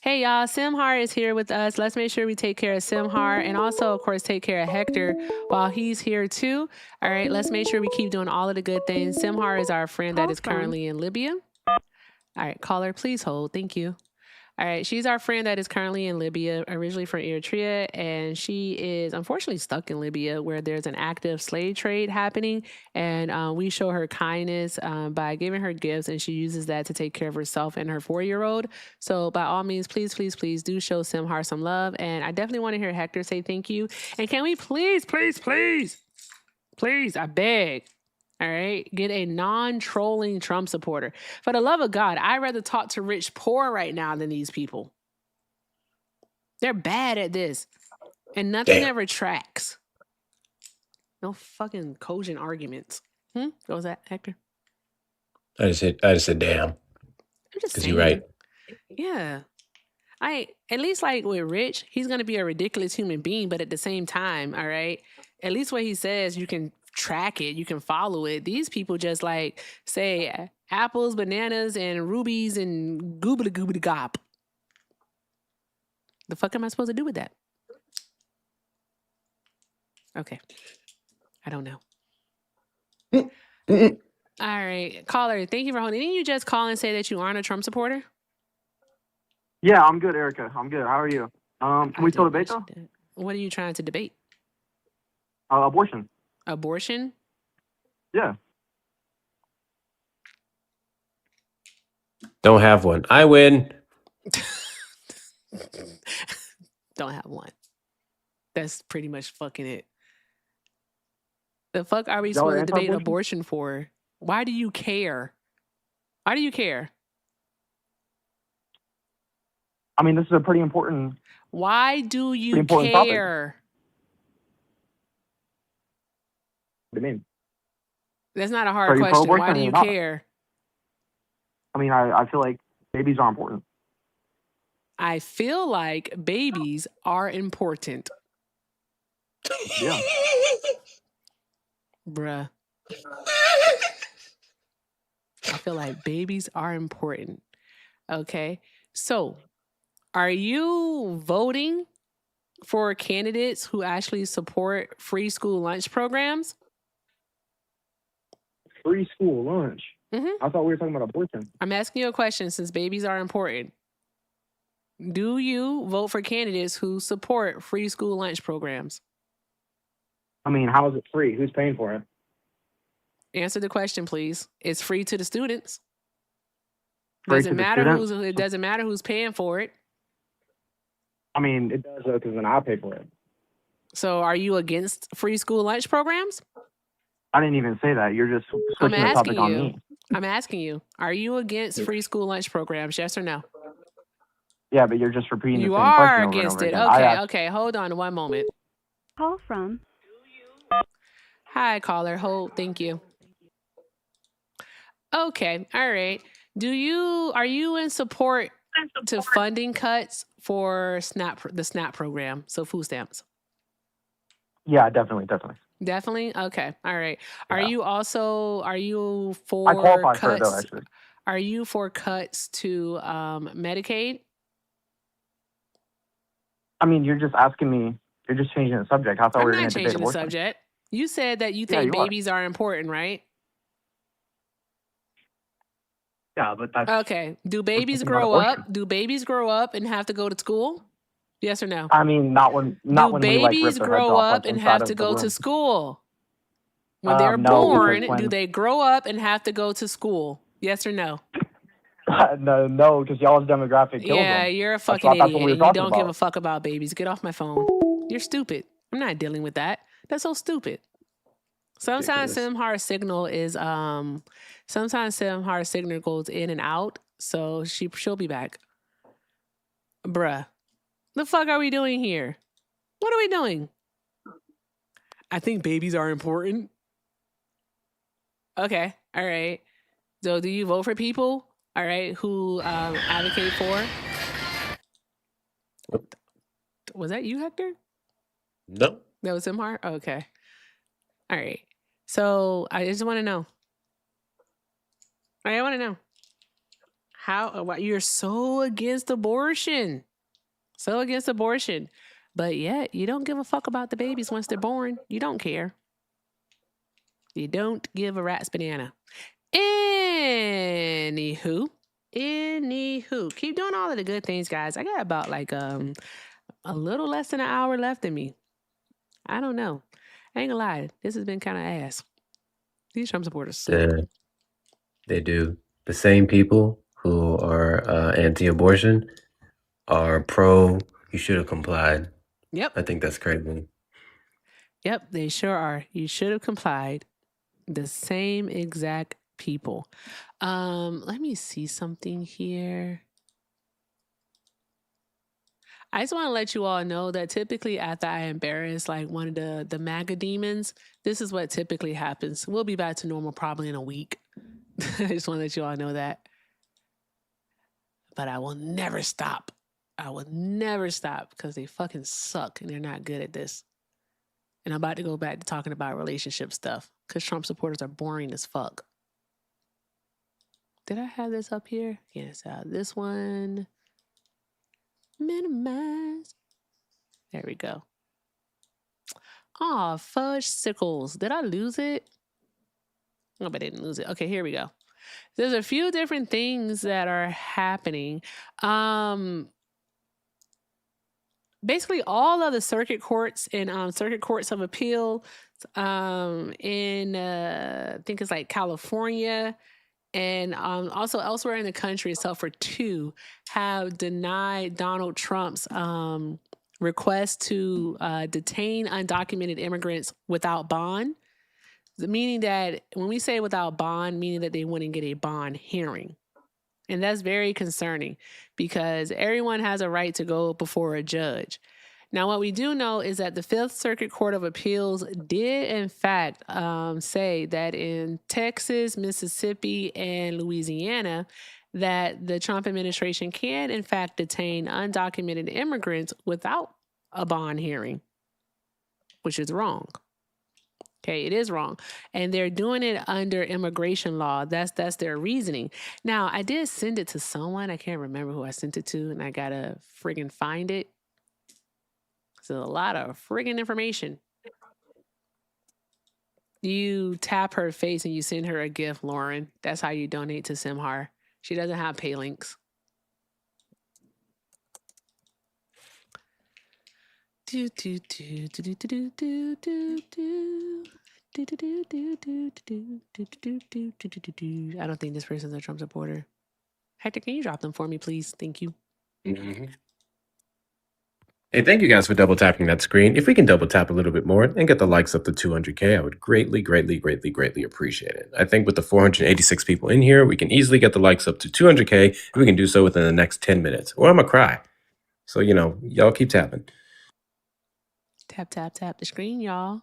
Hey, y'all, Simhar is here with us. Let's make sure we take care of Simhar and also, of course, take care of Hector while he's here, too. All right, let's make sure we keep doing all of the good things. Simhar is our friend that is currently in Libya. All right, caller, please hold. Thank you. All right, she's our friend that is currently in Libya, originally from Eritrea, and she is unfortunately stuck in Libya where there's an active slave trade happening, and we show her kindness by giving her gifts, and she uses that to take care of herself and her 4-year-old. So by all means, please do show Simhar some love, and I definitely want to hear Hector say thank you. And can we please, I beg, All right. Get a non-trolling Trump supporter. For the love of God, I'd rather talk to rich poor right now than these people. They're bad at this. And nothing ever tracks. No fucking cogent arguments. What was that, Hector? I just said damn. I'm just Because saying. you're right. Yeah. At least like with Rich, he's gonna be a ridiculous human being, but at the same time, all right, at least what he says, you can track it, you can follow it. These people just like say apples, bananas, and rubies and goobly goobly gop. The fuck am I supposed to do with that? Okay. I don't know. All right. Caller, thank you for holding. Didn't you just call and say that you aren't a Trump supporter? Yeah, I'm good, Erica. I'm good. How are you? Can we still debate though? What are you trying to debate? Abortion. Abortion? Yeah. Don't have one. I win. Don't have one. That's pretty much fucking it. The fuck are we Y'all supposed to debate anti-abortion? abortion for? Why do you care? Why do you care? I mean, this is a pretty important. Why do you important topic. care? What do you mean? That's not a Are hard you question. pro-abortion Why or do you're you not? care? I mean, I feel like babies are important. I feel like babies are important. Yeah. Bruh. I feel like babies are important. Okay. So, are you voting for candidates who actually support free school lunch programs? Free school lunch. Mm-hmm. I thought we were talking about abortion. I'm asking you a question since babies are important. Do you vote for candidates who support free school lunch programs? I mean, how is it free? Who's paying for it? Answer the question, please. It's free to the students. Free Doesn't to the matter students? it doesn't matter who's paying for it. I mean, it does though, because then I pay for it. So, are you against free school lunch programs? I didn't even say that. You're just I'm switching the topic asking on you. me. I'm asking you. Are you against free school lunch programs? Yes or no? Yeah, but you're just repeating You the same question are over and against over it. again. I Okay, asked, okay. Hold on one moment. Call from. Hi, caller. Hold. Thank you. Okay. All right. Are you in support to funding cuts for the SNAP program? So food stamps. yeah, definitely. Definitely. Okay. All right. Yeah. Are you for I qualify cuts? for it though, actually. Are you for cuts to Medicaid? I mean, you're just asking me. You're just changing the subject. I thought we I'm were not going to debate changing the abortion. subject. You said that you Yeah, think you are. babies are important, right? Yeah, but that's Okay. Do babies talking about grow abortion. up? Do babies grow up and have to go to school? Yes or no? I mean, not when we like babies rip their heads grow off up like and inside have of to the go to room. school? When they're No, born, because do when they grow up and have to go to school? Yes or no? no, because y'all's demographic kills Yeah, them. you're a That's fucking what we idiot were and you talking don't give a about. fuck about babies. Get off my phone. You're stupid. I'm not dealing with that. That's so stupid. Sometimes Simhar's signal is sometimes Simhar's signal goes in and out, so she'll be back. Bruh. The fuck are we doing here? What are we doing? I think babies are important. Okay. All right. So do you vote for people, all right, who advocate for? Was that you, Hector? No. That was Simhar? Okay. All right. So I just want to know. I want to know. Why you're so against abortion. So against abortion. But yet you don't give a fuck about the babies once they're born. You don't care. You don't give a rat's banana. Anywho, keep doing all of the good things, guys. I got about like a little less than an hour left in me. I don't know. I ain't gonna lie. This has been kind of ass. These Trump supporters suck. They do. The same people who are anti-abortion are pro. You should have complied. Yep. I think that's crazy. Yep, they sure are. You should have complied. The same exact people. Let me see something here. I just want to let you all know that typically after I embarrass like one of the MAGA demons, this is what typically happens. We'll be back to normal probably in a week. I just want to let you all know that. But I will never stop. I will never stop because they fucking suck and they're not good at this. And I'm about to go back to talking about relationship stuff because Trump supporters are boring as fuck. Did I have this up here? Yes, this one. Minimize. There we go. Aw, fudge sickles. Did I lose it? No, but I didn't lose it. Okay, here we go. There's a few different things that are happening. Basically, all of the circuit courts and circuit courts of appeal in, I think it's like California, and also elsewhere in the country, except for two, have denied Donald Trump's request to detain undocumented immigrants without bond. Meaning that when we say without bond, meaning that they wouldn't get a bond hearing. And that's very concerning because everyone has a right to go before a judge. Now, what we do know is that the Fifth Circuit Court of Appeals did, in fact, say that in Texas, Mississippi, and Louisiana, that the Trump administration can, in fact, detain undocumented immigrants without a bond hearing, which is wrong. Okay, it is wrong. And they're doing it under immigration law. That's their reasoning. Now, I did send it to someone. I can't remember who I sent it to, and I gotta friggin' find it. It's a lot of friggin' information. You tap her face and you send her a gift, Lauren. That's how you donate to Simhar. She doesn't have pay links. I don't think this person's a Trump supporter. Hector, can you drop them for me, please? Thank you. Mm-hmm. Hey, thank you guys for double tapping that screen. If we can double tap a little bit more and get the likes up to 200K, I would greatly, greatly, greatly, greatly appreciate it. I think with the 486 people in here, we can easily get the likes up to 200K, and we can do so within the next 10 minutes, or I'm gonna cry. So, y'all keep tapping. Tap, tap, tap the screen, y'all.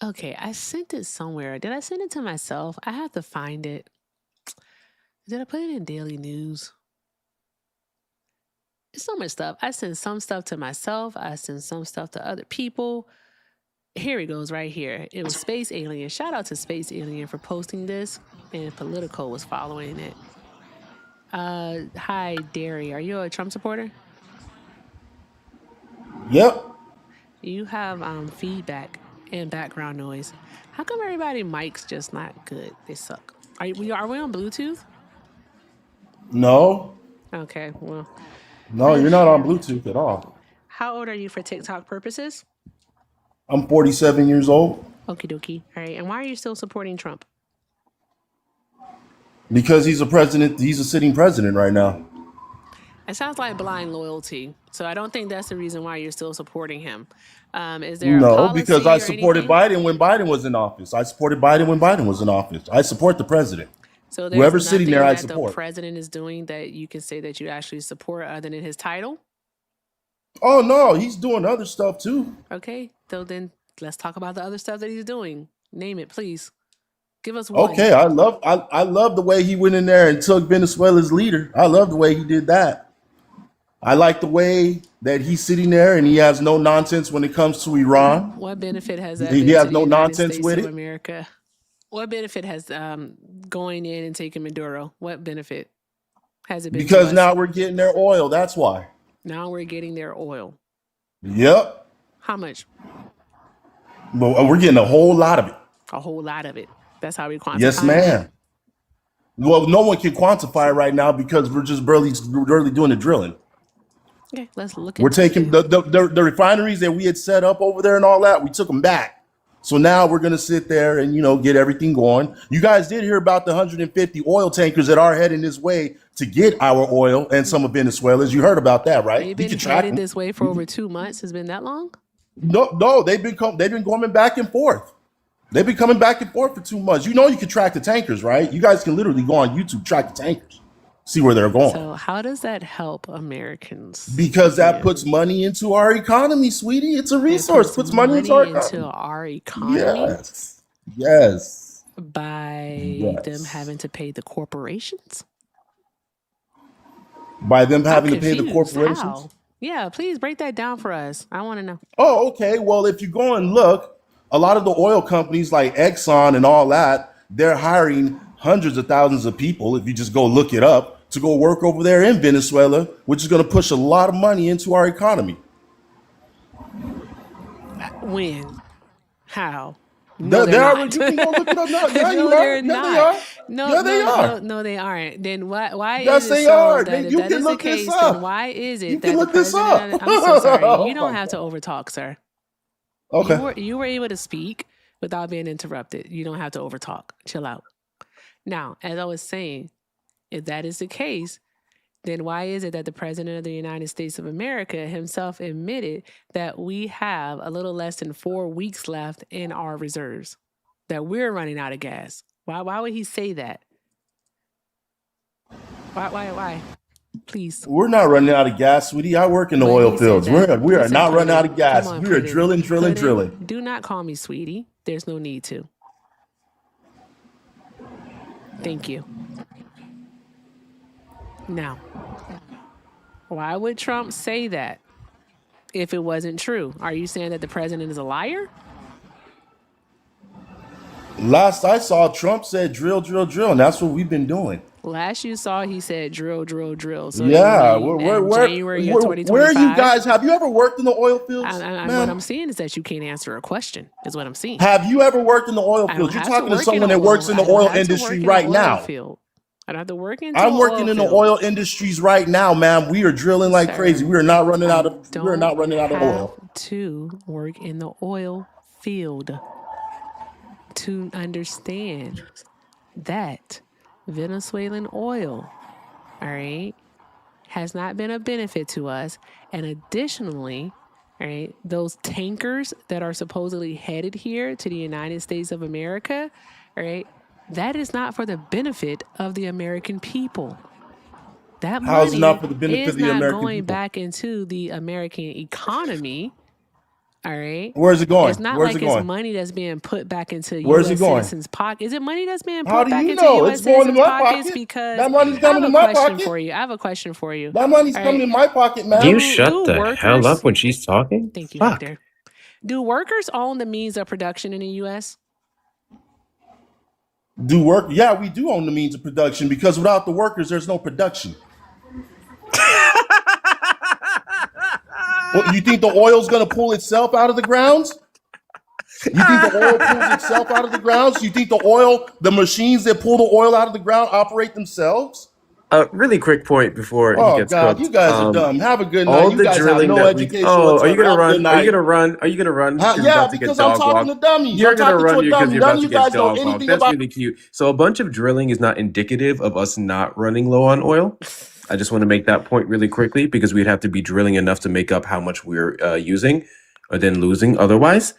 Okay, I sent it somewhere. Did I send it to myself? I have to find it. Did I put it in Daily News? It's so much stuff. I send some stuff to myself. I send some stuff to other people. Here it goes right here. It was Space Alien. Shout out to Space Alien for posting this. And Politico was following it. Hi, Derry. Are you a Trump supporter? Yep. You have feedback and background noise. How come everybody mic's just not good? They suck. Are we on Bluetooth? No. Okay, well. No, you're not on Bluetooth at all. How old are you for TikTok purposes? I'm 47 years old. Okie dokie. All right. And why are you still supporting Trump? Because he's a president. He's a sitting president right now. It sounds like blind loyalty. So I don't think that's the reason why you're still supporting him. Is there a policy because I or supported anything? Biden when Biden was in office. I supported Biden when Biden was in office. I support the president. So there's whoever's sitting there, I that support. The president is doing that you can say that you actually support other than his title? Oh no, he's doing other stuff too. Okay, so then let's talk about the other stuff that he's doing. Name it, please. Give us one. Okay, I love the way he went in there and took Venezuela's leader. I love the way he did that. I like the way that he's sitting there and he has no nonsense when it comes to Iran. What benefit has that? He has no nonsense with it. America. What benefit has going in and taking Maduro? What benefit has it been? Because now we're getting their oil. That's why. Now we're getting their oil. Yep. How much? Well, we're getting a whole lot of it. A whole lot of it. That's how we quantify. Yes, ma'am. Well, no one can quantify it right now because we're just barely doing the drilling. Okay, let's look. We're taking the refineries that we had set up over there and all that. We took them back. So now we're going to sit there and, get everything going. You guys did hear about the 150 oil tankers that are heading this way to get our oil and some of Venezuela's. You heard about that, right? They've been headed this way for over 2 months. Has been that long? No, they've been coming back and forth. They've been coming back and forth for 2 months. You know you can track the tankers, right? You guys can literally go on YouTube, track the tankers, see where they're going. So how does that help Americans? Because that puts money into our economy, sweetie. It's a resource. Puts money into our economy. Yes. Yes. By them having to pay the corporations? By them having I'm to pay the confused. corporations? How? Yeah, please break that down for us. I want to know. Oh, okay. Well, if you go and look, a lot of the oil companies like Exxon and all that, they're hiring hundreds of thousands of people, if you just go look it up, to go work over there in Venezuela, which is going to push a lot of money into our economy. When? How? No, they're already, you can go look it up now. Yeah, no, they're not. No, they are. No, they aren't. Then why yes, is it they so are. that if you that can is look the case, this up. then why is it you that can the look this up. president... I'm so sorry. Oh, you don't have to overtalk, sir. Okay. You were able to speak without being interrupted. You don't have to overtalk. Chill out. Now, as I was saying, if that is the case, then why is it that the President of the United States of America himself admitted that we have a little less than 4 weeks left in our reserves, that we're running out of gas? Why would he say that? Why? Please. We're not running out of gas, sweetie. I work in the oil fields. We are not running out of gas. We are drilling. Do not call me sweetie. There's no need to. Thank you. Now, why would Trump say that if it wasn't true? Are you saying that the president is a liar? Last I saw, Trump said drill, and that's what we've been doing. Last you saw, he said drill. So yeah, January of 2025. Where are you guys? Have you ever worked in the oil fields? What I'm seeing is that you can't answer a question, is what I'm seeing. Have you ever worked in the oil fields? You're talking to someone that works in the oil industry right now. I don't have to work in. I'm working in the oil industries right now, ma'am. We are drilling like crazy. We are not running out of. We're not running out of oil. To work in the oil field to understand that Venezuelan oil, all right, has not been a benefit to us, and additionally, all right, those tankers that are supposedly headed here to the United States of America, all right, that is not for the benefit of the American people. That money is not going back into the American economy. All right. Where's it going? It's not it's money that's being put back into U.S. citizens' pockets. Is it money that's being put back into U.S. citizens' pockets? Pocket. Because that money's coming in my pocket. I have a question for you. That money's coming in my pocket, man. You shut the hell up when she's talking? Thank you, Hector. Do workers own the means of production in the U.S.? Yeah, we do own the means of production, because without the workers, there's no production. Well, you think the oil's going to pull itself out of the grounds? You think the oil pulls itself out of the grounds? You think the machines that pull the oil out of the ground operate themselves? Really quick point before he gets cooked. You guys are dumb. Have a good night. You guys have no education. Are you gonna run? Are you gonna run? Yeah, because I'm talking to dummies. You're gonna run because you're about to get dog walked. That's really cute. So a bunch of drilling is not indicative of us not running low on oil. I just want to make that point really quickly, because we'd have to be drilling enough to make up how much we're using, or then losing otherwise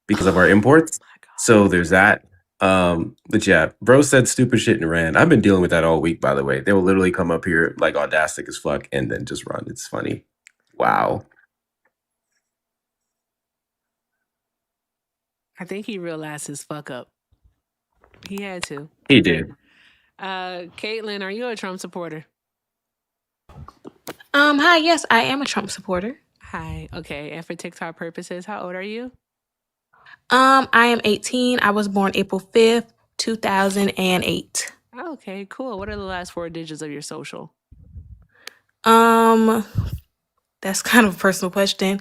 because of our imports. So there's that. But yeah, bro said stupid shit and ran. I've been dealing with that all week, by the way. They will literally come up here like audastic as fuck and then just run. It's funny. Wow. I think he realized his fuck up. He had to. He did. Caitlin, are you a Trump supporter? Hi, yes, I am a Trump supporter. Hi. Okay. And for TikTok purposes, how old are you? I am 18. I was born April 5th, 2008. Okay, cool. What are the last 4 digits of your social? That's kind of a personal question,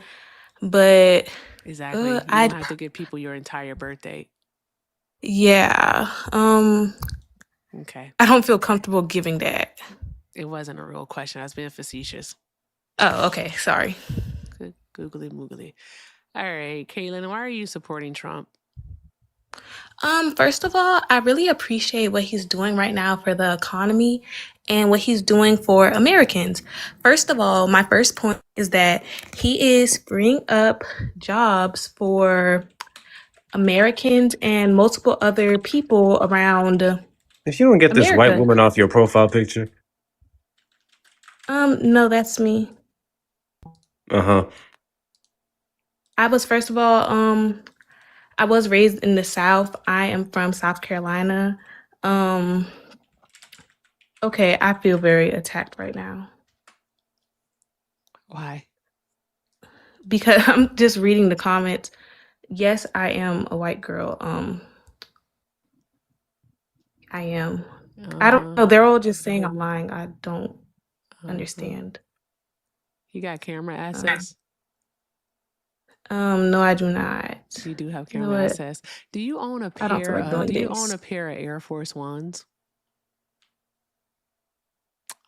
but exactly. You don't have to give people your entire birthday. Yeah. Okay. I don't feel comfortable giving that. It wasn't a real question. I was being facetious. Oh, okay. Sorry. Good googly moogly. All right, Kaylin, why are you supporting Trump? First of all, I really appreciate what he's doing right now for the economy and what he's doing for Americans. First of all, my first point is that he is freeing up jobs for Americans and multiple other people around If you don't get this white America. woman off your profile picture. No, that's me. Uh-huh. I was, first of all, I was raised in the South. I am from South Carolina. Okay, I feel very attacked right now Why? because I'm just reading the comments. Yes, I am a white girl. I am. I don't know. They're all just saying I'm lying. I don't understand. You got camera access? No, I do not. You do have You know camera what? access. Do you own a I don't feel pair like doing do you this. own a pair of Air Force Ones?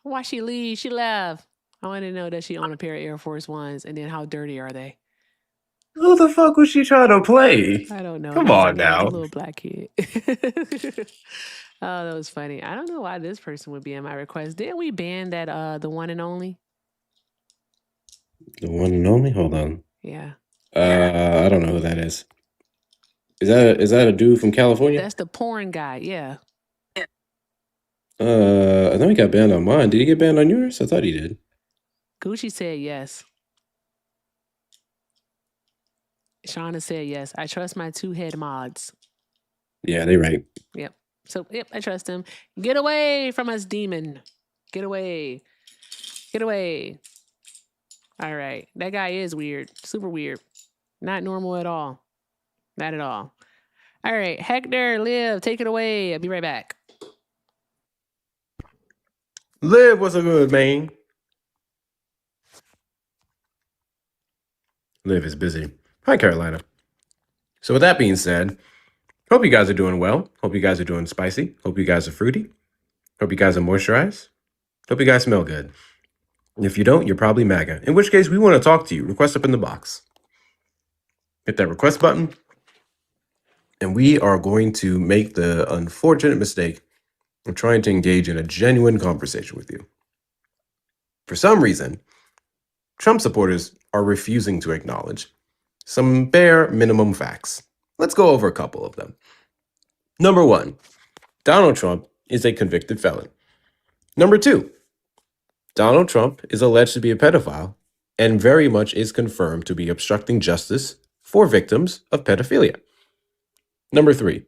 Why she leave? She left. I want to know that she owned a pair of Air Force Ones, and then how dirty are they? Who the fuck was she trying to play? I don't know. Come It was on now. a little black kid. Oh, that was funny. I don't know why this person would be in my request. Didn't we ban that the one and only? The one and only? Hold on. Yeah. I don't know who that is. Is that a dude from California? That's the porn guy. Yeah. I know he got banned on mine. Did he get banned on yours? I thought he did. Gucci said yes. Shauna said yes. I trust my two head mods. Yeah, they right. Yep. So, yep, I trust him. Get away from us, demon. Get away. Get away. All right. That guy is weird. Super weird. Not normal at all. Not at all. All right. Hector, Liv, take it away. I'll be right back. Liv, what's so good, man? Liv is busy. Hi, Carolina. So with that being said, hope you guys are doing well. Hope you guys are doing spicy. Hope you guys are fruity. Hope you guys are moisturized. Hope you guys smell good. If you don't, you're probably MAGA. In which case, we want to talk to you. Request up in the box. Hit that request button. And we are going to make the unfortunate mistake of trying to engage in a genuine conversation with you. For some reason, Trump supporters are refusing to acknowledge some bare minimum facts. Let's go over a couple of them. Number 1, Donald Trump is a convicted felon. Number 2, Donald Trump is alleged to be a pedophile and very much is confirmed to be obstructing justice for victims of pedophilia. Number 3,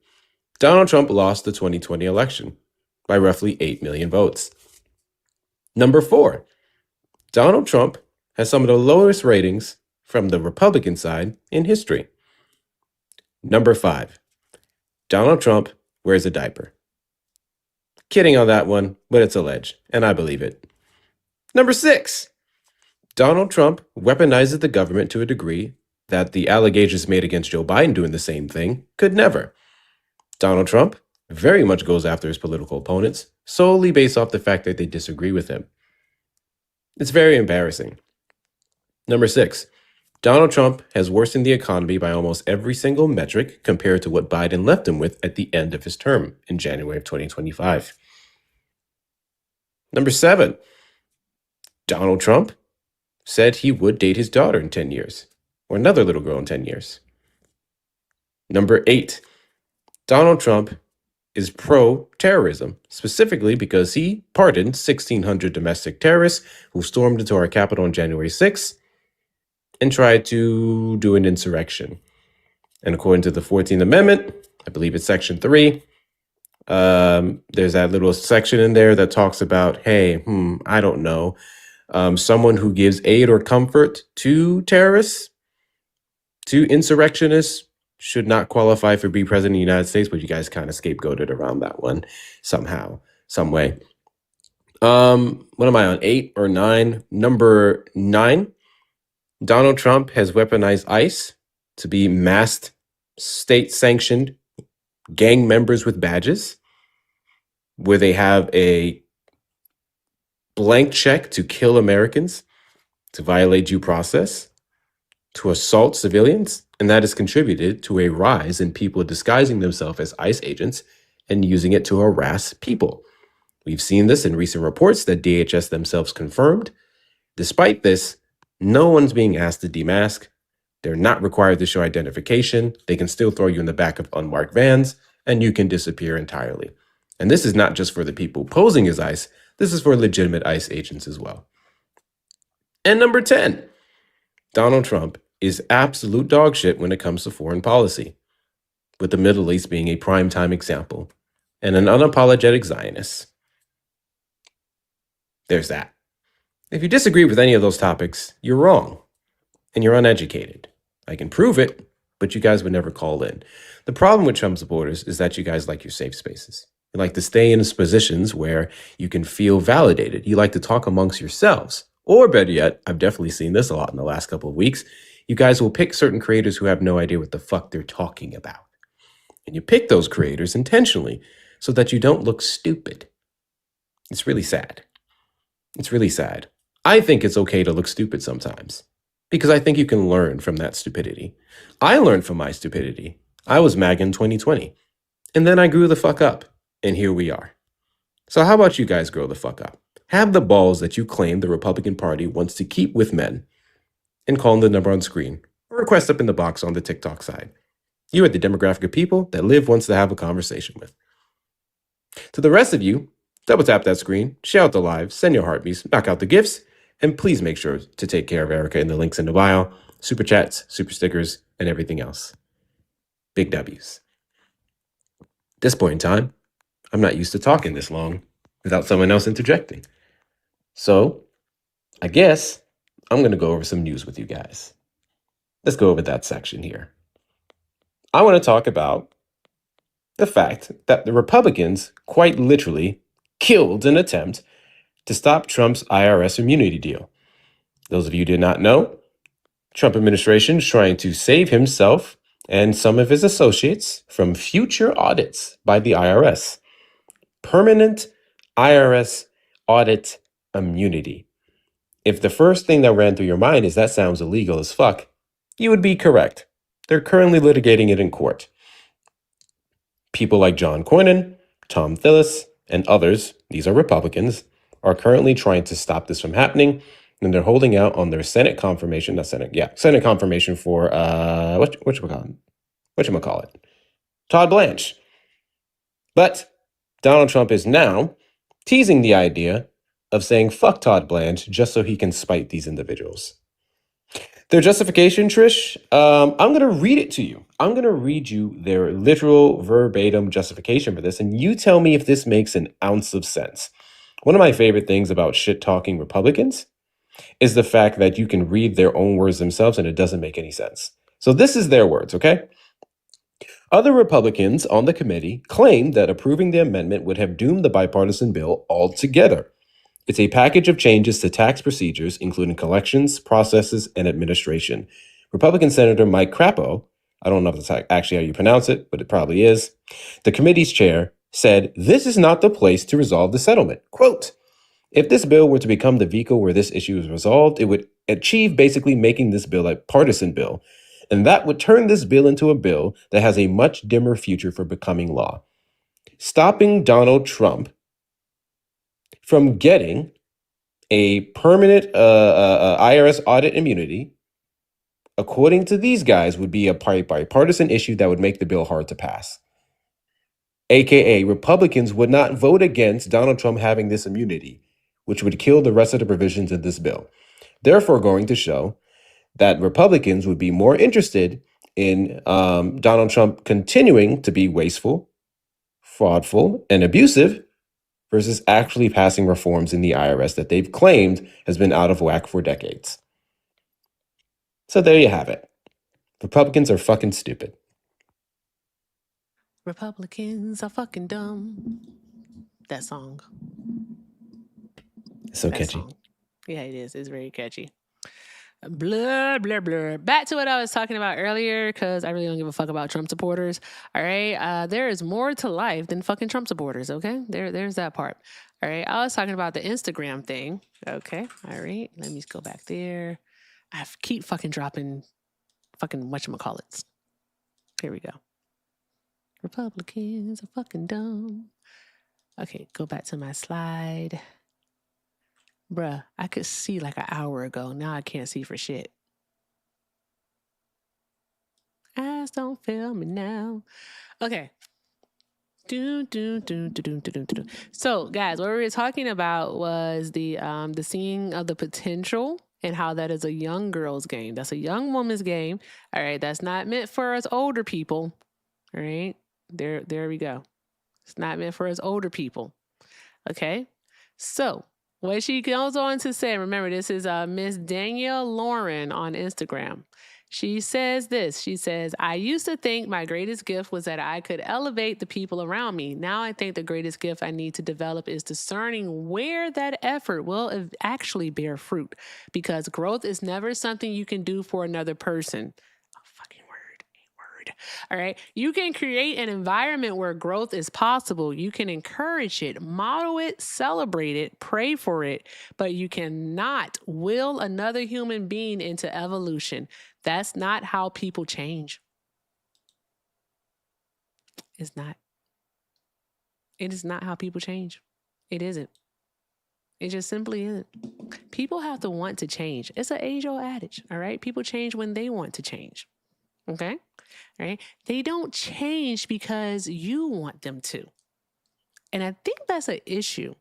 Donald Trump lost the 2020 election by roughly 8 million votes. Number 4, Donald Trump has some of the lowest ratings from the Republican side in history. Number 5, Donald Trump wears a diaper. Kidding on that one, but it's alleged, and I believe it. Number 6, Donald Trump weaponizes the government to a degree that the allegations made against Joe Biden doing the same thing could never. Donald Trump very much goes after his political opponents solely based off the fact that they disagree with him. It's very embarrassing. Number 6, Donald Trump has worsened the economy by almost every single metric compared to what Biden left him with at the end of his term in January of 2025. Number 7, Donald Trump said he would date his daughter in 10 years, or another little girl in 10 years. Number 8, Donald Trump is pro-terrorism, specifically because he pardoned 1,600 domestic terrorists who stormed into our Capitol on January 6th and tried to do an insurrection. And according to the 14th Amendment, I believe it's Section 3, there's that little section in there that talks about, hey, I don't know, someone who gives aid or comfort to terrorists, to insurrectionists, should not qualify for be president of the United States, but you guys kind of scapegoated around that one somehow, some way. What am I on, 8 or 9? Number 9, Donald Trump has weaponized ICE to be masked, state-sanctioned gang members with badges, where they have a blank check to kill Americans, to violate due process, to assault civilians, and that has contributed to a rise in people disguising themselves as ICE agents and using it to harass people. We've seen this in recent reports that DHS themselves confirmed. Despite this, no one's being asked to demask. They're not required to show identification. They can still throw you in the back of unmarked vans, and you can disappear entirely. And this is not just for the people posing as ICE. This is for legitimate ICE agents as well. And number 10, Donald Trump is absolute dog shit when it comes to foreign policy, with the Middle East being a primetime example, and an unapologetic Zionist. There's that. If you disagree with any of those topics, you're wrong, and you're uneducated. I can prove it, but you guys would never call in. The problem with Trump supporters is that you guys like your safe spaces. You like to stay in positions where you can feel validated. You like to talk amongst yourselves. Or better yet, I've definitely seen this a lot in the last couple of weeks, you guys will pick certain creators who have no idea what the fuck they're talking about. And you pick those creators intentionally so that you don't look stupid. It's really sad. It's really sad. I think it's okay to look stupid sometimes because I think you can learn from that stupidity. I learned from my stupidity. I was MAGA in 2020. And then I grew the fuck up. And here we are. So how about you guys grow the fuck up? Have the balls that you claim the Republican Party wants to keep with men and call them the number on screen or request up in the box on the TikTok side. You are the demographic of people that Liv wants to have a conversation with. To the rest of you, double tap that screen, share out the live, send your heartbeats, knock out the gifts, and please make sure to take care of Erica in the links in the bio, super chats, super stickers, and everything else. Big W's. At this point in time, I'm not used to talking this long without someone else interjecting. So, I guess I'm going to go over some news with you guys. Let's go over that section here. I want to talk about the fact that the Republicans quite literally killed an attempt to stop Trump's IRS immunity deal. Those of you who did not know, Trump administration is trying to save himself and some of his associates from future audits by the IRS. Permanent IRS audit immunity. If the first thing that ran through your mind is that sounds illegal as fuck, you would be correct. They're currently litigating it in court. People like John Cornyn, Tom Tillis, and others, these are Republicans, are currently trying to stop this from happening, and they're holding out on their Senate confirmation for, whatchamacallit? Todd Blanche. But Donald Trump is now teasing the idea of saying fuck Todd Blanche just so he can spite these individuals. Their justification, Trish, I'm going to read it to you. I'm going to read you their literal verbatim justification for this, and you tell me if this makes an ounce of sense. One of my favorite things about shit-talking Republicans is the fact that you can read their own words themselves and it doesn't make any sense. So this is their words, okay? Other Republicans on the committee claimed that approving the amendment would have doomed the bipartisan bill altogether. It's a package of changes to tax procedures, including collections, processes, and administration. Republican Senator Mike Crapo, I don't know if that's actually how you pronounce it, but it probably is, the committee's chair, said this is not the place to resolve the settlement. Quote, if this bill were to become the vehicle where this issue is resolved, it would achieve basically making this bill a partisan bill. And that would turn this bill into a bill that has a much dimmer future for becoming law. Stopping Donald Trump from getting a permanent IRS audit immunity, according to these guys, would be a bipartisan issue that would make the bill hard to pass. AKA, Republicans would not vote against Donald Trump having this immunity, which would kill the rest of the provisions of this bill. Therefore, going to show that Republicans would be more interested in Donald Trump continuing to be wasteful, fraudful, and abusive versus actually passing reforms in the IRS that they've claimed has been out of whack for decades. So there you have it. Republicans are fucking stupid. Republicans are fucking dumb. That song. It's so catchy. Song. Yeah, it is. It's very catchy. Blah, blah, blah. Back to what I was talking about earlier, because I really don't give a fuck about Trump supporters. All right. There is more to life than fucking Trump supporters. Okay. There's that part. All right. I was talking about the Instagram thing. Okay. All right. Let me go back there. I keep fucking dropping fucking whatchamacallits. Here we go. Republicans are fucking dumb. Okay. Go back to my slide. Bruh, I could see like an hour ago. Now I can't see for shit. Eyes don't fail me now. Okay. So, guys, what we were talking about was the seeing of the potential and how that is a young girl's game. That's a young woman's game. All right, that's not meant for us older people. All right, there we go. It's not meant for us older people. Okay, so what she goes on to say, remember, this is Miss Danielle Lauren on Instagram. She says this. She says, I used to think my greatest gift was that I could elevate the people around me. Now I think the greatest gift I need to develop is discerning where that effort will actually bear fruit, because growth is never something you can do for another person. All right. You can create an environment where growth is possible. You can encourage it, model it, celebrate it, pray for it, but you cannot will another human being into evolution. That's not how people change. It's not. It is not how people change. It isn't. It just simply isn't. People have to want to change. It's an age-old adage. All right. People change when they want to change. Okay. Right? They don't change because you want them to. And I think that's an issue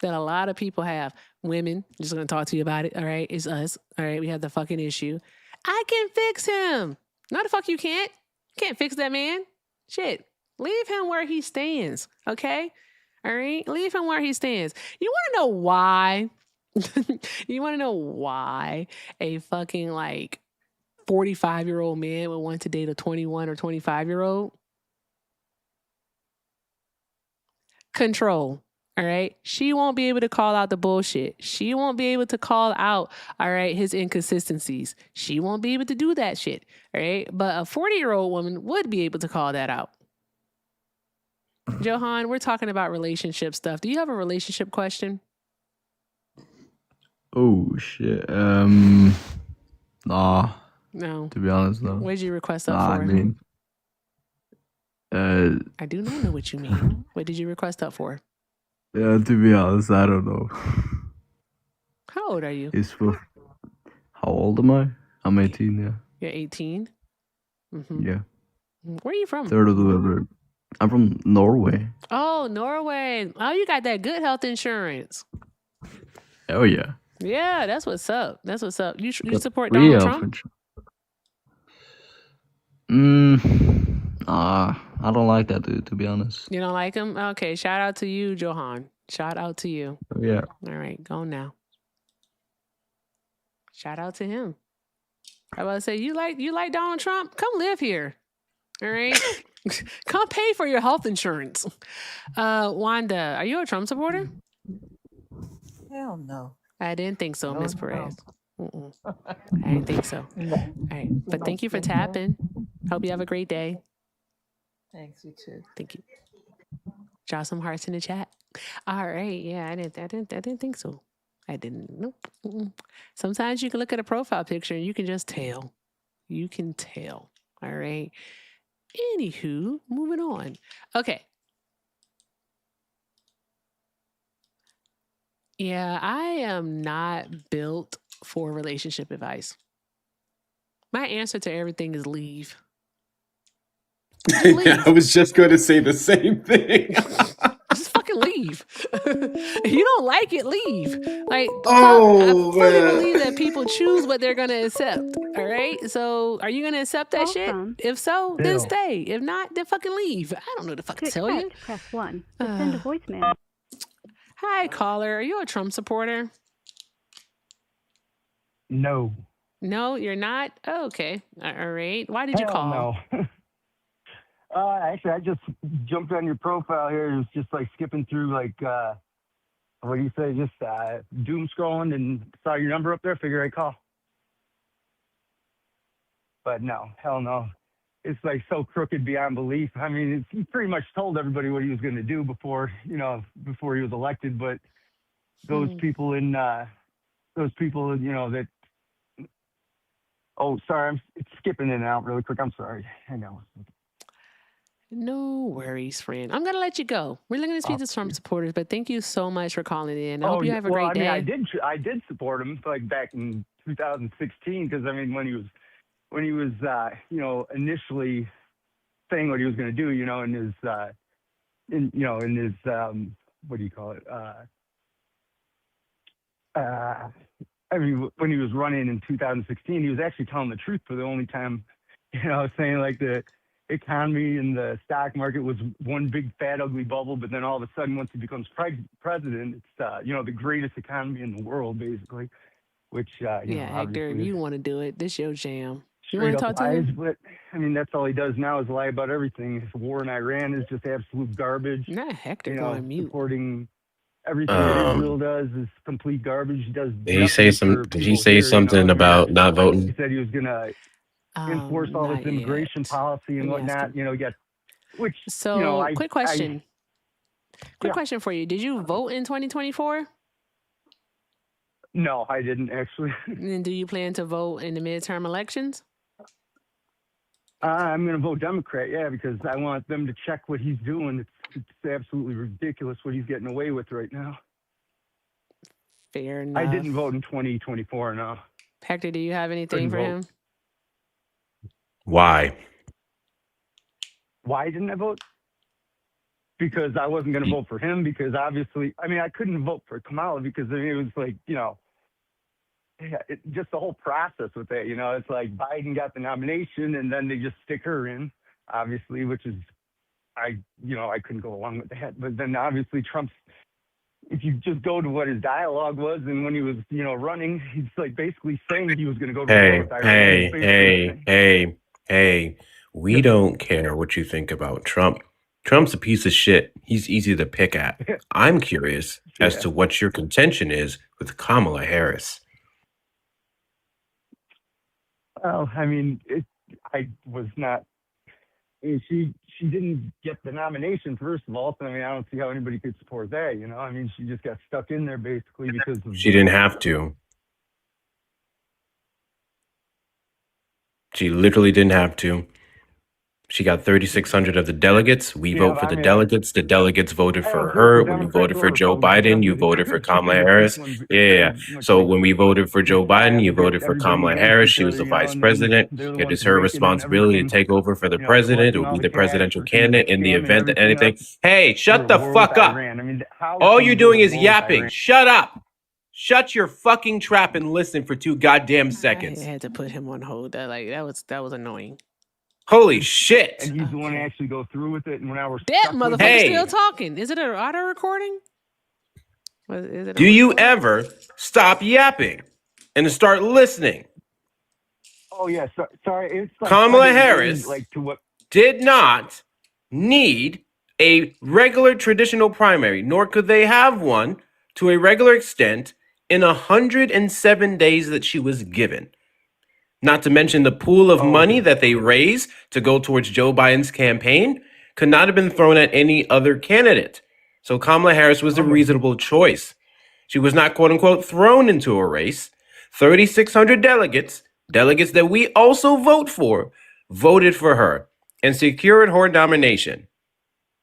that a lot of people have. Women, I'm just going to talk to you about it. All right. It's us. All right. We have the fucking issue. I can fix him. No, the fuck you can't. You can't fix that man. Shit. Leave him where he stands. Okay. All right. Leave him where he stands. You want to know why? You want to know why a fucking 45-year-old man would want to date a 21 or 25-year-old? Control. All right. She won't be able to call out the bullshit. She won't be able to call out, all right, his inconsistencies. She won't be able to do that shit. All right. But a 40-year-old woman would be able to call that out. Johan, we're talking about relationship stuff. Do you have a relationship question? Oh shit. Nah. No. To be honest, no. What did you request up Nah, for? I mean, I do not know what you mean. What did you request up for? yeah. To be honest, I don't know. How old are you? It's for. How old am I? I'm 18. Yeah. You're 18? Mm-hmm. Yeah. Where are you from? 3rd of November. I'm from Norway. Oh, Norway. Oh, you got that good health insurance. Oh yeah. Yeah, that's what's up. That's what's up. You support Free Donald health Trump? I don't like that dude, to be honest. You don't like him? Okay, shout out to you, Johan. Shout out to you. Yeah. All right, go now. Shout out to him. I was about to say, you like Donald Trump? Come live here. All right? Come pay for your health insurance. Wanda, are you a Trump supporter? Hell no. I didn't think so, No, Miss no. Perez. I didn't think so. All right. But thank you for tapping. Hope you have a great day. Thanks, you too. Thank you. Draw some hearts in the chat. All right. Yeah, I didn't think so. I didn't. Nope. Mm-mm. Sometimes you can look at a profile picture and you can just tell. You can tell. All right. Anywho, moving on. Okay. Yeah, I am not built for relationship advice. My answer to everything is leave. Yeah, I was just going to say the same thing. Just fucking leave. If you don't like it, leave. I Oh, fully man. believe that people choose what they're going to accept. All right? So are you going to accept that shit? If so, then stay. If not, then fucking leave. I don't know what the fuck to tell you. Press 1 to send a voicemail. Hi, caller. Are you a Trump supporter? No. No, you're not? Oh, okay. All right. Why did you Hell call? No. Actually, I just jumped on your profile here. It was just skipping through what do you say? Just doom scrolling and saw your number up there. Figure I'd call. But no, hell no. It's so crooked beyond belief. I mean, he pretty much told everybody what he was going to do before he was elected. But those people that. Oh, sorry, I'm skipping in and out really quick. I'm sorry. Hang on. No worries, friend. I'm going to let you go. We're going to speak to Trump supporters, but thank you so much for calling in. I hope you have a great day. I did support him back in 2016 because when he was when he was, initially saying what he was going to do, in his, what do you call it? When he was running in 2016, he was actually telling the truth for the only time, saying like the economy and the stock market was one big fat ugly bubble, but then all of a sudden once he becomes president, it's the greatest economy in the world basically, which Yeah, Hector, obviously you want to do it. This your jam. You straight want to up talk to lies. him? But I mean that's all he does now is lie about everything. His war in Iran is just absolute garbage. Not Hector going mute. Supporting everything that Israel Um, does is complete garbage. He does did he nothing say for Did he people say here. something about not He voting? said he was gonna enforce all this Not immigration yet. policy and Let me ask whatnot. him. Which So, quick question. Quick yeah. question for you. Did you vote in 2024? No, I didn't actually. And do you plan to vote in the midterm elections? I'm going to vote Democrat, yeah, because I want them to check what he's doing. It's absolutely ridiculous what he's getting away with right now. Fair enough. I didn't vote in 2024, no. Hector, do you have anything Couldn't for vote. him? Why? Why didn't I vote? Because I wasn't going to vote for him because obviously, I couldn't vote for Kamala because it was like, just the whole process with that, it's like Biden got the nomination and then they just stick her in, obviously, which is, I couldn't go along with that. But then obviously Trump's, if you just go to what his dialogue was and when he was, running, he's like basically saying he was going to go to war with Iran. Hey, we don't care what you think about Trump. Trump's a piece of shit. He's easy to pick at. I'm curious as to what your contention is with Kamala Harris. Well, I was not. She didn't get the nomination first of all. So I don't see how anybody could support that. She just got stuck in there basically because of She didn't have to. She literally didn't have to. She got 3,600 of the delegates. We vote for the delegates. The delegates voted for her. When you voted for Joe Biden, you voted for Kamala Harris. Yeah. So when we voted for Joe Biden, you voted for Kamala Harris. She was the vice president. It is her responsibility to take over for the president or be the presidential candidate in the event that anything. Hey, shut the fuck up. All you're doing is yapping. Shut up. Shut your fucking trap and listen for 2 goddamn seconds. I had to put him on hold. That was annoying. Holy shit! And he's the one to actually go through with it. And when I was that motherfucker still talking. Is it an auto recording? Do you ever stop yapping and start listening? Oh yeah, sorry. It's like Kamala Harris did not need a regular traditional primary, nor could they have one to a regular extent in 107 days that she was given. Not to mention the pool of money that they raised to go towards Joe Biden's campaign could not have been thrown at any other candidate. So Kamala Harris was a reasonable choice. She was not, quote unquote, thrown into a race. 3,600 delegates that we also vote for, voted for her and secured her nomination.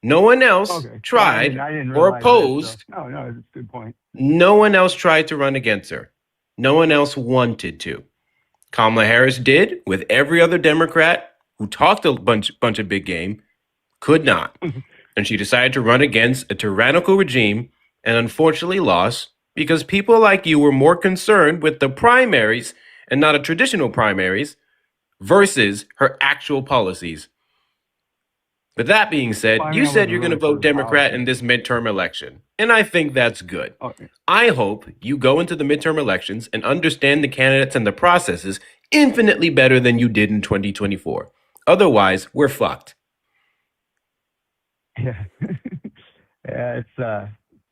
No one else tried or opposed. No, that's a good point. No one else tried to run against her. No one else wanted to. Kamala Harris did with every other Democrat who talked a bunch of big game, could not. And she decided to run against a tyrannical regime and unfortunately lost because people like you were more concerned with the primaries and not a traditional primaries versus her actual policies. But that being said, you said you're going to vote Democrat in this midterm election, and I think that's good. I hope you go into the midterm elections and understand the candidates and the processes infinitely better than you did in 2024. Otherwise, we're fucked. Yeah. Yeah, it's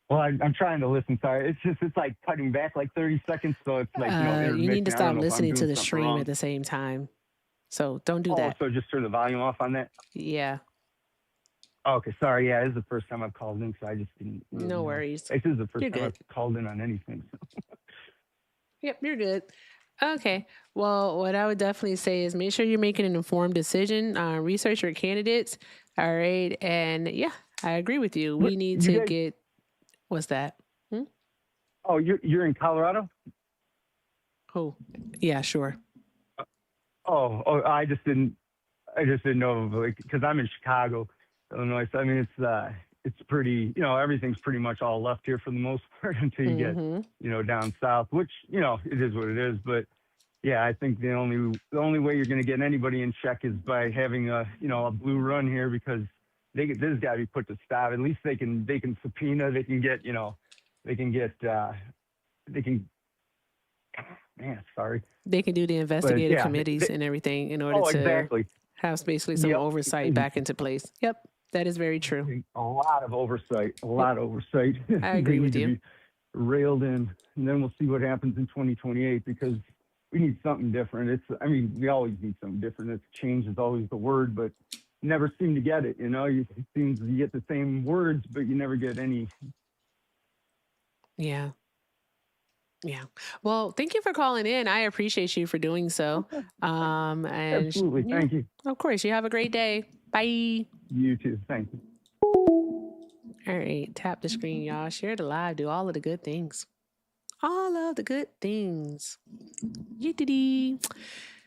well, I'm trying to listen. Sorry, it's like cutting back like 30 seconds, so it's like you need to stop listening to the stream at the same time. So don't do that. So just turn the volume off on that. Yeah. Okay, sorry. Yeah, this is the first time I've called in, so I just didn't. No worries. This is the first time I've called in on anything. So. Yep, you're good. Okay. Well, what I would definitely say is make sure you're making an informed decision. Research your candidates. All right. And yeah, I agree with you. We need to get. What's that? Oh, you're in Colorado? Oh, yeah, sure. I just didn't know, like, because I'm in Chicago, Illinois. So I mean, it's pretty, everything's pretty much all left here for the most part until you get, down south, which, it is what it is. But yeah, I think the only way you're going to get anybody in check is by having a blue run here, because this has got to be put to stop. At least they can subpoena, they can They can do the investigative committees and everything in order to have basically some oversight back into place. Yep, that is very true. A lot of oversight. I agree with you. To be railed in, and then we'll see what happens in 2028, because we need something different. We always need something different. Change is always the word, but you never seem to get it. It seems you get the same words, but you never get any. Yeah. Yeah. Well, thank you for calling in. I appreciate you for doing so. And Absolutely. Thank you. Of course. You have a great day. Bye. You too. Thank you. All right. Tap the screen, y'all. Share the live. Do all of the good things. All of the good things.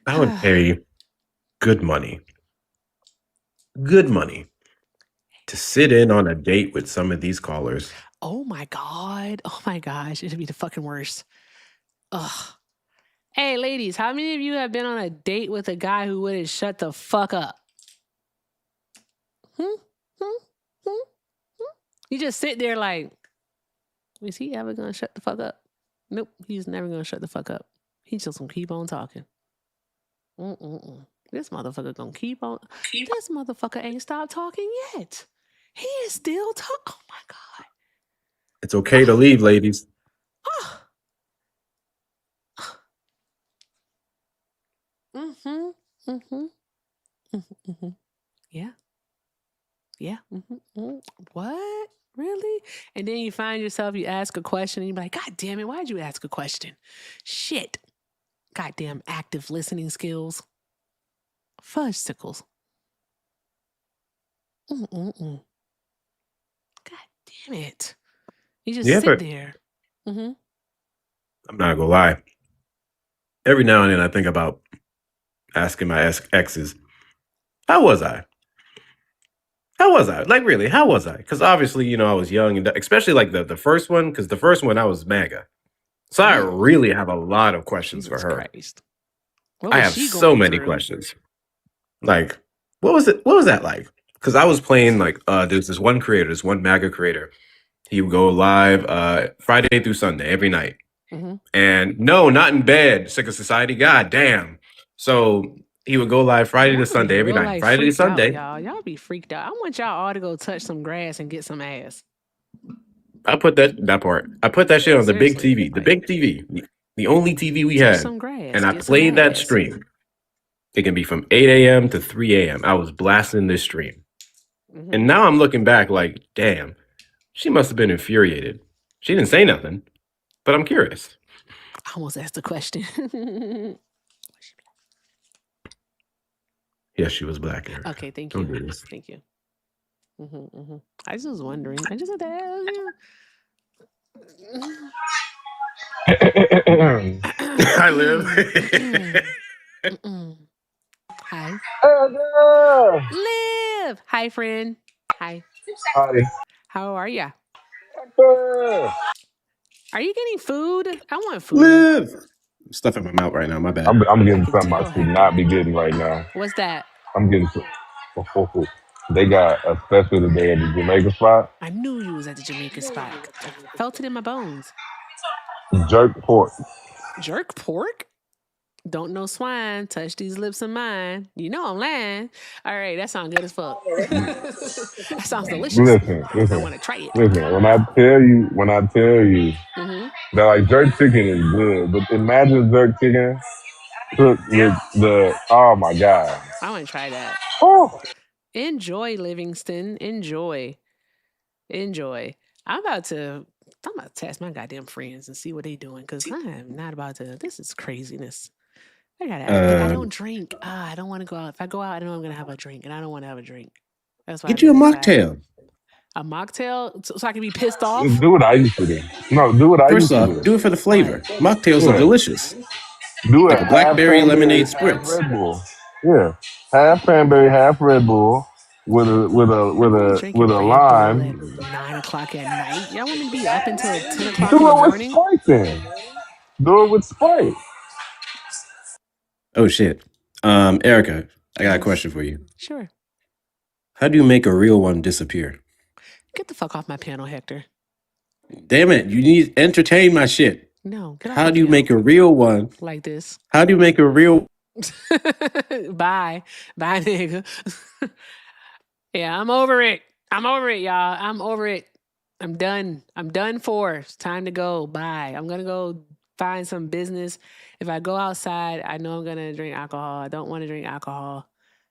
I would pay good money to sit in on a date with some of these callers. Oh my God. Oh my gosh. It'd be the fucking worst. Ugh. Hey, ladies, how many of you have been on a date with a guy who wouldn't shut the fuck up? You just sit there like, is he ever gonna shut the fuck up? Nope, he's never gonna shut the fuck up. He's just gonna keep on talking. This motherfucker gonna keep on. This motherfucker ain't stopped talking yet. He is still talking. Oh my God. It's okay to leave, ladies. Yeah. Yeah. What? Really? And then you find yourself, you ask a question and you're like, God damn it, why'd you ask a question? Shit. Goddamn active listening skills. Fudgesicles. God damn it. You just sit there. I'm not gonna lie. Every now and then I think about asking my exes, how was I? How was I? Like, really, how was I? Because obviously, I was young, and especially like the first one, because the first one I was MAGA. So I really have a lot of questions for her. I have so many questions. Like, what was it? What was that like? Because I was playing like there's this one MAGA creator. He would go live Friday through Sunday every night. And no, not in bed, sick of society. God damn. So he would go live Friday to Sunday every night. Friday to Sunday. Y'all be freaked out. I want y'all all to go touch some grass and get some ass. I put that part. I put that shit on the big TV. The big TV. The only TV we had. And I played that stream. It can be from 8 a.m. to 3 a.m. I was blasting this stream. And now I'm looking back like, damn, she must have been infuriated. She didn't say nothing, but I'm curious. I almost asked a question. Yes, she was black, Eric. Okay, thank you. Thank you. I just was wondering. I just had to I live. Hi. Live. Hi, friend. Hi. Hi. How are ya? Are you getting food? I want food. Live. Stuff in my mouth right now. My bad. I'm getting something I should not be getting right now. What's that? I'm getting some. They got a special today at the Jamaica spot. I knew you was at the Jamaica spot. I felt it in my bones. Jerk pork. Jerk pork? Don't know swine. Touch these lips of mine. You know I'm lying. All right, that sounds good as fuck. That sounds delicious. Listen. I want to try it. Listen, when I tell you that like jerk chicken is good, but imagine jerk chicken cooked with oh my God. I want to try that. Oh. Enjoy, Livingston. Enjoy. I'm about to test my goddamn friends and see what they doing, because I'm not about to. This is craziness. I don't drink. I don't want to go out. If I go out, I know I'm gonna have a drink, and I don't want to have a drink. That's why. Get you a mocktail. A mocktail, so I can be pissed off. Do what I used to do. No, do what I used to do. Do it for the flavor. Mocktails are delicious. Do Like it a half blackberry cranberry, lemonade half spritz. Red Bull. Yeah, half cranberry, half Red Bull with a with a with I'm not a with drinking a Red Bull at lime. 9 o'clock at night. Y'all want me to be up until 10 Do o'clock in the it with morning? Sprite then. Do it with Sprite. Oh shit. Erica, I got a question for you. Sure. How do you make a real one disappear? Get the fuck off my panel, Hector. Damn it, you need to entertain my shit. No, get off How my do you panel. make a real one? Like this. How do you make a real Bye. Bye, nigga. Yeah, I'm over it. I'm over it, y'all. I'm over it. I'm done. I'm done for. It's time to go. Bye. I'm going to go find some business. If I go outside, I know I'm going to drink alcohol. I don't want to drink alcohol.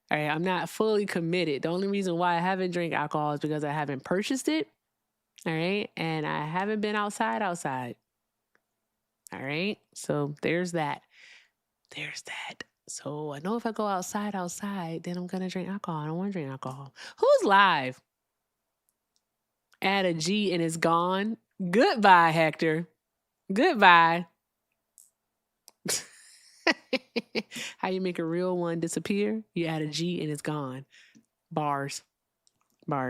All right, I'm not fully committed. The only reason why I haven't drank alcohol is because I haven't purchased it. All right, and I haven't been outside. All right, so there's that. So I know if I go outside, then I'm going to drink alcohol. I don't want to drink alcohol. Who's live? Add a G and it's gone. Goodbye, Hector. Goodbye. How you make a real one disappear? You add a G and it's gone. Bars. All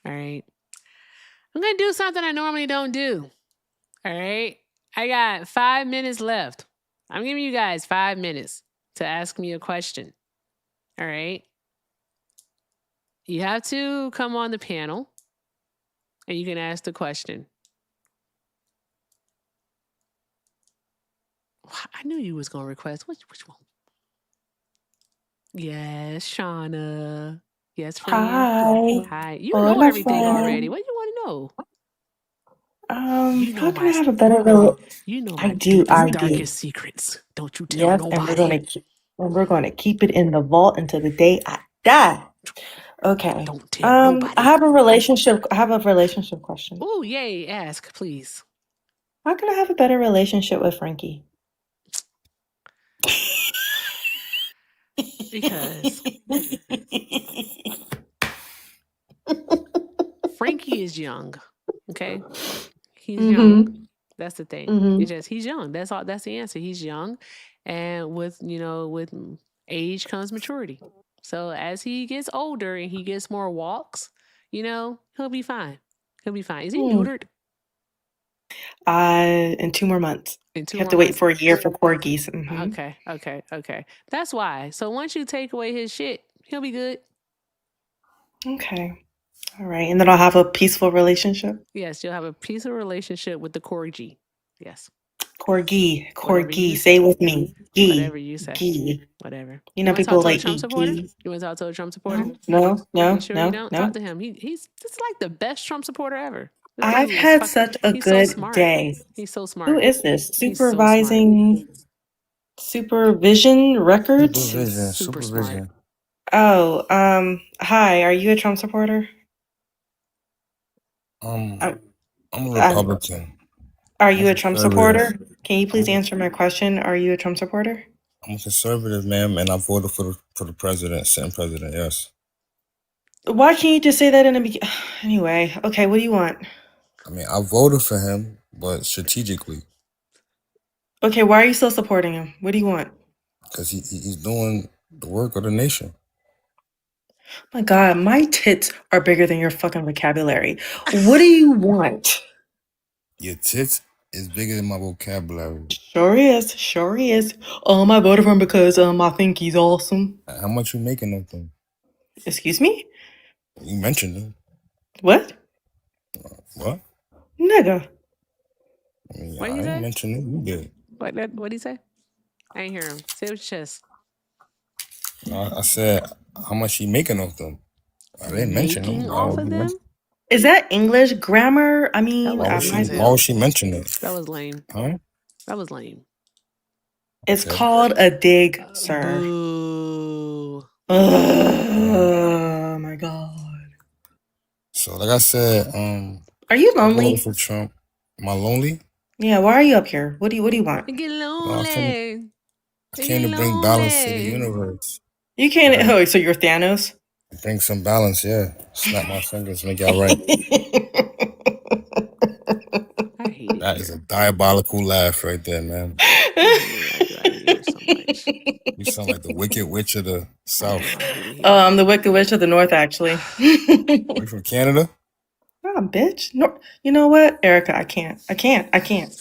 right. I'm going to do something I normally don't do. All right. I got 5 minutes left. I'm giving you guys 5 minutes to ask me a question. All right. You have to come on the panel and you can ask the question. I knew you was going to request. Which one? Yes, Shauna. Yes, friend. Hi. You know Hola, everything already. friend. What do you want to know? How can I have a better relationship? You know I my do, deepest, I do. darkest secrets. Don't you tell Yep, and nobody. we're going to keep it in the vault until the day I die. Okay. Don't tell nobody. I have a relationship question. Oh, yay! Ask, please. How can I have a better relationship with Frankie? Because Frankie is young. Okay, he's young. That's the thing. He's young. That's all. That's the answer. He's young, and with age comes maturity. So as he gets older and he gets more walks, he'll be fine. He'll be fine. Is he neutered? In 2 more months. In 2 You have more to wait months? for a year for corgis. Okay. That's why. So once you take away his shit, he'll be good. Okay. All right. And then I'll have a peaceful relationship. Yes, you'll have a peaceful relationship with the corgi. Yes. Corgi. Say it with me. Whatever you say. Gee. Whatever. You know, want to talk people to a like Trump supporter? gee. You want to talk to a Trump supporter? No. You sure you don't? Talk to him. He's like the best Trump supporter ever. I've had such a good day. He's so smart. Who is this? Supervision records? Supervision. Oh, hi. Are you a Trump supporter? I'm a Republican. Are you a Trump supporter? Can you please answer my question? Are you a Trump supporter? I'm a conservative, ma'am, and I voted for the president, sitting president. Yes. Why can't you just say that in the beginning? Anyway, okay. What do you want? I mean, I voted for him, but strategically. Okay, why are you still supporting him? What do you want? Because he's doing the work of the nation. My God, my tits are bigger than your fucking vocabulary. What do you want? Your tits is bigger than my vocabulary. Sure is. I voted for him because I think he's awesome. How much you making of them? Excuse me? You mentioned him. What? What? Nigga. I mean, What I you say? ain't mentioned him. You did. What did he say? I ain't hear him. Say it with your chest. I said, how much he making of them? I didn't mention him. Off of them? Is that English grammar? I mean, Why would she mention it? That was lame. Huh? That was lame. It's called a dig, sir. Boo. Oh my God. So, like I said, are you lonely? I voted for Trump. Am I lonely? Yeah. Why are you up here? What do you want? I get lonely. I came to bring balance to the universe. You can't. Right. Oh, so you're Thanos? Bring some balance, yeah. Snap my fingers, make y'all right. I hate That is a diabolical laugh right there, man. I love you so much. You sound like the Wicked Witch of the South. I'm the Wicked Witch of the North, actually. You from Canada? Ah, bitch. No, you know what, Erica? I can't. I These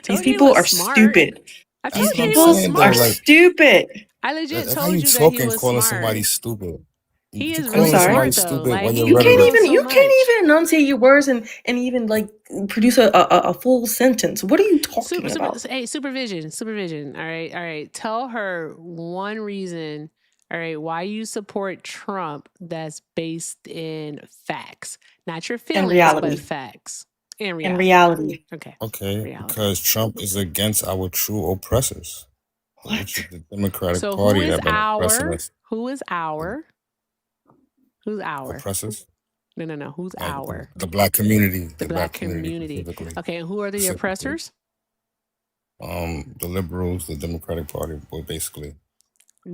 told you he people was are smart. stupid. I These told you he people was saying, though, are smart. like, stupid. I legit That's how told you you that he talking, was calling smart. somebody stupid. He You is I'm really calling somebody sorry. smart though. stupid Like while he your rhetoric. You knows so can't much. even enunciate your words and even like produce a full sentence. What are you talking about? Hey, supervision. All right. Tell her one reason. All right, why you support Trump that's based in facts, not your And feelings, but reality. facts and And reality. reality. Okay. Okay, Reality. because Trump is against our true oppressors, which is the Democratic So Party that been oppressing us. Who is our? Who's our? Oppressors? No. Who's Like our? the black community. The black community. Specifically. Okay, and who are the oppressors? The liberals, the Democratic Party, well, basically.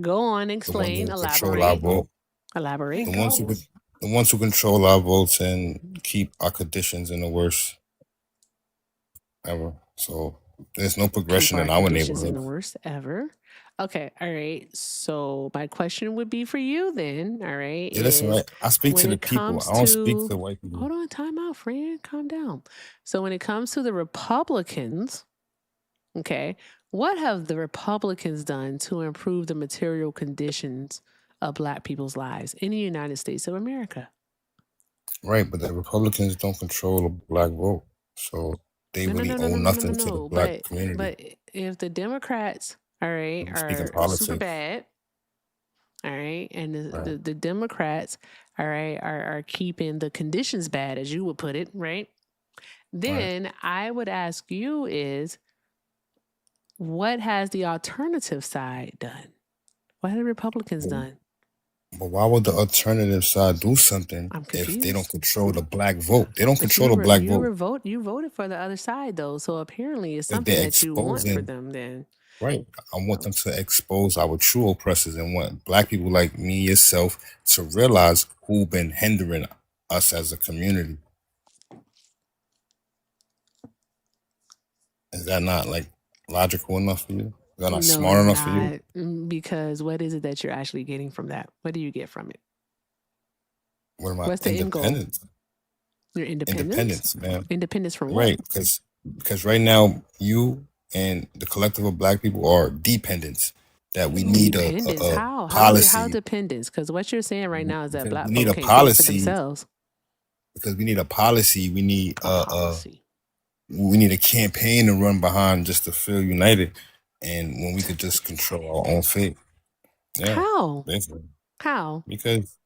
Go on, explain, Control our vote. Elaborate. The ones who control our votes and keep our conditions in the worst ever. So there's no progression in our conditions neighborhood. in the worst ever. Okay, all right. So my question would be for you then. All right. Yeah, listen, right? I speak to the people. I don't speak to white people. Hold on, time out, friend. Calm down. So when it comes to the Republicans, okay, what have the Republicans done to improve the material conditions of Black people's lives in the United States of America? Right, but the Republicans don't control the black vote, so they really owe nothing to the black community. But if the Democrats, all right, are super bad, all right, and the Democrats, all right, are keeping the conditions bad, as you would put it, right? Then I would ask you is, what has the alternative side done? What have the Republicans done? But why would the alternative side do something if they don't control the black vote? They don't control the black vote. You voted for the other side, though. So apparently it's something that you want for them then. Right. I want them to expose our true oppressors and want black people like me, yourself, to realize who've been hindering us as a community. Is that not like logical enough for you? Is that not smart enough for you? Because what is it that you're actually getting from that? What do you get from it? What am I? What's the end goal? Your independence? Independence, man. Independence from what? Right, because right now you and the collective of black people are dependents. That we need a policy. How dependence? Because what you're saying right now is that black people can't pay for themselves. Because we need a policy. We need we need a campaign to run behind just to feel united, and when we could just control our own fate. Yeah, how? Basically. How? Because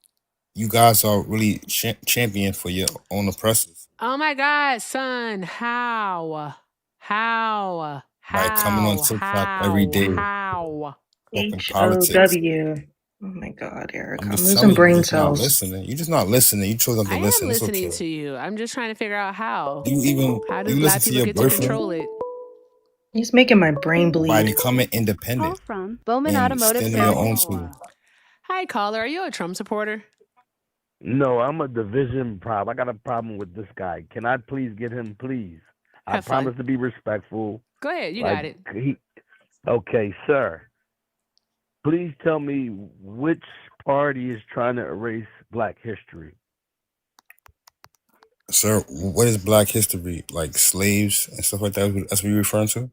you guys are really champion for your own oppressors. Oh my God, son! How? By coming on TikTok every day. How? HOW. Oh my God, Eric. I'm losing brain cells. You're just not listening. You chose not to listen. I am listening to you. I'm just trying to figure out how. How do black people get to control it? He's making my brain bleed. By becoming independent. From Bowman Automotive Sales. Hi, caller. Are you a Trump supporter? No, I'm a division problem. I got a problem with this guy. Can I please get him, please? I promise to be respectful. Go ahead. You got it. Okay, sir. Please tell me which party is trying to erase Black history. Sir, what is Black history? Like slaves and stuff like that? That's what you're referring to?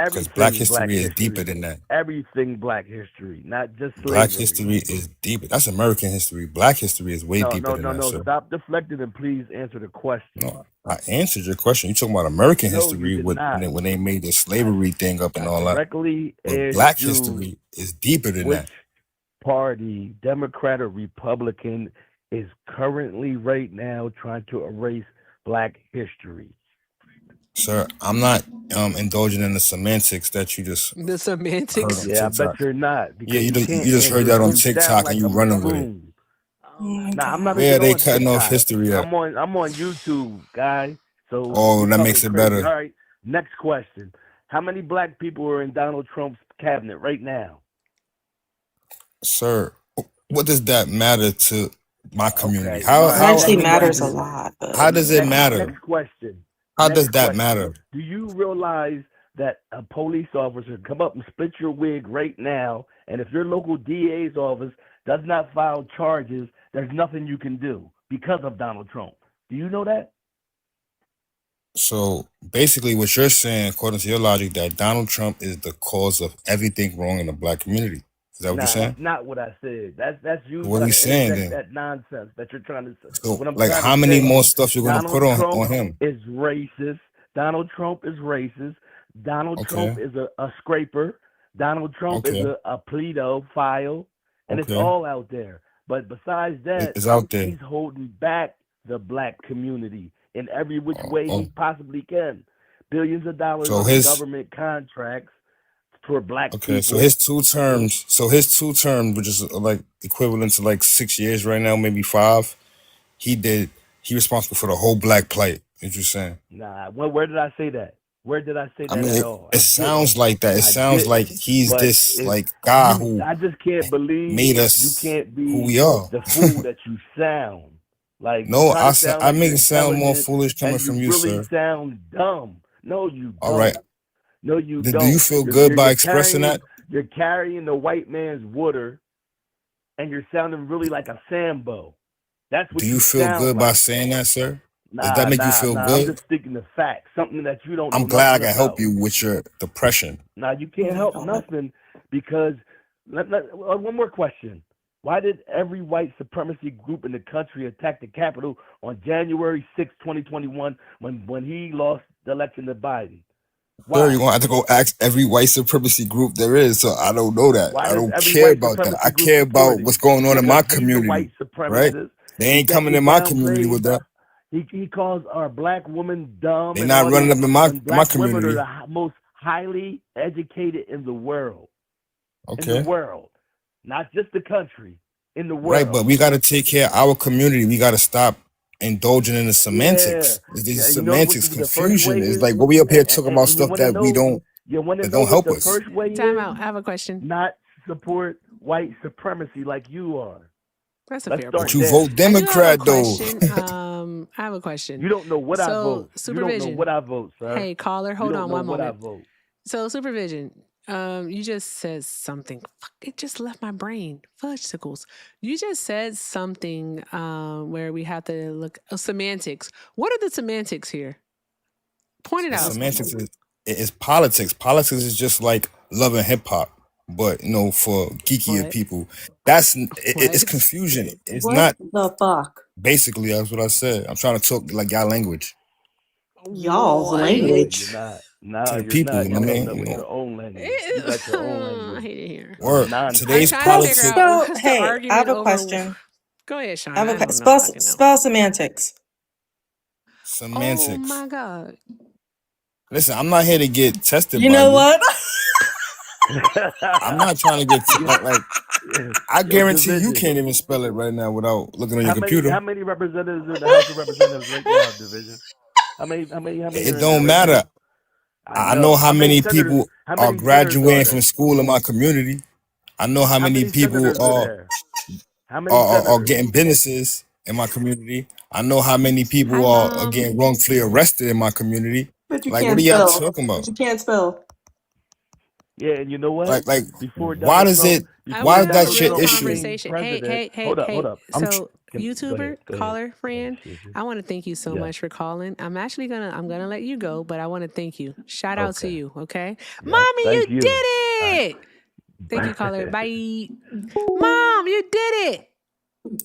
Because Black history is deeper than that. Everything Black history, not just slavery. Black history is deeper. That's American history. Black history is way deeper than that. No. Sir. Stop deflecting and please answer the question. No, I answered your question. You're talking about American history when they made the slavery thing up and all that. But Black history is deeper than that. Party, Democrat or Republican, is currently right now trying to erase Black history? Sir, I'm not indulging in the semantics that you just the semantics. Yeah, I bet you're not. Yeah, you just heard that on TikTok and you running with it. Nah, I'm not. Yeah, they cutting off history up. I'm on YouTube, guy. So that makes it better. All right. Next question: how many Black people are in Donald Trump's cabinet right now? Sir, what does that matter to my community? Okay. How actually matters a lot. How does it matter? Next question. How Next does that question. matter? Do you realize that a police officer come up and split your wig right now, and if your local DA's office does not file charges, there's nothing you can do because of Donald Trump? Do you know that? So basically, what you're saying, according to your logic, that Donald Trump is the cause of everything wrong in the black community. Is that what you're Nah, saying? that's not what I said. That's you What are trying we to saying interject then? that nonsense that you're trying to say. So, What I'm like, trying how to many say, more stuff you're gonna put Donald Trump on him? is racist. Donald Trump is racist. Donald Trump Okay. is a scraper. Donald Trump is Okay. a pedophile, and it's Okay. all out there. But besides that, It's out there. he's holding back the black community in every which way he possibly can. Billions of dollars So in his government contracts for black okay. So people. his two terms. So his 2 terms, which is like equivalent to like 6 years right now, maybe 5. He responsible for the whole black plight. What you saying? Nah, where did I say that? Where did I say I that mean, at it, all? it I didn't. sounds like that. It I sounds like didn't. he's But this if like guy I just can't made believe you us can't who be we are. the fool that you sound. Like you No, try to sound I like make you're it sound more intelligent, foolish coming and you from you, really sir. sound dumb. No, you All right. don't. No, you Do you don't. feel good by expressing carrying that? you're carrying the white man's water, and you're sounding really like a Sambo. That's what Do you you feel sound good by like. saying that, sir? Does Nah, that make you nah, feel nah. I'm good? just sticking to facts, something that you don't know I'm glad I nothing can help about. you with your depression. Now you can't help nothing because one more question. Why did every white supremacy group in the country attack the Capitol on January 6, 2021 when he lost the election to Biden? Why? Sir, you're gonna have to go ask every white supremacy group there is. So I don't know that. Why I does don't every care white about that. supremacy I group care support about it? what's going on in Because my he's the community. white Right? supremacist. They ain't coming in my community with that. He calls our black women dumb. They and not all running this, up in my when black women are community. the most highly educated in the world. In the Okay. world, not just the country, in the world. Right, but we gotta take care of our community. We gotta stop indulging in the semantics. Yeah. This You know what semantics the first way confusion. It's is? like what we up here talking about And you stuff want to that we know? don't You want to that know don't what help the us. first way Time is? out. I have a question. Not support white supremacy like you are. That's a Let's fair start But you point. there. vote I do have a Democrat though. question. I have a question. You don't know what I vote. You don't know Supervision. what I vote, sir. Hey, caller, You hold don't on know one what I moment. vote. So, supervision. You just said something. Fuck, it just left my brain. Fudgesicles. You just said something where we have to look semantics. What are the semantics here? Point it out. Semantics is politics. Politics is just like love and hip hop, but you know, for geekier What? people, that's it's What? confusion. It's What not the fuck? basically. That's what I said. I'm trying to talk like y'all language Y'all's What? language. You're not. No, to the you're people. not. You know You're what I coming mean? up You with know, your own language. You got your own I language. hate it here. word. I'm Today's trying to politics. figure out Spell, what's the hey, I have argument a over. question. Go ahead, Sean. I have I a don't spell fucking know. spell semantics. Semantics. Oh my god. Listen, I'm not here to get tested You by know you. what? I'm not trying to get like. I guarantee you Division. can't even spell it right now without looking on your How computer. many representatives in the House of Representatives right now, Division? How many It are in there don't right matter. now? I know how many senators? people How are many senators are graduating from there? school in my community. I know how many people senators are there? How many are senators? getting businesses in my community. I know how many people Hi, are Mom. getting wrongfully arrested in my community. But you Like, what can't are y'all spell. talking about? But you can't spell. Yeah, and you know what? Like, Before why Donald does Trump, it? I Why want is to have a that your real issue? conversation. Hey. hold up. So, Go YouTuber, ahead. caller, friend, I want to thank you so Yeah. much for calling. I'm gonna let you go, but I want to thank you. Shout out to Okay. you, okay? Yeah, Mommy, you thank you. did it! Thank you, caller. Bye. Mom, you did it!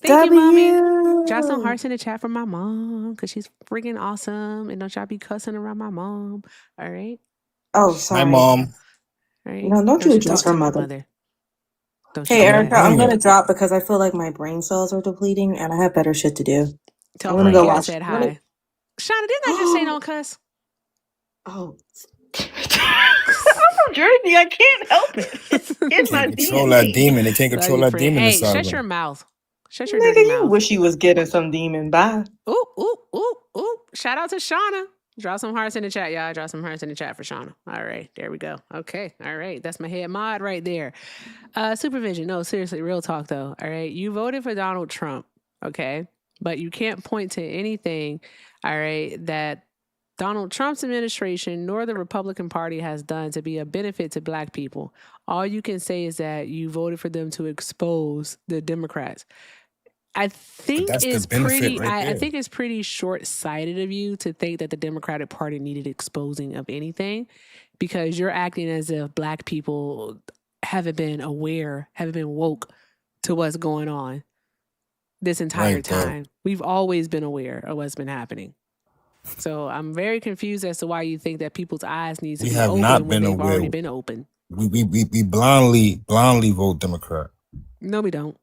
Thank you, Mommy. Drop some hearts in the chat for my mom, because she's freaking awesome. And don't y'all be cussing around my mom. All right? Oh, Hi, sorry. mom. All right? No, don't you address talk her to my mother. mother. Don't you Hey, do Erica, that. I'm gonna drop because I feel like my brain cells are depleting and I have better shit to do. Tell I'm gonna Frankie go I watch. said hi. Shauna, didn't I just say don't cuss? Oh. I'm from Jersey. I can't help it. It's in my Can't control that DNA. demon. They can't Love control you, that friend. demon Hey, inside of shut your them. mouth. Shut your Nigga, dirty you mouth. wish you was getting some demon. Bye. Ooh. Shout out to Shauna. Drop some hearts in the chat, y'all. Drop some hearts in the chat for Shauna. All right, there we go. Okay, all right. That's my head mod right there. Supervision. No, seriously, real talk though. All right, you voted for Donald Trump, okay? But you can't point to anything, all right, that Donald Trump's administration nor the Republican Party has done to be a benefit to Black people. All you can say is that you voted for them to expose the Democrats. I think that's the it's benefit right I there. think it's pretty short-sighted of you to think that the Democratic Party needed exposing of anything, because you're acting as if Black people haven't been aware, haven't been woke to what's going on this entire Right, but time. We've always been aware of what's been happening. So I'm very confused as to why you think that people's eyes need to we be have open not when been they've aware. already been open. We blindly vote Democrat. No, we don't.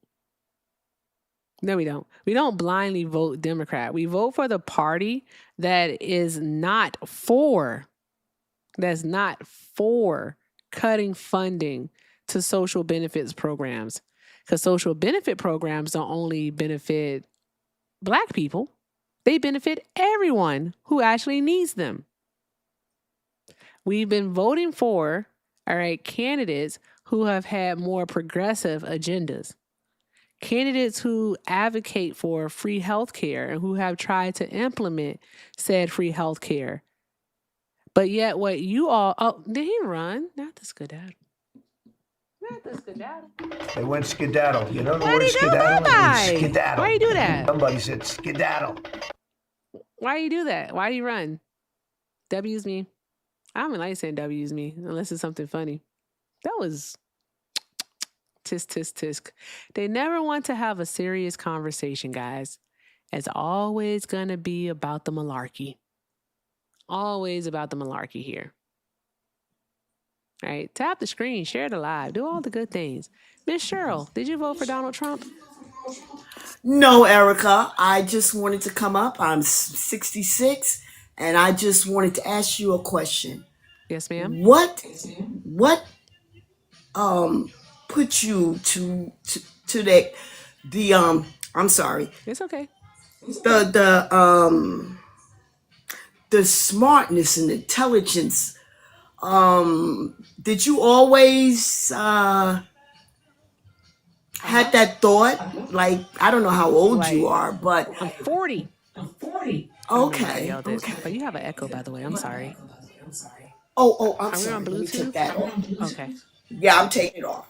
No, we don't. We don't blindly vote Democrat. We vote for the party that's not for cutting funding to social benefits programs. Because social benefit programs don't only benefit Black people, they benefit everyone who actually needs them. We've been voting for, candidates who have had more progressive agendas. Candidates who advocate for free health care and who have tried to implement said free health care. But yet what you all, did he run? Not the skedaddle. Not the skedaddle. They went skedaddle. You know the Why'd word he do skedaddle? that? It means skedaddle. Why you do that? Somebody said skedaddle. Why you do that? Why do you run? W's me. I don't like saying W's me unless it's something funny. That was tisk, tisk, tisk. They never want to have a serious conversation, guys. It's always going to be about the malarkey. Always about the malarkey here. All right, tap the screen, share the live, do all the good things. Miss Cheryl, did you vote for Donald Trump? No, Erica. I just wanted to come up. I'm 66, and I just wanted to ask you a question. Yes, ma'am. What put you to the I'm sorry. It's okay. The smartness and intelligence. Did you always had that thought? Like, I don't know how old you are, but I'm 40. Okay. But you have an echo, by the way. I'm sorry. Oh, I'm Are we sorry. on Let me take Bluetooth? that off. Okay. Yeah, I'm taking it off.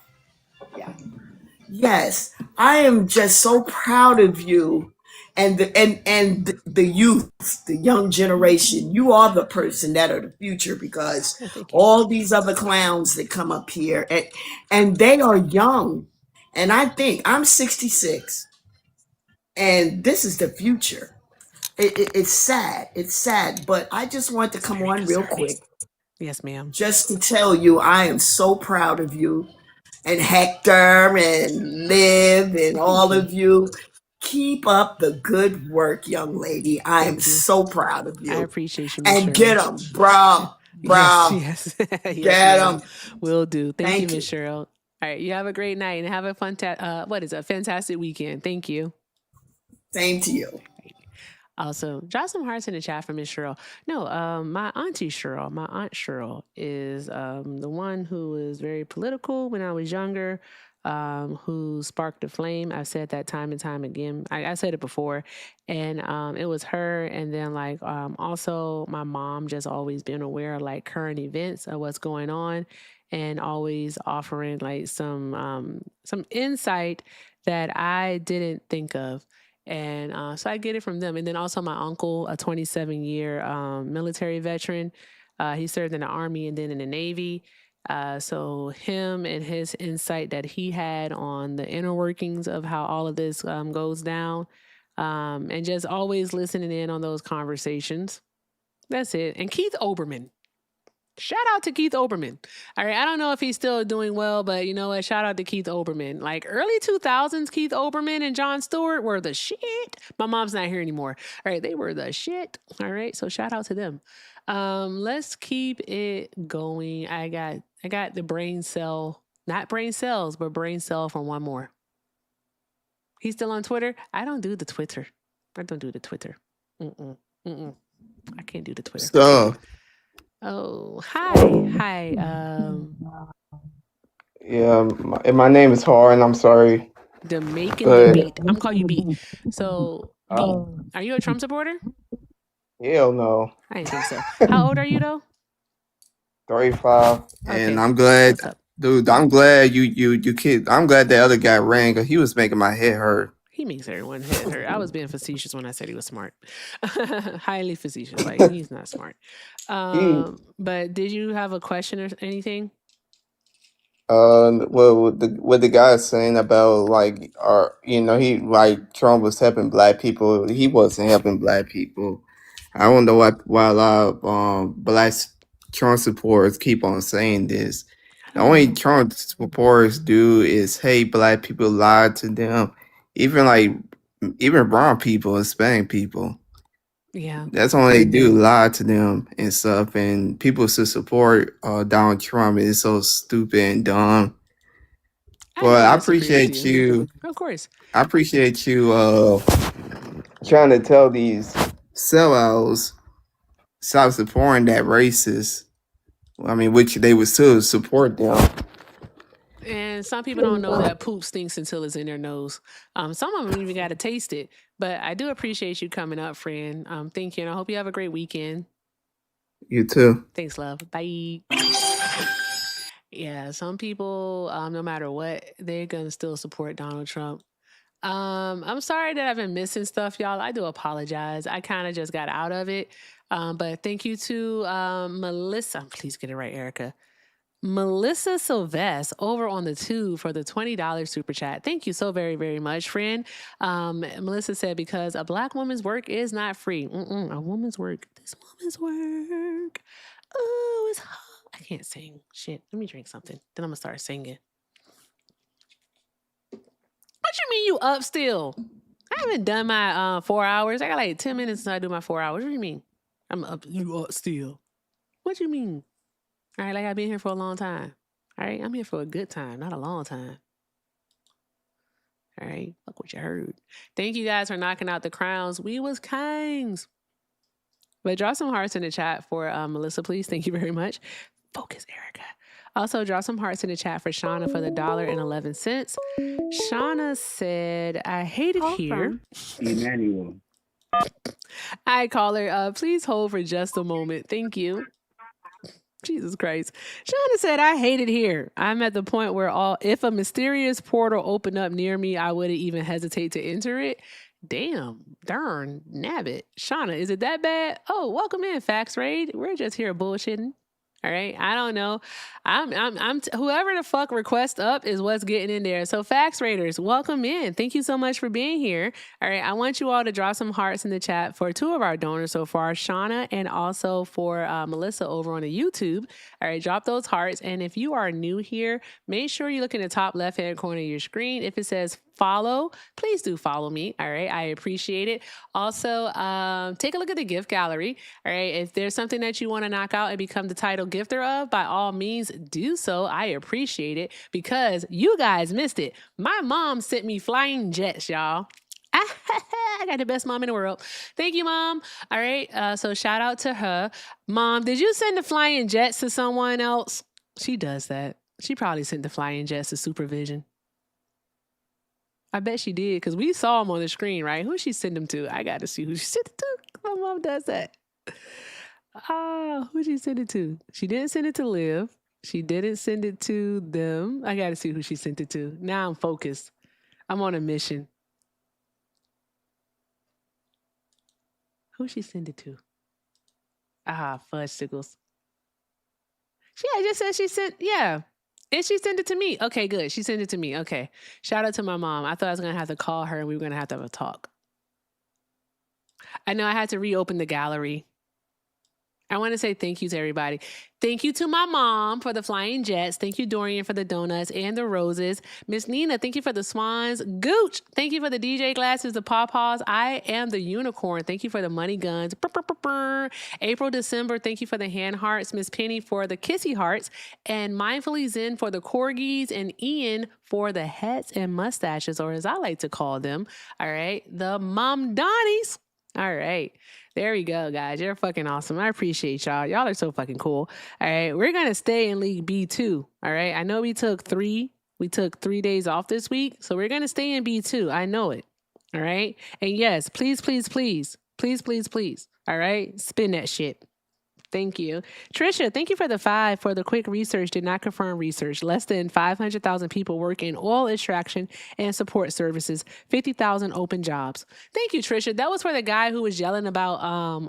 Yeah. Yes, I am just so proud of you and the youth, the young generation. You are the person that are the future, because all these other clowns that come up here and they are young. And I think I'm 66, and this is the future. It's sad. It's sad, but I just want to come on real quick. Yes, ma'am. Just to tell you, I am so proud of you. And Hector and Liv and all of you. Keep up the good work, young lady. I am so proud of you. I appreciate you, Miss And Cheryl. get them, bro. Yes. Get ma'am. them. Will do. Thank you, Thank Miss Cheryl. All right, you have a great night and have a fantastic weekend. Thank you. Same to you. Also, drop some hearts in the chat for Miss Cheryl. No, my aunt Cheryl is the one who was very political when I was younger, who sparked the flame. I've said that time and time again. I said it before, and it was her. And then also my mom just always been aware of like current events of what's going on, and always offering like some insight that I didn't think of. And so I get it from them. And then also my uncle, a 27-year military veteran. He served in the Army and then in the Navy. So him and his insight that he had on the inner workings of how all of this goes down, and just always listening in on those conversations. That's it. And Keith Olbermann. Shout out to Keith Olbermann. All right. I don't know if he's still doing well, but you know what? Shout out to Keith Olbermann. Like early 2000s, Keith Olbermann and Jon Stewart were the shit. My mom's not here anymore. All right. They were the shit. All right. So shout out to them. Let's keep it going. I got the brain cell, not brain cells, but brain cell from one more. He's still on Twitter. I don't do the Twitter. I can't do the Twitter. So, Oh, hi. yeah, my name is Harn. I'm sorry. Jamaican But Beat. I'm calling you Beat. So, Beat, are you a Trump supporter? Hell no. I didn't think so. How old are you though? 35. Okay, And I'm glad, what's up? dude. I'm glad you kid. I'm glad that other guy ran because he was making my head hurt. He makes everyone head hurt. I was being facetious when I said he was smart. Highly facetious. Like, he's not smart. But did you have a question or anything? Well, what the guy is saying about like, he like Trump was helping black people. He wasn't helping black people. I don't know why a lot of black Trump supporters keep on saying this. The only Trump supporters do is hate black people, lie to them, even brown people, Hispanic people. Yeah. That's all they do, lie to them and stuff. And people should support Donald Trump. It's so stupid and dumb. But I appreciate you. Of course. I appreciate you trying to tell these sellouts stop supporting that racist. I mean, which they would still support them. And some people don't know that poop stinks until it's in their nose. Some of them even got to taste it. But I do appreciate you coming up, friend. Thank you. And I hope you have a great weekend. You too. Thanks, love. Bye. Yeah, some people, no matter what, they're going to still support Donald Trump. I'm sorry that I've been missing stuff, y'all. I do apologize. I kind of just got out of it. But thank you to Melissa. Please get it right, Erica. Melissa Sylvester over on the tube for the $20 super chat. Thank you so very, very much, friend. Melissa said, because a black woman's work is not free. A woman's work. This woman's work. Oh, it's hot. I can't sing. Shit. Let me drink something. Then I'm going to start singing. What you mean you up still? I haven't done my 4 hours. I got like 10 minutes until I do my 4 hours. What do you mean? I'm up. You up still? What you mean? All right, like I've been here for a long time. All right, I'm here for a good time, not a long time. All right, fuck what you heard. Thank you guys for knocking out the crowns. We was kings. But drop some hearts in the chat for Melissa, please. Thank you very much. Focus, Erica. Also, drop some hearts in the chat for Shauna for the $1.11. Shauna said, I hate it here. Emmanuel. I call her, please hold for just a moment. Thank you. Jesus Christ. Shauna said, I hate it here. I'm at the point where if a mysterious portal opened up near me, I wouldn't even hesitate to enter it. Damn, darn, nabbit. Shauna, is it that bad? Oh, welcome in, Fax Raid. We're just here bullshitting. All right. I don't know. Whoever the fuck request up is what's getting in there. So Fax Raiders, welcome in. Thank you so much for being here. All right. I want you all to drop some hearts in the chat for two of our donors so far, Shauna and also for Melissa over on the YouTube. All right. Drop those hearts. And if you are new here, make sure you look in the top left-hand corner of your screen. If it says follow, please do follow me. All right. I appreciate it. Also, take a look at the gift gallery. All right. If there's something that you want to knock out and become the title gifter of, by all means do so. I appreciate it because you guys missed it. My mom sent me flying jets, y'all. I got the best mom in the world. Thank you, Mom. All right. So shout out to her. Mom, did you send the flying jets to someone else? She does that. She probably sent the flying jets to Supervision. I bet she did because we saw them on the screen, right? Who she sent them to? I got to see who she sent it to. My mom does that. Who she sent it to? She didn't send it to Liv. She didn't send it to them. I got to see who she sent it to. Now I'm focused. I'm on a mission. Who she sent it to? Fudge sickles. I just said she sent, yeah. And she sent it to me. Okay, good. She sent it to me. Okay. Shout out to my mom. I thought I was going to have to call her and we were going to have a talk. I know I had to reopen the gallery. I want to say thank you to everybody. Thank you to my mom for the flying jets. Thank you, Dorian, for the donuts and the roses. Miss Nina, thank you for the swans. Gooch, thank you for the DJ glasses, the pawpaws. I am the unicorn. Thank you for the money guns. April, December, thank you for the hand hearts. Miss Penny for the kissy hearts. And Mindfully Zen for the corgis. And Ian for the hats and mustaches, or as I like to call them. All right. The Mom Donnies. All right. There we go, guys. You're fucking awesome. I appreciate y'all. Y'all are so fucking cool. All right. We're going to stay in League B2. All right. I know we took 3 days off this week. So we're going to stay in B2. I know it. All right. And yes, please. All All right? Spin that shit. Thank you. Trisha, thank you for the 5 for the quick research. Did not confirm research. Less than 500,000 people work in oil extraction and support services. 50,000 open jobs. Thank you, Trisha. That was for the guy who was yelling about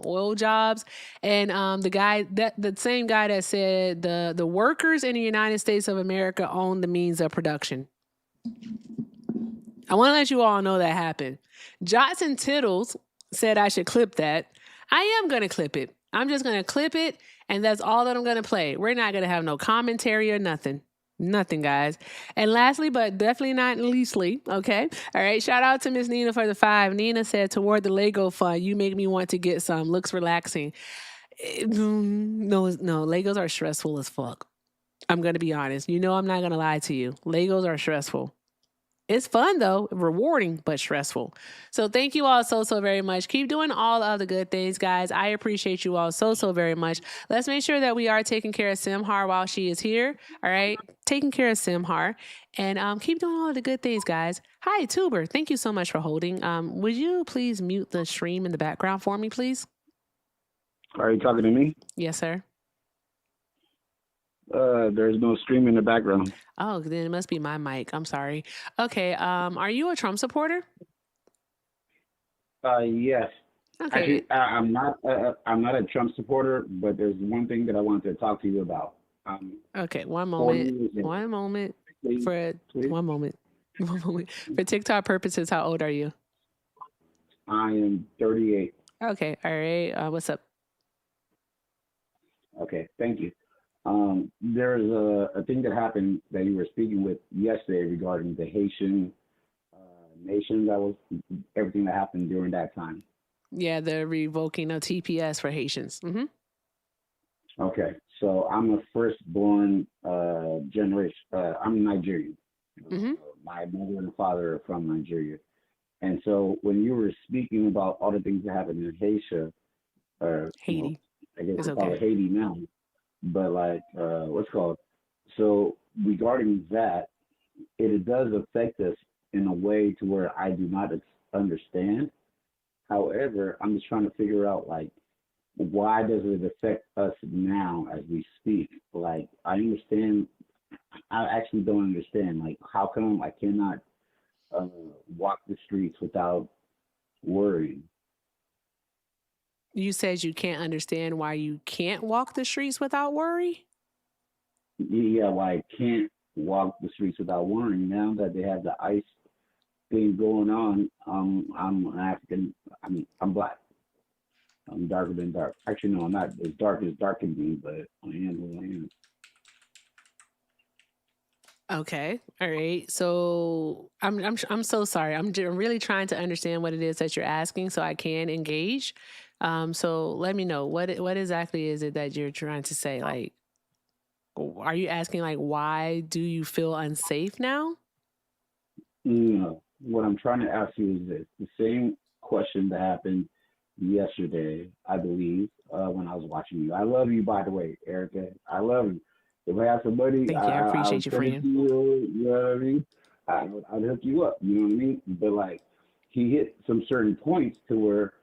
oil jobs. And the same guy that said the workers in the United States of America own the means of production. I want to let you all know that happened. Johnson Tittles said I should clip that. I am going to clip it. I'm just going to clip it, and that's all that I'm going to play. We're not going to have no commentary or nothing. Nothing, guys. And lastly, but definitely not leastly, okay? All right, shout out to Miss Nina for the 5. Nina said, toward the Lego fund, you make me want to get some. Looks relaxing. No, Legos are stressful as fuck. I'm going to be honest. You know I'm not going to lie to you. Legos are stressful. It's fun though, rewarding, but stressful. So thank you all so very much. Keep doing all of the good things, guys. I appreciate you all so very much. Let's make sure that we are taking care of Simhar while she is here. All right, taking care of Simhar, and keep doing all of the good things, guys. Hi, Tuber. Thank you so much for holding. Would you please mute the stream in the background for me, please? Are you talking to me? Yes, sir. There's no stream in the background. Oh, then it must be my mic. I'm sorry. Okay. Are you a Trump supporter? Yes. Okay. Actually, I'm not a Trump supporter, but there's one thing that I wanted to talk to you about. Okay. One moment. Please. One moment. For TikTok purposes, how old are you? I am 38. Okay. All right. What's up? Okay. Thank you. There's a thing that happened that you were speaking with yesterday regarding the Haitian nation. That was everything that happened during that time. Yeah, the revoking of TPS for Haitians. Mm-hmm. Okay, so I'm a firstborn generation. I'm Nigerian. Mm-hmm. My mother and father are from Nigeria. And so when you were speaking about all the things that happened in Haiti, Haiti, I guess we call it Haiti now, but like, what's it called? So regarding that, it does affect us in a way to where I do not understand. However, I'm just trying to figure out, like, why does it affect us now as we speak? Like, I understand. I actually don't understand. Like, how come I cannot walk the streets without worrying? You said you can't understand why you can't walk the streets without worry? Yeah, why I can't walk the streets without worrying. Now that they have the ICE thing going on, I'm African. I mean, I'm black. I'm darker than dark. Actually, no, I'm not as dark as dark can be, but I am who I am. Okay. All right. So I'm so sorry. I'm really trying to understand what it is that you're asking so I can engage. So let me know what exactly is it that you're trying to say? Like, are you asking like why do you feel unsafe now? No. What I'm trying to ask you is this: the same question that happened yesterday, I believe, when I was watching you. I love you, by the way, Erica. I love you. If I have somebody, thank you. I appreciate you, friend. You know what I mean? I'd hook you up. You know what I mean? But like, he hit some certain points to where,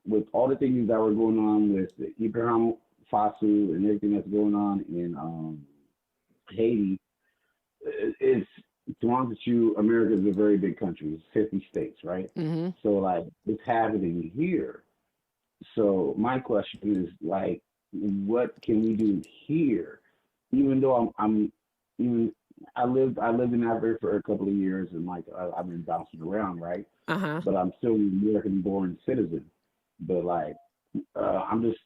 with all the things that were going on with the Ibrahim Fasu and everything that's going on in Haiti, it's to be honest with you, America is a very big country. It's 50 states, right? Mm-hmm. So like, it's happening here. So my question is like, what can we do here? Even though I lived in Africa for a couple of years, and like I've been bouncing around, right? Uh-huh. But I'm still an American-born citizen. But like, I'm just.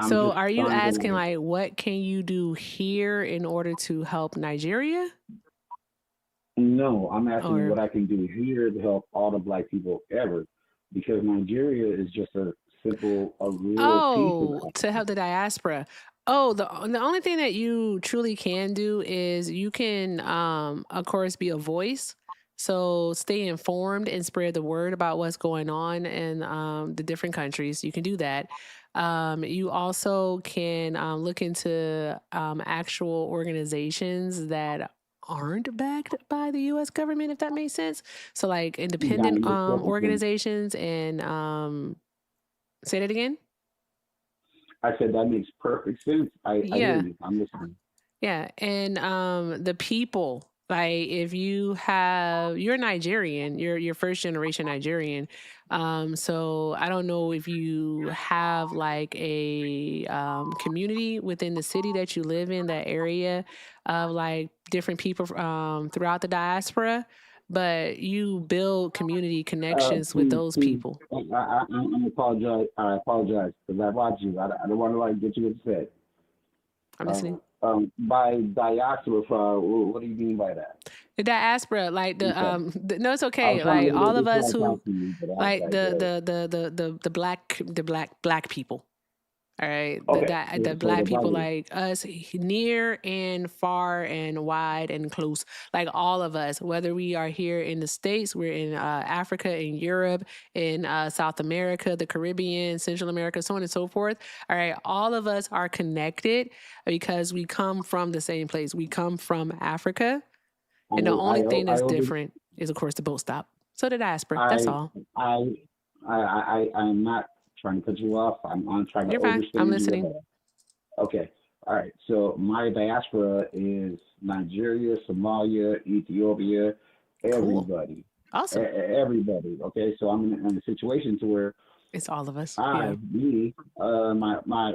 So are you asking like, what can you do here in order to help Nigeria? No, I'm asking what I can do here to help all the black people ever, because Nigeria is just a real people. To help the diaspora. Oh, the only thing that you truly can do is you can, of course, be a voice. So stay informed and spread the word about what's going on in the different countries. You can do that. You also can look into actual organizations that aren't backed by the U.S. government, if that makes sense. So like independent organizations and Say that again. I said that makes perfect sense. I hear Yeah. you. I'm listening. Yeah, and the people, like if you're Nigerian, you're first generation Nigerian. So I don't know if you have like a community within the city that you live in, that area of like different people throughout the diaspora, but you build community connections with Please, those please. people. I apologize. I apologize because I watch you. I don't want to like get you upset. I'm listening. By diaspora, what do you mean by that? The diaspora, like no, it's I was okay. trying Like to all get of this us right who, out to you, but I was like like, the black people. All right, okay. the So black the people body. like us, near and far and wide and close, like all of us. Whether we are here in the States, we're in Africa, in Europe, in South America, the Caribbean, Central America, so on and so forth. All right, all of us are connected because we come from the same place. We come from Africa, and the only thing that's different is, of course, the boat stop. So the diaspora. That's all. I'm not trying to cut you off. I'm trying to You're fine. I'm understand listening. you. Okay. All right. So my diaspora is Nigeria, Somalia, Ethiopia, everybody. Cool. Awesome. Everybody. Okay. So I'm in a situation to where it's all of us. My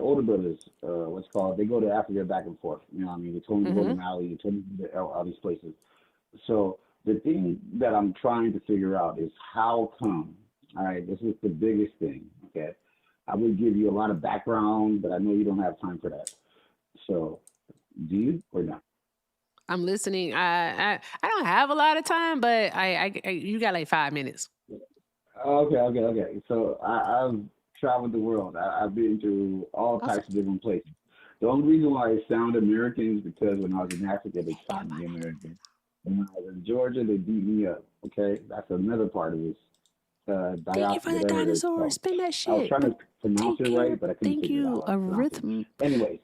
older brothers, what's called, they go to Africa back and forth. You know what I mean? They told me to go to Mali, they told me to go to all these places. So the thing that I'm trying to figure out is how come, all right, this is the biggest thing, okay? I would give you a lot of background, but I know you don't have time for that. So do you or not? I'm listening. I don't have a lot of time, but I you got like 5 minutes. Okay. So I've traveled the world. I've been to all types of different places. The only reason why I sound American is because when I was in Africa, they taught me American. When I was in Georgia, they beat me up. Okay, that's another part of this. Thank you for the dinosaur. Spin that shit. I was trying to pronounce it right, but I couldn't figure it out. Anyways,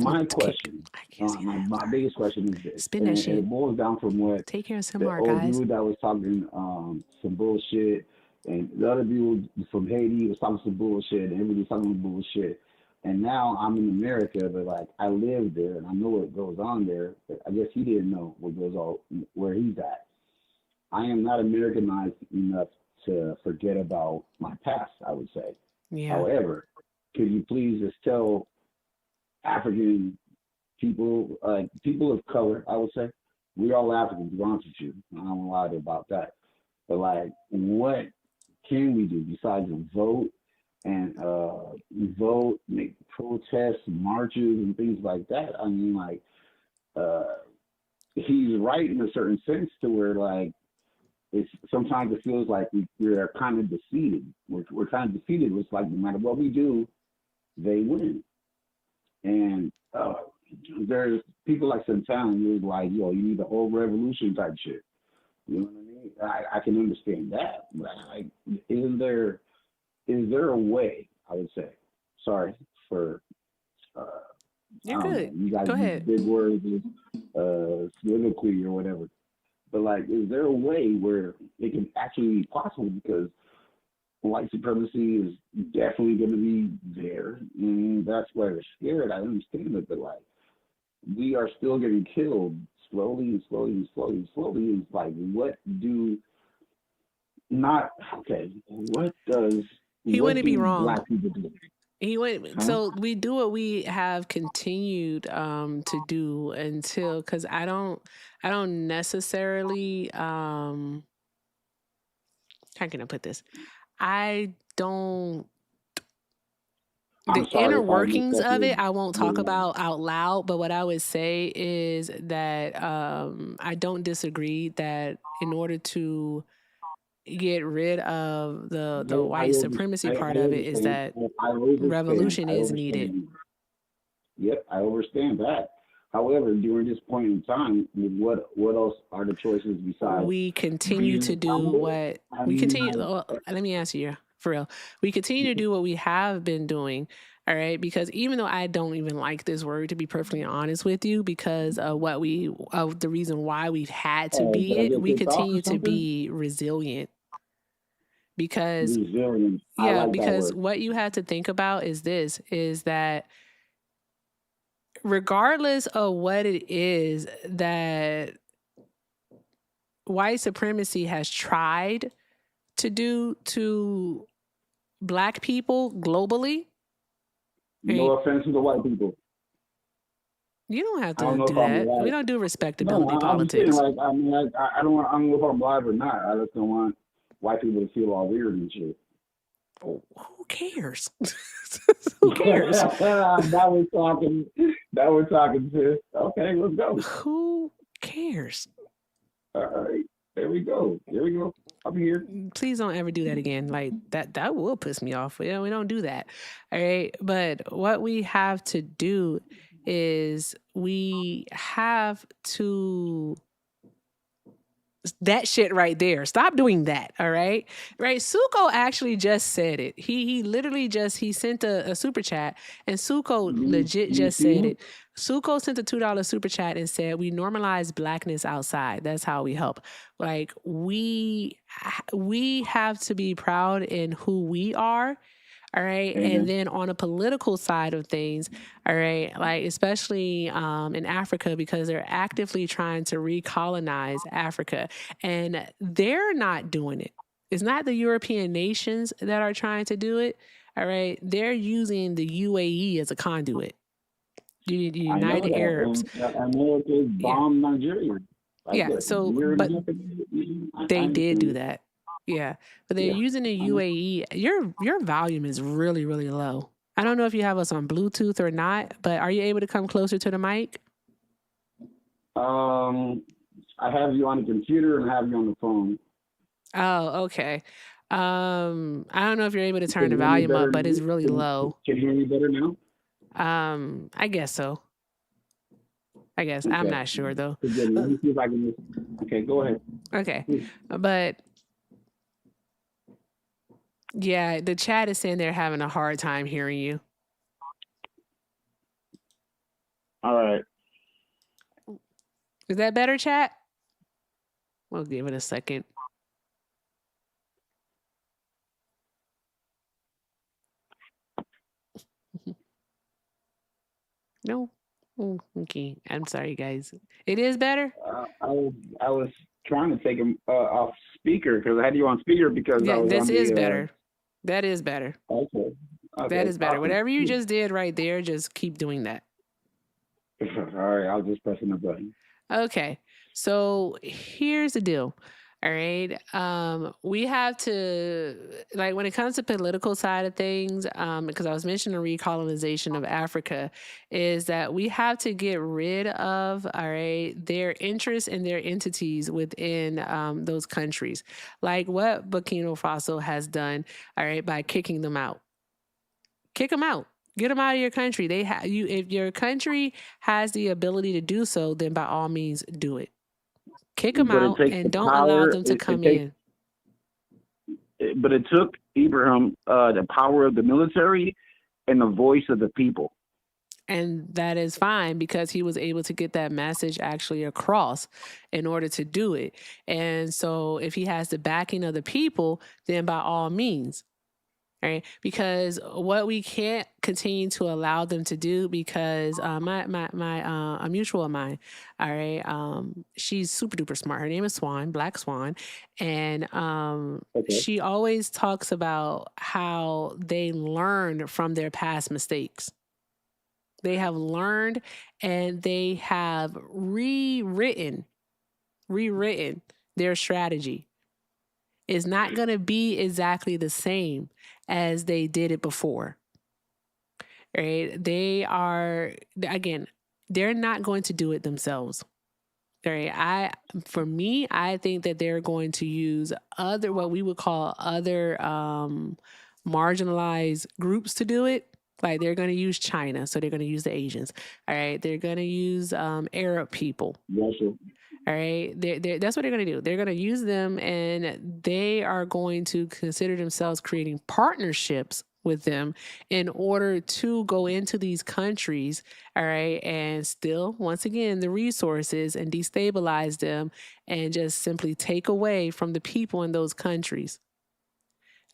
my question, my biggest question is this. Spin that shit. It boils down from what Take care of some the more, old guys. dude that was talking some bullshit, and the other dude from Haiti was talking some bullshit, and everybody was talking bullshit. And now I'm in America, but like I live there and I know what goes on there. But I guess he didn't know what goes on where he's at. I am not Americanized enough to forget about my past, I would say. Yeah. However, could you please just tell African people, people of color, I would say, we're all Africans, to be honest with you. I don't lie about that. But like, what can we do besides vote and make protests, marches, and things like that? I mean, like, he's right in a certain sense to where like sometimes it feels like we're kind of defeated. We're kind of defeated. It's like no matter what we do, they win. And there's people like Santana who's like, yo, you need the whole revolution type shit. You know what I mean? I can understand that. But like, is there a way, I would say, sorry for you're good. You guys go use ahead. big words, soliloquy or whatever. But like, is there a way where it can actually be possible? Because white supremacy is definitely going to be there, and that's why they're scared. I understand it, but like, we are still getting killed slowly. It's like, what does he wouldn't be wrong. Black people do? He went. So we do what we have continued to do until, because I don't necessarily how can I put this? I don't. The inner workings of it, I won't talk about out loud, but what I would say is that I don't disagree that in order to get rid of the white supremacy part of it is that revolution is needed. Yep, I understand that. However, during this point in time, what else are the choices besides? We continue to do what we continue. Let me answer you for real. We continue to do what we have been doing. All right, because even though I don't even like this word, to be perfectly honest with you, because of the reason why we've had to be it, we continue to be resilient. because Resilience. I like that because word. what you have to think about is this, is that regardless of what it is that white supremacy has tried to do to Black people globally, No offense to the white people. you don't have I don't to know do if I'm that. We alive. don't do No, respectability I'm just saying, politics. like, I mean, like, I don't know if I'm alive or not. I just don't want white people to feel all weird and shit. Who cares? Who cares? Now we're talking. Now we're talking, sis. Okay, let's go. Who cares? All right, there we go. There we go. I'm here. Please don't ever do that again. Like that will piss me off. We don't do that. All right. But what we have to do is we have to that shit right there. Stop doing that. All right. Right. Suko actually just said it. He literally just he sent a super chat, and Suko legit just said it. Suko sent a $2 super chat and said, we normalize Blackness outside. That's how we help. Like we have to be proud in who we are. All right. Amen. And then on a political side of things, all right, like especially in Africa, because they're actively trying to recolonize Africa, and they're not doing it. It's not the European nations that are trying to do it. All right. They're using the UAE as a conduit. The United Arabs. America bombed Nigeria. Like Yeah. So, but they did do that. Yeah, but they're using the UAE. Your volume is really, really low. I don't know if you have us on Bluetooth or not, but are you able to come closer to the mic? I have you on the computer and I have you on the phone. Oh, okay. I don't know if you're able to turn the volume up, but it's really low. Can you hear me better now? I guess so. I guess. Okay. I'm not sure though. Let me see if I can. Okay, go ahead. Okay, but. Yeah, the chat is saying they're having a hard time hearing you. All right. Is that better, chat? We'll give it a second. No? Oh, okay. I'm sorry, guys. It is better? I was trying to take him off speaker because I had you on speaker because I was this on is better. That is better. Okay. That is better. Whatever you just did right there, just keep doing that. All right. I'll just press the button. Okay. So here's the deal. All right. We have to, like, when it comes to political side of things, because I was mentioning the recolonization of Africa, is that we have to get rid of, all right, their interests and their entities within those countries, like what Burkina Faso has done, all right, by kicking them out. Kick them out. Get them out of your country. They have you. If your country has the ability to do so, then by all means do it. Kick them out and don't allow them to come in. But it took Ibrahim the power of the military and the voice of the people. And that is fine because he was able to get that message actually across in order to do it. And so if he has the backing of the people, then by all means. Right, because what we can't continue to allow them to do, because a mutual of mine, all right, she's super duper smart. Her name is Swan, Black Swan, and she always talks about how they learned from their past mistakes. They have learned and they have rewritten their strategy. Is not going to be exactly the same as they did it before. Right? They are, again, they're not going to do it themselves. Right? I think that they're going to use other, what we would call other marginalized groups to do it. Like they're going to use China, so they're going to use the Asians. All right, they're going to use Arab people. Russia. All right, that's what they're going to do. They're going to use them, and they are going to consider themselves creating partnerships with them in order to go into these countries, all right, and steal, once again, the resources and destabilize them and just simply take away from the people in those countries.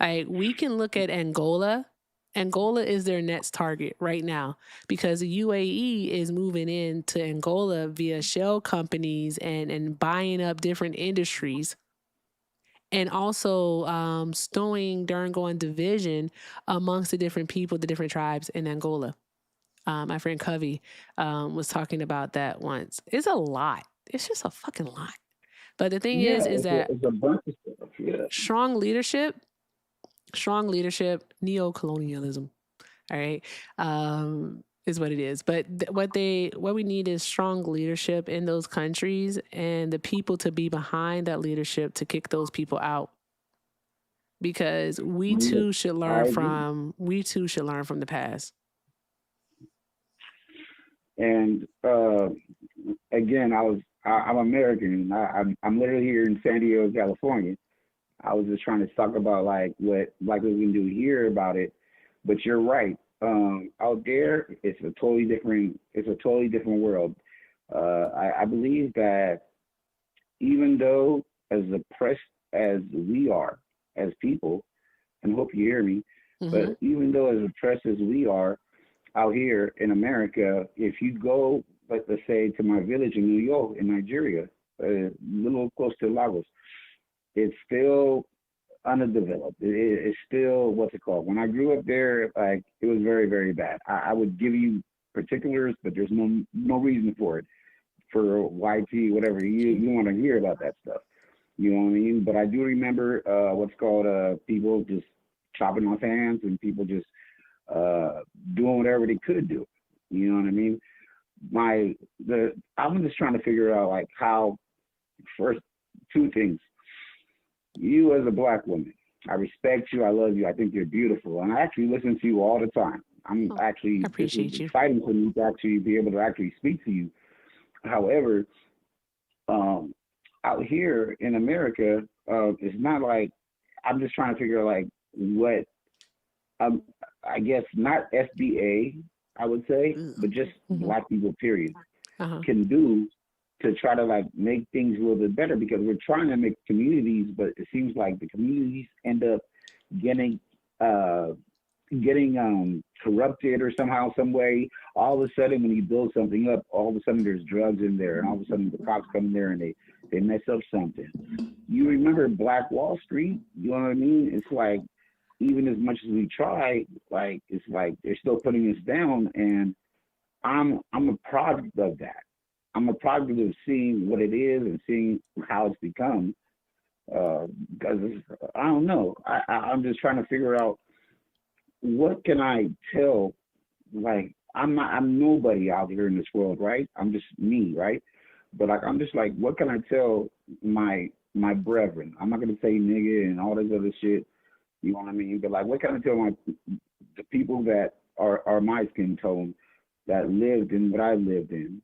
Like, we can look at Angola. Angola is their next target right now because the UAE is moving into Angola via shell companies and buying up different industries, and also stowing Durango and division amongst the different people, the different tribes in Angola. My friend Covey was talking about that once. It's a lot. It's just a fucking lot. But the thing Yeah, is that it's a bunch of stuff. Yeah. strong leadership, neo-colonialism, all right, is what it is. But what we need is strong leadership in those countries and the people to be behind that leadership to kick those people out. Because we too should learn from the past. And again, I'm American. I'm literally here in San Diego, California. I was just trying to talk about like what we can do here about it. But you're right. Out there, it's a totally different world. I believe that even though as oppressed as we are as people, and hope you hear me, but even though as oppressed as we are out here in America, if you go, let's say, to my village in New York, in Nigeria, a little close to Lagos, it's still underdeveloped. It's still, what's it called? When I grew up there, like, it was very, very bad. I would give you particulars, but there's no reason for it. For YT, whatever, you want to hear about that stuff. You know what I mean? But I do remember people just chopping off hands and people just doing whatever they could do. You know what I mean? I'm just trying to figure out like how, first, two things. You as a black woman, I respect you, I love you, I think you're beautiful, and I actually listen to you all the time. I'm actually, I appreciate you. Exciting for me to actually be able to actually speak to you. However, out here in America, it's not like, I'm just trying to figure out like what, I guess not SBA, I would say, but just black people, period, can do to try to like make things a little bit better, because we're trying to make communities, but it seems like the communities end up getting corrupted or somehow, some way. All of a sudden, when you build something up, all of a sudden there's drugs in there, and all of a sudden the cops come in there and they mess up something. You remember Black Wall Street? You know what I mean? It's like, even as much as we try, like, it's like they're still putting us down, and I'm a product of that. I'm a product of seeing what it is and seeing how it's become. Because I don't know. I'm just trying to figure out, what can I tell? Like, I'm nobody out here in this world, right? I'm just me, right? But like, I'm just like, what can I tell my brethren? I'm not gonna say nigga and all this other shit. You know what I mean? But like, what can I tell the people that are my skin tone, that lived in what I lived in,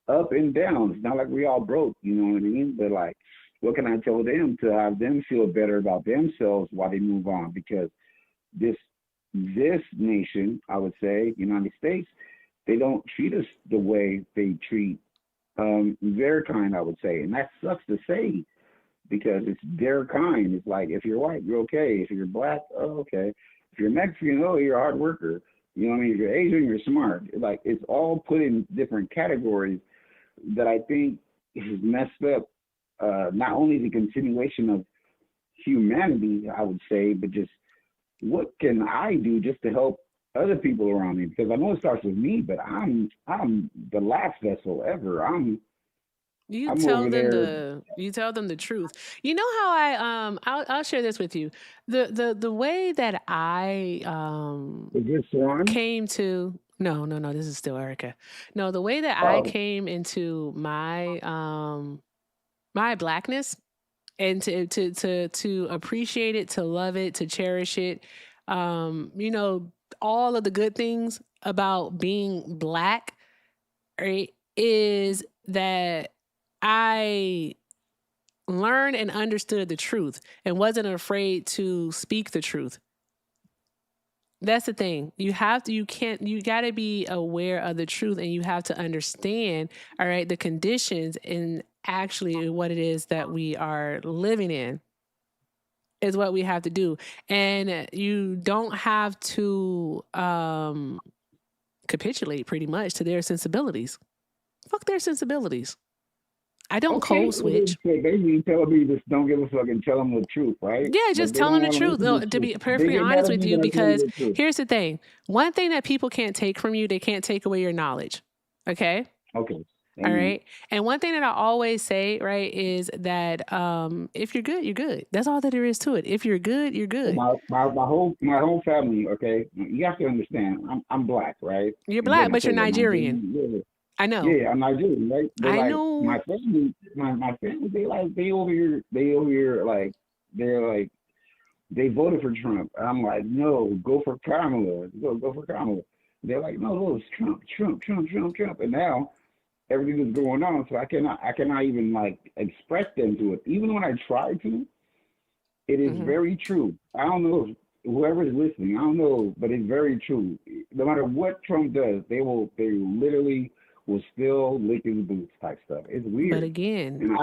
up and down? It's not like we all broke, you know what I mean? But like, what can I tell them to have them feel better about themselves while they move on? Because this nation, I would say, United States, they don't treat us the way they treat their kind, I would say. And that sucks to say, because it's their kind. It's like, if you're white, you're okay. If you're black, oh, okay. If you're Mexican, oh, you're a hard worker. You know what I mean? If you're Asian, you're smart. Like, it's all put in different categories that I think is messed up. Not only the continuation of humanity, I would say, but just what can I do just to help other people around me? Because I know it starts with me, but I'm the last vessel ever. You tell them the truth. You know how I'll share this with you. The way that I Is this Swan? came to no, this is still Erica. No, the way that I came into my my blackness, and to appreciate it, to love it, to cherish it, all of the good things about being black, right, is that I learned and understood the truth and wasn't afraid to speak the truth. That's the thing. You got to be aware of the truth, and you have to understand, all right, the conditions and actually what it is that we are living in. is what we have to do. And you don't have to capitulate pretty much to their sensibilities. Fuck their sensibilities. I don't code switch. Basically telling me just don't give a fuck and tell them the truth, right? Yeah, just tell them the truth. No, to be perfectly honest with you, because here's the thing. One thing that people can't take from you, they can't take away your knowledge. Okay? Okay. All right. And one thing that I always say, right, is that if you're good, you're good. That's all that there is to it. If you're good, you're good. My whole family, okay, you have to understand, I'm black, right? You're black, but you're Nigerian. I know. Yeah, I'm Nigerian, right? But I know. My family, they voted for Trump. I'm like, no, go for Kamala. Go for Kamala. They're like, no, it's Trump. And now everything is going on, so I cannot even like express them to it. Even when I try to, it is very true. I don't know if whoever is listening, I don't know, but it's very true. No matter what Trump does, they literally will still lick his boots type stuff. It's weird. But again, and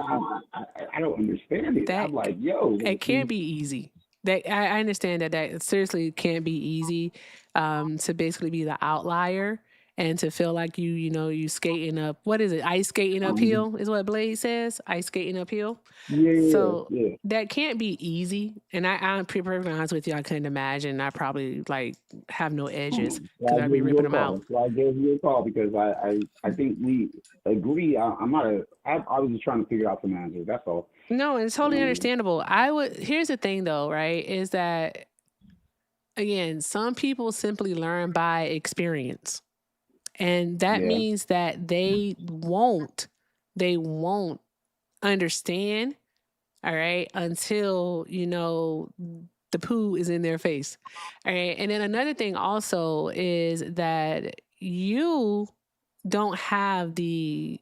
I don't understand it. I'm like, yo, it can't be easy. That I understand that seriously can't be easy to basically be the outlier and to feel like you skating up, what is it? Ice skating uphill is what Blade says. Ice skating uphill. Yeah. So that can't be easy. And I'm perfectly honest with you, I couldn't imagine. I probably like have no edges because I'd be ripping them out. So I gave you a call because I think we agree. I was just trying to figure out some answers. That's all. No, it's totally understandable. Here's the thing though, right? Is that again, some people simply learn by experience. And that means that they won't understand, all right, until, the poo is in their face. All right. And then another thing also is that you don't have the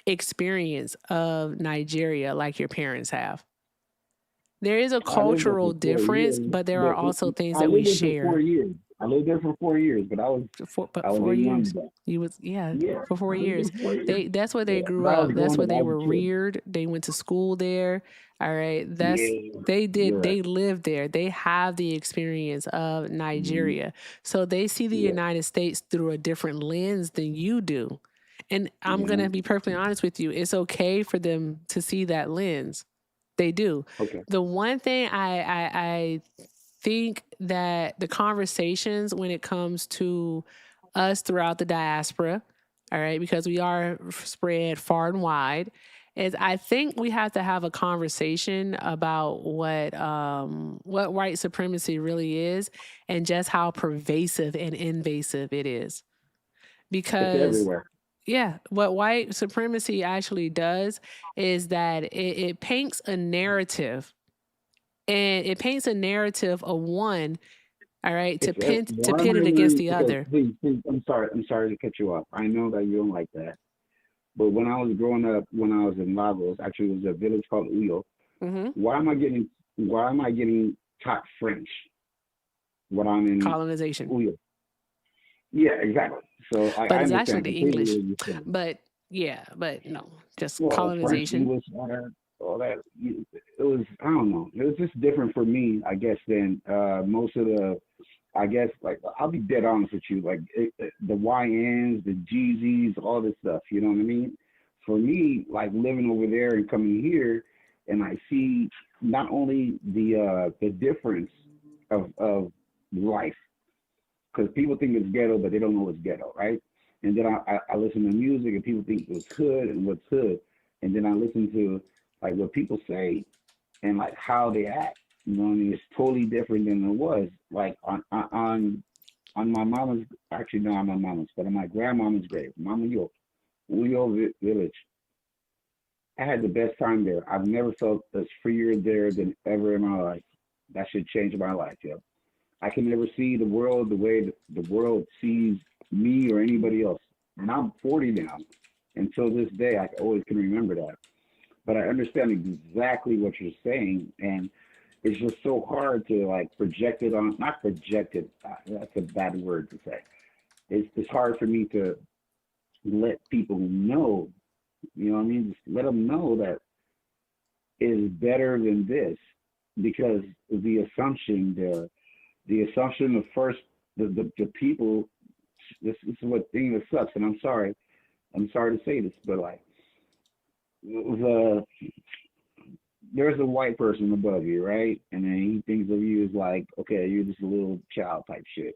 experience of Nigeria like your parents have. There is a cultural difference, but there are also things that we share. I lived there for 4 years, but I was 4 years. You was for 4 years. That's where they grew up. That's where they were reared. They went to school there. All right. They lived there. They have the experience of Nigeria. So they see the United States through a different lens than you do. And I'm gonna be perfectly honest with you. It's okay for them to see that lens. They do. Okay. The one thing I think that the conversations when it comes to us throughout the diaspora, all right, because we are spread far and wide, is I think we have to have a conversation about what white supremacy really is and just how pervasive and invasive it is. Because it's everywhere. Yeah, what white supremacy actually does is that it paints a narrative. And it paints a narrative of one, all right, to pit it against the other. Please, I'm sorry to cut you off. I know that you don't like that. But when I was growing up, when I was in Lagos, actually it was a village called Uyo. Why am I getting taught French when I'm in colonization? Uyo? Yeah, exactly. So but it's actually the English. But no, just colonization. French, English, all that. It was, I don't know. It was just different for me, I guess, than most of the, I guess, like, I'll be dead honest with you, like the YNs, the GZs, all this stuff, you know what I mean? For me, like living over there and coming here, and I see not only the difference of life, because people think it's ghetto, but they don't know it's ghetto, right? And then I listen to music, and people think it's hood and what's hood, and then I listen to like what people say and like how they act. You know what I mean? It's totally different than it was. Like on my mama's, actually not on my mama's, but on my grandmama's grave, Mama Uyo village. I had the best time there. I've never felt as freer there than ever in my life. That should change my life, yo. I can never see the world the way the world sees me or anybody else. And I'm 40 now. Until this day, I always can remember that. But I understand exactly what you're saying, and it's just so hard to like project it on. Not project it. That's a bad word to say. It's hard for me to let people know. You know what I mean? Just let them know that it is better than this. because the assumption of first the people. This is what thing that sucks, and I'm sorry to say this, but like there's a white person above you, right? And then he thinks of you as like, okay, you're just a little child type shit.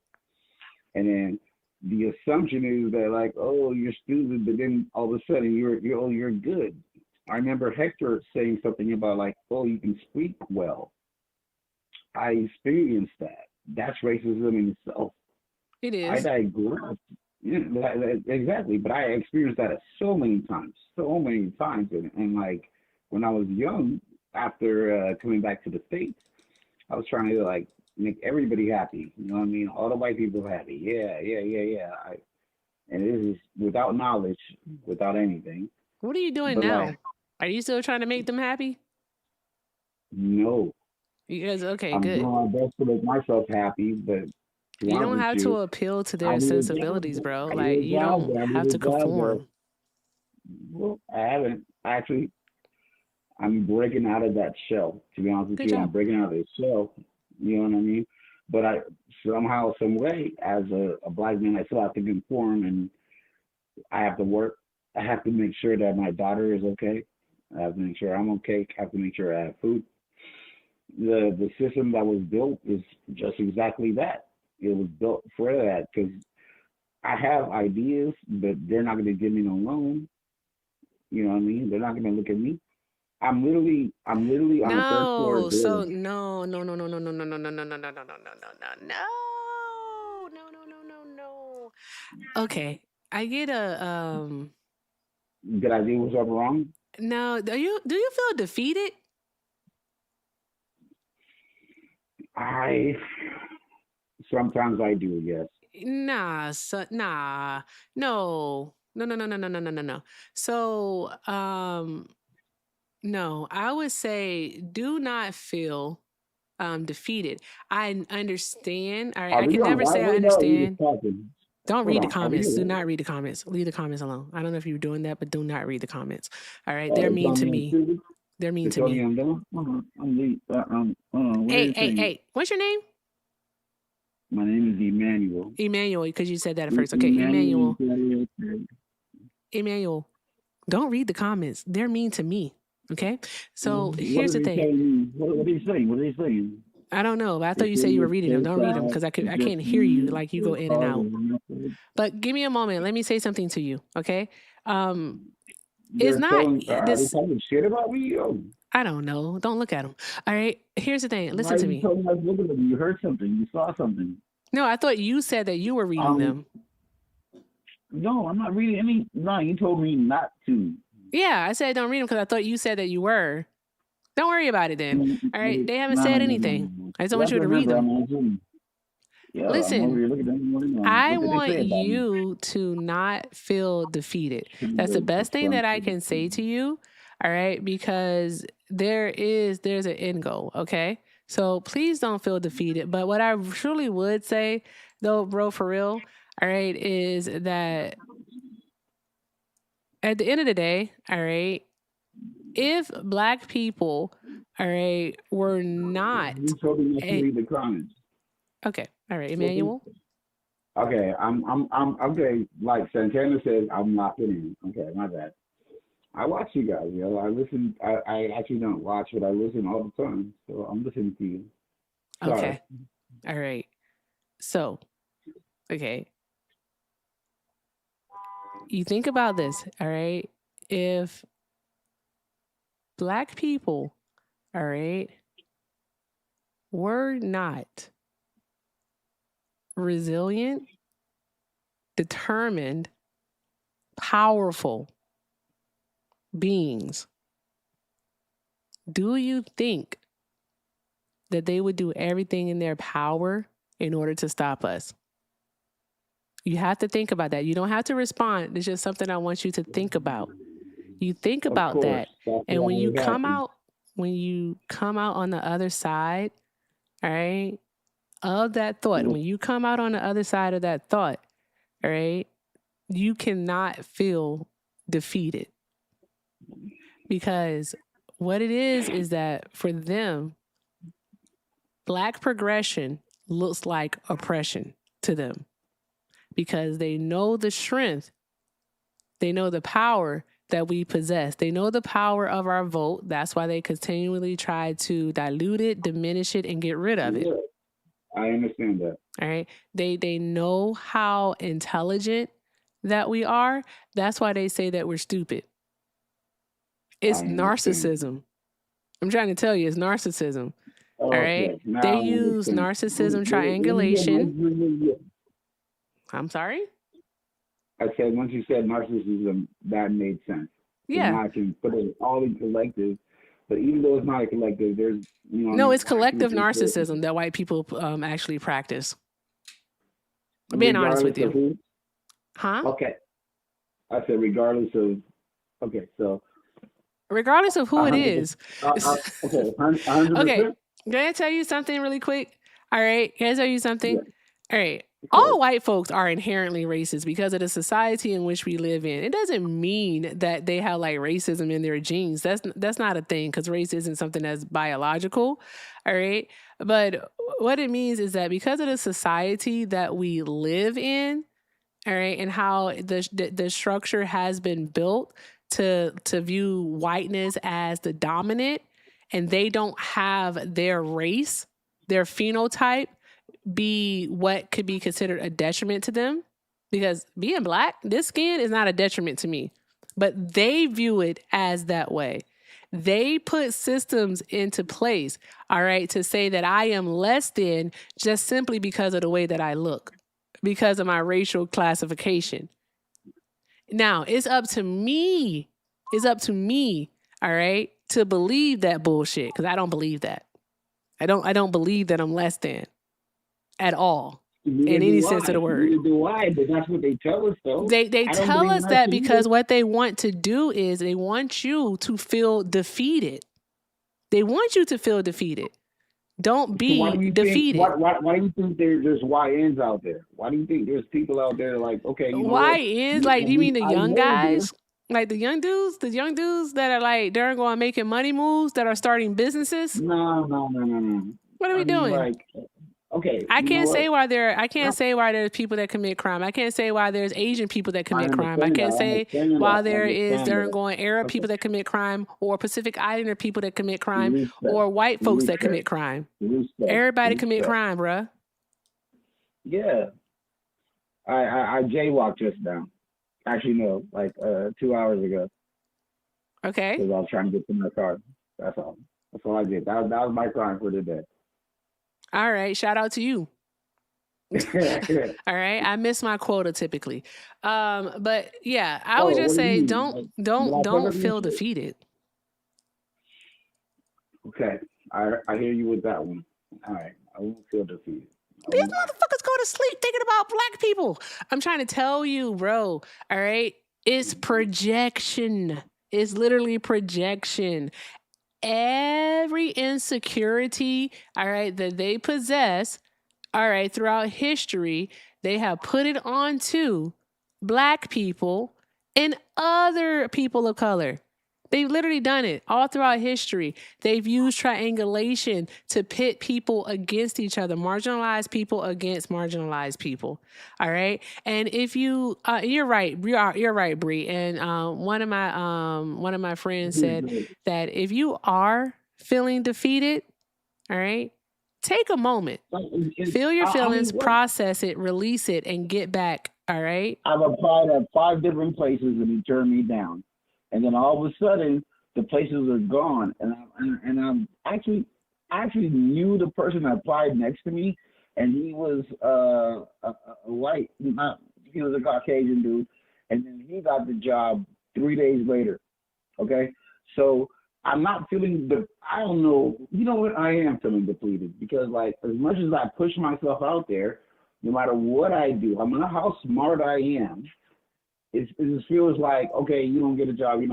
And then the assumption is that like, oh, you're stupid, but then all of a sudden you're good. I remember Hector saying something about like, oh, you can speak well. I experienced that. That's racism in itself. It I is. digress. Yeah, exactly. But I experienced that so many times. And like when I was young, after coming back to the States, I was trying to like make everybody happy. You know what I mean? All the white people happy. Yeah. And it is without knowledge, without anything. What are you doing But now? like, Are you still trying to make them happy? no, You guys, okay, I'm good. doing my best to make myself happy, but to be You honest don't with have you, to appeal to I their need a job. sensibilities, bro. I Like, need a you job. don't I need have a to job. conform. Well, I haven't actually. I'm breaking out of that shell. To be honest with Good you, I'm job. breaking out of the shell. You know what I mean? But I somehow, some way, as a black man, I still have to conform, and I have to work. I have to make sure that my daughter is okay. I have to make sure I'm okay. I have to make sure I have food. The system that was built is just exactly that. It was built for that because I have ideas, but they're not going to give me no loan. You know what I mean? They're not going to look at me. I'm literally on a third floor No, so building. no. Okay, I get a Did I do something wrong? no. Do you feel defeated? Sometimes I do, yes. Nah, no. So, no, I would say do not feel defeated. I understand. All right, I Are we can on never say I Bible now? Or are we just understand. talking? Don't Hold read the on. Are we? comments. Do not read the comments. Leave the comments alone. I don't know if you're doing that, but do not read the comments. All right, they're They mean told to me I'm me. stupid. They're mean They to told me me. I'm dumb. I'm the. What are you saying? Hey, what's your name? My name is Emmanuel. Emmanuel, because you said that at first. Okay, Emmanuel. Don't read the comments. They're mean to me. Okay, so What here's are the they thing. saying? What are they saying? What are they saying? I don't know, but I They thought you say said you were you're reading them. so Don't read them because I sad, can't hear you. Like you go in and out. just But give me a moment. Let me say something to you. Okay. It's they're not telling. Are they this. talking shit about me? Yo, I don't know. Don't look at them. All right. Here's the thing. why Listen to you me. telling us looking at me? You heard something. You saw something. No, I thought you said that you were reading them. No, I'm not reading any. No, you told me not to. Yeah, I said don't read them because I thought you said that you were. Don't worry about it then. All right. They haven't said anything. I just don't want you to read them. I'm on Zoom. Yeah, I'm over Listen, here looking at them. I What did they want say about me? you to not feel defeated. That's the best thing that I can say to you. All right. Because there's an end goal. Okay. So please don't feel defeated. But what I truly would say though, bro, for real, all right, is that at the end of the day, all right, if Black people, all right, were not. You told me not to read the comments. Okay. All right, Emmanuel. Okay, I'm okay. Like Santana says, I'm not in. Okay, my bad. I watch you guys, yo. I listen. I actually don't watch, but I listen all the time. So I'm listening to you. Sorry. Okay. All right. So, okay. You think about this, all right? If Black people, all right, were not resilient, determined, powerful beings, do you think that they would do everything in their power in order to stop us? You have to think about that. You don't have to respond. It's just something I want you to think about. You think about that. And when you come out on the other side, all right, of that thought, when you come out on the other side of that thought, all right, you cannot feel defeated. Because what it is that for them, Black progression looks like oppression to them because they know the strength, they know the power that we possess. They know the power of our vote. That's why they continually try to dilute it, diminish it, and get rid of it. I understand that. All right. They know how intelligent that we are. That's why they say that we're stupid. It's narcissism. I'm trying to tell you, it's narcissism. All right. They use narcissism triangulation. I'm sorry? I said once you said narcissism, that made sense. Yeah. Now I can put it all in collective, but even though it's not a collective, there's no, it's collective narcissism that white people actually practice. I'm being honest with you. Who? Huh? Okay. I said regardless of. Okay, so. Regardless of who it is. Okay, 100%. Okay, can I tell you something really quick? All right, can I tell you something? Yeah. All right. All white folks are inherently racist because of the society in which we live in. It doesn't mean that they have like racism in their genes. That's not a thing because race isn't something that's biological. All right. But what it means is that because of the society that we live in, all right, and how the structure has been built to view whiteness as the dominant, and they don't have their race, their phenotype, be what could be considered a detriment to them, because being black, this skin is not a detriment to me, but they view it as that way. They put systems into place, all right, to say that I am less than just simply because of the way that I look, because of my racial classification. Now, it's up to me, all right, to believe that bullshit, because I don't believe that. I don't believe that I'm less than. At all, in any sense of the word. Neither do I, but that's what they tell us, though. They tell us that because what they want to do is they want you to feel defeated. They want you to feel defeated. Don't be defeated. Why do you think there's YNs out there? Why do you think there's people out there like, okay, you know YNs? Like, you mean the young guys? Like the young dudes that are like, they're going making money moves, that are starting businesses? No. What are we doing? Like, okay. I can't say why there's people that commit crime. I can't say why there's Asian people that commit crime. I can't say why there going Arab people that commit crime, or Pacific Islander people that commit crime, or white folks that commit crime. Everybody commit crime, bruh. Yeah. I jaywalked just now. Actually, no, like 2 hours ago. Okay. Because I was trying to get to my car. That's all. That's all I did. That was my crime for the day. All right, shout out to you. All right, I miss my quota typically, but yeah, I would just say don't feel defeated. Okay, I hear you with that one. All right, I won't feel defeated. These motherfuckers go to sleep thinking about black people. I'm trying to tell you, bro. All right, it's projection. It's literally projection. Every insecurity, all right, that they possess, all right, throughout history, they have put it onto black people and other people of color. They've literally done it all throughout history. They've used triangulation to pit people against each other, marginalized people against marginalized people. All right. And if you're right, you're right, Bree. And one of my friends said that if you are feeling defeated, all right, take a moment, feel your feelings, process it, release it, and get back. All right. I've applied at 5 different places and he turned me down. And then all of a sudden, the places are gone. And I'm actually knew the person that applied next to me, and he was a white, he was a Caucasian dude, and then he got the job 3 days later. Okay, so I'm not feeling I don't know. You know what? I am feeling depleted because, like, as much as I push myself out there, no matter what I do, I mean, how smart I am. It just feels like, okay, you don't get a job,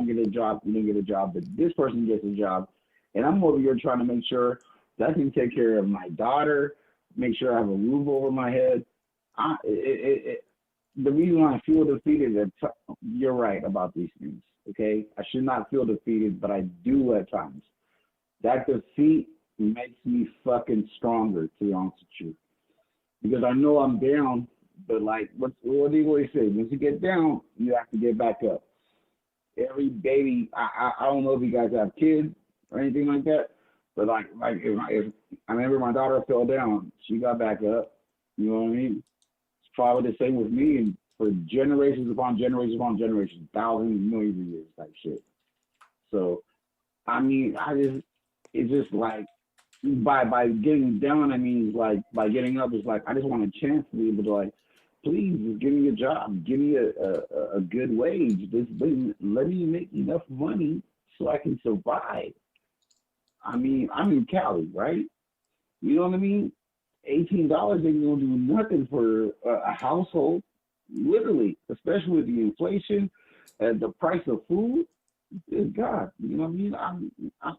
but this person gets a job. And I'm over here trying to make sure that I can take care of my daughter, make sure I have a roof over my head. The reason I feel defeated is that you're right about these things, okay? I should not feel defeated, but I do at times. That defeat makes me fucking stronger, to be honest with you. Because I know I'm down, but like, what do you always say? Once you get down, you have to get back up. Every baby, I don't know if you guys have kids or anything like that, but like if I remember my daughter fell down, she got back up. You know what I mean? It's probably the same with me, and for generations upon generations upon generations, thousands, millions of years type shit. So, I mean, it's just like by getting down, I mean, like by getting up, it's like I just want a chance to be able to like, please just give me a job, give me a good wage, just let me make enough money so I can survive. I mean, I'm in Cali, right? You know what I mean? $18 ain't gonna do nothing for a household, literally, especially with the inflation and the price of food. Good God, you know what I mean?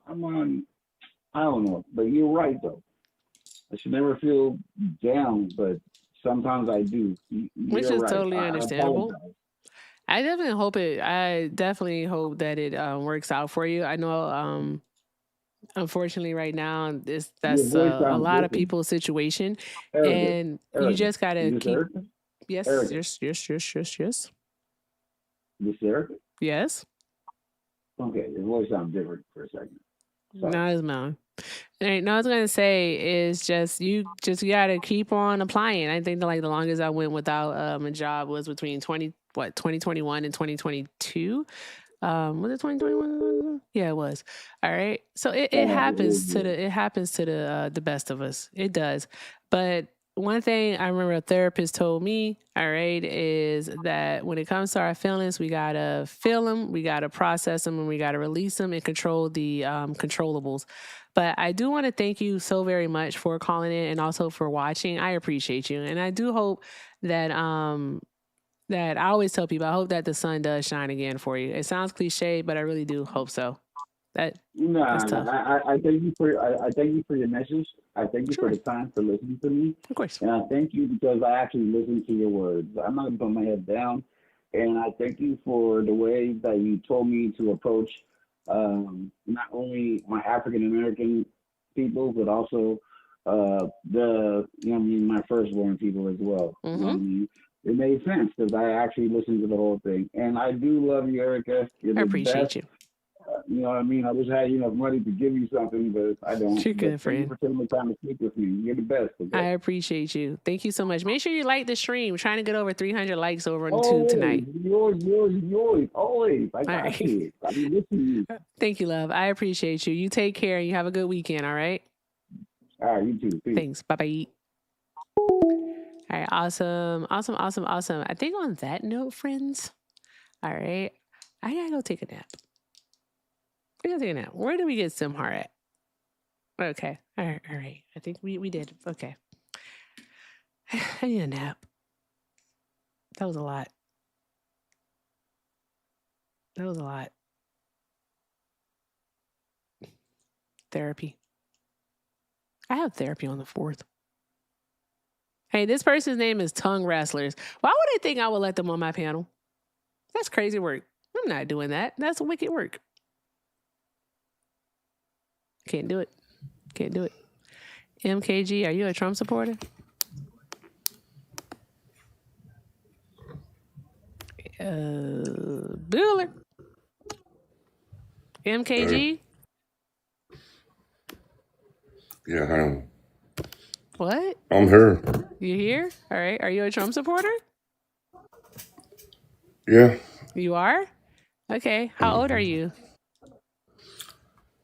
I'm on. I don't know, but you're right though. I should never feel down, but sometimes I do. Which You're is right. totally I understandable. apologize. I definitely hope that it works out for you. I know, unfortunately, right now, Your that's voice a sounds lot of different. people's situation, Erica, and you Erica, just gotta is this keep. Erica? Yes, Erica, yes. this Erica? Yes. Okay, your voice sounds different for a second. Sorry. Not as mine. All right, no, I was gonna say is you gotta keep on applying. I think the longest I went without a job was between 2021 and 2022. Was it 2021? Yeah, it was. All right. So it happens to the best of us. It does. But one thing I remember a therapist told me, all right, is that when it comes to our feelings, we gotta feel them, we gotta process them, and we gotta release them and control the controllables. But I do want to thank you so very much for calling in and also for watching. I appreciate you, and I do hope that that I always tell people, I hope that the sun does shine again for you. It sounds cliche, but I really do hope so. That's tough. I thank you for I thank you for your message. I thank you for the time for listening to me. Of course. And I thank you because I actually listened to your words. I'm not gonna put my head down. And I thank you for the way that you told me to approach not only my African American people, but also the my firstborn people as well. You know what I mean? It made sense because I actually listened to the whole thing. And I do love you, Erica. You're the appreciate best. you. You know what I mean? I wish I had enough money to give you something, but I don't. You're good, But thank you friend. for taking the time to speak with me. You're the best. Okay? I appreciate you. Thank you so much. Make sure you like the stream. We're trying to get over 300 likes over on YouTube tonight. Yours. Always. I got you. I be listening to you. Thank you, love. I appreciate you. You take care and you have a good weekend, all right? All right, you too. Peace. Thanks. Bye-bye. All right, awesome. I think on that note, friends, all right, I gotta go take a nap. Where did we get Simhar at? Okay. All right. I think we did. Okay. I need a nap. That was a lot. Therapy. I have therapy on the 4th. Hey, this person's name is Tongue Wrestlers. Why would they think I would let them on my panel? That's crazy work. I'm not doing that. That's wicked work. Can't do it. MKG, are you a Trump supporter? Bueller. MKG? Yeah, I am. What? I'm here. You here? All right. Are you a Trump supporter? Yeah. You are? Okay. How old are you?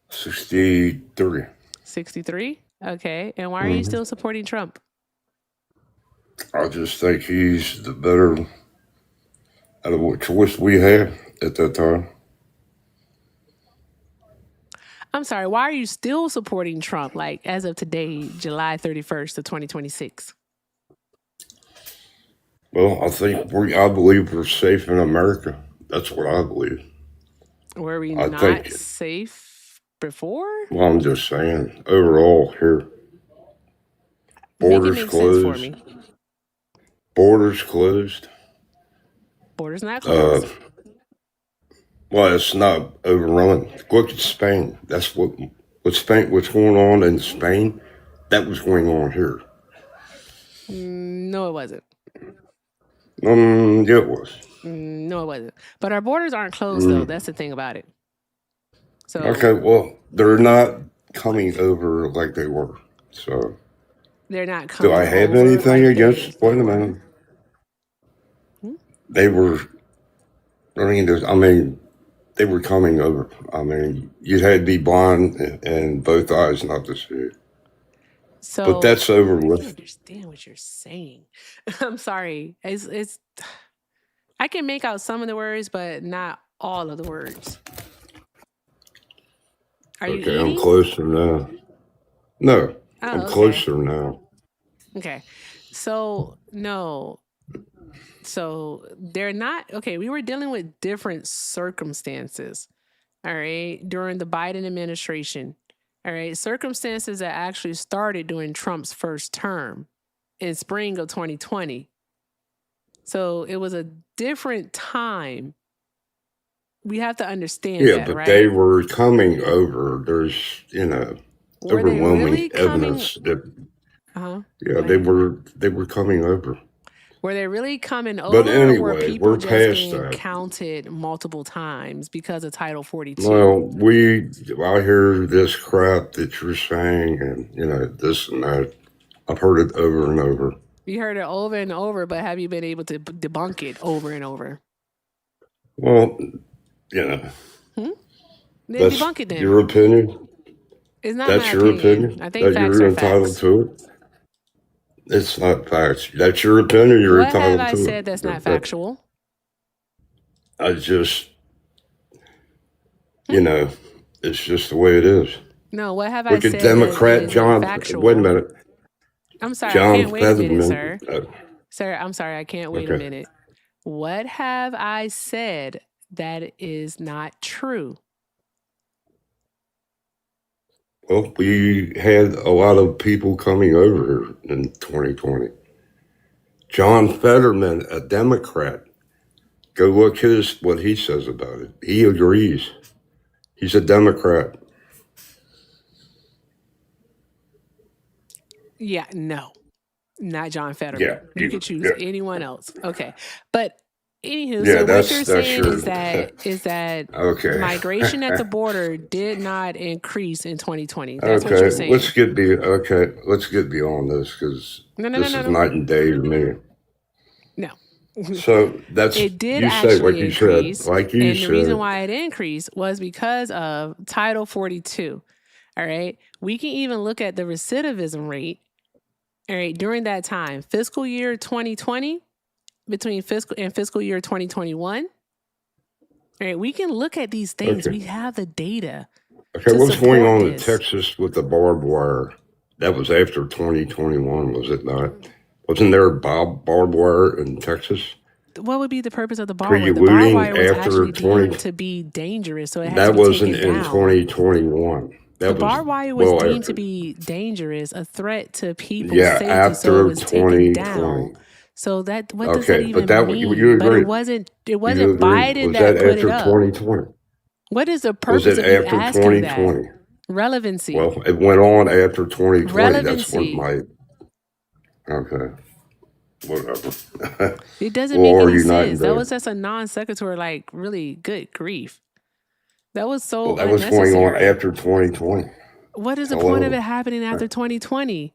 63. 63? Okay. And why are you still supporting Trump? I just think he's the better out of what choice we had at that time. I'm sorry. Why are you still supporting Trump? Like as of today, July 31st of 2026? Well, I believe we're safe in America. That's what I believe. Were we not safe before? Well, I'm just saying, overall here. Borders closed. Sense for me. Borders closed. Borders not closed. Well, it's not overrun. Look at Spain. That's what what's going on in Spain, that was going on here. No, it wasn't. Yeah, it was. No, it wasn't. But our borders aren't closed, though. That's the thing about it. So okay, well, they're not coming over like they were. So they're not do coming I have over anything like against? Wait a minute. They were. I mean, they were coming over. I mean, you had to be blind and both eyes not to see it. So, but that's over I with. don't understand what you're saying. I'm sorry. It's. I can make out some of the words, but not all of the words. Are you eating? I'm closer now. No, I'm okay. closer now. Okay. So, no. So, they're not. Okay, we were dealing with different circumstances, all right, during the Biden administration. All right, circumstances that actually started during Trump's first term in spring of 2020. So, it was a different time. We have to understand that, but right? they were coming over. There's, Were they overwhelming really evidence that. Yeah, they were coming over. Were they really coming over, But anyway, or were people we're just past being that. counted multiple times because of Title 42? Well, I hear this crap that you're saying, and this and that. I've heard it over and over. You heard it over and over, but have you been able to debunk it over and over? Well, Then that's debunk it then. your opinion. It's not That's my your opinion. I think that facts you're are entitled facts. to it. It's not facts. That's your opinion. You're What entitled have I to said it. that's not factual? I just, it's just the way it is. No, what have Look I at said Democrat that John. factual? Wait a minute. I'm sorry, John I can't wait a minute, Fetterman. sir. Sir, I'm sorry, I can't wait a minute. What have I said that is not true? Well, we had a lot of people coming over here in 2020. John Fetterman, a Democrat. Go look what he says about it. He agrees. He's a Democrat. Yeah, no, not John Fetterman. Yeah, you could choose anyone else. Okay, but anywho, Yeah, so what that's you're saying your- is that Okay. migration at the border did not increase in 2020. That's what you're saying. Let's get beyond this because this is night and day to me. No. So that's It did you actually say what you increase, said, like you and said. the reason why it increased was because of Title 42. All right, we can even look at the recidivism rate. All right, during that time, fiscal year 2020, between fiscal year 2021. All right, we can look at these things. Okay. We have the data. Okay, what's going on in this. Texas with the barbed wire? That was after 2021, was it not? Wasn't there barbed wire in Texas? What would be the purpose of the barbed wire? The Pre-looting barbed wire was after actually 20 deemed to be dangerous, so it had That to be wasn't taken in down. 2021. The barbed wire was well deemed after. to be dangerous, a threat to people's Yeah, safety, so it after was taken down. 2020. So that what does that Okay, even but that mean? you But agree? it wasn't You Biden agree? Was that that put it after up. 2020? What is the Was purpose it of you after asking that? 2020? Relevancy. Well, it went on after 2020. That's what Relevancy. my. Okay. Whatever. It doesn't We'll make any argue night and sense. That day. was just a non sequitur, like really good grief. That was so Well, that was going on unnecessary. after 2020. What is the point of Hello. it happening after 2020?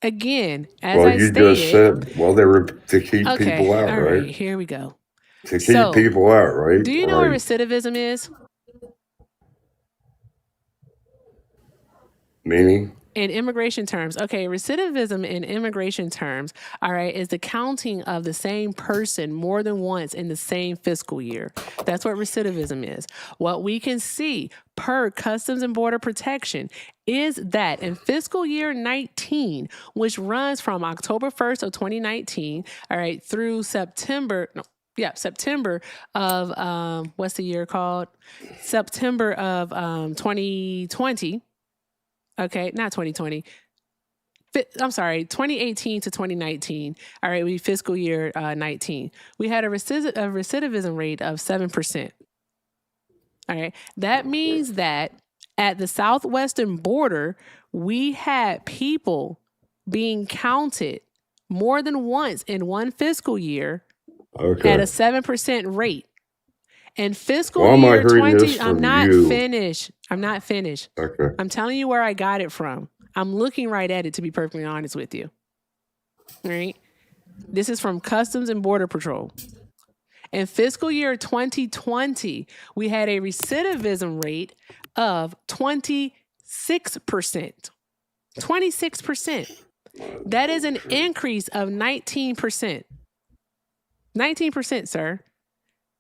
Again, as Well, I you stated. just said, well, they were to keep Okay, people out, all right? right, here we go. To keep So, people out, right? Do you know right. what recidivism is? Meaning? In immigration terms, okay, recidivism in immigration terms, all right, is the counting of the same person more than once in the same fiscal year. That's what recidivism is. What we can see per Customs and Border Protection is that in fiscal year 19, which runs from October 1st of 2019, all right, through September of, what's the year called? September of 2020. Okay, not 2020. I'm sorry, 2018 to 2019. All right, we fiscal year 19. We had a recidivism rate of 7%. All right, that means that At the southwestern border, we had people being counted more than once in one fiscal year at a 7% rate. And fiscal year 20, I'm not finished. Okay. I'm telling you where I got it from. I'm looking right at it, to be perfectly honest with you. All right. This is from Customs and Border Patrol. In fiscal year 2020, we had a recidivism rate of 26%. 26%. That is an increase of 19%. 19%, sir.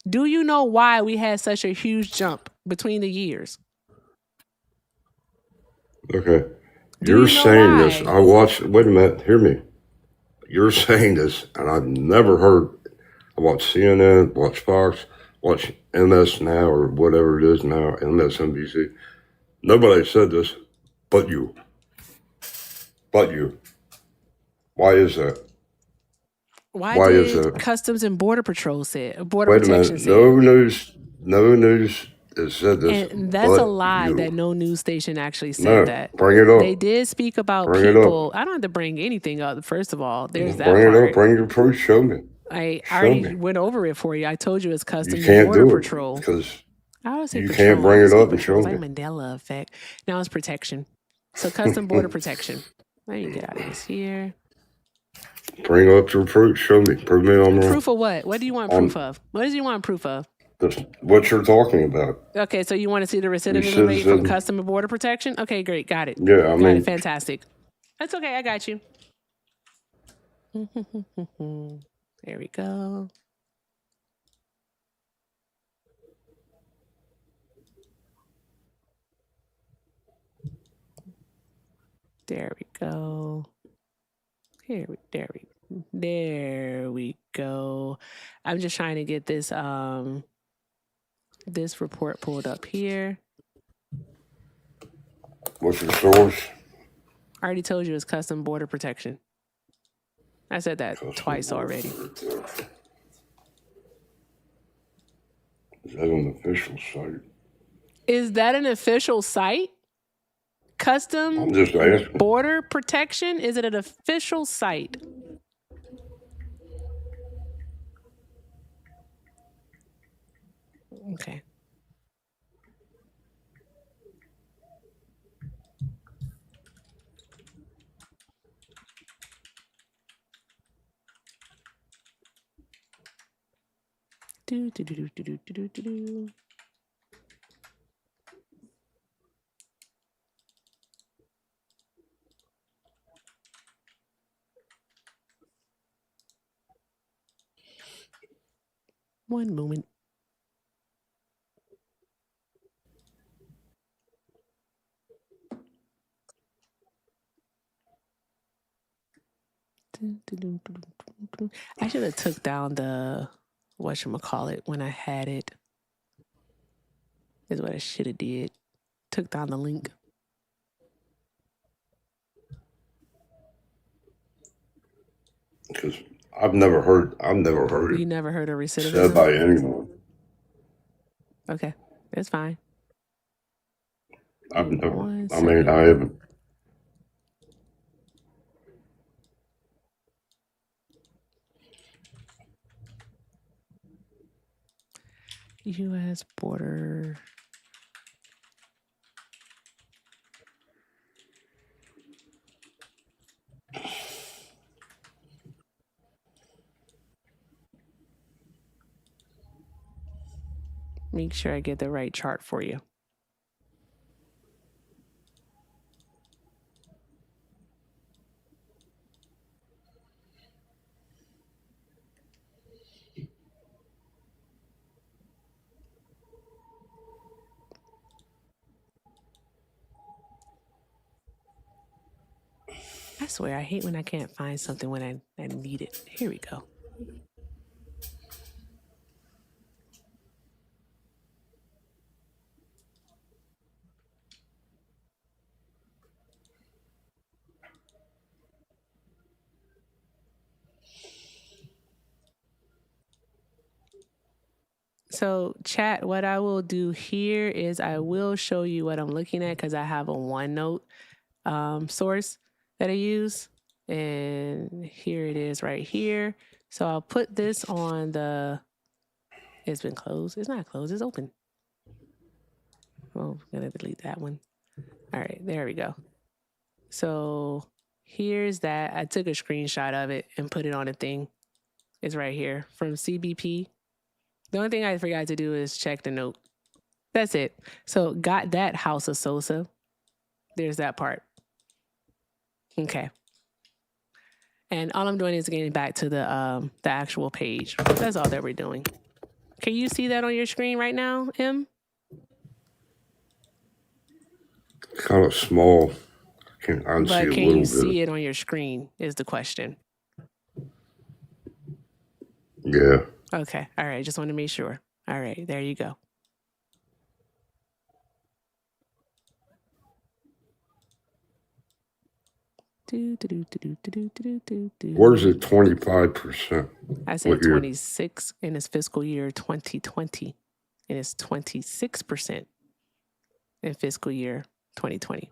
Do you know why we had such a huge jump between the years? Okay. You're saying this. I watched, wait a minute, hear me. You're saying this, and I've never heard. I watch CNN, watch Fox, watch MS Now, or whatever it is now, MSNBC. Nobody said this but you. But you. Why is that? Why did is Customs and Border Patrol say it? Border Protection say no news has said this. And that's a lie that no news station actually said that. Bring it up. They did speak about people. I don't have to bring anything up. First of all, there's that bring part. It up. Bring your proof. Show me. I already went over it for you. I told you it's Customs and Border Patrol. Because I would say you patrol. Can't bring it up and show it's me. like Mandela effect. Now it's protection. So Custom Border Protection. Let me get out of this here. Bring up your proof. Show me. Prove me I'm wrong. Proof of what? What do you want proof of? What do you want proof of? What you're talking about. Okay, so you want to see the recidivism rate from Customs and Border Protection? Okay, great. Got it. Yeah, I mean. Got it. Fantastic. That's okay. I got you. There we go. There we go. There we go. I'm just trying to get this this report pulled up here. What's your source? I already told you it's Custom Border Protection. I said that twice already. Is that an official site? Is that an official site? Custom Border Protection? Is it an official site? Okay. One moment. I should have took down the whatchamacallit when I had it. Is what I should have did. Took down the link. Because I've never heard it. You never heard of recidivism? Said by anyone. Okay, that's fine. I haven't. U.S. border. Make sure I get the right chart for you. I swear, I hate when I can't find something when I need it. Here we go. So chat, what I will do here is I will show you what I'm looking at because I have a OneNote source that I use. And here it is right here. So I'll put this on it's been closed. It's not closed, it's open. Oh, I'm gonna delete that one. All right, there we go. So here's that. I took a screenshot of it and put it on a thing. It's right here from CBP. The only thing I forgot to do is check the note. That's it. So got that, House of Sosa. There's that part. Okay. And all I'm doing is getting back to the actual page. That's all that we're doing. Can you see that on your screen right now, M? Kind of small. I can see a But can little you bit. see it on your screen is the question. Yeah. Okay. All right. Just want to make sure. All right. There you go. Where's it 25%? I said 26 in its fiscal year 2020. And it's 26% in fiscal year 2020.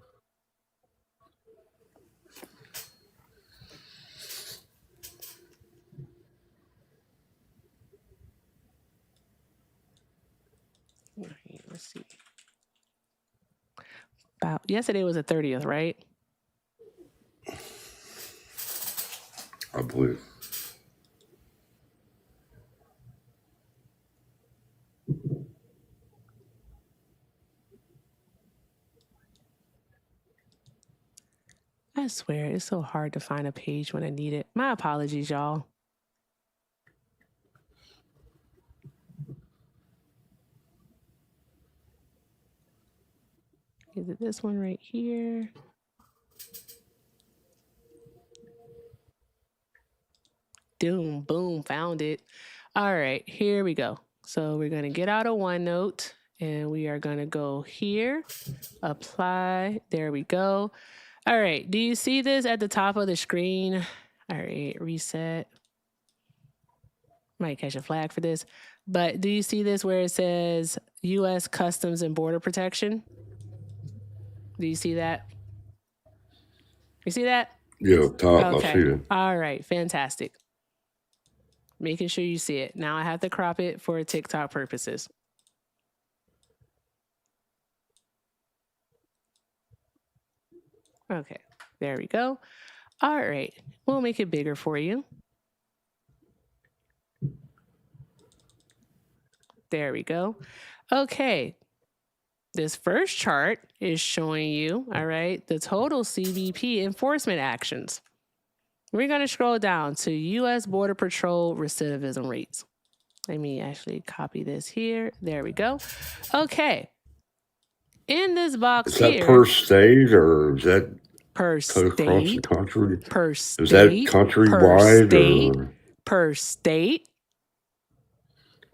Let's see. About yesterday was the 30th, right? I believe. I swear, it's so hard to find a page when I need it. My apologies, y'all. Is it this one right here? Doom, boom, found it. All right, here we go. So we're going to get out of OneNote and we are going to go here, apply. There we go. All right, do you see this at the top of the screen? All right, reset. Might catch a flag for this. But do you see this where it says U.S. Customs and Border Protection? Do you see that? You see that? Yeah, top. Okay. I see it. All right, fantastic. Making sure you see it. Now I have to crop it for TikTok purposes. Okay, there we go. All right, we'll make it bigger for you. There we go. Okay, this first chart is showing you, all right, the total CBP enforcement actions. We're going to scroll down to U.S. Border Patrol recidivism rates. Let me actually copy this here. There we go. Okay. In this box here. Is that here, per state or is that per state? Across the country? Per state. Is that countrywide or? Per state.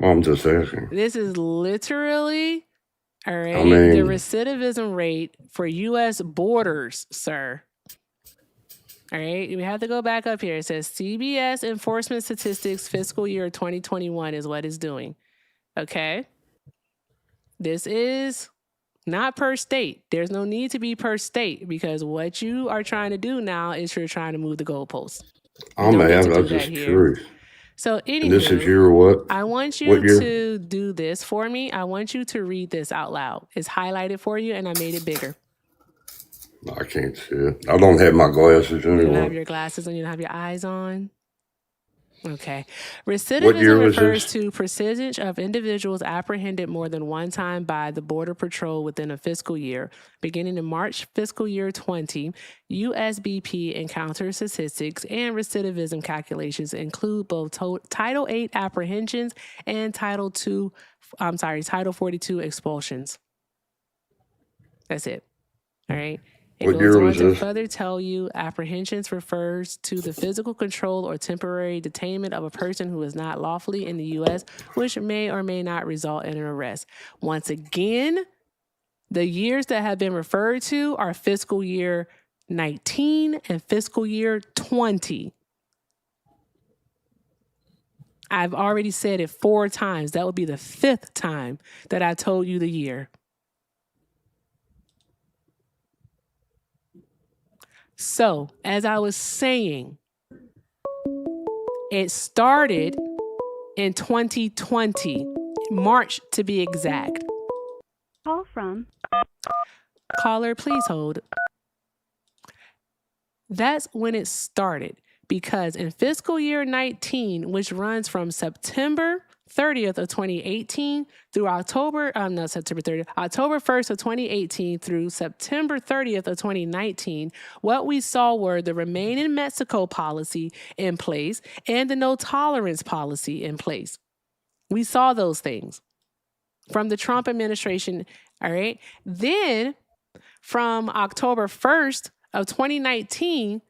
I'm just asking. This is literally, all right, I mean, the recidivism rate for U.S. borders, sir. All right, we have to go back up here. It says CBS Enforcement Statistics fiscal year 2021 is what it's doing. Okay. This is not per state. There's no need to be per state because what you are trying to do now is you're trying to move the goalposts. I'm just curious. So anyway, this is year what? I want you to do this for me. I want you to read this out loud. It's highlighted for you and I made it bigger. I can't see it. I don't have my glasses anymore. You don't have your glasses on, you don't have your eyes on? Okay. Recidivism refers to percentage of individuals apprehended more than one time by the Border Patrol within a fiscal year. Beginning in March fiscal year 20, USBP encounter statistics and recidivism calculations include both Title 8 apprehensions and Title 42 expulsions. That's it. All right. It goes on to further tell you apprehensions refers to the physical control or temporary detainment of a person who is not lawfully in the U.S., which may or may not result in an arrest. Once again, the years that have been referred to are fiscal year 19 and fiscal year 20. I've already said it 4 times. That would be the 5th time that I told you the year. So, as I was saying, it started in 2020, March to be exact. Call from. Caller, please hold. That's when it started, because in fiscal year 19, which runs from September 30th of 2018 through October 1st of 2018 through September 30th of 2019, what we saw were the Remain in Mexico policy in place and the no tolerance policy in place. We saw those things from the Trump administration. All right. Then from October 1st of 2019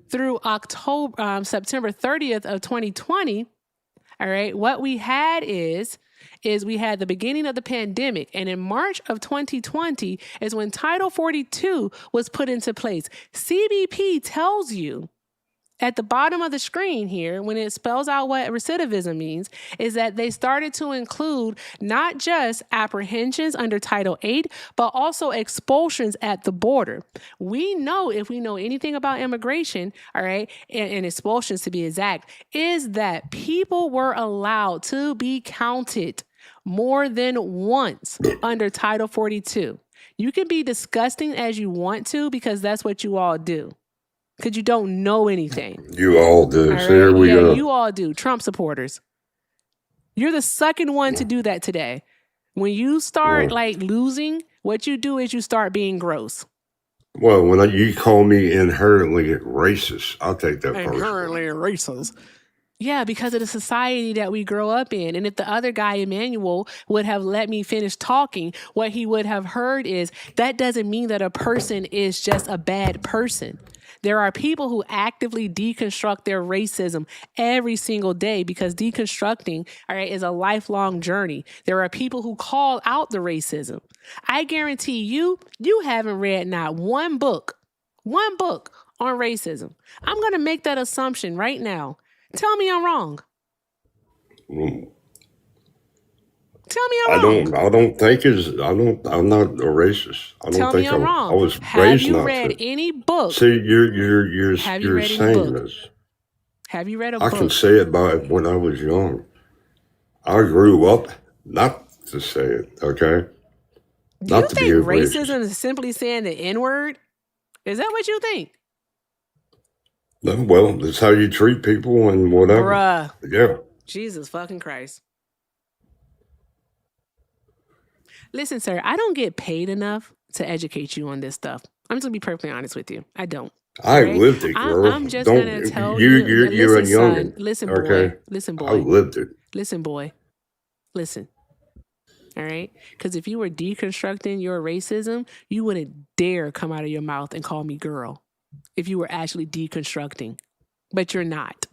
through September 30th of 2020, all right, what we had is we had the beginning of the pandemic. And in March of 2020 is when Title 42 was put into place. CBP tells you at the bottom of the screen here, when it spells out what recidivism means, is that they started to include not just apprehensions under Title 8, but also expulsions at the border. We know, if we know anything about immigration, all right, and expulsions to be exact, is that people were allowed to be counted more than once under Title 42. You can be disgusting as you want to, because that's what you all do. Because you don't know anything. You all do. All right? So here we go. You all do. Trump supporters. You're the second one to do that today. When you start losing, what you do is you start being gross. Well, when you call me inherently racist, I'll take that personally. Inherently racist. Yeah, because of the society that we grow up in. And if the other guy, Emmanuel, would have let me finish talking, what he would have heard is that doesn't mean that a person is just a bad person. There are people who actively deconstruct their racism every single day, because deconstructing, all right, is a lifelong journey. There are people who call out the racism. I guarantee you haven't read not one book on racism. I'm going to make that assumption right now. Tell me I'm wrong. Tell me I'm wrong. I don't think I'm not a racist. I don't Tell think me I'm wrong. I was Have raised you not read to. any book? See, you're saying this. Have you read a I book? can say it by when I was young. I grew up not to say it, okay? Do you think racism is simply saying the N-word? Is that what you think? No, well, that's how you treat people and whatever. Bruh. Yeah. Jesus fucking Christ. Listen, sir, I don't get paid enough to educate you on this stuff. I'm just going to be perfectly honest with you. I don't. I lived it, girl. I'm just going to tell you. You're a youngin'. Listen, boy. Okay? Listen, boy. I lived it. Listen, boy. Listen. All right? Because if you were deconstructing your racism, you wouldn't dare come out of your mouth and call me girl if you were actually deconstructing. But you're not.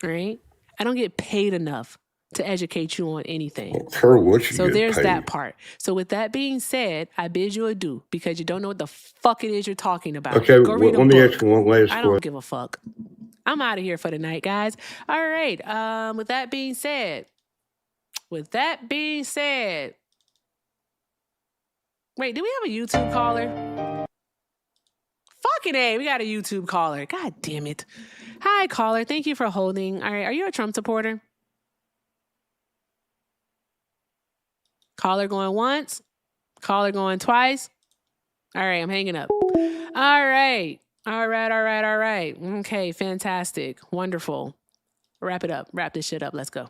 All right? I don't get paid enough to educate you on anything. So there's that part. So with that being said, I bid you adieu, because you don't know what the fuck it is you're talking about. Okay, go read a let book. me ask you one last question. I don't give a fuck. I'm out of here for the night, guys. All right. With that being said, wait, do we have a YouTube caller? Fucking A, we got a YouTube caller. God damn it. Hi, caller. Thank you for holding. All right, are you a Trump supporter? Caller going once. Caller going twice. All right, I'm hanging up. All right. Okay, fantastic. Wonderful. Wrap it up. Wrap this shit up. Let's go.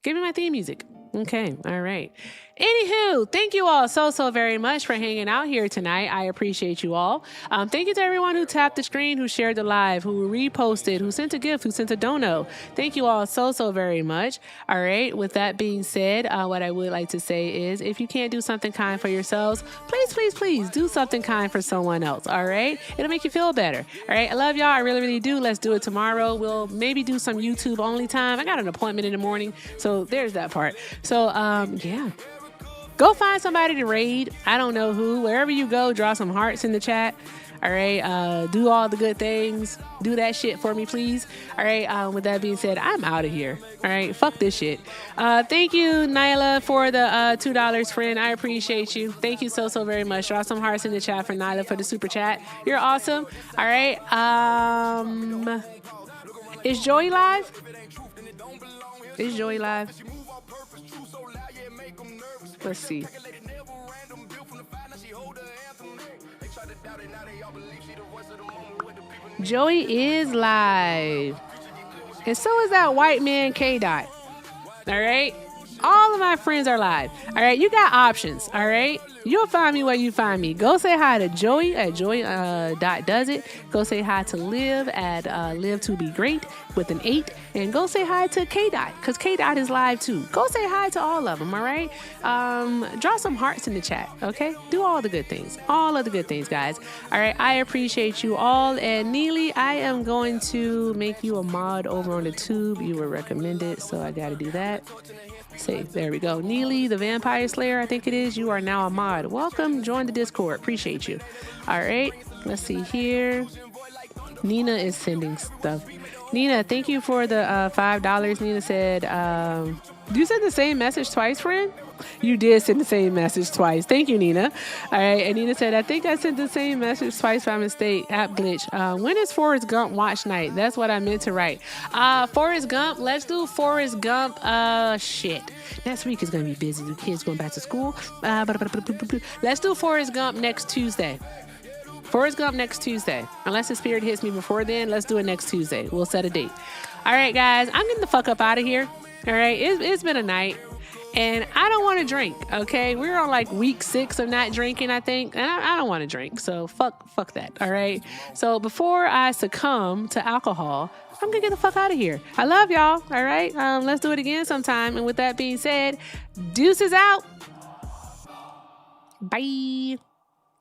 Give me my theme music. Okay, all right. Anywho, thank you all so very much for hanging out here tonight. I appreciate you all. Thank you to everyone who tapped the screen, who shared the live, who reposted, who sent a gift, who sent a dono. Thank you all so very much. All right, with that being said, what I would like to say is, if you can't do something kind for yourselves, please do something kind for someone else. All right, it'll make you feel better. All right, I love y'all. I really do. Let's do it tomorrow. We'll maybe do some YouTube only time. I got an appointment in the morning, so there's that part. So yeah, go find somebody to raid. I don't know who. Wherever you go, draw some hearts in the chat. All right. Do all the good things. Do that shit for me, please. All right. With that being said, I'm out of here. All right. Fuck this shit. Thank you, Nyla, for the $2, friend. I appreciate you. Thank you so very much. Draw some hearts in the chat for Nyla for the super chat. You're awesome. All right. Is Joey live? Is Joey live? Let's see. Joey is live. And so is that white man K-Dot. All right? All of my friends are live. All right? You got options. All right? You'll find me where you find me. Go say hi to Joey at Joey.doesit. Go say hi to Liv at Live to Be Great with an 8. And go say hi to K-Dot because K-Dot is live too. Go say hi to all of them, all right? Draw some hearts in the chat, okay? Do all the good things. All of the good things, guys. All right, I appreciate you all. And Neely, I am going to make you a mod over on the tube. You were recommended, so I got to do that. Say, there we go. Neely, the Vampire Slayer, I think it is. You are now a mod. Welcome. Join the Discord. Appreciate you. All right. Let's see here. Nina is sending stuff. Nina, thank you for the $5. Nina said, you sent the same message twice, friend? You did send the same message twice. Thank you, Nina. All right. And Nina said, I think I sent the same message twice by mistake. App glitch. When is Forrest Gump watch night? That's what I meant to write. Forrest Gump. Let's do Forrest Gump. Shit. Next week is going to be busy. The kids going back to school. Let's do Forrest Gump next Tuesday. Forrest Gump next Tuesday. Unless the spirit hits me before then, let's do it next Tuesday. We'll set a date. All right, guys. I'm getting the fuck up out of here. All right. It's been a night. And I don't want to drink, okay? We're on like week 6 of not drinking, I think. And I don't want to drink. So fuck that, all right? So before I succumb to alcohol, I'm going to get the fuck out of here. I love y'all, all right? Let's do it again sometime. And with that being said, deuces out. Bye.